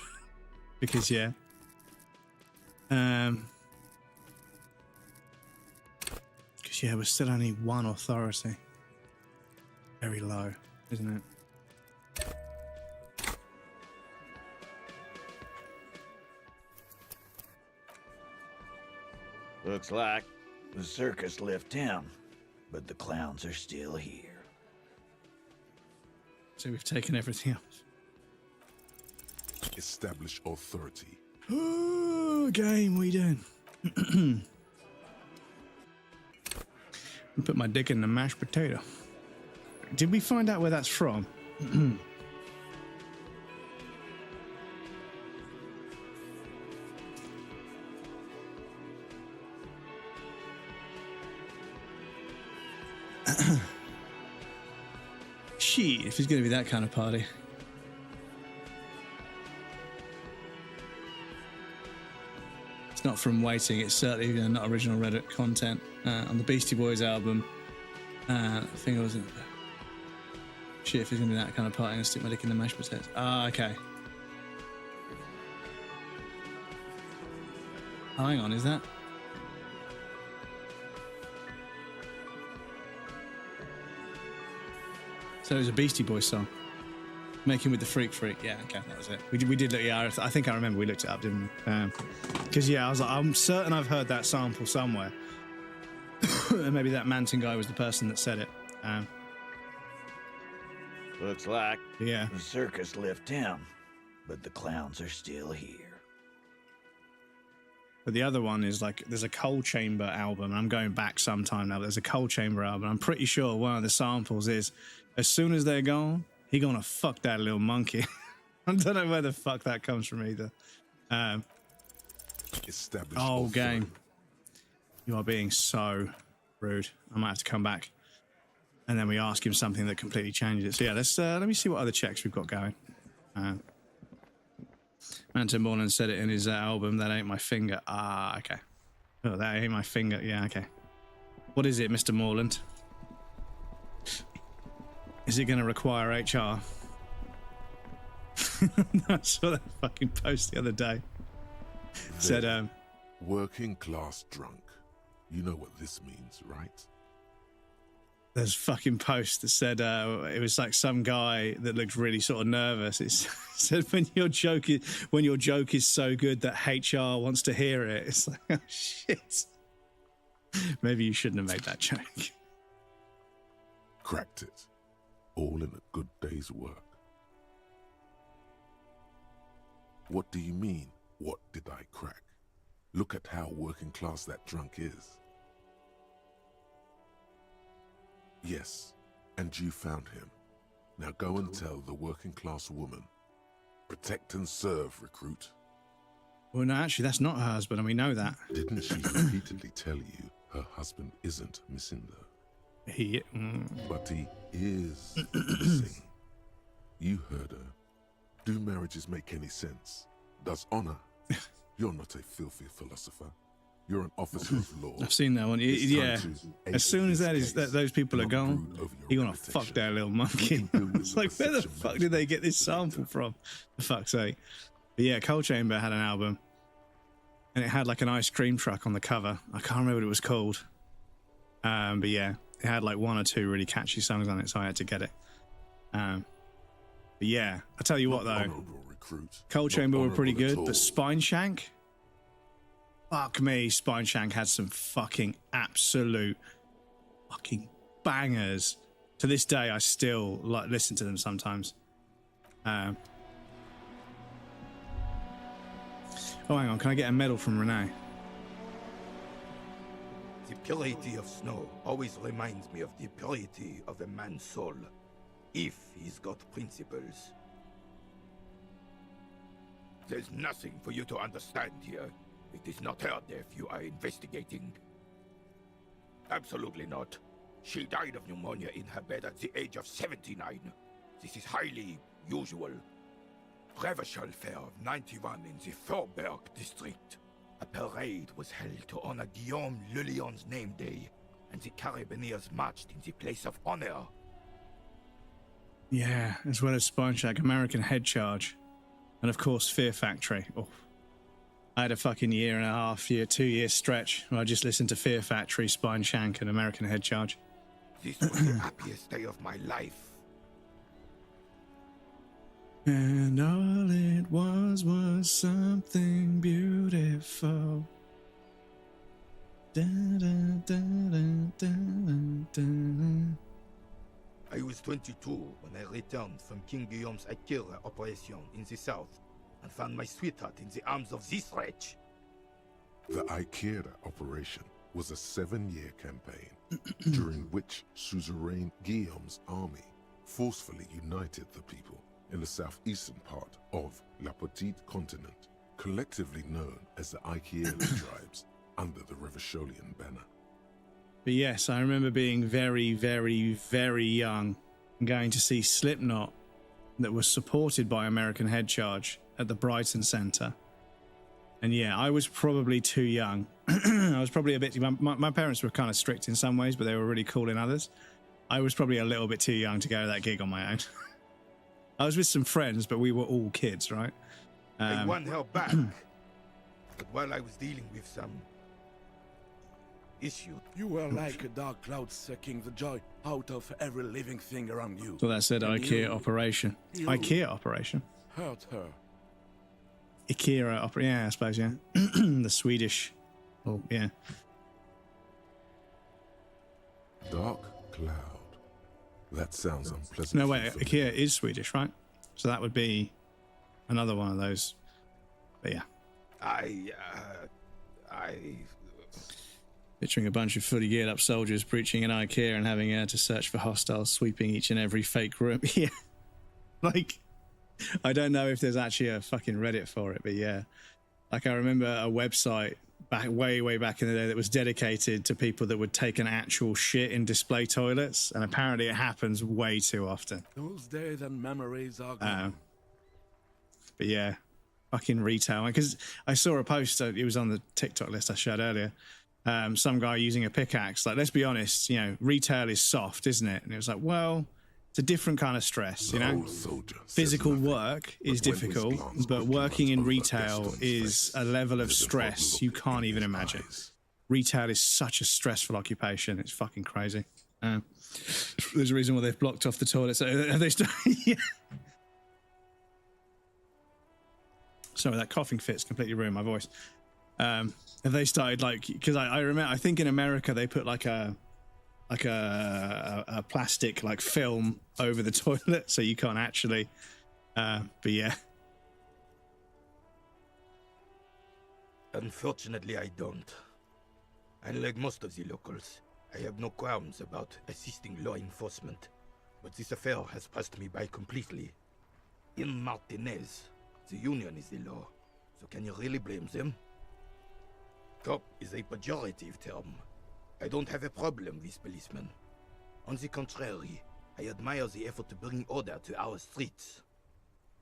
Because, yeah. Because, yeah, we're still only 1 authority. Very low, isn't it? Looks like the circus left town, but the clowns are still here. So we've taken everything off. Establish authority. Oh, game, we doing? Put my dick in the mashed potato. Did we find out where that's from? Shit, if it's going to be that kind of party. It's not from Waiting, it's certainly not original Reddit content. On the Beastie Boys album, I think it wasn't. Shit, if it's going to be that kind of party, I'm going to stick my dick in the mashed potatoes. Ah, okay. Oh, hang on, is that? So it was a Beastie Boys song. Making with the Freak Freak. Yeah, okay, that was it. We did look, yeah, I think I remember we looked it up, didn't we? Because, yeah, I was like, I'm certain I've heard that sample somewhere. And maybe that Manton guy was the person that said it. Looks like the circus left town, but the clowns are still here. But the other one is like, there's a Coal Chamber album. I'm going back sometime now, but there's a Coal Chamber album. I'm pretty sure one of the samples is, as soon as they're gone, he gonna fuck that little monkey. I don't know where the fuck that comes from either. Oh, game. You are being so rude. I might have to come back. And then we ask him something that completely changes it. So yeah, let me see what other checks we've got going. Manton Moreland said it in his album, That Ain't My Finger. Ah, okay. Oh, that ain't my finger. Yeah, okay. What is it, Mr. Moreland? Is it going to require HR? I saw that fucking post the other day. Said, working class drunk. You know what this means, right? There's a fucking post that said, it was like some guy that looked really sort of nervous. It said, when your joke is so good that HR wants to hear it. It's like, oh shit. Maybe you shouldn't have made that joke. Cracked it. All in a good day's work. What do you mean, what did I crack? Look at how working class that drunk is. Yes, and you found him. Now go and tell the working class woman. Protect and serve, recruit. Well, no, actually, that's not her husband, and we know that. Didn't she repeatedly tell you her husband isn't missing, though? But he is missing. You heard her. Do marriages make any sense? does honor. You're not a filthy philosopher. You're an officer of law. I've seen that one. Yeah. As soon as those people are gone, you're gonna fuck that little monkey. It's like, where the fuck did they get this sample from? For fuck's sake. But yeah, Coal Chamber had an album, and it had like an ice cream truck on the cover. I can't remember what it was called. But yeah, it had like one or two really catchy songs on it, so I had to get it. But yeah, I tell you what though, Coal Chamber were pretty good, but Spine Shank. Fuck me, Spine Shank had some fucking absolute fucking bangers. To this day, I still like listen to them sometimes. Oh, hang on, can I get a medal from Renee? The purity of snow always reminds me of the purity of a man's soul, if he's got principles. There's nothing for you to understand here. It is not her death you are investigating. Absolutely not. She died of pneumonia in her bed at the age of 79. This is highly usual. Revachol Fair of 91 in the Faubourg district. A parade was held to honor Guillaume Le Lion's name day, and the Carabineers marched in the place of honor. Yeah, as well as Spine Shank, American Head Charge, and of course Fear Factory. Oh. I had a fucking 2-year stretch where I just listened to Fear Factory, Spine Shank, and American Head Charge. This was the happiest day of my life. And all it was something beautiful. Da, da, da, da, da, da. I was 22 when I returned from King Guillaume's Akira operation in the south, and found my sweetheart in the arms of this wretch. The Ikeda operation was a 7-year campaign, during which suzerain Guillaume's army forcefully united the people in the southeastern part of La Petite Continent, collectively known as the Ikeda tribes, under the Revacholian banner. But yes, I remember being very, very, very young and going to see Slipknot that was supported by American Head Charge at the Brighton Centre. And yeah, I was probably too young. I was probably a bit... My parents were kind of strict in some ways, but they were really cool in others. I was probably a little bit too young to go to that gig on my own. I was with some friends, but we were all kids, right? I won her back. But while I was dealing with some issue... You were like a dark cloud sucking the joy out of every living thing around you. So that said, IKEA operation. IKEA operation? Hurt her. Akira opera, yeah, I suppose, yeah. The Swedish. Oh, yeah. Dark cloud. That sounds unpleasant. No, wait, IKEA is Swedish, right? So that would be another one of those. But yeah. Picturing a bunch of fully geared up soldiers breaching an IKEA and having to search for hostiles, sweeping each and every fake room. Yeah. Like, I don't know if there's actually a fucking Reddit for it, but yeah. Like, I remember a website back way back in the day that was dedicated to people that would take an actual shit in display toilets, and apparently it happens way too often. Those days and memories are gone. But yeah, fucking retail. Because I saw a post, it was on the TikTok list I shared earlier. Some guy using a pickaxe. Like, let's be honest, you know, retail is soft, isn't it? And it was like, well, it's a different kind of stress, you know? Physical work is difficult, but working in retail is a level of stress you can't even imagine. Retail is such a stressful occupation. It's fucking crazy. There's a reason why they've blocked off the toilets. Yeah. Sorry, that coughing fit's completely ruined my voice. Have they started, like, because I remember, I think in America they put like a plastic like film over the toilet so you can't actually but yeah. Unfortunately, I don't. Unlike most of the locals, I have no qualms about assisting law enforcement, but this affair has passed me by completely. In Martinez, the union is the law, so can you really blame them? Cop is a pejorative term. I don't have a problem with policemen. On the contrary, I admire the effort to bring order to our streets.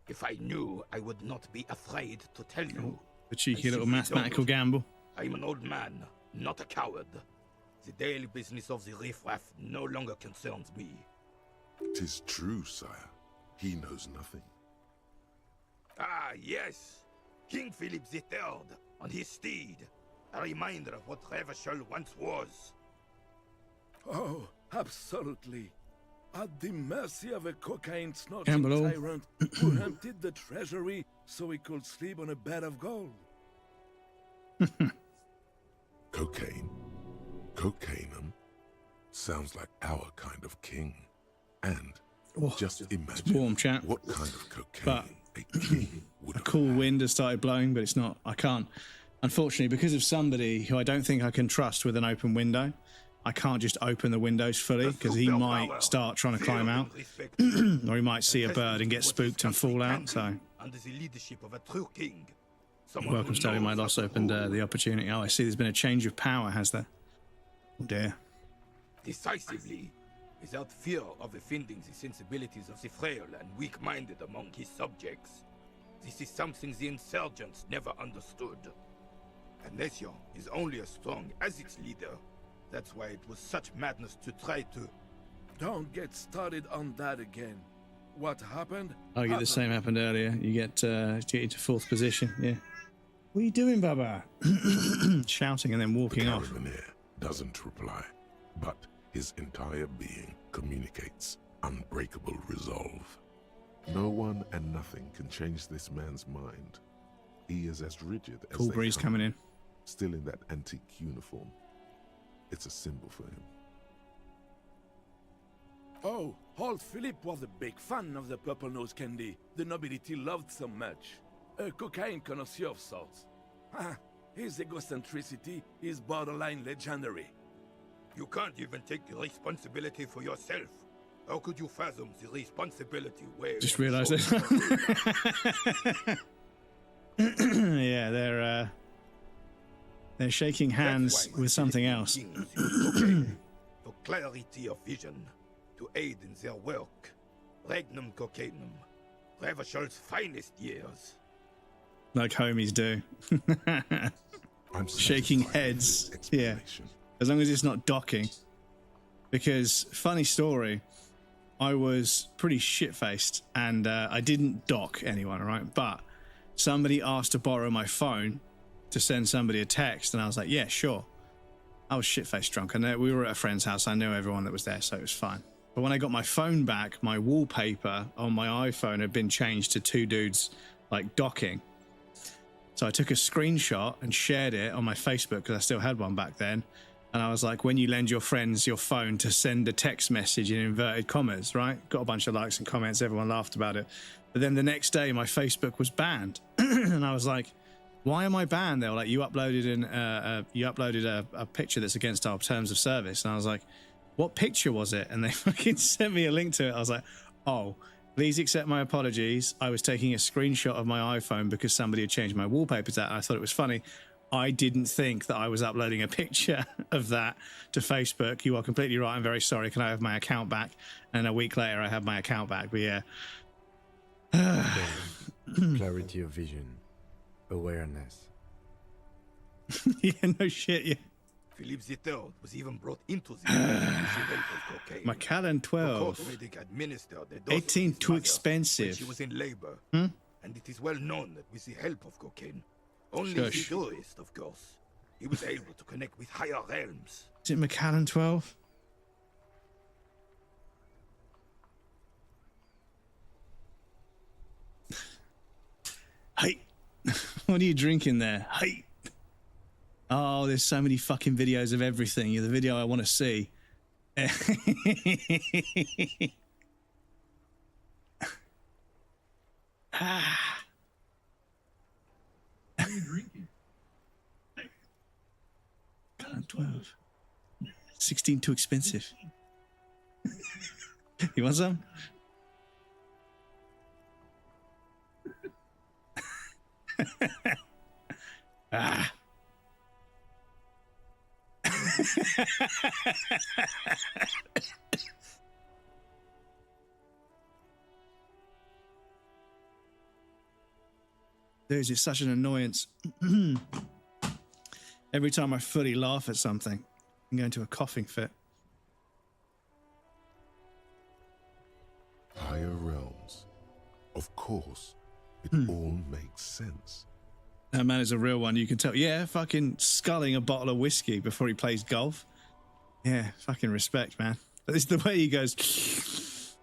If I knew, I would not be afraid to tell you. The cheeky I little simply mathematical don't. gamble. I am an old man, not a coward. The daily business of the riffraff no longer concerns me. 'Tis true, sire. He knows nothing. Ah, yes. King Philip III on his steed. A reminder of what Revachol once was. Oh, absolutely. At the mercy of a cocaine-snorting Campbell. tyrant who emptied the treasury so he could sleep on a bed of gold. Cocaine. Cocainum. Sounds like our kind of king. And just imagine warm, chat. what kind of cocaine But a king would a cool wind has started blowing, but it's not. I can't. Unfortunately, because of somebody who I don't think I can trust with an open window, I can't just open the windows fully because he might start trying to climb out, or he might see a bird and get spooked and fall out. So, Under the leadership of a true king. welcome, Sterling. My loss opened the opportunity. Oh, I see. There's been a change of power, has there? Oh dear. Decisively, without fear of offending the sensibilities of the frail and weak-minded among his subjects. This is something the insurgents never understood. Alessio is only as strong as its leader. That's why it was such madness to try to... Don't get started on that again. What happened? I get the same happened earlier. You get into fourth position. Yeah. What are you doing, Baba? Shouting and then walking off. Carabinier doesn't reply, but his entire being communicates unbreakable resolve. No one and nothing can change this man's mind. He is as rigid as Cool they breeze come, coming in. still in that antique uniform. It's a symbol for him. Oh, old Philip was a big fan of the purple nose candy the nobility loved so much. A cocaine connoisseur of sorts. His egocentricity is borderline legendary. You can't even take the responsibility for yourself. How could you fathom the responsibility where... Just realised it. Yeah, they're shaking hands with something else. For clarity of vision, to aid in their work. Regnum cocainum, Revachol's finest years. Like homies do. Shaking heads. Yeah. As long as it's not docking. Because, funny story, I was pretty shit-faced and I didn't dock anyone, right? But somebody asked to borrow my phone to send somebody a text and I was like, yeah, sure. I was shit-faced drunk and we were at a friend's house. I knew everyone that was there, so it was fine. But when I got my phone back, my wallpaper on my iPhone had been changed to two dudes like docking. So I took a screenshot and shared it on my Facebook because I still had one back then. And I was like, when you lend your friends your phone to send a text message in inverted commas, right? Got a bunch of likes and comments. Everyone laughed about it. But then the next day, my Facebook was banned. And I was like, why am I banned? They were like, you uploaded a picture that's against our terms of service. And I was like, what picture was it? And they fucking sent me a link to it. I was like, oh, please accept my apologies. I was taking a screenshot of my iPhone because somebody had changed my wallpaper to that. And I thought it was funny. I didn't think that I was uploading a picture of that to Facebook. You are completely right. I'm very sorry. Can I have my account back? And a week later, I have my account back. But yeah. Clarity of vision. Awareness. Yeah, no shit, yeah. Philip III was even brought into the help of cocaine. Macallan 12. 18 too expensive. She was in labor. Hmm? And it is well known that with the help of cocaine, only Shush. the tourist, of course, he was able to connect with higher realms. Is it Macallan 12? Hey, what are you drinking there? Hey. Oh, there's so many fucking videos of everything. You're the video I want to see. Ah. What are you drinking? 12. 16 too expensive. You want some? Ah. Dude, it's such an annoyance. Every time I fully laugh at something, I'm going into a coughing fit. Higher realms. Of course, it all makes sense. That man is a real one. You can tell. Yeah, fucking sculling a bottle of whiskey before he plays golf. Yeah, fucking respect, man. But it's the way he goes.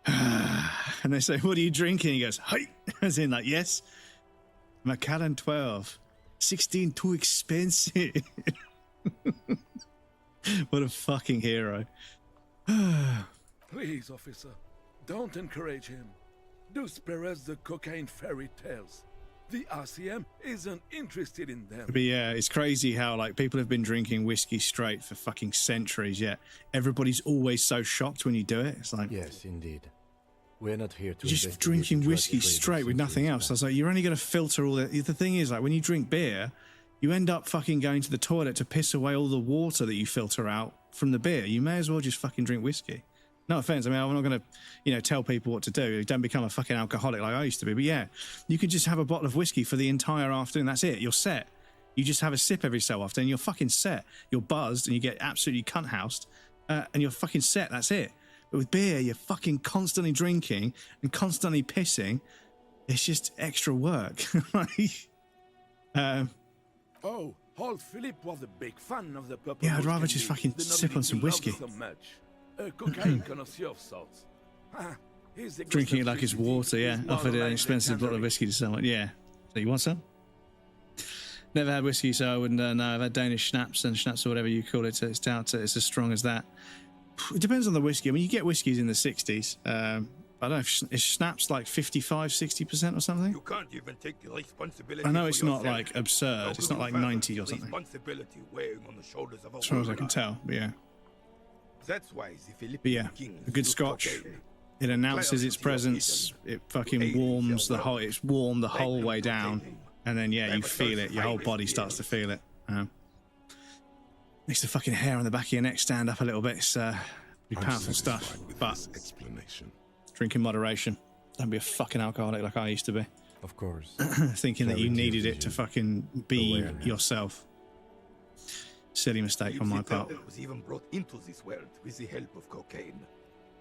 And they say, "What are you drinking?" He goes, "Hey," as in like, "Yes, Macallan 12, 16 too expensive." What a fucking hero. Please, officer, don't encourage him. Do spare us the cocaine fairy tales. The RCM isn't interested in them. But yeah, it's crazy how like people have been drinking whiskey straight for fucking centuries, yet everybody's always so shocked when you do it. It's like, yes, indeed. We're not here to just drinking whiskey straight with nothing else. I was like, you're only going to filter all the thing is like when you drink beer, you end up fucking going to the toilet to piss away all the water that you filter out from the beer. You may as well just fucking drink whiskey. No offense. I mean, I'm not going to, tell people what to do. Don't become a fucking alcoholic like I used to be. But yeah, you could just have a bottle of whiskey for the entire afternoon. That's it. You're set. You just have a sip every so often and you're fucking set. You're buzzed and you get absolutely cunt-housed and you're fucking set. That's it. But with beer, you're fucking constantly drinking and constantly pissing. It's just extra work. Oh, Hall Philip was a big fan of the purple. Yeah, I'd rather just fucking sip on some whiskey. So much. A cocaine connoisseur of sorts. Drinking it like it's water, yeah. Offered an expensive bottle of whiskey to someone, yeah. So you want some? Never had whiskey, so I wouldn't know. I've had Danish schnapps and schnapps or whatever you call it. So it's as strong as that. It depends on the whiskey. I mean, you get whiskies in the 60s. I don't know, is schnapps like 55, 60% or something? You can't even take the responsibility. I know it's not like absurd. It's not like 90 or something. Responsibility weighing on the shoulders of as far as I can tell, but yeah. That's why the Philippine but yeah, a good scotch. It announces its presence. It fucking warms the whole. It's warm the whole way down, and then yeah, you feel it. Your whole body starts to feel it. Makes the fucking hair on the back of your neck stand up a little bit. It's pretty powerful stuff. But drink in moderation. Don't be a fucking alcoholic like I used to be. Of course. Thinking that you needed it to fucking be yourself. Silly mistake on my part. Was even brought into this world with the help of cocaine.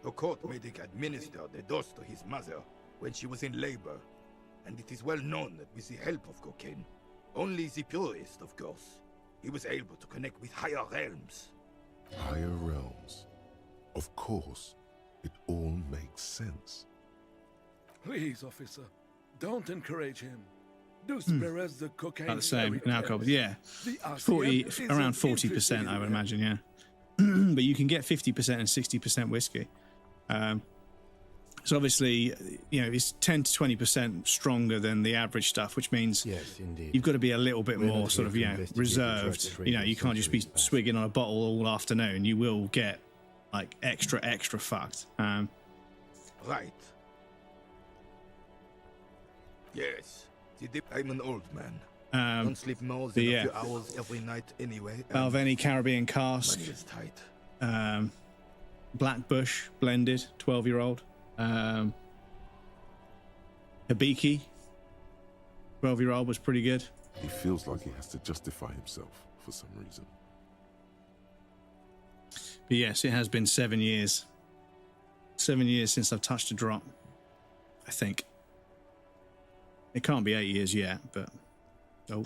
The court made him administer the dose to his mother when she was in labor, and it is well known that with the help of cocaine, only the purest, of course, he was able to connect with higher realms. Higher realms. Of course, it all makes sense. Please, officer, don't encourage him. Do spare us the cocaine. About the same in alcohol, but yeah, 40 around 40%, I would imagine, yeah. But you can get 50% and 60% whiskey. So obviously, it's 10 to 20% stronger than the average stuff, which means you've got to be a little bit more sort of, reserved. You can't just be swigging on a bottle all afternoon. You will get like extra fucked. Right. Yes. I'm an old man. Don't sleep more than a few hours every night anyway. Balvenie Caribbean cask. Money is tight. Black Bush blended, 12-year-old. Hibiki, 12-year-old, was pretty good. He feels like he has to justify himself for some reason. But yes, it has been 7 years. 7 years since I've touched a drop, I think. It can't be 8 years yet, but... Oh.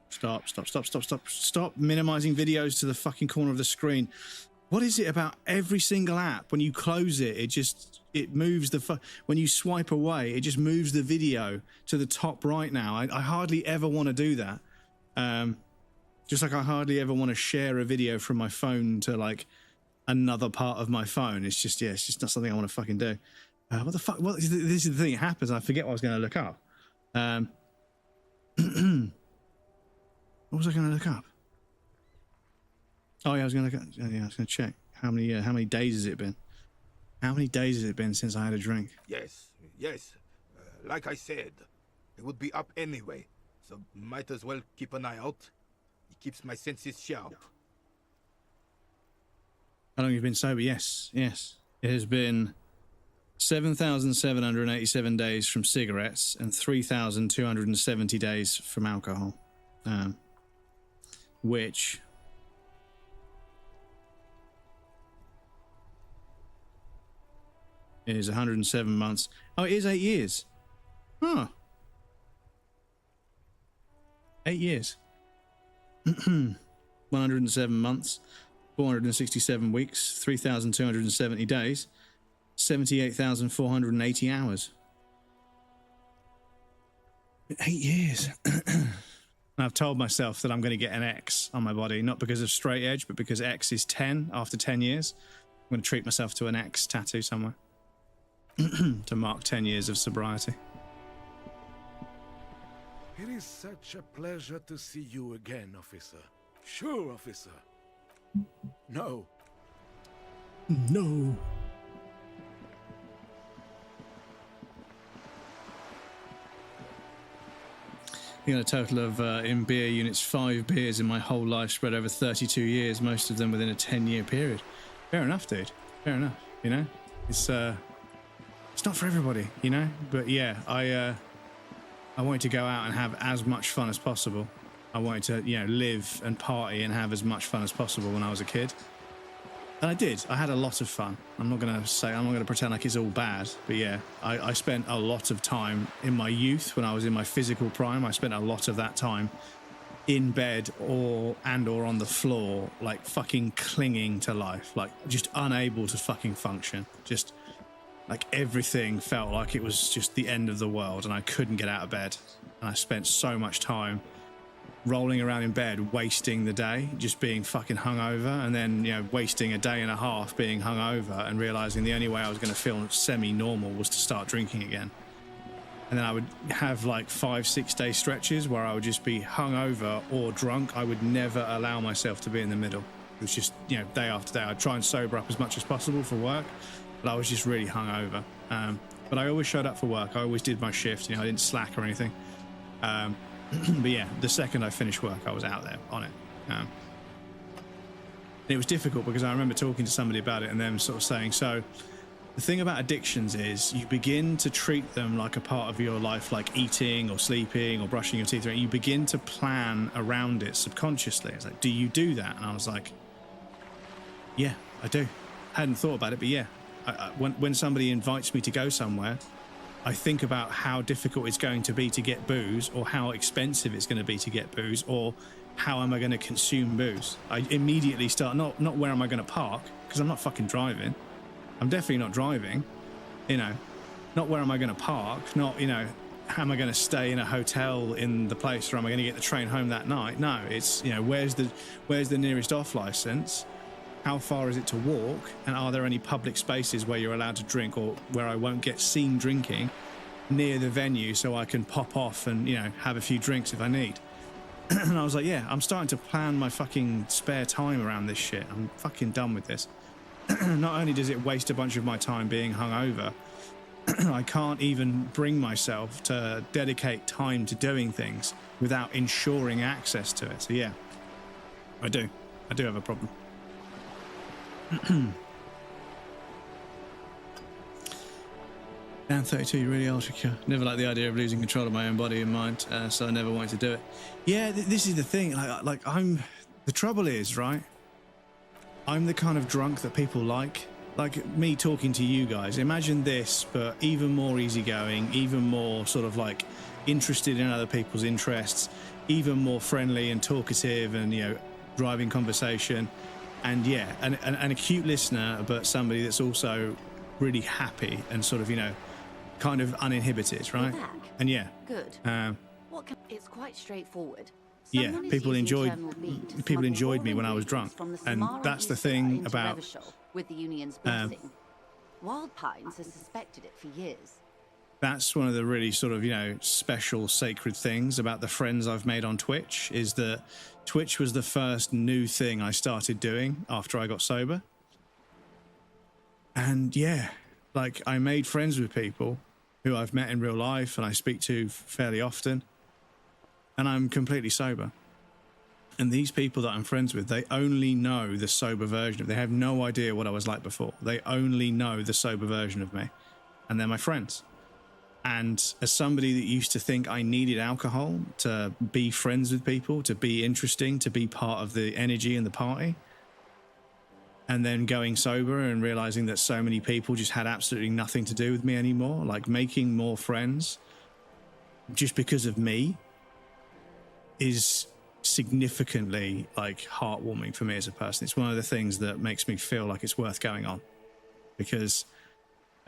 Stop minimizing videos to the fucking corner of the screen. What is it about every single app? When you close it, it moves the... When you swipe away, it just moves the video to the top right now. I hardly ever want to do that. Just like I hardly ever want to share a video from my phone to, like, another part of my phone. It's just not something I want to fucking do. What the fuck? This is the thing that happens. I forget what I was going to look up. What was I going to look up? Oh yeah, I was going to check how many days has it been? How many days has it been since I had a drink? Yes. Like I said, it would be up anyway, so might as well keep an eye out. It keeps my senses sharp. How long have you been sober? Yes. It has been 7,787 days from cigarettes and 3,270 days from alcohol, which is 107 months. Oh, it is 8 years. Huh. 8 years. 107 months, 467 weeks, 3,270 days, 78,480 hours. 8 years. And I've told myself that I'm going to get an X on my body, not because of straight edge, but because X is 10 after 10 years. I'm going to treat myself to an X tattoo somewhere to mark 10 years of sobriety. It is such a pleasure to see you again, officer. Sure, officer. No. No. I got a total of, in beer units, 5 beers in my whole life spread over 32 years, most of them within a 10-year period. Fair enough, dude. Fair enough, you know? It's not for everybody, you know? But yeah, I wanted to go out and have as much fun as possible. I wanted to, you know, live and party and have as much fun as possible when I was a kid. And I did. I had a lot of fun. I'm not going to pretend like it's all bad. But yeah, I spent a lot of time in my youth, when I was in my physical prime. I spent a lot of that time in bed or on the floor, like fucking clinging to life, like just unable to fucking function. Just like everything felt like it was just the end of the world and I couldn't get out of bed. And I spent so much time rolling around in bed, wasting the day, just being fucking hungover, and then, you know, wasting a day and a half being hungover and realizing the only way I was going to feel semi-normal was to start drinking again. And then I would have like 5-6 day stretches where I would just be hungover or drunk. I would never allow myself to be in the middle. It was just, you know, day after day. I'd try and sober up as much as possible for work, but I was just really hungover. But I always showed up for work. I always did my shift. You know, I didn't slack or anything. But yeah, the second I finished work, I was out there on it. And it was difficult because I remember talking to somebody about it and them sort of saying, so the thing about addictions is you begin to treat them like a part of your life, like eating or sleeping or brushing your teeth. You begin to plan around it subconsciously. It's like, do you do that? And I was like, yeah, I do. I hadn't thought about it, but yeah. When somebody invites me to go somewhere, I think about how difficult it's going to be to get booze, or how expensive it's going to be to get booze, or how am I going to consume booze. I immediately start, not where am I going to park, because I'm not fucking driving. I'm definitely not driving, you know. Not where am I going to park, not, you know, how am I going to stay in a hotel in the place, or am I going to get the train home that night? No, it's, you know, where's the nearest off license? How far is it to walk? And are there any public spaces where you're allowed to drink, or where I won't get seen drinking near the venue so I can pop off and, you know, have a few drinks if I need? And I was like, yeah, I'm starting to plan my fucking spare time around this shit. I'm fucking done with this. Not only does it waste a bunch of my time being hungover, I can't even bring myself to dedicate time to doing things without ensuring access to it. So yeah, I do have a problem. Down 32, you really are secure. Never liked the idea of losing control of my own body and mind, so I never wanted to do it. Yeah, this is the thing. The trouble is, right? I'm the kind of drunk that people like. Like me talking to you guys. Imagine this, but even more easygoing, even more sort of like interested in other people's interests, even more friendly and talkative, and, you know, driving conversation. And yeah, and a cute listener, but somebody that's also really happy and sort of, you know, kind of uninhibited, right? And yeah. Good. It's quite straightforward. Yeah, people enjoyed me when I was drunk, and that's the thing about with the union's blessing. Wild Pines has suspected it for years. That's one of the really sort of, you know, special, sacred things about the friends I've made on Twitch, is that Twitch was the first new thing I started doing after I got sober. And yeah, like I made friends with people who I've met in real life and I speak to fairly often, and I'm completely sober. And these people that I'm friends with, they only know the sober version of me. They have no idea what I was like before. They only know the sober version of me. and they're my friends. And as somebody that used to think I needed alcohol to be friends with people, to be interesting, to be part of the energy and the party, and then going sober and realizing that so many people just had absolutely nothing to do with me anymore, like making more friends just because of me is significantly like heartwarming for me as a person. It's one of the things that makes me feel like it's worth going on, because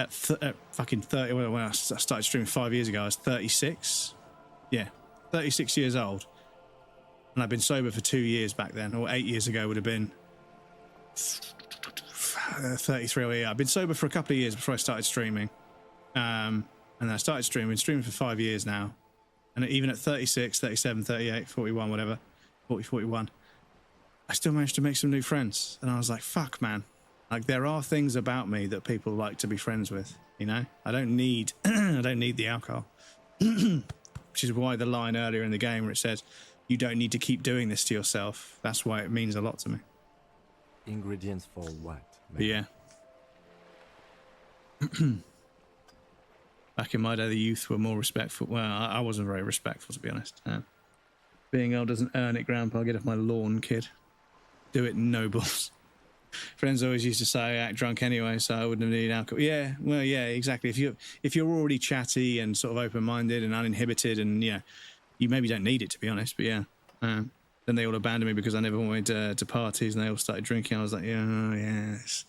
at fucking 30, when I started streaming 5 years ago, I was 36. Yeah, 36 years old. And I've been sober for 2 years back then, or 8 years ago would have been 33. Oh yeah, I've been sober for a couple of years before I started streaming. And I started streaming for 5 years now. And even at 36, 37, 38, 41, whatever, 40, 41, I still managed to make some new friends. And I was like, fuck, man. Like, there are things about me that people like to be friends with, you know? I don't need I don't need the alcohol. Which is why the line earlier in the game where it says, you don't need to keep doing this to yourself. That's why it means a lot to me. Ingredients for what? But yeah. Back in my day, the youth were more respectful. Well, I wasn't very respectful, to be honest. Being old doesn't earn it, Grandpa. Get off my lawn, kid. Do it, nobles. Friends always used to say I act drunk anyway, so I wouldn't need alcohol. Yeah, well, yeah, exactly. If you're already chatty and sort of open-minded and uninhibited, and yeah, you maybe don't need it, to be honest. But yeah, then they all abandoned me because I never went to parties, and they all started drinking. I was like, yeah, it's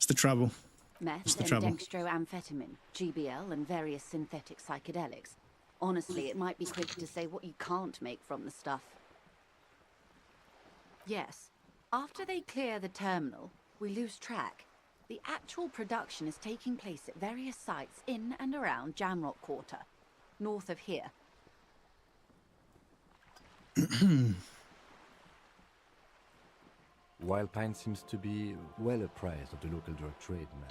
the trouble. Meth It's the and trouble. dextroamphetamine, GBL, and various synthetic psychedelics. Honestly, it might be quicker to say what you can't make from the stuff. Yes. After they clear the terminal, we lose track. The actual production is taking place at various sites in and around Jamrock Quarter, north of here. Wild Pine seems to be well apprised of the local drug trade, man.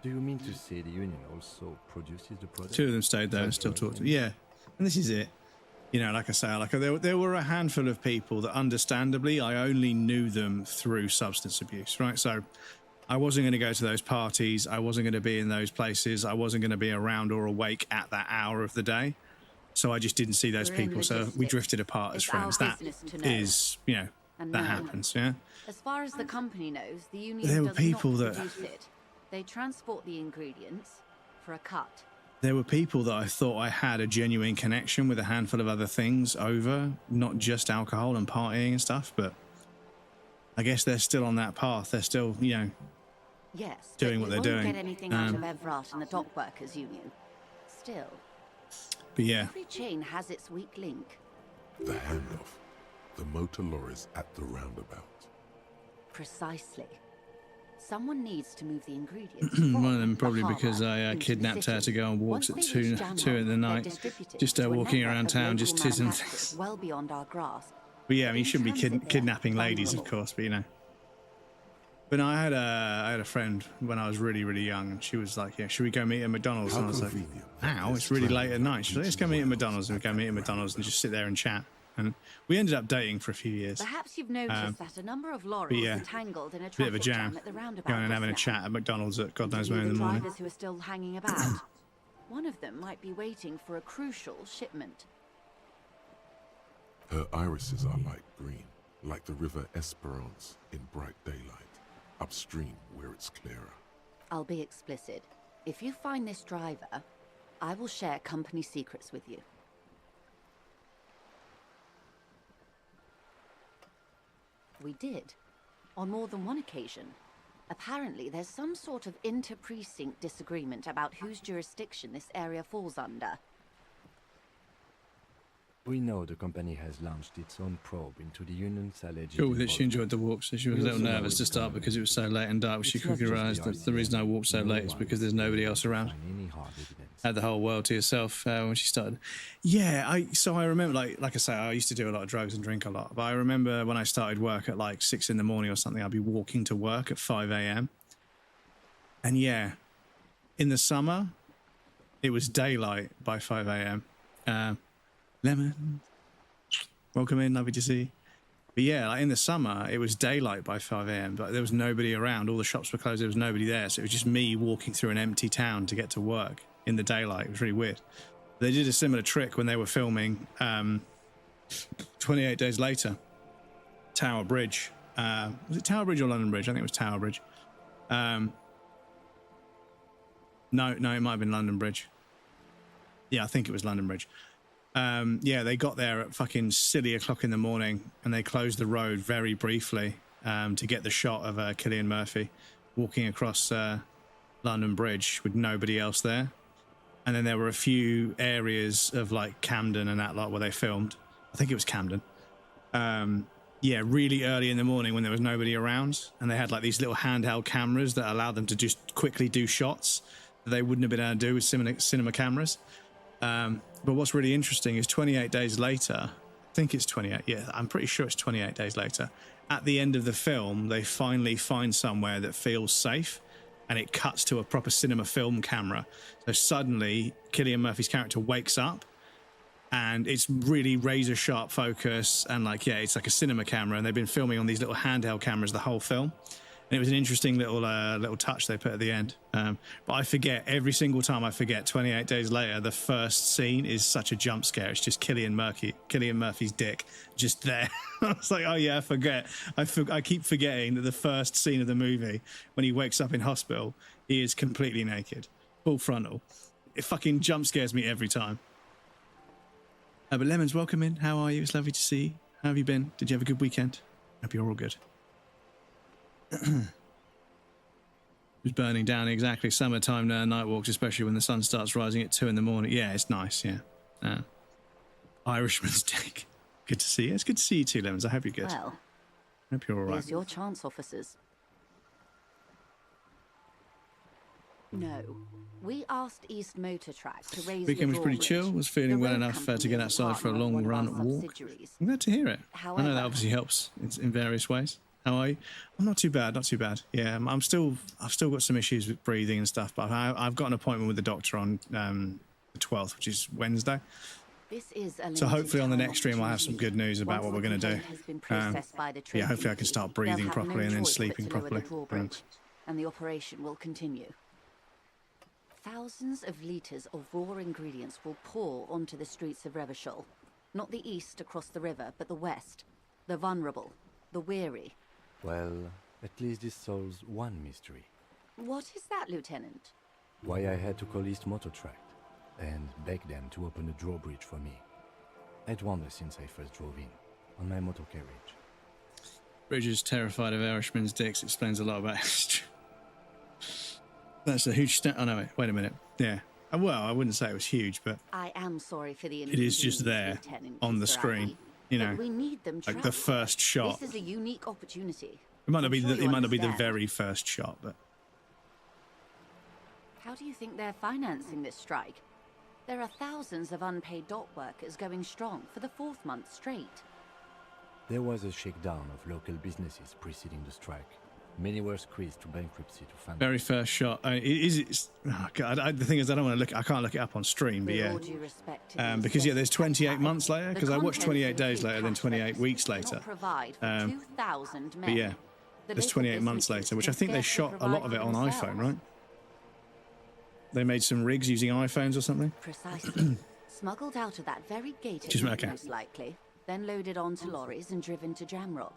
Do you mean to say the union also produces the product? 2 of them stayed there and still talked to me. Yeah, and this is it. You know, like I say, like there were a handful of people that, understandably, I only knew them through substance abuse, right? So I wasn't going to go to those parties. I wasn't going to be in those places. I wasn't going to be around or awake at that hour of the day. So I just didn't see those people. So we drifted apart as friends. That is, you know, that happens, yeah? As far as the company knows, the union There were does people not that- produce it. They transport the ingredients for a cut. There were people that I thought I had a genuine connection with a handful of other things over, not just alcohol and partying and stuff, but I guess they're still on that path. They're still, you know, Yes, doing but what they're you doing. won't get anything out of Evrat and the dock workers union. Still, But yeah, every chain has its weak link. The handoff. The motor lorries at the roundabout. Precisely. Someone needs to move the ingredients. one of them from probably the because harbour I into the kidnapped her city. to go on walks Once at they 2 reach Jamrock, in the they're night, distributed just to a walking network around of town, local just tizzing manufacturers things. well beyond our grasp. But yeah, I mean, you shouldn't be transit there, kidnapping ladies, of vulnerable. course, but you know. But no, I had a friend when I was really, really young, and she was like, yeah, should we go meet at McDonald's? And I was like, now it's really late at night. She's like, let's go meet at McDonald's. And we go meet at McDonald's and just sit there and chat. And we ended up dating for a few years. Perhaps you've noticed that a number of But lorries yeah, are tangled in a bit of a traffic jam. at the roundabout. Going and having a just now. chat at McDonald's at God knows Interview when in the the morning. drivers who are still hanging about. One of them might be waiting for a crucial shipment. Her irises are light green, like the river Esperance in bright daylight, upstream where it's clearer. I'll be explicit. If you find this driver, I will share company secrets with you. We did, on more than one occasion. Apparently, there's some sort of inter-precinct disagreement about whose jurisdiction this area falls under. We know the company has launched its own probe into the union's alleged Cool that she involvement. enjoyed the walk, so she was a little nervous to start because it was so late and dark. She It's not quickly just the realised that idea. the reason I walked so late is because there's nobody else around. Find any hard evidence. Had the whole world to yourself when she started. Yeah, I remember, like I say, I used to do a lot of drugs and drink a lot. But I remember when I started work at like 6 in the morning or something, I'd be walking to work at 5 a.m. And yeah, in the summer, it was daylight by 5 a.m. Lemon, welcome in, lovely to see you. But yeah, like in the summer, it was daylight by 5 a.m., but there was nobody around. All the shops were closed. There was nobody there. So it was just me walking through an empty town to get to work in the daylight. It was really weird. They did a similar trick when they were filming 28 Days Later, Tower Bridge. Was it Tower Bridge or London Bridge? I think it was Tower Bridge. No, it might have been London Bridge. Yeah, I think it was London Bridge. Yeah, they got there at fucking silly o'clock in the morning, and they closed the road very briefly to get the shot of Cillian Murphy walking across London Bridge with nobody else there. And then there were a few areas of like Camden and that lot where they filmed. I think it was Camden. Yeah, really early in the morning when there was nobody around, and they had like these little handheld cameras that allowed them to just quickly do shots that they wouldn't have been able to do with cinema cameras. But what's really interesting is 28 days later, I think it's 28, yeah, I'm pretty sure it's 28 days later, at the end of the film, they finally find somewhere that feels safe, and it cuts to a proper cinema film camera. So suddenly, Cillian Murphy's character wakes up, and it's really razor sharp focus, and like, yeah, it's like a cinema camera, and they've been filming on these little handheld cameras the whole film. And it was an interesting little touch they put at the end. But I forget, every single time I forget, 28 days later, the first scene is such a jump scare. It's just Cillian Murphy's dick just there. I was like, oh yeah, I forget. I keep forgetting that the first scene of the movie, when he wakes up in hospital, he is completely naked, full frontal. It fucking jump scares me every time. But Lemons, welcome in. How are you? It's lovely to see you. How have you been? Did you have a good weekend? Hope you're all good. It's burning down exactly. Summertime night walks, especially when the sun starts rising at 2 in the morning. Yeah, it's nice. Yeah. Irishman's dick. Good to see you. It's good to see you too, Lemons. I hope you're good. Well, Hope you're all right. here's your chance, officers. No. We asked East Motor Track to raise Weekend the was pretty drawbridge. chill. Was feeling The well road enough to company get is a outside for a partner of long one of run our walk. subsidiaries. I'm glad to hear it. I know that However- obviously helps in various ways. How are you? I'm not too bad. Not too bad. Yeah, I've still got some issues with breathing and stuff, but I've got an appointment with the doctor on the 12th, which is Wednesday. This is a So limited hopefully on the time next stream I'll have some good news about Once what we're the going to do. complaint has been processed by the Yeah, trade hopefully I can committee, start they'll breathing have properly no and then choice but sleeping to lower the properly. drawbridge, and the operation will continue. Thousands of litres of raw ingredients will pour onto the streets of Revachol. Not the east across the river, but the west. The vulnerable, the weary. Well, at least this solves one mystery. What is that, Lieutenant? Why I had to call East Motor Tract and beg them to open the drawbridge for me. I'd wondered since I first drove in, on my motor carriage. Bridges terrified of Irishman's dicks explains a lot about history. That's a huge oh no, wait a minute. Yeah. Well, I wouldn't say it was huge, but I am sorry for the it is just there Lieutenant on the Mr. screen. Abbey, You but know, we need them like the trapped. first shot. This is a unique opportunity. It might not I'm be sure the, you it might not be the understand. very first shot, but How do you think they're financing this strike? There are thousands of unpaid dock workers going strong for the 4th month straight. There was a shakedown of local businesses preceding the strike. Many were squeezed to bankruptcy to fund. very first shot. It's oh God, the thing is, I don't want to look. I can't look it up on stream, but With yeah. all due respect to these Because yeah, there's 28 months later. The Because I watched contents 28 of the days free later, then cash 28 weeks cannot later. provide for 2,000 men. But yeah, The there's local 28 months businesses later, which I can think they scarcely shot a lot provide of it for on themselves. iPhone, right? They made some rigs using iPhones or something. Precisely. Smuggled out of that very gate at Just- night, okay. most likely, then loaded onto lorries and driven to Jamrock.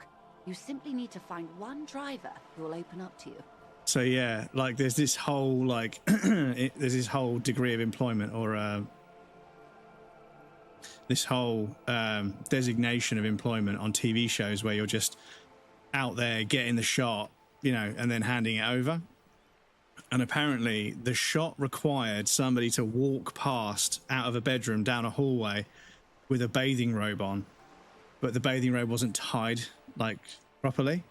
You simply need to find one driver who will open up to you. So yeah, like there's this whole like there's this whole degree of employment or this whole designation of employment on TV shows where you're just out there getting the shot, you know, and then handing it over. And apparently the shot required somebody to walk past out of a bedroom down a hallway with a bathing robe on, but the bathing robe wasn't tied like properly.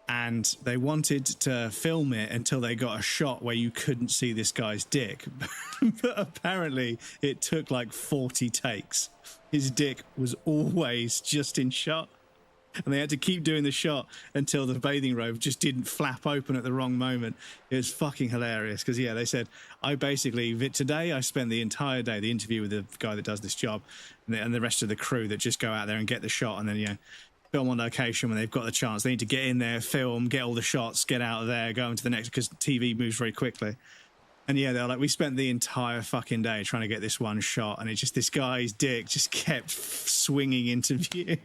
And they wanted to film it until they got a shot where you couldn't see this guy's dick. But apparently it took like 40 takes. His dick was always just in shot. And they had to keep doing the shot until the bathing robe just didn't flap open at the wrong moment. It was fucking hilarious. Because, yeah, they said, today I spent the entire day, the interview with the guy that does this job and the rest of the crew that just go out there and get the shot. And then, yeah, film on location when they've got the chance. They need to get in there, film, get all the shots, get out of there, go into the next, because TV moves very quickly. And yeah, they're like, we spent the entire fucking day trying to get this one shot, and it's just this guy's dick just kept swinging into view.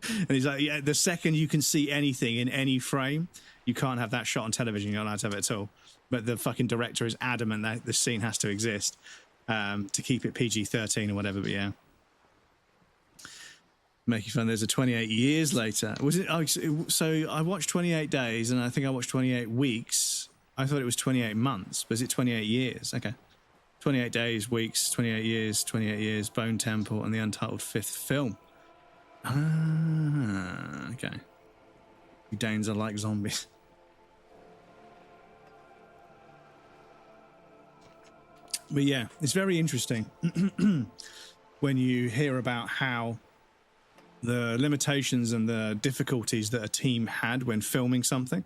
And he's like, yeah, the second you can see anything in any frame, you can't have that shot on television. You're not allowed to have it at all. But the fucking director is adamant that the scene has to exist to keep it PG-13 or whatever. But yeah, making fun. There's a 28 years later. Was it? Oh, so I watched 28 days, and I think I watched 28 weeks. I thought it was 28 months, but is it 28 years? Okay. 28 days, weeks, 28 years, Bone Temple, and the untitled fifth film. Ah, okay. You Danes are like zombies. But yeah, it's very interesting when you hear about how the limitations and the difficulties that a team had when filming something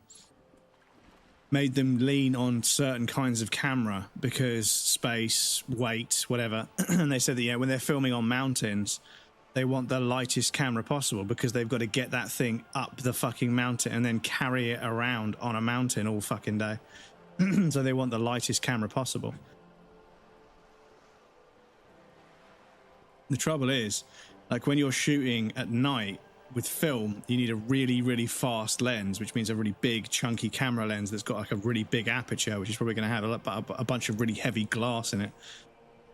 made them lean on certain kinds of camera because space, weight, whatever. And they said that, yeah, when they're filming on mountains, they want the lightest camera possible because they've got to get that thing up the fucking mountain and then carry it around on a mountain all fucking day. So they want the lightest camera possible. The trouble is, like when you're shooting at night with film, you need a really, really fast lens, which means a really big, chunky camera lens that's got like a really big aperture, which is probably going to have a bunch of really heavy glass in it,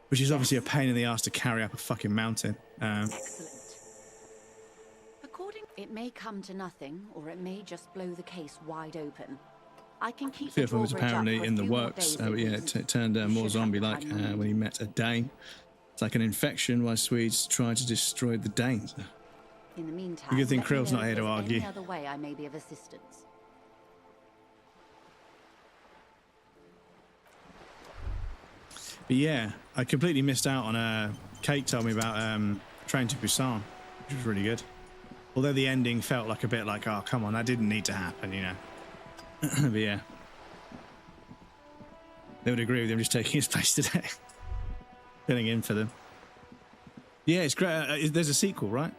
which is obviously a pain in the ass to carry up a fucking mountain. Excellent. It may come to nothing, or it may just blow the case wide open. I can keep Fifth one was apparently in the works, but yeah, it turned more zombie-like when he met a Dane. It's like an infection while Swedes try to destroy the Danes. In the meantime, the good thing Krill's not here to argue. Any other way I may be of assistance. But yeah, I completely missed out on Kate told me about Train to Busan, which was really good. Although the ending felt like a bit like, oh, come on, that didn't need to happen, you know. But yeah. They would agree with him just taking his place today. Filling in for them. Yeah, it's great. There's a sequel, right?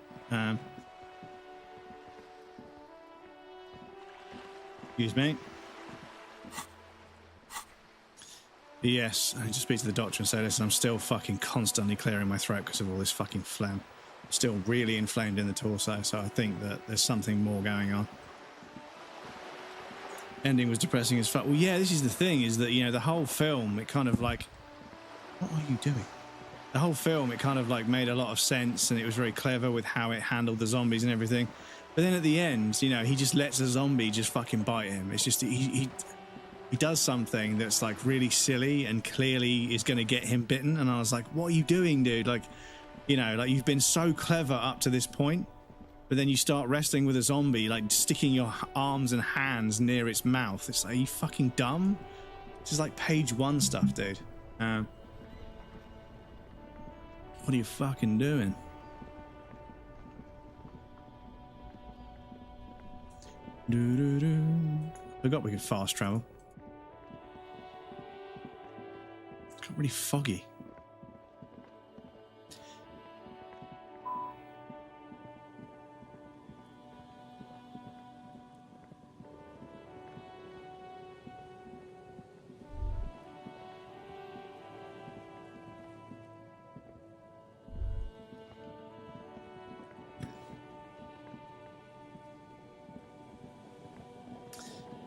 Excuse me. Yes, I need to speak to the doctor and say, listen, I'm still fucking constantly clearing my throat because of all this fucking phlegm. Still really inflamed in the torso, so I think that there's something more going on. Ending was depressing as fuck. Well, yeah, this is the thing, is that, you know, the whole film, it kind of like... What are you doing? The whole film, it kind of like made a lot of sense, and it was very clever with how it handled the zombies and everything. But then at the end, you know, he just lets a zombie just fucking bite him. It's just, he does something that's like really silly and clearly is going to get him bitten. And I was like, what are you doing, dude? Like, you know, like you've been so clever up to this point, but then you start wrestling with a zombie, like sticking your arms and hands near its mouth. It's like, are you fucking dumb? This is like page 1 stuff, dude. What are you fucking doing? Forgot we could fast travel. It's got really foggy.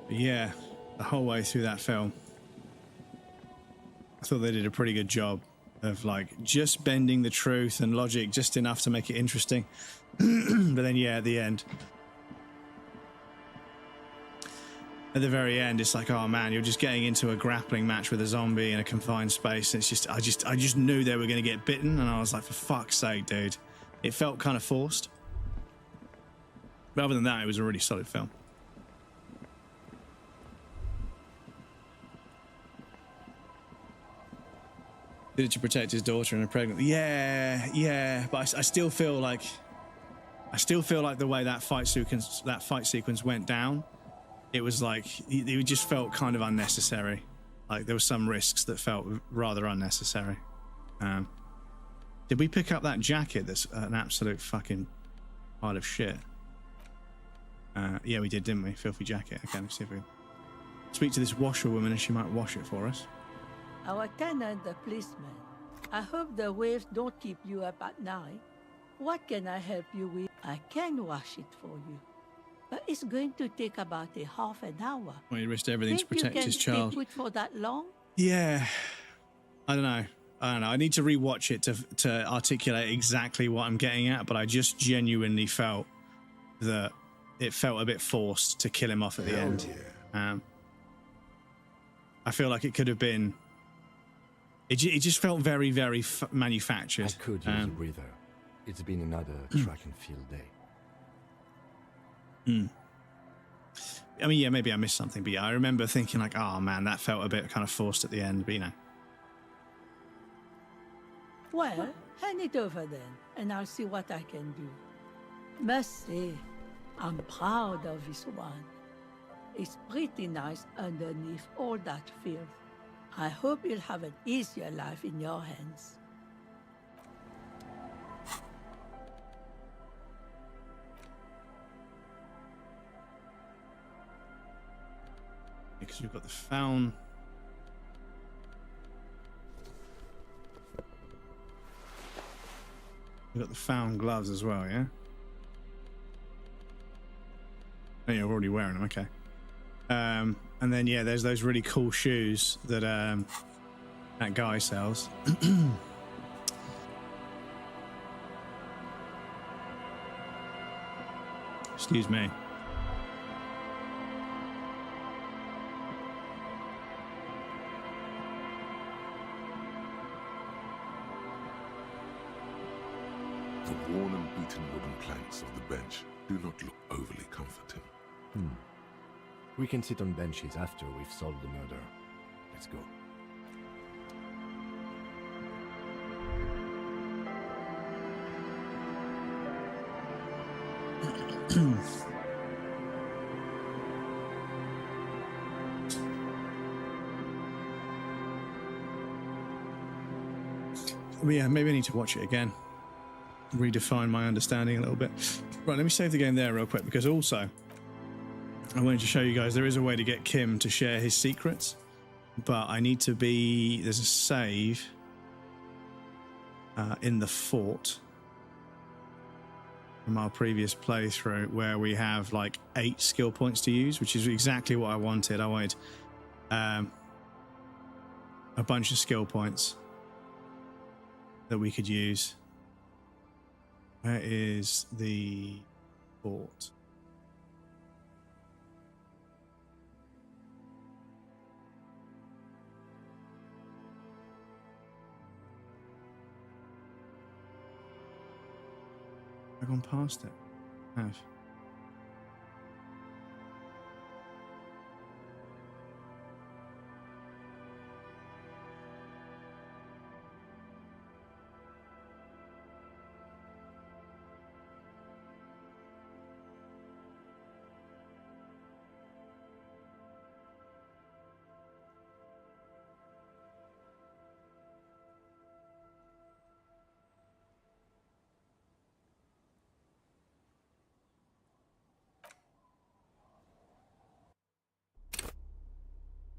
Yeah, the whole way through that film, I thought they did a pretty good job of like just bending the truth and logic just enough to make it interesting. But then, yeah, at the end, at the very end, it's like, oh man, you're just getting into a grappling match with a zombie in a confined space. It's just, I just knew they were going to get bitten, and I was like, for fuck's sake, dude. It felt kind of forced. But other than that, it was a really solid film. Did it to protect his daughter and her pregnancy. Yeah, but I still feel like the way that fight sequence went down, it was like it just felt kind of unnecessary. Like there were some risks that felt rather unnecessary. Did we pick up that jacket that's an absolute fucking pile of shit? Yeah, we did, didn't we? Filthy jacket. Okay, let's see if we speak to this washerwoman and she might wash it for us. Our tenant, the policeman. I hope the waves don't keep you up at night. What can I help you with? I can wash it for you. But it's going to take about a half an hour. Well, he risked everything to protect his child. Think you can stay put for that long? Yeah. I don't know. I need to rewatch it to articulate exactly what I'm getting at, but I just genuinely felt that it felt a bit forced to kill him off at the end. I feel like it could have been... It just felt very, very manufactured. I could use a breather. It's been another track and field day. I mean, yeah, maybe I missed something, but yeah, I remember thinking like, oh man, that felt a bit kind of forced at the end, but you know. Well, hand it over then, and I'll see what I can do. Must say, I'm proud of this one. It's pretty nice underneath all that filth. I hope you'll have an easier life in your hands. Because we've got the Faun. We've got the Faun gloves as well, yeah? Oh, yeah, we're already wearing them, okay. And then, yeah, there's those really cool shoes that that guy sells. Excuse me. The worn and beaten wooden planks of the bench do not look overly comforting. We can sit on benches after we've solved the murder. Let's go. Yeah, maybe I need to watch it again. Redefine my understanding a little bit. Right, let me save the game there real quick, because also I wanted to show you guys there is a way to get Kim to share his secrets, but I need to be... There's a save in the fort from our previous playthrough where we have like 8 skill points to use, which is exactly what I wanted. I wanted a bunch of skill points that we could use. Where is the fort? I've gone past it. I have.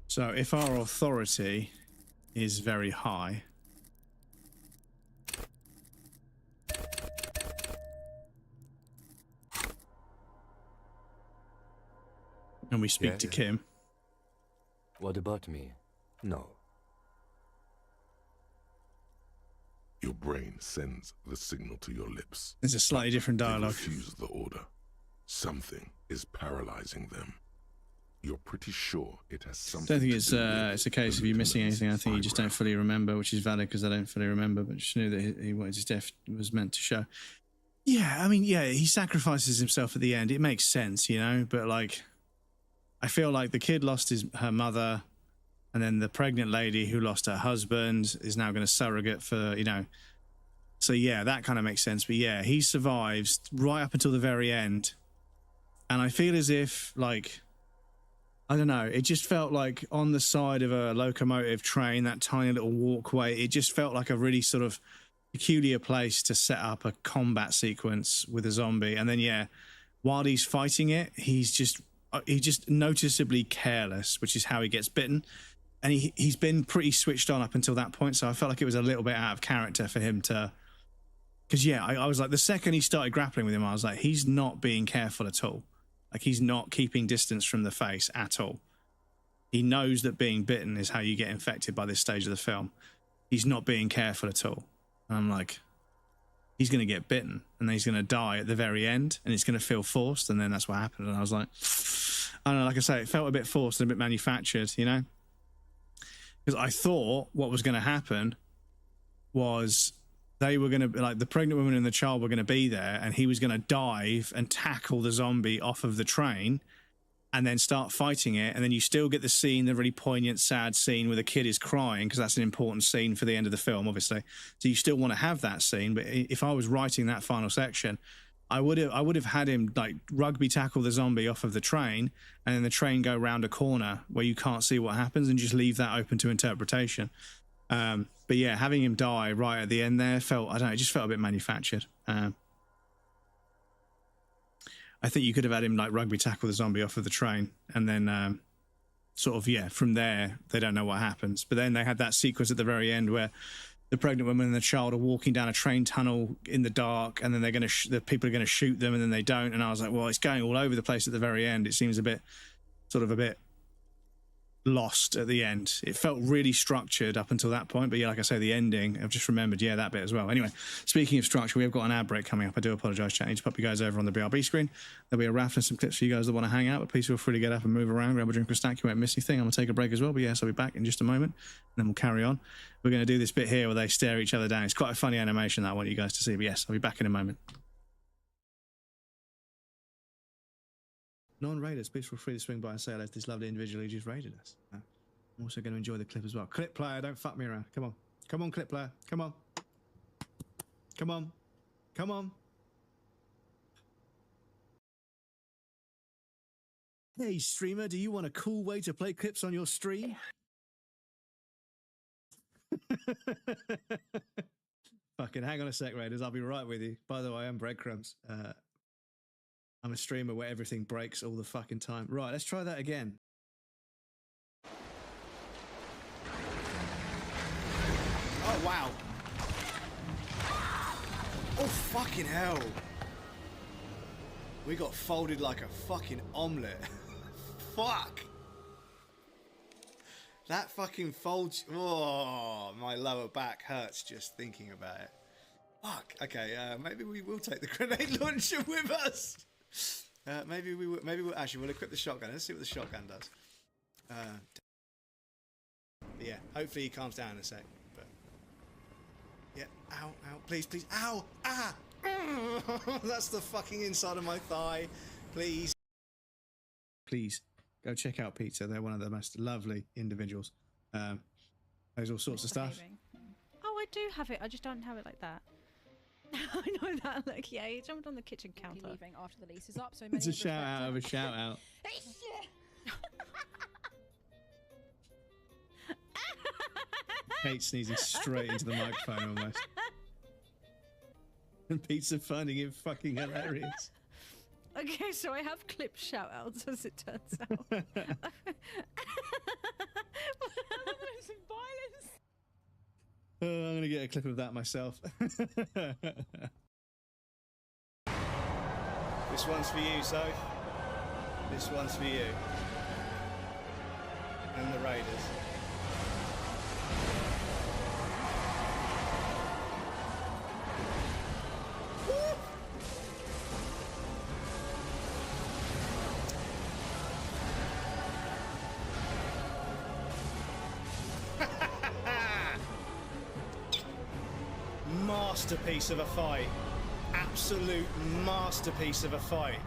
So if our authority is very high, and we speak to Kim. What about me? No. Your brain sends the signal to your lips. There's a slightly different dialogue. They refuse the order. Something is paralyzing them. You're pretty sure it has something. I don't think it's a case of you missing anything. I think you just don't fully remember, which is valid because I don't fully remember, but just knew that he wanted his death was meant to show. Yeah, I mean, yeah, he sacrifices himself at the end. It makes sense, you know, but like, I feel like the kid lost her mother, and then the pregnant lady who lost her husband is now going to surrogate for, you know. So yeah, that kind of makes sense. But yeah, he survives right up until the very end. And I feel as if, like, I don't know, it just felt like on the side of a locomotive train, that tiny little walkway, it just felt like a really sort of peculiar place to set up a combat sequence with a zombie. And then, yeah, while he's fighting it, he's just noticeably careless, which is how he gets bitten. And he's been pretty switched on up until that point, so I felt like it was a little bit out of character for him to... Because, yeah, I was like, the second he started grappling with him, I was like, he's not being careful at all. Like, he's not keeping distance from the face at all. He knows that being bitten is how you get infected by this stage of the film. He's not being careful at all. And I'm like, he's going to get bitten, and then he's going to die at the very end, and it's going to feel forced, and then that's what happened. And I was like, I don't know, like I say, it felt a bit forced and a bit manufactured, you know? Because I thought what was going to happen was they were going to, like, the pregnant woman and the child were going to be there, and he was going to dive and tackle the zombie off of the train and then start fighting it. And then you still get the scene, the really poignant, sad scene where the kid is crying, because that's an important scene for the end of the film, obviously. So you still want to have that scene. But if I was writing that final section, I would have had him like rugby tackle the zombie off of the train, and then the train go round a corner where you can't see what happens, and just leave that open to interpretation. But yeah, having him die right at the end there felt, I don't know, it just felt a bit manufactured. I think you could have had him like rugby tackle the zombie off of the train, and then sort of, yeah, from there they don't know what happens. But then they had that sequence at the very end where the pregnant woman and the child are walking down a train tunnel in the dark, and then they're going to the people are going to shoot them, and then they don't. And I was like, well, it's going all over the place at the very end. It seems a bit lost at the end. It felt really structured up until that point, but yeah, like I say, the ending, I've just remembered, yeah, that bit as well. Anyway, speaking of structure, we've got an ad break coming up. I do apologise, chat. I need to pop you guys over on the BRB screen. There'll be a raffle and some clips for you guys that want to hang out, but please feel free to get up and move around, grab a drink or snack. You won't miss anything. I'm going to take a break as well, but yes, I'll be back in just a moment, and then we'll carry on. We're going to do this bit here where they stare each other down. It's quite a funny animation that I want you guys to see, but yes, I'll be back in a moment. Non-raiders, please feel free to swing by and say hello to this lovely individual who just raided us. I'm also going to enjoy the clip as well. Clip player, don't fuck me around. Come on. Come on, clip player. Come on. Come on. Come on. Hey, streamer, do you want a cool way to play clips on your stream? Fucking hang on a sec, Raiders. I'll be right with you. By the way, I'm Breadcrumbs. I'm a streamer where everything breaks all the fucking time. Right, let's try that again. Oh, wow. Oh, fucking hell. We got folded like a fucking omelette. Fuck. That fucking folds. Oh, my lower back hurts just thinking about it. Fuck. Okay, maybe we will take the grenade launcher with us. Maybe we'll actually, we'll equip the shotgun. Let's see what the shotgun does. Yeah, hopefully he calms down in a sec. But yeah, ow, ow, please, please, ow, ah, that's the fucking inside of my thigh. Please, please go check out Pizza. They're one of the most lovely individuals. There's all sorts of stuff. Oh, I do have it. I just don't have it like that. I know that look. Yeah, he jumped on the kitchen counter. Leaving after the lease is up, so It's a shout out of a shout out. Kate sneezing straight into the microphone almost. And Pizza finding it fucking hilarious. Okay, so I have clip shout outs as it turns out. Some violence. Oh, I'm going to get a clip of that myself. This one's for you, Soph. This one's for you. And the Raiders. Masterpiece of a fight. Absolute masterpiece of a fight.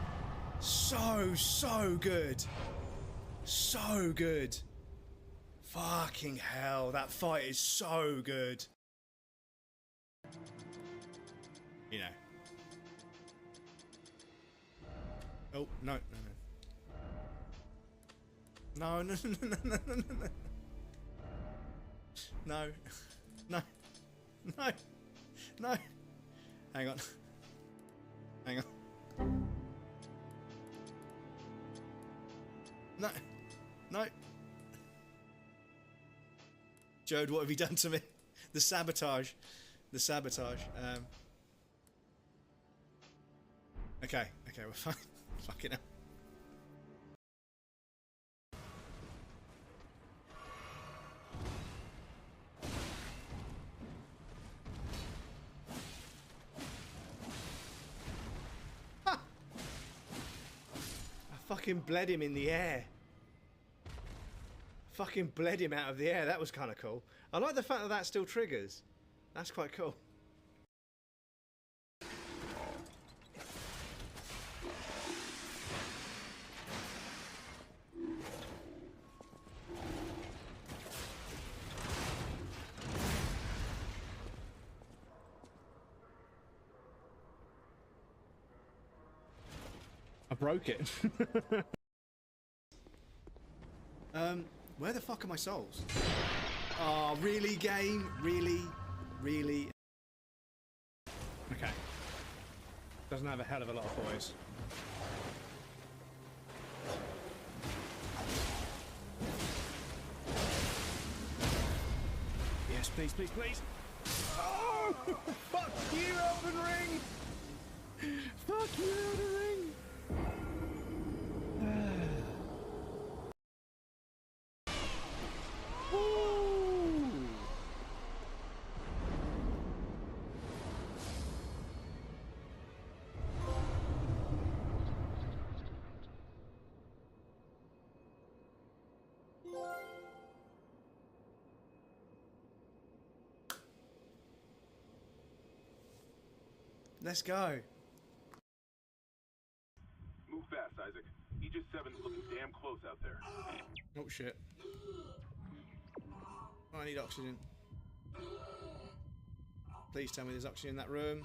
So good. So good. Fucking hell, that fight is so good. You know. Oh, no. No. No. Hang on. No. No. Jode, what have you done to me? The sabotage. The sabotage. Okay, we're fine. Fucking hell. Ha! I fucking bled him in the air. Fucking bled him out of the air. That was kind of cool. I like the fact that that still triggers. That's quite cool. I broke it. Where the fuck are my souls? Oh, really, game? Really? Really? Okay. Doesn't have a hell of a lot of boys. Yes, please, please, please. Oh, fuck you, Elden Ring! Fuck you, Elden Ring! Let's go. Move fast, Isaac. Aegis 7's looking damn close out there. Oh shit. I need oxygen. Please tell me there's oxygen in that room.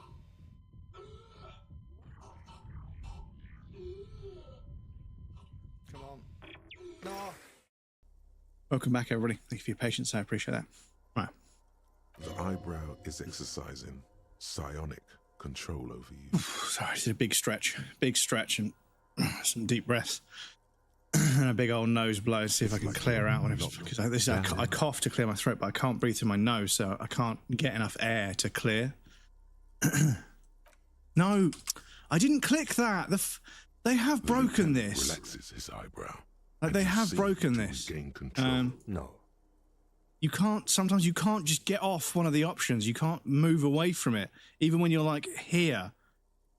Come on. No. Welcome back, everybody. Thank you for your patience. I appreciate that. Right. The eyebrow is exercising psionic control over you. Sorry, I did a big stretch and some deep breaths and a big old nose blow to see if I can clear out whatever. Because I cough to clear my throat, but I can't breathe through my nose, so I can't get enough air to clear. No, I didn't click that. They have broken this. Relaxes his eyebrow. Like they have broken this. No. You can't, sometimes you can't just get off one of the options. You can't move away from it. Even when you're like here,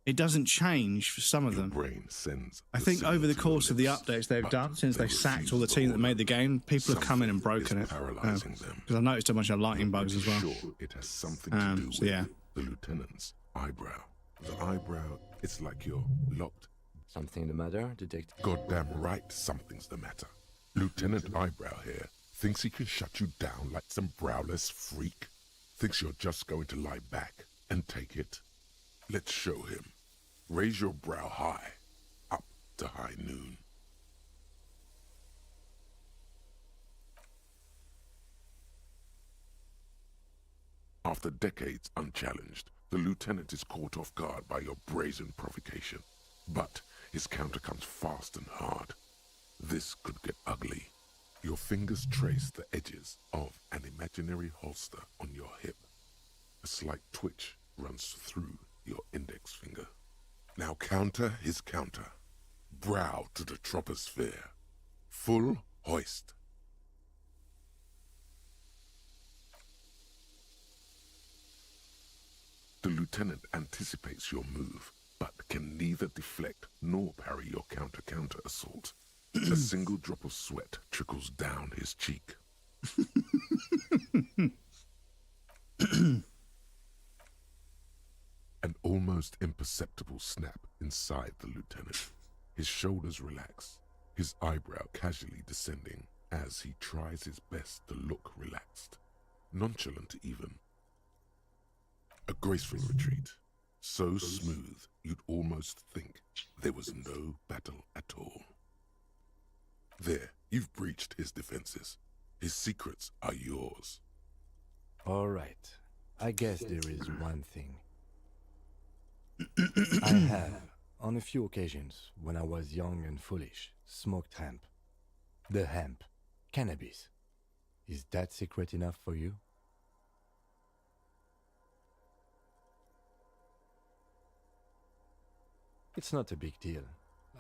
it doesn't change for some of them. Brain sends I think over the course of the updates they've done, since they sacked all the team that made the game, people have come in and broken it. Because I noticed a bunch of lightning bugs as well. Sure, it has something to do with yeah. The lieutenant's eyebrow. The eyebrow, it's like you're locked. Something the matter, detective? Goddamn right something's the matter. Lieutenant Eyebrow here thinks he can shut you down like some browless freak. Thinks you're just going to lie back and take it. Let's show him. Raise your brow high, up to high noon. After decades unchallenged, the lieutenant is caught off guard by your brazen provocation. But his counter comes fast and hard. This could get ugly. Your fingers trace the edges of an imaginary holster on your hip. A slight twitch runs through your index finger. Now counter his counter. Brow to the troposphere. Full hoist. The lieutenant anticipates your move, but can neither deflect nor parry your counter assault. A single drop of sweat trickles down his cheek. An almost imperceptible snap inside the lieutenant. His shoulders relax, his eyebrow casually descending as he tries his best to look relaxed, nonchalant even. A graceful retreat, so smooth you'd almost think there was no battle at all. There, you've breached his defenses. His secrets are yours. All right. I guess there is one thing. I have, on a few occasions, when I was young and foolish, smoked hemp. The hemp. Cannabis. Is that secret enough for you? It's not a big deal.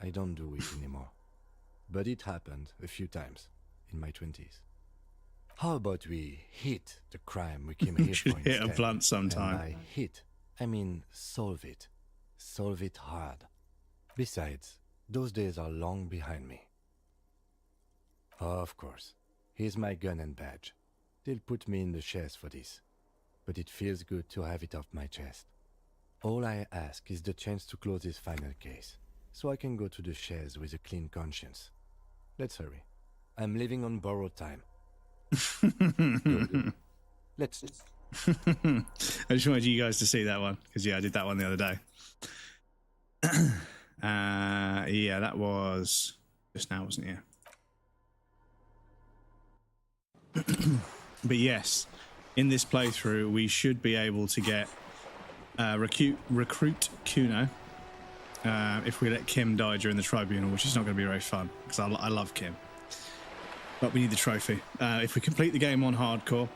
I don't do it anymore. But it happened a few times in my 20s. How about we hit the crime we came We here should for hit a instead? blunt sometime. And by hit, I mean solve it. Solve it hard. Besides, those days are long behind me. Of course. Here's my gun and badge. They'll put me in the shares for this. But it feels good to have it off my chest. All I ask is the chance to close this final case, so I can go to the shares with a clean conscience. Let's hurry. I'm living on borrowed time. Good. Let's... I just wanted you guys to see that one, because yeah, I did that one the other day. Yeah, that was just now, wasn't it? Yeah. But yes, in this playthrough, we should be able to get recruit Kuno if we let Kim die during the tribunal, which is not going to be very fun because I love Kim. But we need the trophy. If we complete the game on hardcore,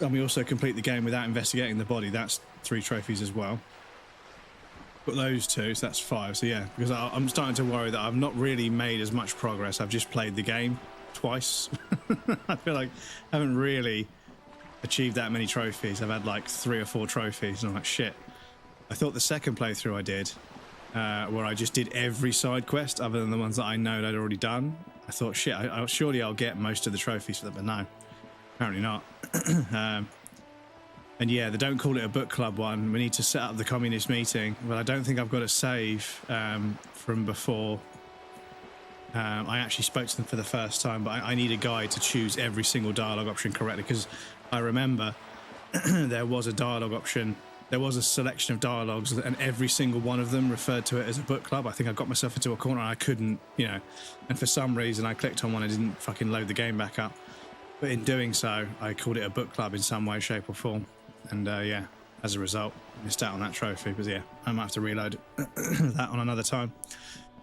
and we also complete the game without investigating the body, that's 3 trophies as well. Got those 2, so that's 5. So yeah, because I'm starting to worry that I've not really made as much progress. I've just played the game twice. I feel like I haven't really achieved that many trophies. I've had like 3 or 4 trophies, and I'm like, shit. I thought the second playthrough I did, where I just did every side quest other than the ones that I know that I'd already done, I thought, shit, surely I'll get most of the trophies for that, but no, apparently not. And yeah, they don't call it a book club one. We need to set up the communist meeting, but I don't think I've got a save from before. I actually spoke to them for the first time, but I need a guide to choose every single dialogue option correctly, because I remember there was a dialogue option. There was a selection of dialogues, and every single one of them referred to it as a book club. I think I got myself into a corner and I couldn't, you know, and for some reason I clicked on one and didn't fucking load the game back up. But in doing so, I called it a book club in some way, shape or form. And yeah, as a result, missed out on that trophy. But yeah, I might have to reload that on another time,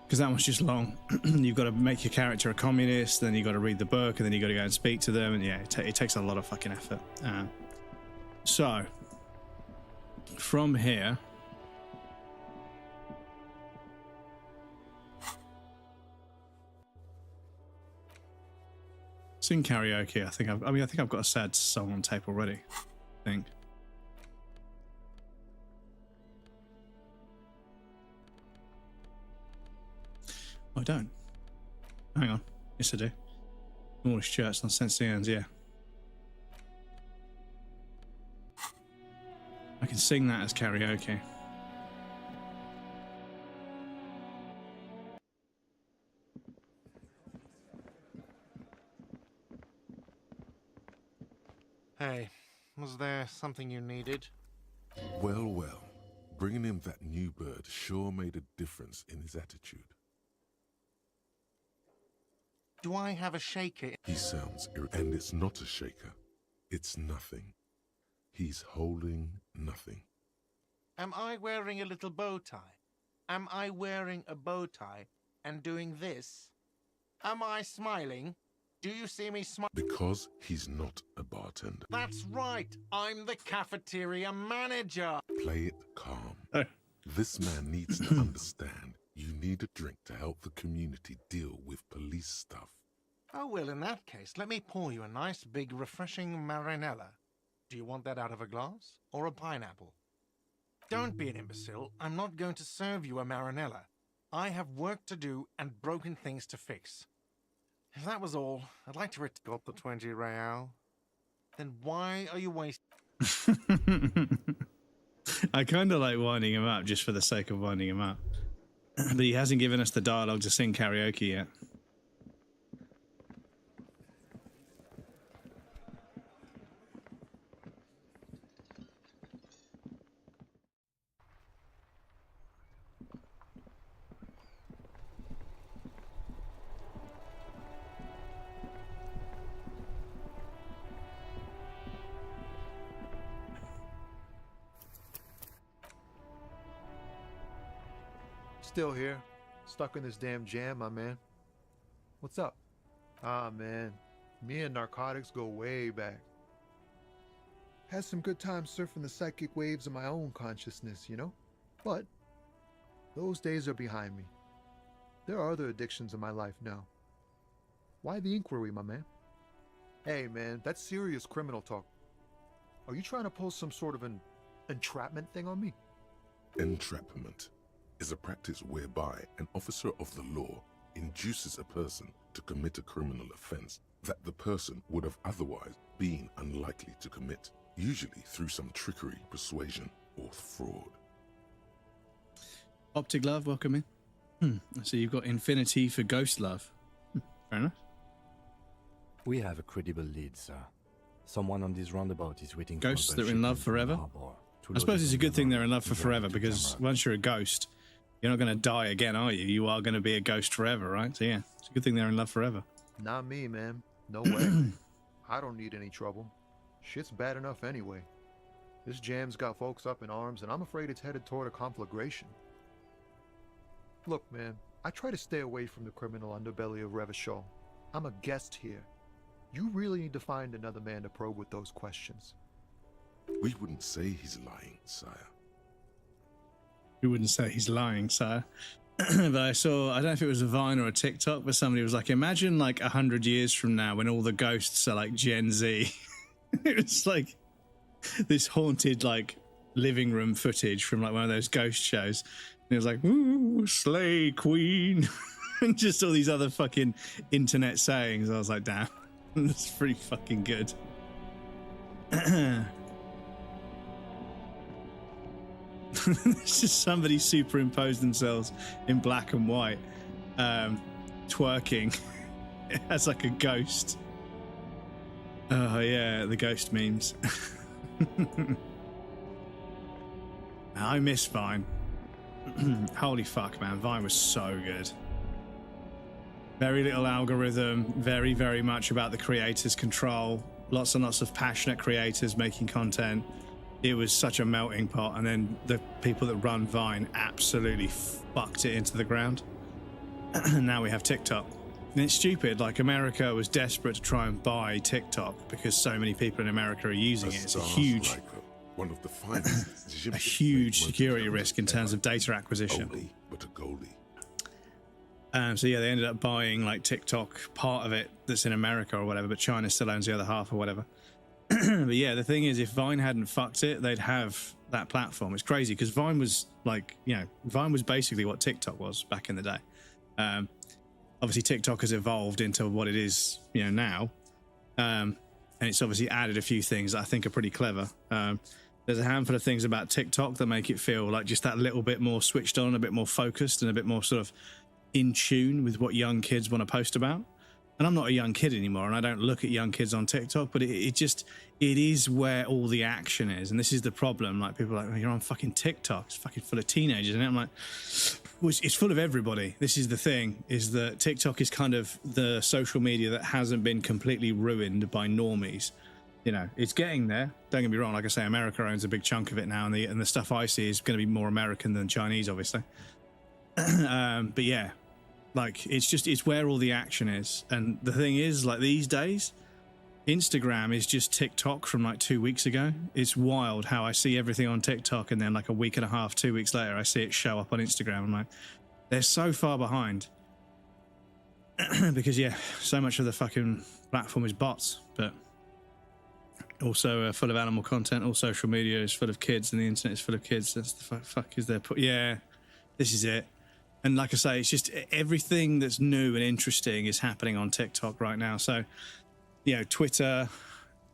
because that one's just long. You've got to make your character a communist, then you've got to read the book, and then you've got to go and speak to them. And yeah, it takes a lot of fucking effort. So, from here, sing karaoke. I think I've got a sad song on tape already. I think. I don't. Hang on. Yes, I do. Smallish shirts on St. Stephen's, yeah. I can sing that as karaoke. Hey, was there something you needed? Well, well. Bringing him that new bird sure made a difference in his attitude. Do I have a shaker? He sounds and it's not a shaker. It's nothing. He's holding nothing. Am I wearing a little bow tie? Am I wearing a bow tie and doing this? Am I smiling? Do you see me smile? Because he's not a bartender. That's right. I'm the cafeteria manager. Play it calm. This man needs to understand you need a drink to help the community deal with police stuff. Oh, well, in that case, let me pour you a nice, big, refreshing marinella. Do you want that out of a glass or a pineapple? Don't be an imbecile. I'm not going to serve you a marinella. I have work to do and broken things to fix. If that was all, I'd like to got the 20 real. Then why are you wasting... I kind of like winding him up just for the sake of winding him up. But he hasn't given us the dialogue to sing karaoke yet. Still here. Stuck in this damn jam, my man. What's up? Ah, man. Me and narcotics go way back. Had some good times surfing the psychic waves of my own consciousness, you know? But those days are behind me. There are other addictions in my life now. Why the inquiry, my man? Hey, man, that's serious criminal talk. Are you trying to pull some sort of an entrapment thing on me? Entrapment is a practice whereby an officer of the law induces a person to commit a criminal offense that the person would have otherwise been unlikely to commit, usually through some trickery, persuasion, or fraud. Optic Love, welcome in. So you've got Infinity for Ghost Love. Fair enough. We have a credible lead, sir. Someone on this roundabout is waiting Ghosts for that are in love forever? I suppose it's a good thing they're in love for forever, because once you're a ghost, you're not going to die again, are you? You are going to be a ghost forever, right? So yeah, it's a good thing they're in love forever. Not me, man. No way. I don't need any trouble. Shit's bad enough anyway. This jam's got folks up in arms, and I'm afraid it's headed toward a conflagration. Look, man, I try to stay away from the criminal underbelly of Revachol. I'm a guest here. You really need to find another man to probe with those questions. We wouldn't say he's lying, sire. We wouldn't say he's lying, sire. But I don't know if it was a Vine or a TikTok, but somebody was like, imagine like 100 years from now when all the ghosts are like Gen Z. It was like this haunted like living room footage from like one of those ghost shows. And it was like, ooh, slay queen. And just all these other fucking internet sayings. I was like, damn, that's pretty fucking good. This is somebody superimposed themselves in black and white, twerking as like a ghost. Oh yeah, the ghost memes. I miss Vine. Holy fuck, man, Vine was so good. Very little algorithm, very, very much about the creators' control. Lots and lots of passionate creators making content. It was such a melting pot, and then the people that run Vine absolutely fucked it into the ground. And now we have TikTok. And it's stupid, like America was desperate to try and buy TikTok because so many people in America are using it. It's a huge, one of the finest a huge security risk in terms of data acquisition. Oldie, but a goldie. So yeah, they ended up buying like TikTok, part of it that's in America or whatever, but China still owns the other half or whatever. But yeah, the thing is, if Vine hadn't fucked it, they'd have that platform. It's crazy because Vine was like, you know, Vine was basically what TikTok was back in the day. Obviously, TikTok has evolved into what it is, you know, now, and it's obviously added a few things that I think are pretty clever. There's a handful of things about TikTok that make it feel like just that little bit more switched on, a bit more focused, and a bit more sort of in tune with what young kids want to post about. And I'm not a young kid anymore, and I don't look at young kids on TikTok, but it is where all the action is. And this is the problem. Like, people are like, oh, you're on fucking TikTok. It's fucking full of teenagers. And I'm like, well, it's full of everybody. This is the thing, is that TikTok is kind of the social media that hasn't been completely ruined by normies. You know, it's getting there. Don't get me wrong. Like I say, America owns a big chunk of it now, and the stuff I see is going to be more American than Chinese, obviously. But yeah. Like, it's where all the action is. And the thing is, like, these days, Instagram is just TikTok from like 2 weeks ago. It's wild how I see everything on TikTok, and then like a week and a half, 2 weeks later, I see it show up on Instagram. I'm like, they're so far behind. Because, yeah, so much of the fucking platform is bots, but also full of animal content. All social media is full of kids, and the internet is full of kids. That's the fuck is there. Yeah, this is it. And like I say, it's just everything that's new and interesting is happening on TikTok right now. So, you know, Twitter,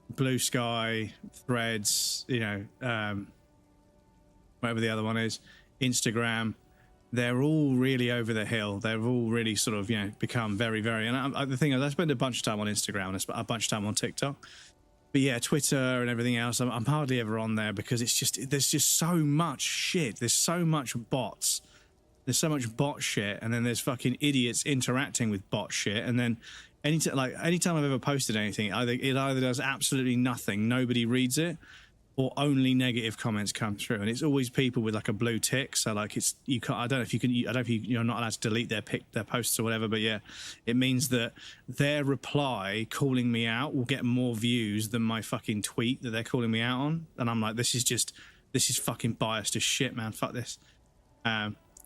Blue Sky, Threads, you know, whatever the other one is, Instagram, they're all really over the hill. They've all really sort of, you know, become very, very... And the thing is, I spend a bunch of time on Instagram and a bunch of time on TikTok. But yeah, Twitter and everything else, I'm hardly ever on there because it's just... There's just so much shit. There's so much bots. There's so much bot shit, and then there's fucking idiots interacting with bot shit, and then anytime I've ever posted anything, it either does absolutely nothing, nobody reads it, or only negative comments come through, and it's always people with like a blue tick. So like it's you can't. I don't know if you can. I don't know if you're not allowed to delete their posts or whatever. But yeah, it means that their reply calling me out will get more views than my fucking tweet that they're calling me out on. And I'm like, this is fucking biased as shit, man. Fuck this.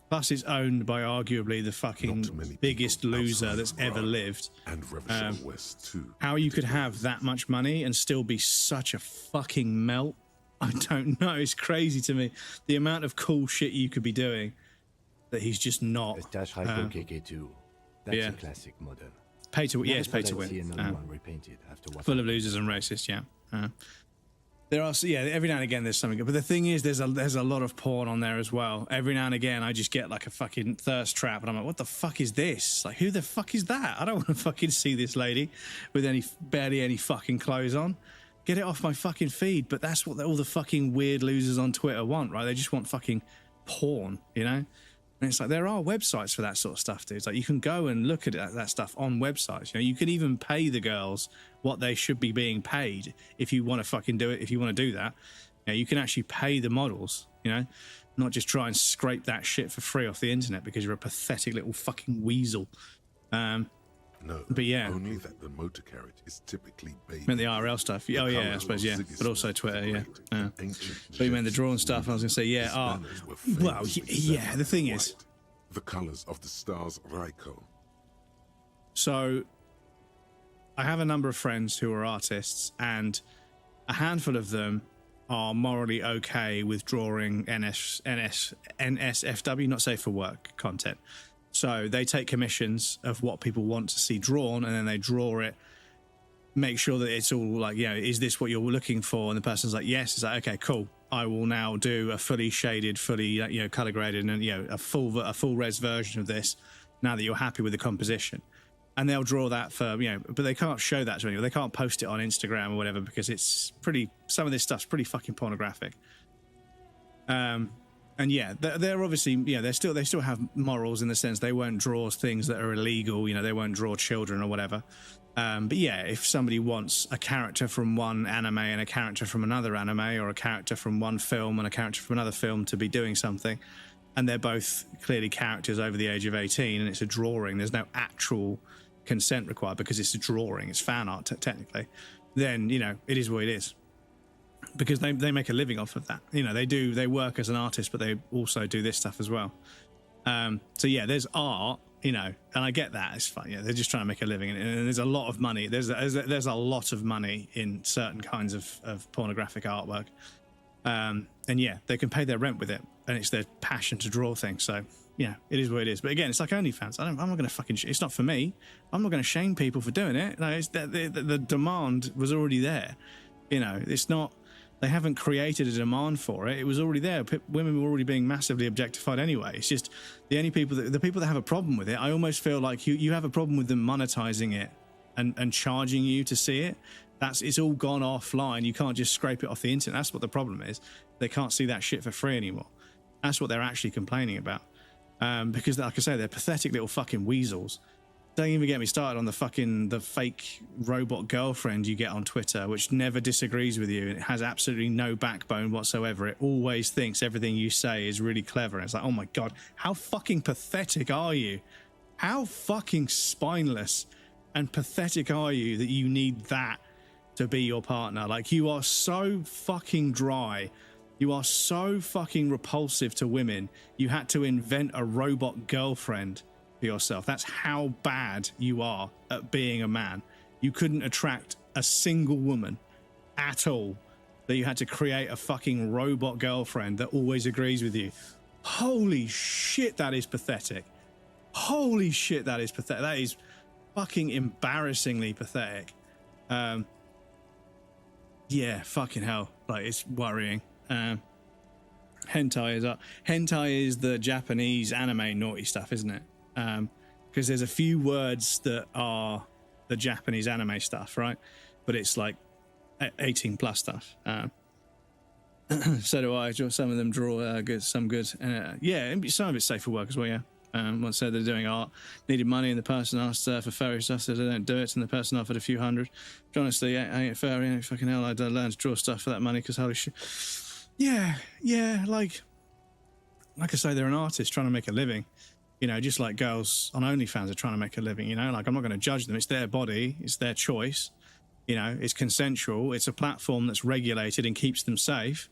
Plus, it's owned by arguably the fucking biggest loser that's ever lived. And Revachol West too. How you could have that much money and still be such a fucking melt, I don't know. It's crazy to me. The amount of cool shit you could be doing that he's just not. KK2. That's yeah. a classic model. Pay to win. Yeah, it's pay to I see win. another one repainted after what Full of losers and racists, yeah. There are, yeah, every now and again there's something good. But the thing is, there's a lot of porn on there as well. Every now and again I just get like a fucking thirst trap and I'm like, what the fuck is this? Like, who the fuck is that? I don't want to fucking see this lady with barely any fucking clothes on. Get it off my fucking feed. But that's what all the fucking weird losers on Twitter want, right? They just want fucking porn, you know? And it's like, there are websites for that sort of stuff, dude. It's like, you can go and look at that stuff on websites. You know, you can even pay the girls what they should be being paid if you want to fucking do it. If you want to do that, you know, you can actually pay the models, you know, not just try and scrape that shit for free off the internet because you're a pathetic little fucking weasel. No, but yeah, only that the motor carriage is typically based. I meant the RL stuff. Oh yeah, I suppose, yeah. But also Twitter, yeah. But you meant the drawn stuff. I was going to say, yeah. Well, yeah, the thing is, the colors of the stars Raiko. So I have a number of friends who are artists, and a handful of them are morally okay with drawing NSFW, not safe for work content. So they take commissions of what people want to see drawn, and then they draw it, make sure that it's all like, you know, is this what you're looking for? And the person's like, yes. It's like, okay, cool. I will now do a fully shaded, fully, you know, color graded, and, you know, a full res version of this. Now that you're happy with the composition, and they'll draw that for, you know, but they can't show that to anyone. They can't post it on Instagram or whatever because it's pretty. Some of this stuff's pretty fucking pornographic. And yeah, they're obviously, yeah, they still have morals in the sense they won't draw things that are illegal. You know, they won't draw children or whatever. But yeah, if somebody wants a character from one anime and a character from another anime, or a character from one film and a character from another film to be doing something, and they're both clearly characters over the age of 18, and it's a drawing, there's no actual consent required because it's a drawing, it's fan art technically, then, you know, it is what it is. Because they make a living off of that. You know, they work as an artist, but they also do this stuff as well. So yeah, there's art, you know, and I get that. It's fun. Yeah, they're just trying to make a living, and there's a lot of money. There's a lot of money in certain kinds of pornographic artwork. And yeah, they can pay their rent with it, and it's their passion to draw things. So yeah, it is what it is. But again, it's like OnlyFans. I'm not going to fucking. It's not for me. I'm not going to shame people for doing it. No, it's the demand was already there. You know, it's not. They haven't created a demand for it. It was already there. Women were already being massively objectified anyway. It's just the people that have a problem with it. I almost feel like you have a problem with them monetizing it and charging you to see it. It's all gone offline. You can't just scrape it off the internet. That's what the problem is. They can't see that shit for free anymore. That's what they're actually complaining about. Because, like I say, they're pathetic little fucking weasels. Don't even get me started on the fake robot girlfriend you get on Twitter, which never disagrees with you. It has absolutely no backbone whatsoever. It always thinks everything you say is really clever. And it's like, oh my God, how fucking pathetic are you? How fucking spineless and pathetic are you that you need that to be your partner? Like, you are so fucking dry. You are so fucking repulsive to women. You had to invent a robot girlfriend yourself. That's how bad you are at being a man. You couldn't attract a single woman at all, that you had to create a fucking robot girlfriend that always agrees with you. Holy shit, that is pathetic. Holy shit, that is pathetic. That is fucking embarrassingly pathetic. Yeah, fucking hell. Like, it's worrying. Hentai is up. Hentai is the Japanese anime naughty stuff, isn't it? Because there's a few words that are the Japanese anime stuff, right? But it's like 18 plus stuff. So do I. Some of them draw good, some good. Yeah, some of it's safe for work as well, yeah. Once said they're doing art, needed money, and the person asked for furry stuff, said they don't do it, and the person offered a few hundred. Honestly, I ain't furry, ain't fucking hell. I'd learn to draw stuff for that money, because holy shit. Yeah, like I say, they're an artist trying to make a living. You know, just like girls on OnlyFans are trying to make a living, you know? Like, I'm not going to judge them. It's their body. It's their choice. You know, it's consensual. It's a platform that's regulated and keeps them safe.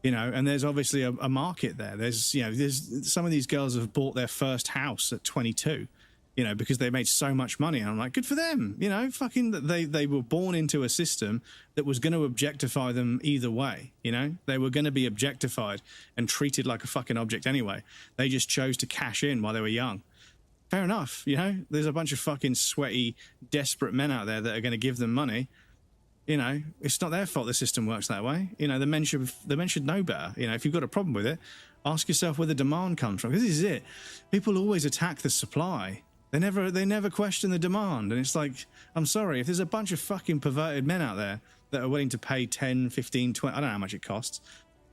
You know, and there's obviously a market there. There's some of these girls have bought their first house at 22, you know, because they made so much money. And I'm like, good for them. You know, fucking, they were born into a system that was going to objectify them either way. You know, they were going to be objectified and treated like a fucking object anyway. They just chose to cash in while they were young. Fair enough. You know, there's a bunch of fucking sweaty, desperate men out there that are going to give them money. You know, it's not their fault the system works that way. You know, the men should know better. You know, if you've got a problem with it, ask yourself where the demand comes from. Because this is it. People always attack the supply. They never question the demand. And it's like, I'm sorry, if there's a bunch of fucking perverted men out there that are willing to pay 10, 15, 20, I don't know how much it costs,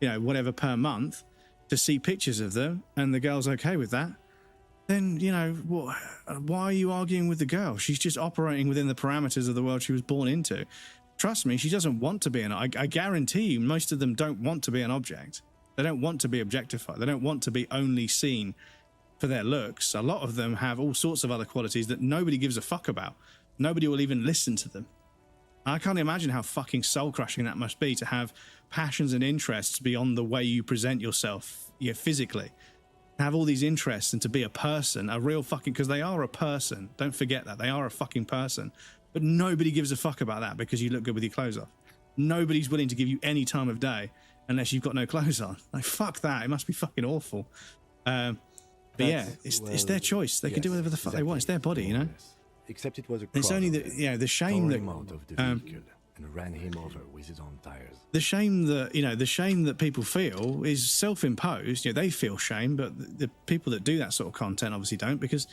you know, whatever per month to see pictures of them, and the girl's okay with that, then, you know, why are you arguing with the girl? She's just operating within the parameters of the world she was born into. Trust me, she doesn't want to be I guarantee you, most of them don't want to be an object. They don't want to be objectified. They don't want to be only seen for their looks. A lot of them have all sorts of other qualities that nobody gives a fuck about. Nobody will even listen to them. I can't imagine how fucking soul-crushing that must be, to have passions and interests beyond the way you present yourself, physically. Have all these interests and to be a person, a real fucking... Because they are a person. Don't forget that. They are a fucking person. But nobody gives a fuck about that because you look good with your clothes off. Nobody's willing to give you any time of day unless you've got no clothes on. Like, fuck that. It must be fucking awful. But yeah, it's their choice. They can do whatever the fuck they want. It's their body, you know? Except it was a it's only the shame that... him out of the vehicle and ran him over with his own tires. The shame that people feel is self-imposed. You know, they feel shame, but the people that do that sort of content obviously don't, because...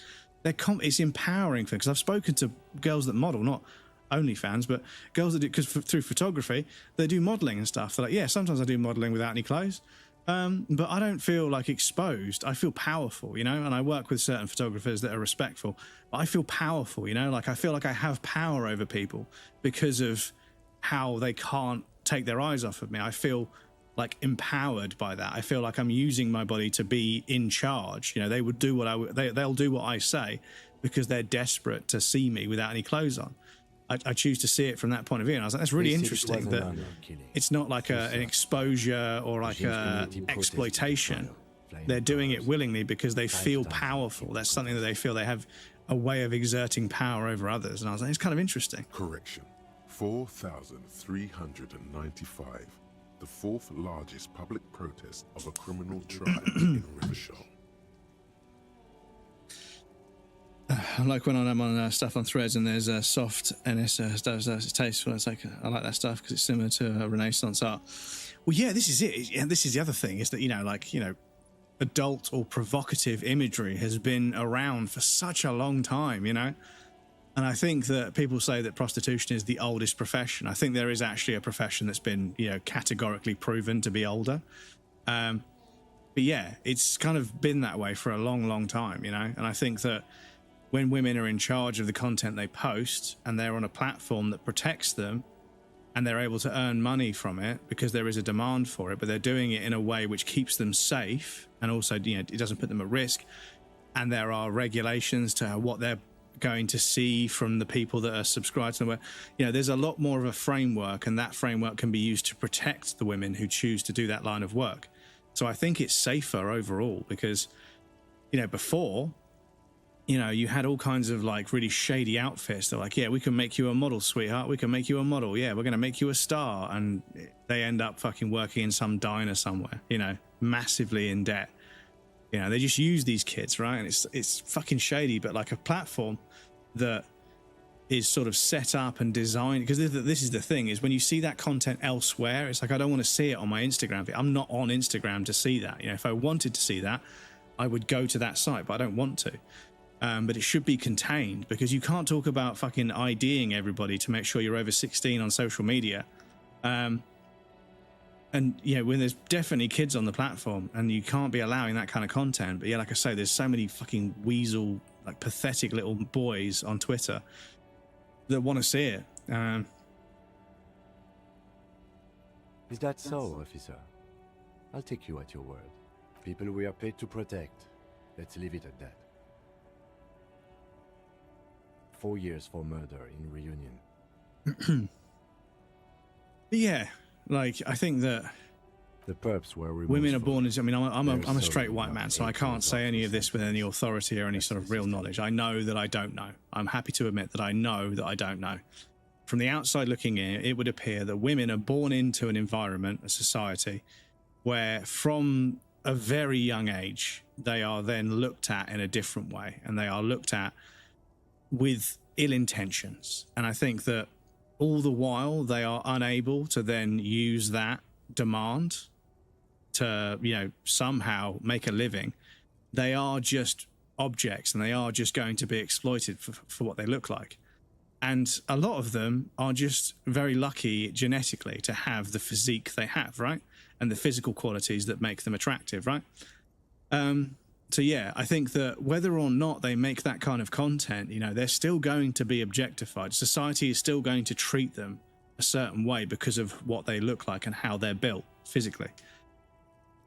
it's empowering because I've spoken to girls that model, not OnlyFans, but girls that do, because through photography they do modeling and stuff. They're like, yeah, sometimes I do modeling without any clothes, but I don't feel like exposed. I feel powerful, you know. And I work with certain photographers that are respectful, but I feel powerful, you know. Like, I feel like I have power over people because of how they can't take their eyes off of me. I feel like empowered by that. I feel like I'm using my body to be in charge. You know, they would do they'll do what I say because they're desperate to see me without any clothes on. I choose to see it from that point of view, and I was like, that's really interesting that it's not like an exposure or like a exploitation. They're doing it willingly because they feel powerful. That's something that they feel they have a way of exerting power over others. And I was like, it's kind of interesting. Correction. 4,395. The fourth largest public protest of a criminal tribe in Rivershaw. I like when I'm on stuff on Threads and there's soft and it's tasteful. It's like, I like that stuff because it's similar to Renaissance art. Well, yeah, this is it. And this is the other thing, is that, you know, like, you know, adult or provocative imagery has been around for such a long time, you know. And I think that people say that prostitution is the oldest profession. I think there is actually a profession that's been, you know, categorically proven to be older. But yeah, it's kind of been that way for a long, long time, you know. And I think that when women are in charge of the content they post and they're on a platform that protects them and they're able to earn money from it because there is a demand for it, but they're doing it in a way which keeps them safe and also, you know, it doesn't put them at risk, and there are regulations to what they're going to see from the people that are subscribed to them, where, you know, there's a lot more of a framework, and that framework can be used to protect the women who choose to do that line of work. So I think it's safer overall because, you know, before, you know, you had all kinds of like really shady outfits. They're like, yeah, we can make you a model, sweetheart. We can make you a model. Yeah, we're going to make you a star. And they end up fucking working in some diner somewhere, you know, massively in debt. You know, they just use these kids, right? And it's fucking shady, but like a platform that is sort of set up and designed, because this is the thing, is when you see that content elsewhere, it's like, I don't want to see it on my Instagram feed. I'm not on Instagram to see that. You know, if I wanted to see that, I would go to that site, but I don't want to. But it should be contained, because you can't talk about fucking IDing everybody to make sure you're over 16 on social media. And yeah, when there's definitely kids on the platform, and you can't be allowing that kind of content. But yeah, like I say, there's so many fucking weasel, like pathetic little boys on Twitter that want to see it. Is that so, officer? I'll take you at your word. People we are paid to protect. Let's leave it at that. 4 years for murder in Reunion. Yeah, like I think that the perps were women are born as. I mean, I'm a straight white man, so I can't say any of this with any authority or any sort of real knowledge. I know that I don't know. I'm happy to admit that I know that I don't know. From the outside looking in, it would appear that women are born into an environment, a society, where from a very young age, they are then looked at in a different way, and they are looked at with ill intentions. And I think that all the while they are unable to then use that demand to, you know, somehow make a living. They are just objects, and they are just going to be exploited for what they look like. And a lot of them are just very lucky genetically to have the physique they have, right? And the physical qualities that make them attractive, right? So yeah, I think that whether or not they make that kind of content, you know, they're still going to be objectified. Society is still going to treat them a certain way because of what they look like and how they're built physically.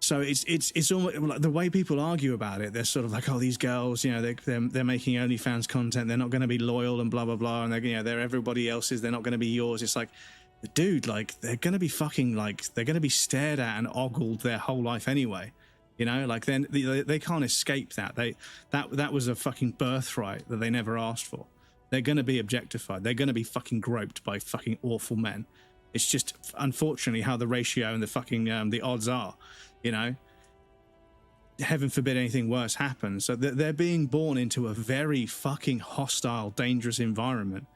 So it's almost like the way people argue about it. They're sort of like, oh, these girls, you know, they're making OnlyFans content. They're not going to be loyal and blah blah blah, and they're everybody else's. They're not going to be yours. It's like, dude, like they're going to be fucking like they're going to be stared at and ogled their whole life anyway. You know, like then they can't escape that. That was a fucking birthright that they never asked for. They're going to be objectified. They're going to be fucking groped by fucking awful men. It's just unfortunately how the ratio and the fucking the odds are. You know, heaven forbid anything worse happens. So they're being born into a very fucking hostile, dangerous environment.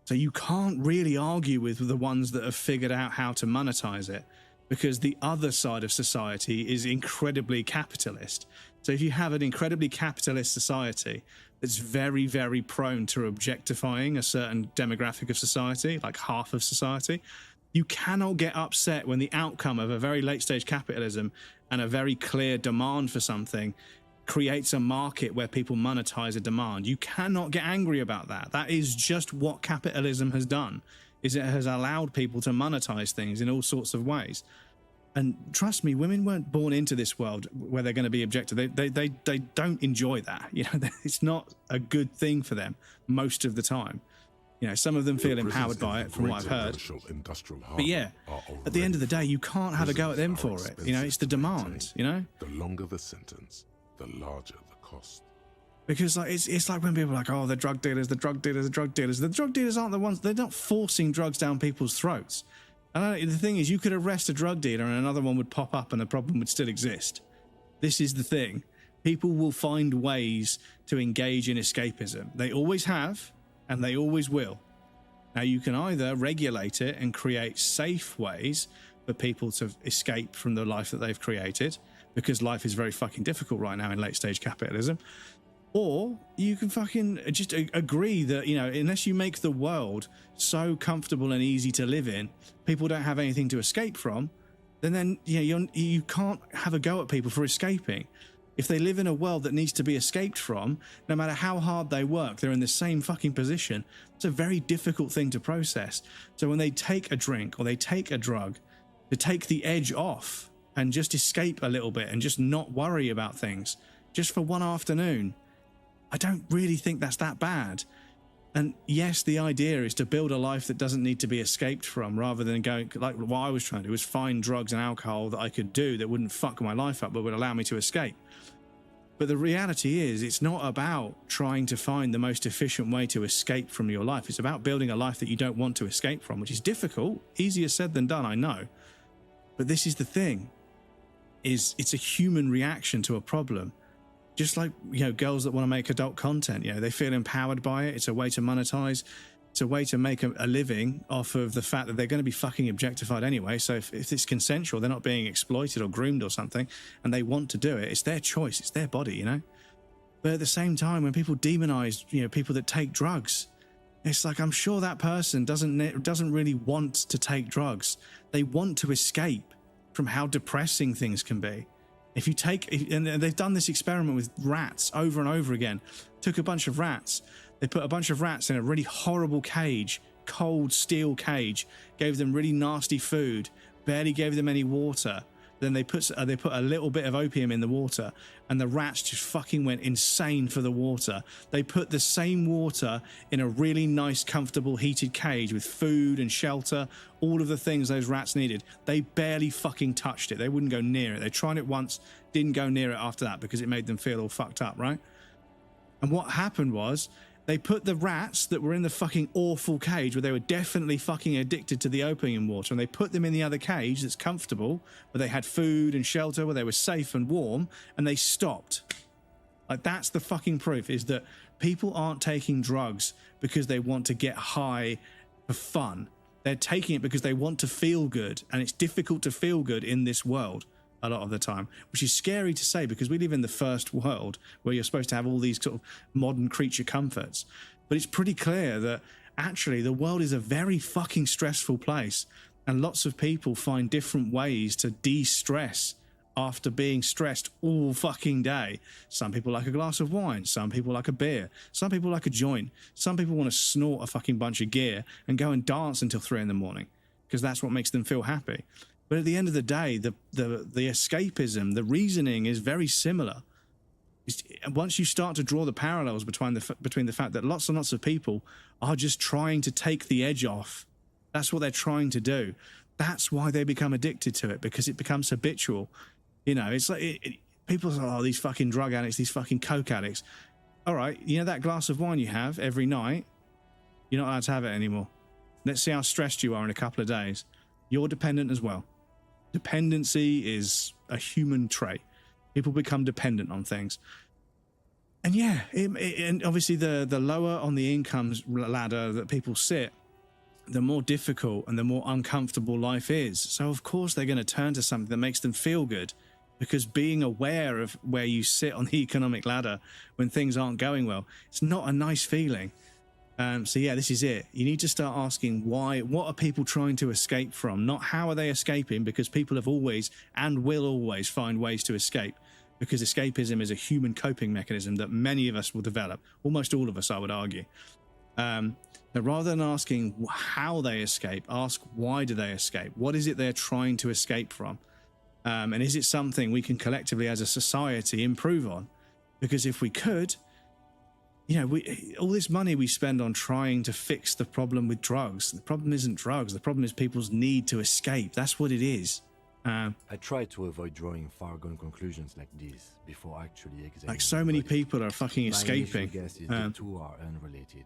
So you can't really argue with the ones that have figured out how to monetize it, because the other side of society is incredibly capitalist. So if you have an incredibly capitalist society that's very, very prone to objectifying a certain demographic of society, like half of society, you cannot get upset when the outcome of a very late stage capitalism and a very clear demand for something creates a market where people monetize a demand. You cannot get angry about that. That is just what capitalism has done, is it has allowed people to monetize things in all sorts of ways. And trust me, women weren't born into this world where they're going to be objective. They don't enjoy that. You know, it's not a good thing for them most of the time. You know, some of them feel empowered by it, from what I've heard. But yeah, at the end of the day, you can't have a go at them for it. You know, it's the demand, you know? The longer the sentence, the larger the cost. Because like it's like when people are like, oh, the drug dealers, the drug dealers, the drug dealers. The drug dealers aren't the ones, they're not forcing drugs down people's throats. And the thing is, you could arrest a drug dealer and another one would pop up and the problem would still exist. This is the thing. People will find ways to engage in escapism. They always have, and they always will. Now, you can either regulate it and create safe ways for people to escape from the life that they've created, because life is very fucking difficult right now in late stage capitalism, or you can fucking just agree that, you know, unless you make the world so comfortable and easy to live in, people don't have anything to escape from, then you know, you can't have a go at people for escaping. If they live in a world that needs to be escaped from, no matter how hard they work, they're in the same fucking position. It's a very difficult thing to process. So when they take a drink or they take a drug to take the edge off and just escape a little bit and just not worry about things, just for one afternoon, I don't really think that's that bad. And yes, the idea is to build a life that doesn't need to be escaped from, rather than going, like what I was trying to do was find drugs and alcohol that I could do that wouldn't fuck my life up but would allow me to escape. But the reality is, it's not about trying to find the most efficient way to escape from your life. It's about building a life that you don't want to escape from, which is difficult, easier said than done, I know. But this is the thing, is it's a human reaction to a problem. Just like, you know, girls that want to make adult content, you know, they feel empowered by it. It's a way to monetize. It's a way to make a living off of the fact that they're going to be fucking objectified anyway. So if it's consensual, they're not being exploited or groomed or something, and they want to do it, it's their choice. It's their body, you know? But at the same time, when people demonize, you know, people that take drugs, it's like, I'm sure that person doesn't really want to take drugs. They want to escape. from how depressing things can be. If you take, and they've done this experiment with rats over and over again, took a bunch of rats, they put a bunch of rats in a really horrible cage, cold steel cage, gave them really nasty food, barely gave them any water. Then they put a little bit of opium in the water, and the rats just fucking went insane for the water. They put the same water in a really nice, comfortable, heated cage with food and shelter, all of the things those rats needed. They barely fucking touched it. They wouldn't go near it. They tried it once, didn't go near it after that because it made them feel all fucked up, right? And what happened was, they put the rats that were in the fucking awful cage where they were definitely fucking addicted to the opium water, and they put them in the other cage that's comfortable, where they had food and shelter, where they were safe and warm, and they stopped. Like, that's the fucking proof, is that people aren't taking drugs because they want to get high for fun. They're taking it because they want to feel good, and it's difficult to feel good in this world a lot of the time, which is scary to say because we live in the first world where you're supposed to have all these sort of modern creature comforts. But it's pretty clear that actually the world is a very fucking stressful place, and lots of people find different ways to de-stress after being stressed all fucking day. Some people like a glass of wine, some people like a beer, some people like a joint, some people want to snort a fucking bunch of gear and go and dance until 3 a.m. because that's what makes them feel happy. But at the end of the day, the escapism, the reasoning is very similar. Once you start to draw the parallels between the fact that lots and lots of people are just trying to take the edge off, that's what they're trying to do. That's why they become addicted to it, because it becomes habitual. You know, it's like people say, oh, these fucking drug addicts, these fucking coke addicts. All right, you know that glass of wine you have every night? You're not allowed to have it anymore. Let's see how stressed you are in a couple of days. You're dependent as well. Dependency is a human trait. People become dependent on things. And yeah, and obviously the lower on the incomes ladder that people sit, the more difficult and the more uncomfortable life is. So of course they're going to turn to something that makes them feel good, because being aware of where you sit on the economic ladder when things aren't going well, it's not a nice feeling. So yeah, this is it. You need to start asking why. What are people trying to escape from? Not how are they escaping, because people have always and will always find ways to escape, because escapism is a human coping mechanism that many of us will develop. Almost all of us, I would argue. But rather than asking how they escape, ask why do they escape? What is it they're trying to escape from? And is it something we can collectively as a society improve on? Because if we could, you know, all this money we spend on trying to fix the problem with drugs. The problem isn't drugs. The problem is people's need to escape. That's what it is. I try to avoid drawing far-gone conclusions like this before actually examining. Like so many people are fucking escaping. My guess is the two are unrelated.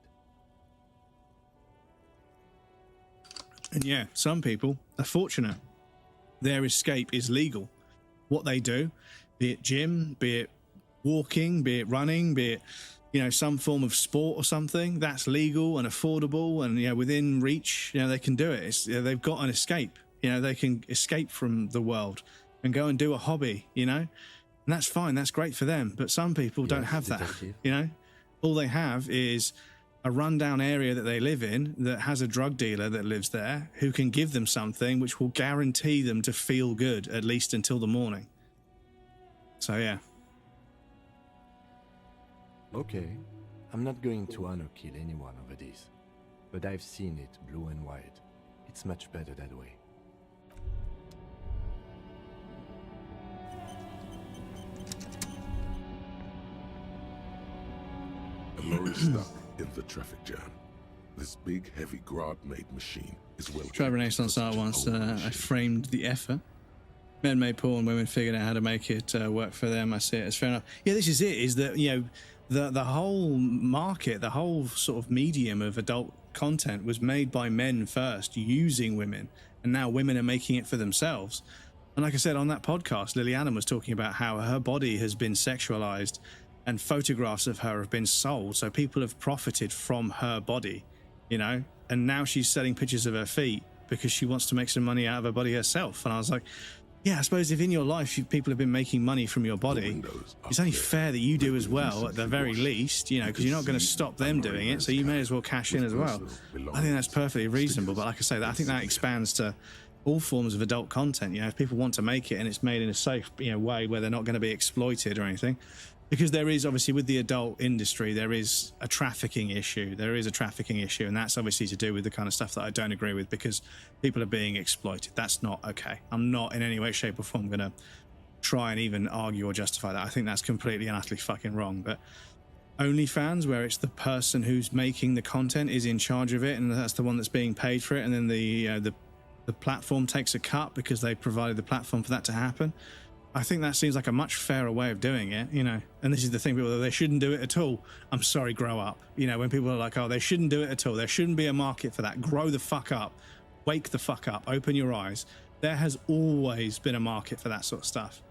And yeah, some people are fortunate. Their escape is legal. What they do, be it gym, be it walking, be it running, be it, you know, some form of sport or something, that's legal and affordable and, you know, within reach, you know, they can do it. It's, you know, they've got an escape, you know, they can escape from the world and go and do a hobby, you know, and that's fine. That's great for them. But some people don't have that, you know, all they have is a rundown area that they live in that has a drug dealer that lives there who can give them something which will guarantee them to feel good, at least until the morning. So, yeah. Okay, I'm not going to honor kill anyone over this, but I've seen it blue and white. It's much better that way. A lorry stuck in the traffic jam. This big, heavy Grad-made machine is well. Trevor Renaissance art once I framed the effort. Men made porn and women figured out how to make it work for them. I see it as fair enough. Yeah, this is it, is that, you know, the whole market, the whole sort of medium of adult content was made by men first, using women, and now women are making it for themselves. And like I said on that podcast, Liliana was talking about how her body has been sexualized and photographs of her have been sold, so people have profited from her body, you know, and now she's selling pictures of her feet because she wants to make some money out of her body herself. And I was like, yeah, I suppose if in your life people have been making money from your body, it's only fair that you do as well, at the very least, you know, because you're not going to stop them doing it, so you may as well cash in as well. I think that's perfectly reasonable, but like I say, I think that expands to all forms of adult content. You know, if people want to make it and it's made in a safe, you know, way where they're not going to be exploited or anything, because there is obviously with the adult industry, there is a trafficking issue. There is a trafficking issue, and that's obviously to do with the kind of stuff that I don't agree with, because people are being exploited. That's not okay. I'm not in any way, shape, or form going to try and even argue or justify that. I think that's completely and utterly fucking wrong. But OnlyFans, where it's the person who's making the content is in charge of it, and that's the one that's being paid for it, and then the platform takes a cut because they provided the platform for that to happen. I think that seems like a much fairer way of doing it, you know. And this is the thing, people, they shouldn't do it at all. I'm sorry, grow up. You know, when people are like, oh, they shouldn't do it at all. There shouldn't be a market for that. Grow the fuck up. Wake the fuck up. Open your eyes. There has always been a market for that sort of stuff.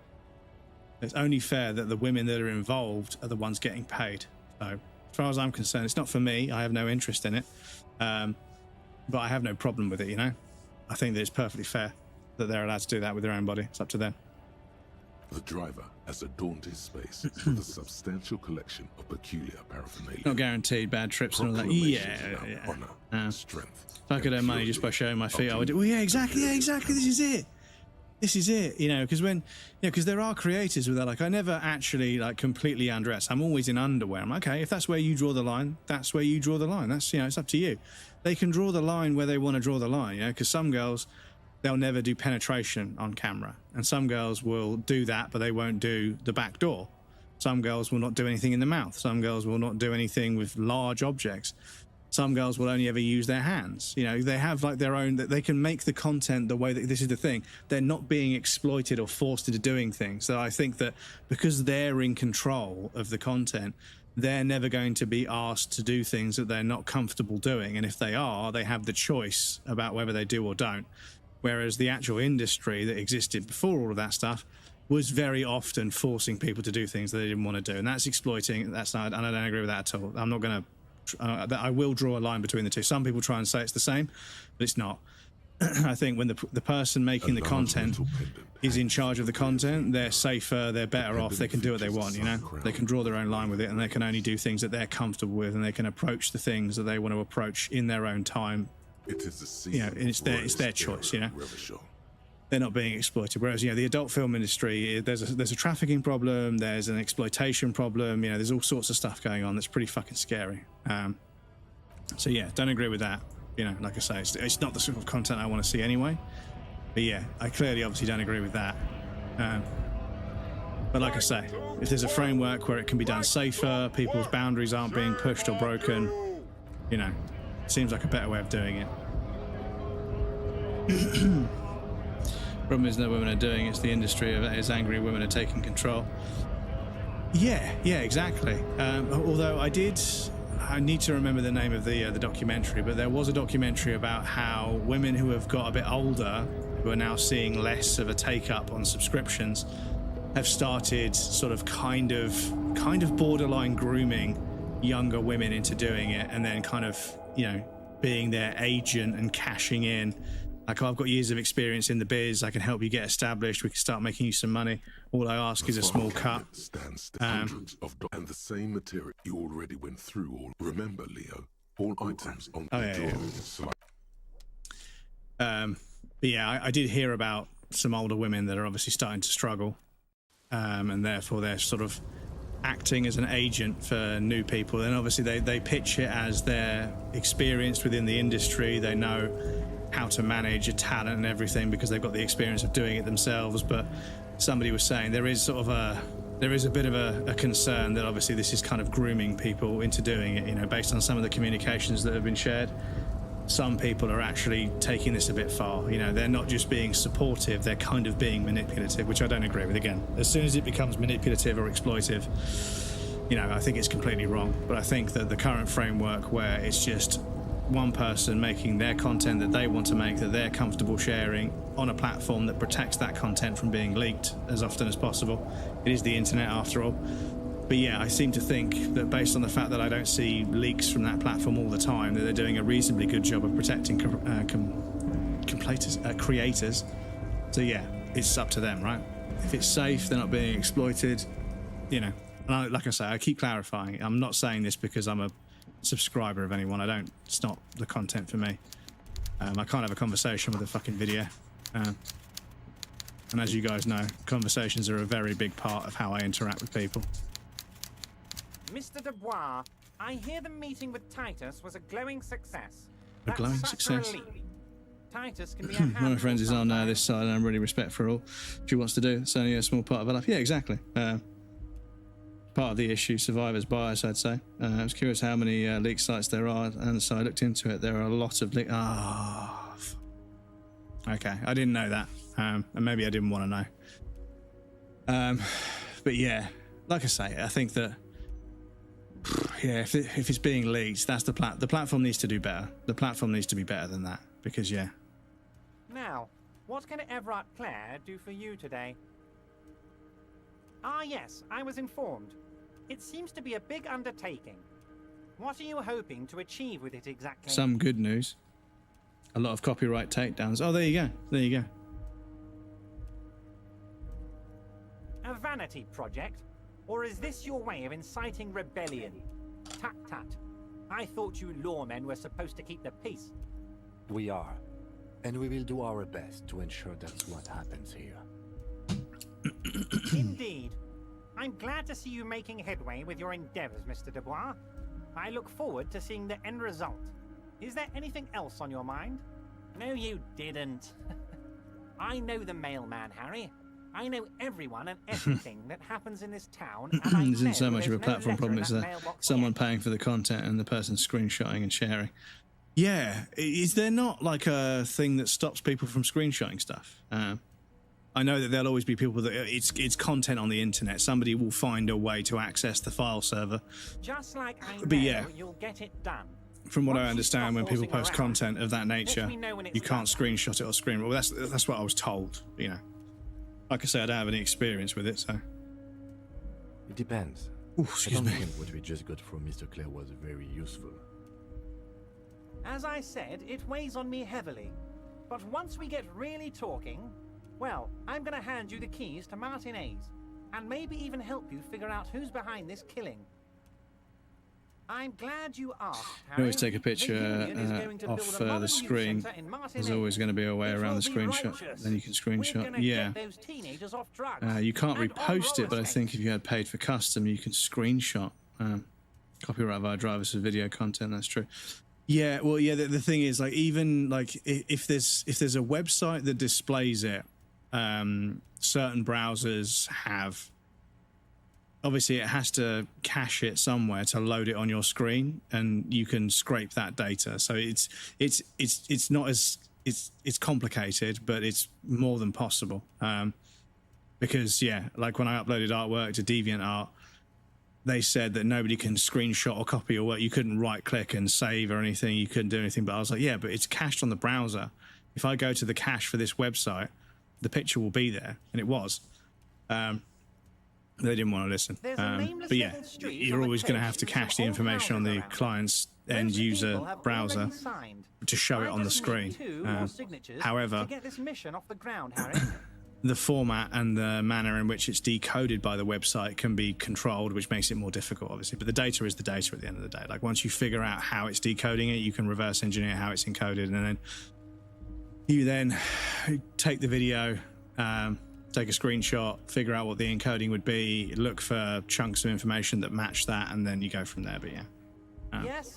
It's only fair that the women that are involved are the ones getting paid. So, as far as I'm concerned, it's not for me. I have no interest in it. But I have no problem with it, you know. I think that it's perfectly fair that they're allowed to do that with their own body. It's up to them. The driver has adorned his space with a substantial collection of peculiar paraphernalia. Not guaranteed bad trips and all that. Yeah. Honor, strength. If I could earn money just by showing my feet, I would do. Well, yeah, exactly. Yeah, exactly. This is it. This is it. You know, because because there are creators where they're like, I never actually like completely undress. I'm always in underwear. I'm like, okay, if that's where you draw the line, that's where you draw the line. That's, you know, it's up to you. They can draw the line where they want to draw the line, you know, because some girls, they'll never do penetration on camera. And some girls will do that, but they won't do the back door. Some girls will not do anything in the mouth. Some girls will not do anything with large objects. Some girls will only ever use their hands. You know, they have like their own, that they can make the content the way that, this is the thing, they're not being exploited or forced into doing things. So I think that because they're in control of the content, they're never going to be asked to do things that they're not comfortable doing. And if they are, they have the choice about whether they do or don't. Whereas the actual industry that existed before all of that stuff was very often forcing people to do things that they didn't want to do. And that's exploiting. That's not, and I don't agree with that at all. I'm not going to, I will draw a line between the two. Some people try and say it's the same, but it's not. I think when the person making the content is in charge of the content, they're safer, they're better off, they can do what they want, you know? They can draw their own line with it, and they can only do things that they're comfortable with, and they can approach the things that they want to approach in their own time. It is you know, and it's their choice, you know? They're not being exploited. Whereas, you know, the adult film industry, there's a trafficking problem, there's an exploitation problem, you know, there's all sorts of stuff going on that's pretty fucking scary. So yeah, don't agree with that. You know, like I say, it's not the sort of content I want to see anyway. But yeah, I clearly obviously don't agree with that. But like I say, if there's a framework where it can be done safer, people's boundaries aren't being pushed or broken, you know, seems like a better way of doing it. Problem is, no women are doing it. It's the industry that is angry women are taking control. Yeah, exactly. Although I need to remember the name of the documentary, but there was a documentary about how women who have got a bit older, who are now seeing less of a take-up on subscriptions, have started sort of kind of borderline grooming younger women into doing it, and then kind of, you know, being their agent and cashing in. Like, oh, I've got years of experience in the biz, I can help you get established, we can start making you some money. All I ask is a small cut. Hundreds of and the same material you already went through. All remember, Leo, all items on the drawing. But yeah, I did hear about some older women that are obviously starting to struggle, and therefore they're sort of acting as an agent for new people. And obviously they pitch it as they're experienced within the industry, they know how to manage a talent and everything because they've got the experience of doing it themselves. But somebody was saying there is a bit of a concern that obviously this is kind of grooming people into doing it, you know, based on some of the communications that have been shared. Some people are actually taking this a bit far, you know, they're not just being supportive, they're kind of being manipulative, which I don't agree with. Again, as soon as it becomes manipulative or exploitive, you know, I think it's completely wrong. But I think that the current framework where it's just one person making their content that they want to make, that they're comfortable sharing on a platform that protects that content from being leaked as often as possible. It is the internet after all. But yeah, I seem to think that based on the fact that I don't see leaks from that platform all the time, that they're doing a reasonably good job of protecting creators. So yeah, it's up to them, right? If it's safe, they're not being exploited, you know. And like I say, I keep clarifying, I'm not saying this because I'm a subscriber of anyone. It's not the content for me. I can't have a conversation with a fucking video. And as you guys know, conversations are a very big part of how I interact with people. Mr. Dubois, I hear the meeting with Titus was a glowing success. A glowing such success. relief. Titus can be a One of my handful friends is on sometimes. this side, and I'm really respectful for all she wants to do. It's only a small part of her life. Yeah, exactly. Part of the issue, survivor's bias, I'd say. I was curious how many leak sites there are, and so I looked into it. There are a lot of leak. Okay, I didn't know that, and maybe I didn't want to know. But yeah, like I say, I think that if it's being leaked, that's the platform needs to do better. The platform needs to be better than that, because yeah. Now, what can Everard Clare do for you today? Ah, yes, I was informed. It seems to be a big undertaking. What are you hoping to achieve with it exactly? Some good news. A lot of copyright takedowns. Oh, there you go. There you go. A vanity project? Or is this your way of inciting rebellion? Tut tut. I thought you lawmen were supposed to keep the peace. We are. And we will do our best to ensure that's what happens here. Indeed. I'm glad to see you making headway with your endeavors, Mr. Dubois. I look forward to seeing the end result. Is there anything else on your mind? No, you didn't. I know the mailman, Harry. I know everyone and everything that happens in this town. And I This isn't so know much of a there's no platform letter problem, in it's that mailbox someone paying for the content and the person screenshotting and sharing. Yeah, is there not like a thing that stops people from screenshotting stuff? I know that there'll always be people that it's content on the internet. Somebody will find a way to access the file server. Just like I know, But yeah, you'll get it done. from what I Once you understand, stop when people horsing post around, content of that let nature, me know when it's you can't screenshot it or screen. Well, that's what I was told. You know, like I say, I don't have any experience with it, so. It depends. Ooh, excuse I don't me. think what we just got from Mr. Clare was very useful. As I said, it weighs on me heavily. But once we get really talking, well, I'm going to hand you the keys to Martin A's, and maybe even help you figure out who's behind this killing. I'm glad you asked, You Harry. always take a picture The Union is going to off build a modern the youth screen. centre in Martin There's A's. always going to be a way It around will the be screenshot. righteous. Then you can We're screenshot. gonna Yeah. get those teenagers off drugs. You can't and on repost it, roller but I skates. think if you had paid for custom, you can screenshot. Copyright via drivers for video content. That's true. Yeah. Well, yeah. The thing is, like, even like if there's a website that displays it, certain browsers have. Obviously, it has to cache it somewhere to load it on your screen, and you can scrape that data. So it's not as it's complicated, but it's more than possible. Because yeah, like when I uploaded artwork to DeviantArt, they said that nobody can screenshot or copy your work. You couldn't right-click and save or anything. You couldn't do anything. But I was like, yeah, but it's cached on the browser. If I go to the cache for this website, the picture will be there, and it was. They didn't want to listen. But yeah, you're always going to have to cache the information on the client's end user browser to show it on the screen. However, to get this mission off the ground, Harry. the format and the manner in which it's decoded by the website can be controlled, which makes it more difficult, obviously. But the data is the data at the end of the day. Like, once you figure out how it's decoding it, you can reverse engineer how it's encoded, and then you then take the video, take a screenshot, figure out what the encoding would be, look for chunks of information that match that, and then you go from there. But yeah.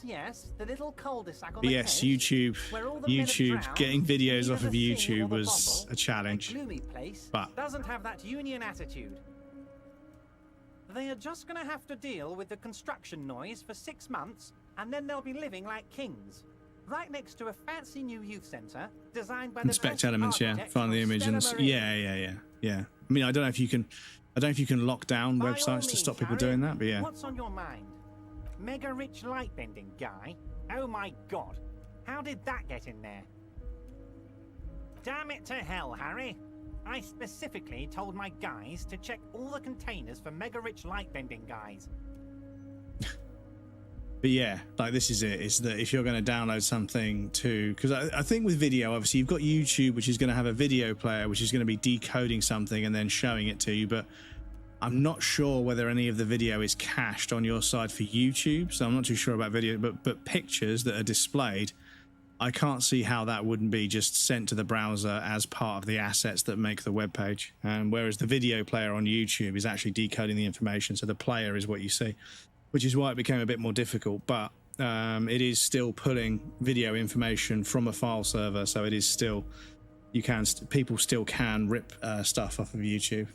Yes, the little cul-de-sac on But the yes, coast, YouTube, where all the men are drowned, getting videos neither off of the sea YouTube nor the was bottle. a challenge. Gloomy place But doesn't have that union attitude. They are just going to have to deal with the construction noise for 6 months, and then they'll be living like kings, right next to a fancy new youth centre designed by the inspect best elements, yeah. architects Find the from image and Stella Maris. yeah. I mean, I don't know if you can lock down By all websites to means, stop people Harry, doing that, but yeah. What's on your mind? Mega rich light bending guy? Oh my god. How did that get in there? Damn it to hell, Harry. I specifically told my guys to check all the containers for mega rich light bending guys. But yeah, like, this is it. It's that if you're going to download something to, because I think with video, obviously you've got YouTube, which is going to have a video player, which is going to be decoding something and then showing it to you. But I'm not sure whether any of the video is cached on your side for YouTube, so I'm not too sure about video. But pictures that are displayed, I can't see how that wouldn't be just sent to the browser as part of the assets that make the web page. Whereas the video player on YouTube is actually decoding the information, so the player is what you see, which is why it became a bit more difficult. But it is still pulling video information from a file server, so it is still, you can, people still can rip stuff off of YouTube,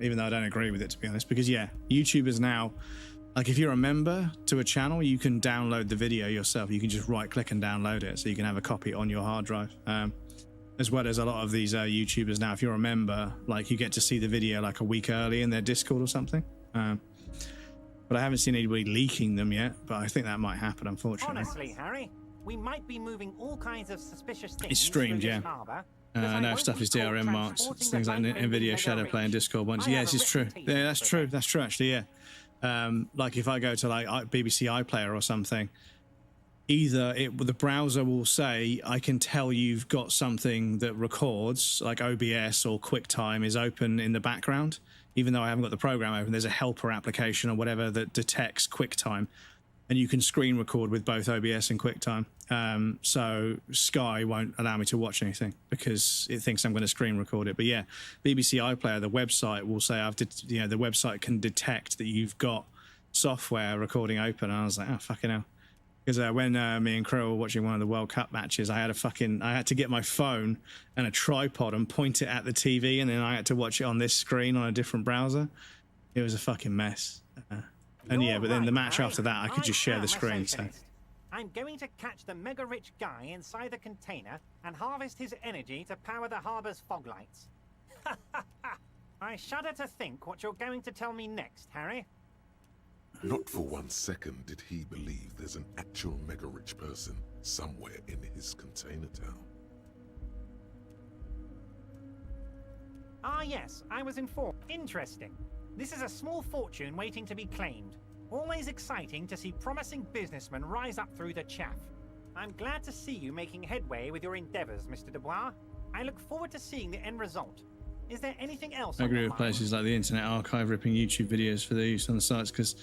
even though I don't agree with it, to be honest. Because yeah, YouTube is now, like, if you're a member to a channel, you can download the video yourself. You can just right click and download it, so you can have a copy on your hard drive. As well as a lot of these YouTubers now, if you're a member, like, you get to see the video like a week early in their Discord or something. But I haven't seen anybody leaking them yet, but I think that might happen, unfortunately. Honestly, Harry, we might be moving all kinds of suspicious things. It's streamed, through yeah. this harbour, I know stuff is DRM marks, things like NVIDIA Shadowplay and Discord ones. Yeah, this is true. Yeah, that's true. That's true, actually, yeah. Like, if I go to, like, BBC iPlayer or something, either the browser will say, I can tell you've got something that records, like OBS or QuickTime is open in the background, even though I haven't got the program open. There's a helper application or whatever that detects QuickTime, and you can screen record with both OBS and QuickTime. So Sky won't allow me to watch anything because it thinks I'm going to screen record it. But yeah, BBC iPlayer, the website will say, the website can detect that you've got software recording open. And I was like, oh, fucking hell. Because when me and Crow were watching one of the World Cup matches, I had to get my phone and a tripod and point it at the TV, and then I had to watch it on this screen on a different browser. It was a fucking mess. And yeah, but then the match after that, I could just share the screen. So I'm going to catch the mega-rich guy inside the container and harvest his energy to power the harbor's fog lights. I shudder to think what you're going to tell me next, Harry. Not for 1 second did he believe there's an actual mega-rich person somewhere in his container town. Ah yes, I was informed. Interesting. This is a small fortune waiting to be claimed. Always exciting to see promising businessmen rise up through the chaff. I'm glad to see you making headway with your endeavors, Mr. Dubois. I look forward to seeing the end result. Is there anything else? I agree with places like the Internet Archive ripping YouTube videos for their use on the sites because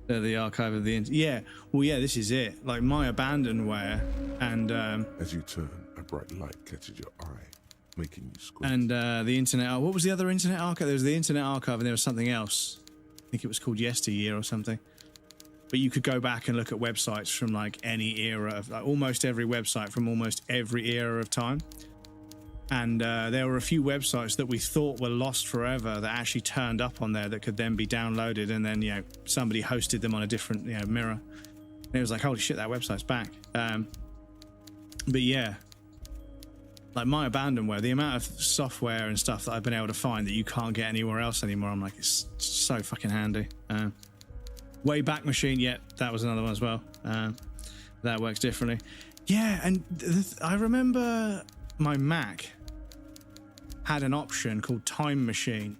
they're the archive of the internet. Yeah, well, yeah, this is it. Like my abandonware and as you turn, a bright light catches your eye, making you squint. And the Internet. What was the other Internet Archive? There was the Internet Archive, and there was something else. I think it was called Yesteryear or something. But you could go back and look at websites from like any era of, like, almost every website from almost every era of time. And there were a few websites that we thought were lost forever that actually turned up on there that could then be downloaded, and then, you know, somebody hosted them on a different, you know, mirror. And it was like, holy shit, that website's back. But yeah, like my abandonware, the amount of software and stuff that I've been able to find that you can't get anywhere else anymore, I'm like, it's so fucking handy. Wayback Machine, yeah, that was another one as well. That works differently. Yeah, and I remember my Mac had an option called Time Machine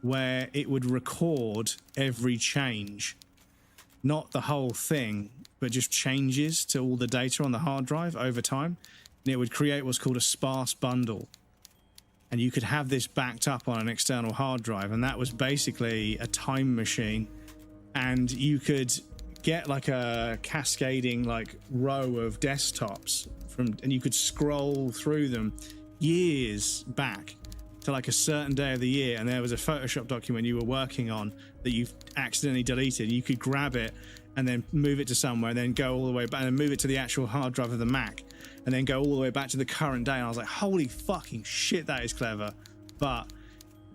where it would record every change, not the whole thing, but just changes to all the data on the hard drive over time. And it would create what's called a sparse bundle. And you could have this backed up on an external hard drive, and that was basically a time machine. And you could get like a cascading like row of desktops and you could scroll through them years back to like a certain day of the year, and there was a Photoshop document you were working on that you've accidentally deleted. You could grab it and then move it to somewhere, and then go all the way back and move it to the actual hard drive of the Mac, and then go all the way back to the current day. And I was like, holy fucking shit, that is clever. But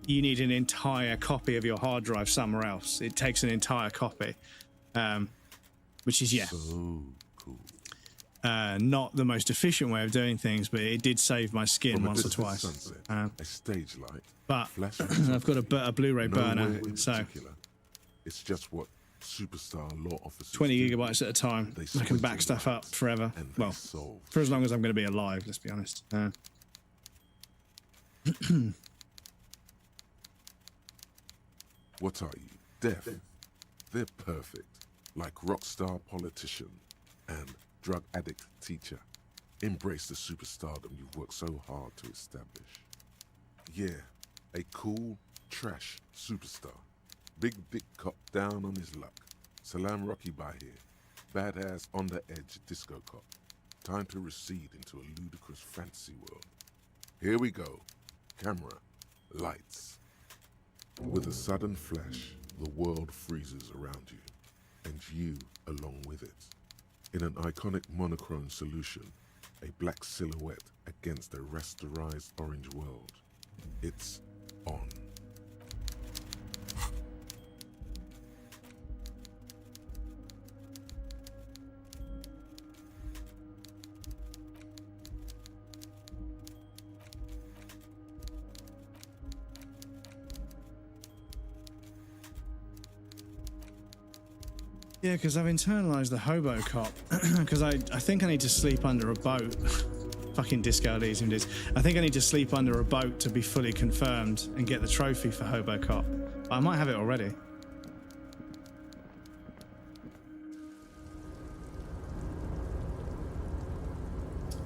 you need an entire copy of your hard drive somewhere else. It takes an entire copy, which is, yeah, so cool. Not the most efficient way of doing things, but it did save my skin once or twice. Sunset, a stage light, but I've got a Blu-ray burner, so it's just what superstar law officers 20 gigabytes at a time. I can back stuff up forever. Well, for as long as I'm going to be alive, let's be honest. What are you, deaf? They're perfect, like rock star politician and drug addict teacher. Embrace the superstardom you've worked so hard to establish. Yeah, a cool, trash superstar. Big cop down on his luck. Salam Rocky by here. Badass on the edge disco cop. Time to recede into a ludicrous fantasy world. Here we go. Camera, lights. With a sudden flash, the world freezes around you, and you along with it. In an iconic monochrome solution, a black silhouette against a rasterized orange world. It's on. Yeah, because I've internalized the hobo cop. Because I think I need to sleep under a boat. Fucking Disco Elysium did. I think I need to sleep under a boat to be fully confirmed and get the trophy for hobo cop. But I might have it already.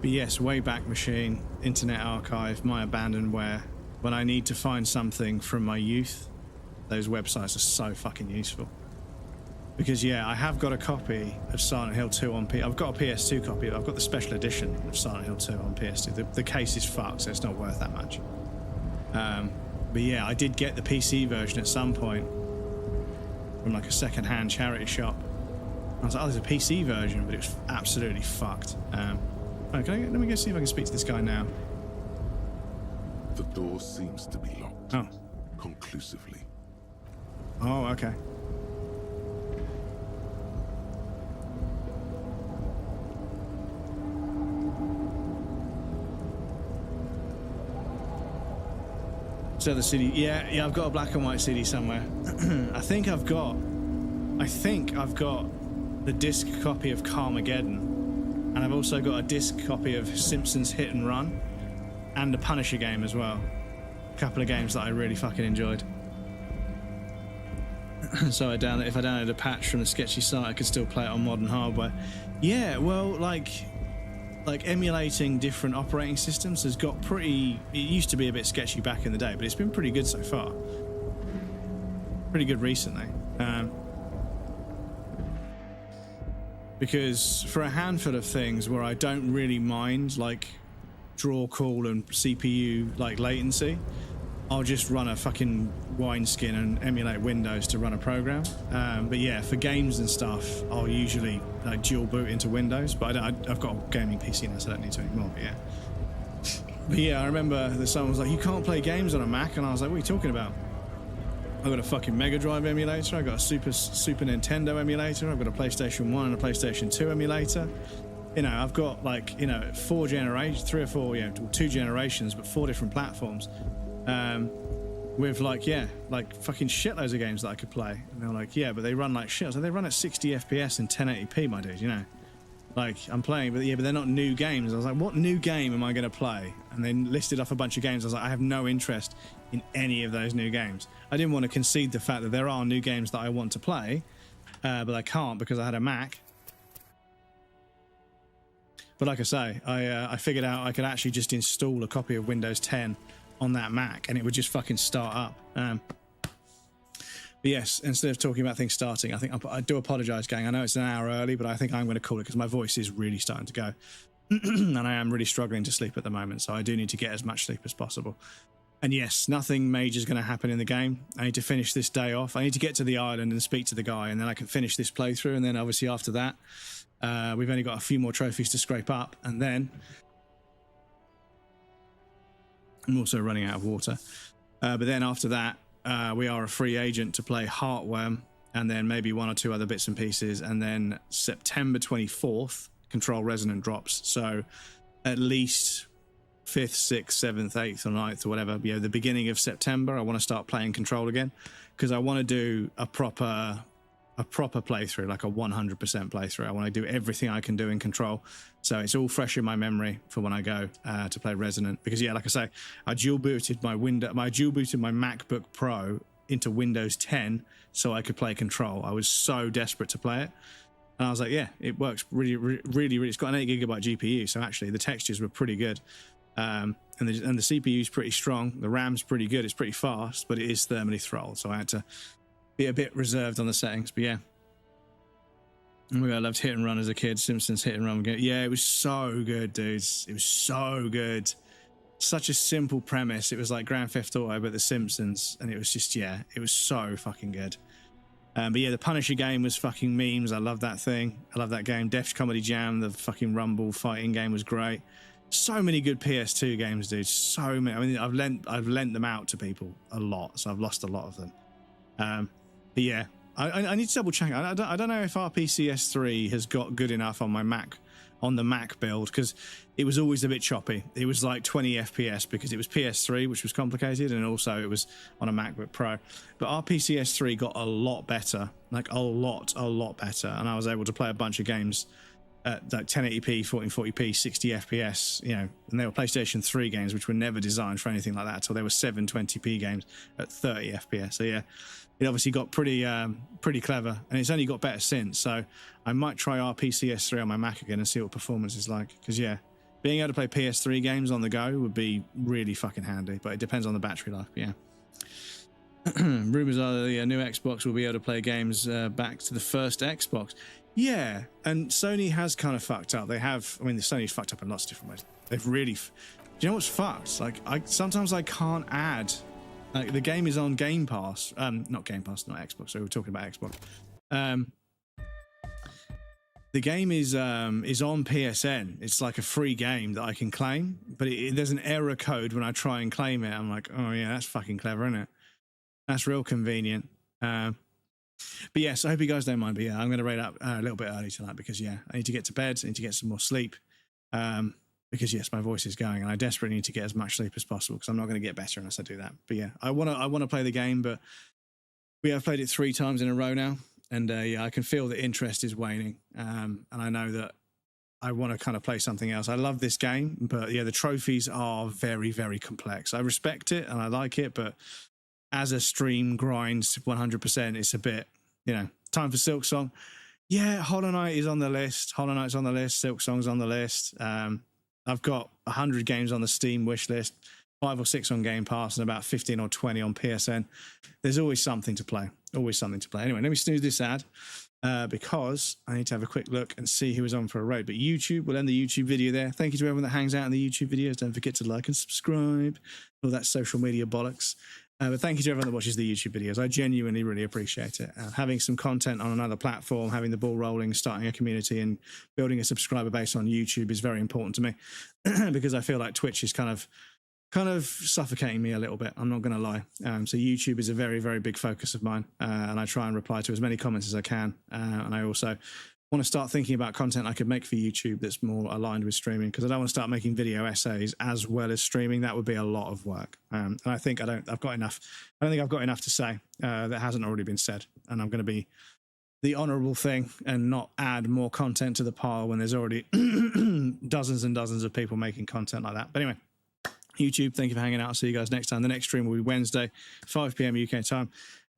But yes, Wayback Machine, Internet Archive, My Abandonware. When I need to find something from my youth, those websites are so fucking useful. Because yeah, I have got a copy of Silent Hill 2 on I've got a PS2 copy. I've got the special edition of Silent Hill 2 on PS2. The case is fucked, so it's not worth that much. But yeah, I did get the PC version at some point from like a second-hand charity shop. I was like, oh, there's a PC version, but it was absolutely fucked. Let me go see if I can speak to this guy now. The door seems to be locked. Oh. Conclusively. Oh, okay. So the CD, yeah, I've got a black and white CD somewhere. I think I've got the disc copy of Carmageddon, and I've also got a disc copy of Simpsons Hit and Run, and the Punisher game as well. A couple of games that I really fucking enjoyed. So if I downloaded a patch from the sketchy site, I could still play it on modern hardware. Yeah, well, like emulating different operating systems has got pretty... It used to be a bit sketchy back in the day, but it's been pretty good so far. Pretty good recently. Because for a handful of things where I don't really mind, like draw call and CPU like latency, I'll just run a fucking wineskin and emulate Windows to run a program. But yeah, for games and stuff, I'll usually dual boot into Windows. But I've got a gaming PC now, so I don't need to anymore. But yeah, I remember that someone was like, "You can't play games on a Mac," and I was like, "What are you talking about? I've got a fucking Mega Drive emulator. I've got a Super Nintendo emulator. I've got a PlayStation 1 and a PlayStation 2 emulator. You know, I've got like 2 generations, but 4 different platforms." With like fucking shitloads of games that I could play. And they're like, yeah, but they run like shit. So they run at 60 FPS and 1080p, my dude, you know. Like, I'm playing, but they're not new games. I was like, what new game am I going to play? And they listed off a bunch of games. I was like, I have no interest in any of those new games. I didn't want to concede the fact that there are new games that I want to play, but I can't because I had a Mac. But like I say, I figured out I could actually just install a copy of Windows 10 on that Mac and it would just fucking start up. But yes, instead of talking about things starting, I do apologize, gang. I know it's an hour early, but I think I'm going to call it because my voice is really starting to go. And I am really struggling to sleep at the moment, so I do need to get as much sleep as possible. And yes, nothing major is going to happen in the game. I need to finish this day off. I need to get to the island and speak to the guy, and then I can finish this playthrough. And then obviously after that, we've only got a few more trophies to scrape up, and then I'm also running out of water. But then after that, we are a free agent to play Heartworm, and then maybe 1 or 2 other bits and pieces. And then September 24th, Control Resonant drops. So at least 5th, 6th, 7th, 8th, or 9th, or whatever, the beginning of September, I want to start playing Control again, because I want to do a proper playthrough, like a 100% playthrough. I want to do everything I can do in Control, so it's all fresh in my memory for when I go to play Resonant. Because yeah, like I say, I dual booted my MacBook Pro into Windows 10 so I could play Control. I was so desperate to play it, and I was like, yeah, it works really. It's got an 8GB GPU, so actually the textures were pretty good, and the CPU is pretty strong. The RAM's pretty good. It's pretty fast, but it is thermally throttled, so I had to be a bit reserved on the settings. But yeah, Oh my God, I loved Hit and Run as a kid. Simpsons Hit and Run. Yeah, it was so good, dudes. It was so good. Such a simple premise. It was like Grand Theft Auto, but The Simpsons. And it was just, yeah, it was so fucking good. But yeah, the Punisher game was fucking memes. I love that thing. I love that game. Def Comedy Jam, the fucking Rumble fighting game was great. So many good PS2 games, dude. So many. I mean, I've lent them out to people a lot, so I've lost a lot of them. But yeah, I need to double check. I don't know if RPCS3 has got good enough on my Mac, on the Mac build, because it was always a bit choppy. It was like 20 FPS because it was PS3, which was complicated, and also it was on a MacBook Pro. But RPCS3 got a lot better, like a lot better, and I was able to play a bunch of games at like 1080p, 1440p, 60 FPS, you know, and they were PlayStation 3 games, which were never designed for anything like that until they were 720p games at 30 FPS. So yeah, it obviously got pretty clever, and it's only got better since. So I might try RPCS3 on my Mac again and see what performance is like. Because yeah, being able to play PS3 games on the go would be really fucking handy, but it depends on the battery life. Yeah. Rumors are the new Xbox will be able to play games back to the first Xbox. Yeah, and Sony has kind of fucked up. They have, I mean, Sony's fucked up in lots of different ways. They've really, do you know what's fucked? Like, sometimes I can't add, like, the game is on Game Pass. Not Game Pass, not Xbox, so we're talking about Xbox. The game is on PSN. It's like a free game that I can claim, but there's an error code when I try and claim it. I'm like, oh yeah, that's fucking clever, isn't it? That's real convenient. But yes, I hope you guys don't mind. But yeah, I'm going to rate up a little bit early tonight because yeah, I need to get to bed. I need to get some more sleep. Because yes, my voice is going, and I desperately need to get as much sleep as possible because I'm not going to get better unless I do that. But yeah, I want to play the game, but we have played it 3 times in a row now, and yeah, I can feel the interest is waning. And I know that I want to kind of play something else. I love this game, but yeah, the trophies are very, very complex. I respect it and I like it, but as a stream grinds 100%, it's a bit, you know, time for Silk Song. Yeah, Hollow Knight is on the list. Hollow Knight's on the list. Silk Song's on the list. I've got 100 games on the Steam wish list, 5 or 6 on Game Pass, and about 15 or 20 on PSN. There's always something to play. Always something to play. Anyway, let me snooze this ad because I need to have a quick look and see who is on for a raid. But YouTube, we'll end the YouTube video there. Thank you to everyone that hangs out in the YouTube videos. Don't forget to like and subscribe. All that social media bollocks. But thank you to everyone that watches the YouTube videos. I genuinely really appreciate it. Having some content on another platform, having the ball rolling, starting a community and building a subscriber base on YouTube is very important to me because I feel like Twitch is kind of suffocating me a little bit. I'm not going to lie. So YouTube is a very, very big focus of mine. And I try and reply to as many comments as I can. And I also want to start thinking about content I could make for YouTube that's more aligned with streaming because I don't want to start making video essays as well as streaming. That would be a lot of work. And I think I don't think I've got enough to say that hasn't already been said. And I'm going to be the honorable thing and not add more content to the pile when there's already dozens and dozens of people making content like that. But anyway, YouTube, thank you for hanging out. I'll see you guys next time. The next stream will be Wednesday, 5 p.m. UK time.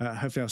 Hopefully I'll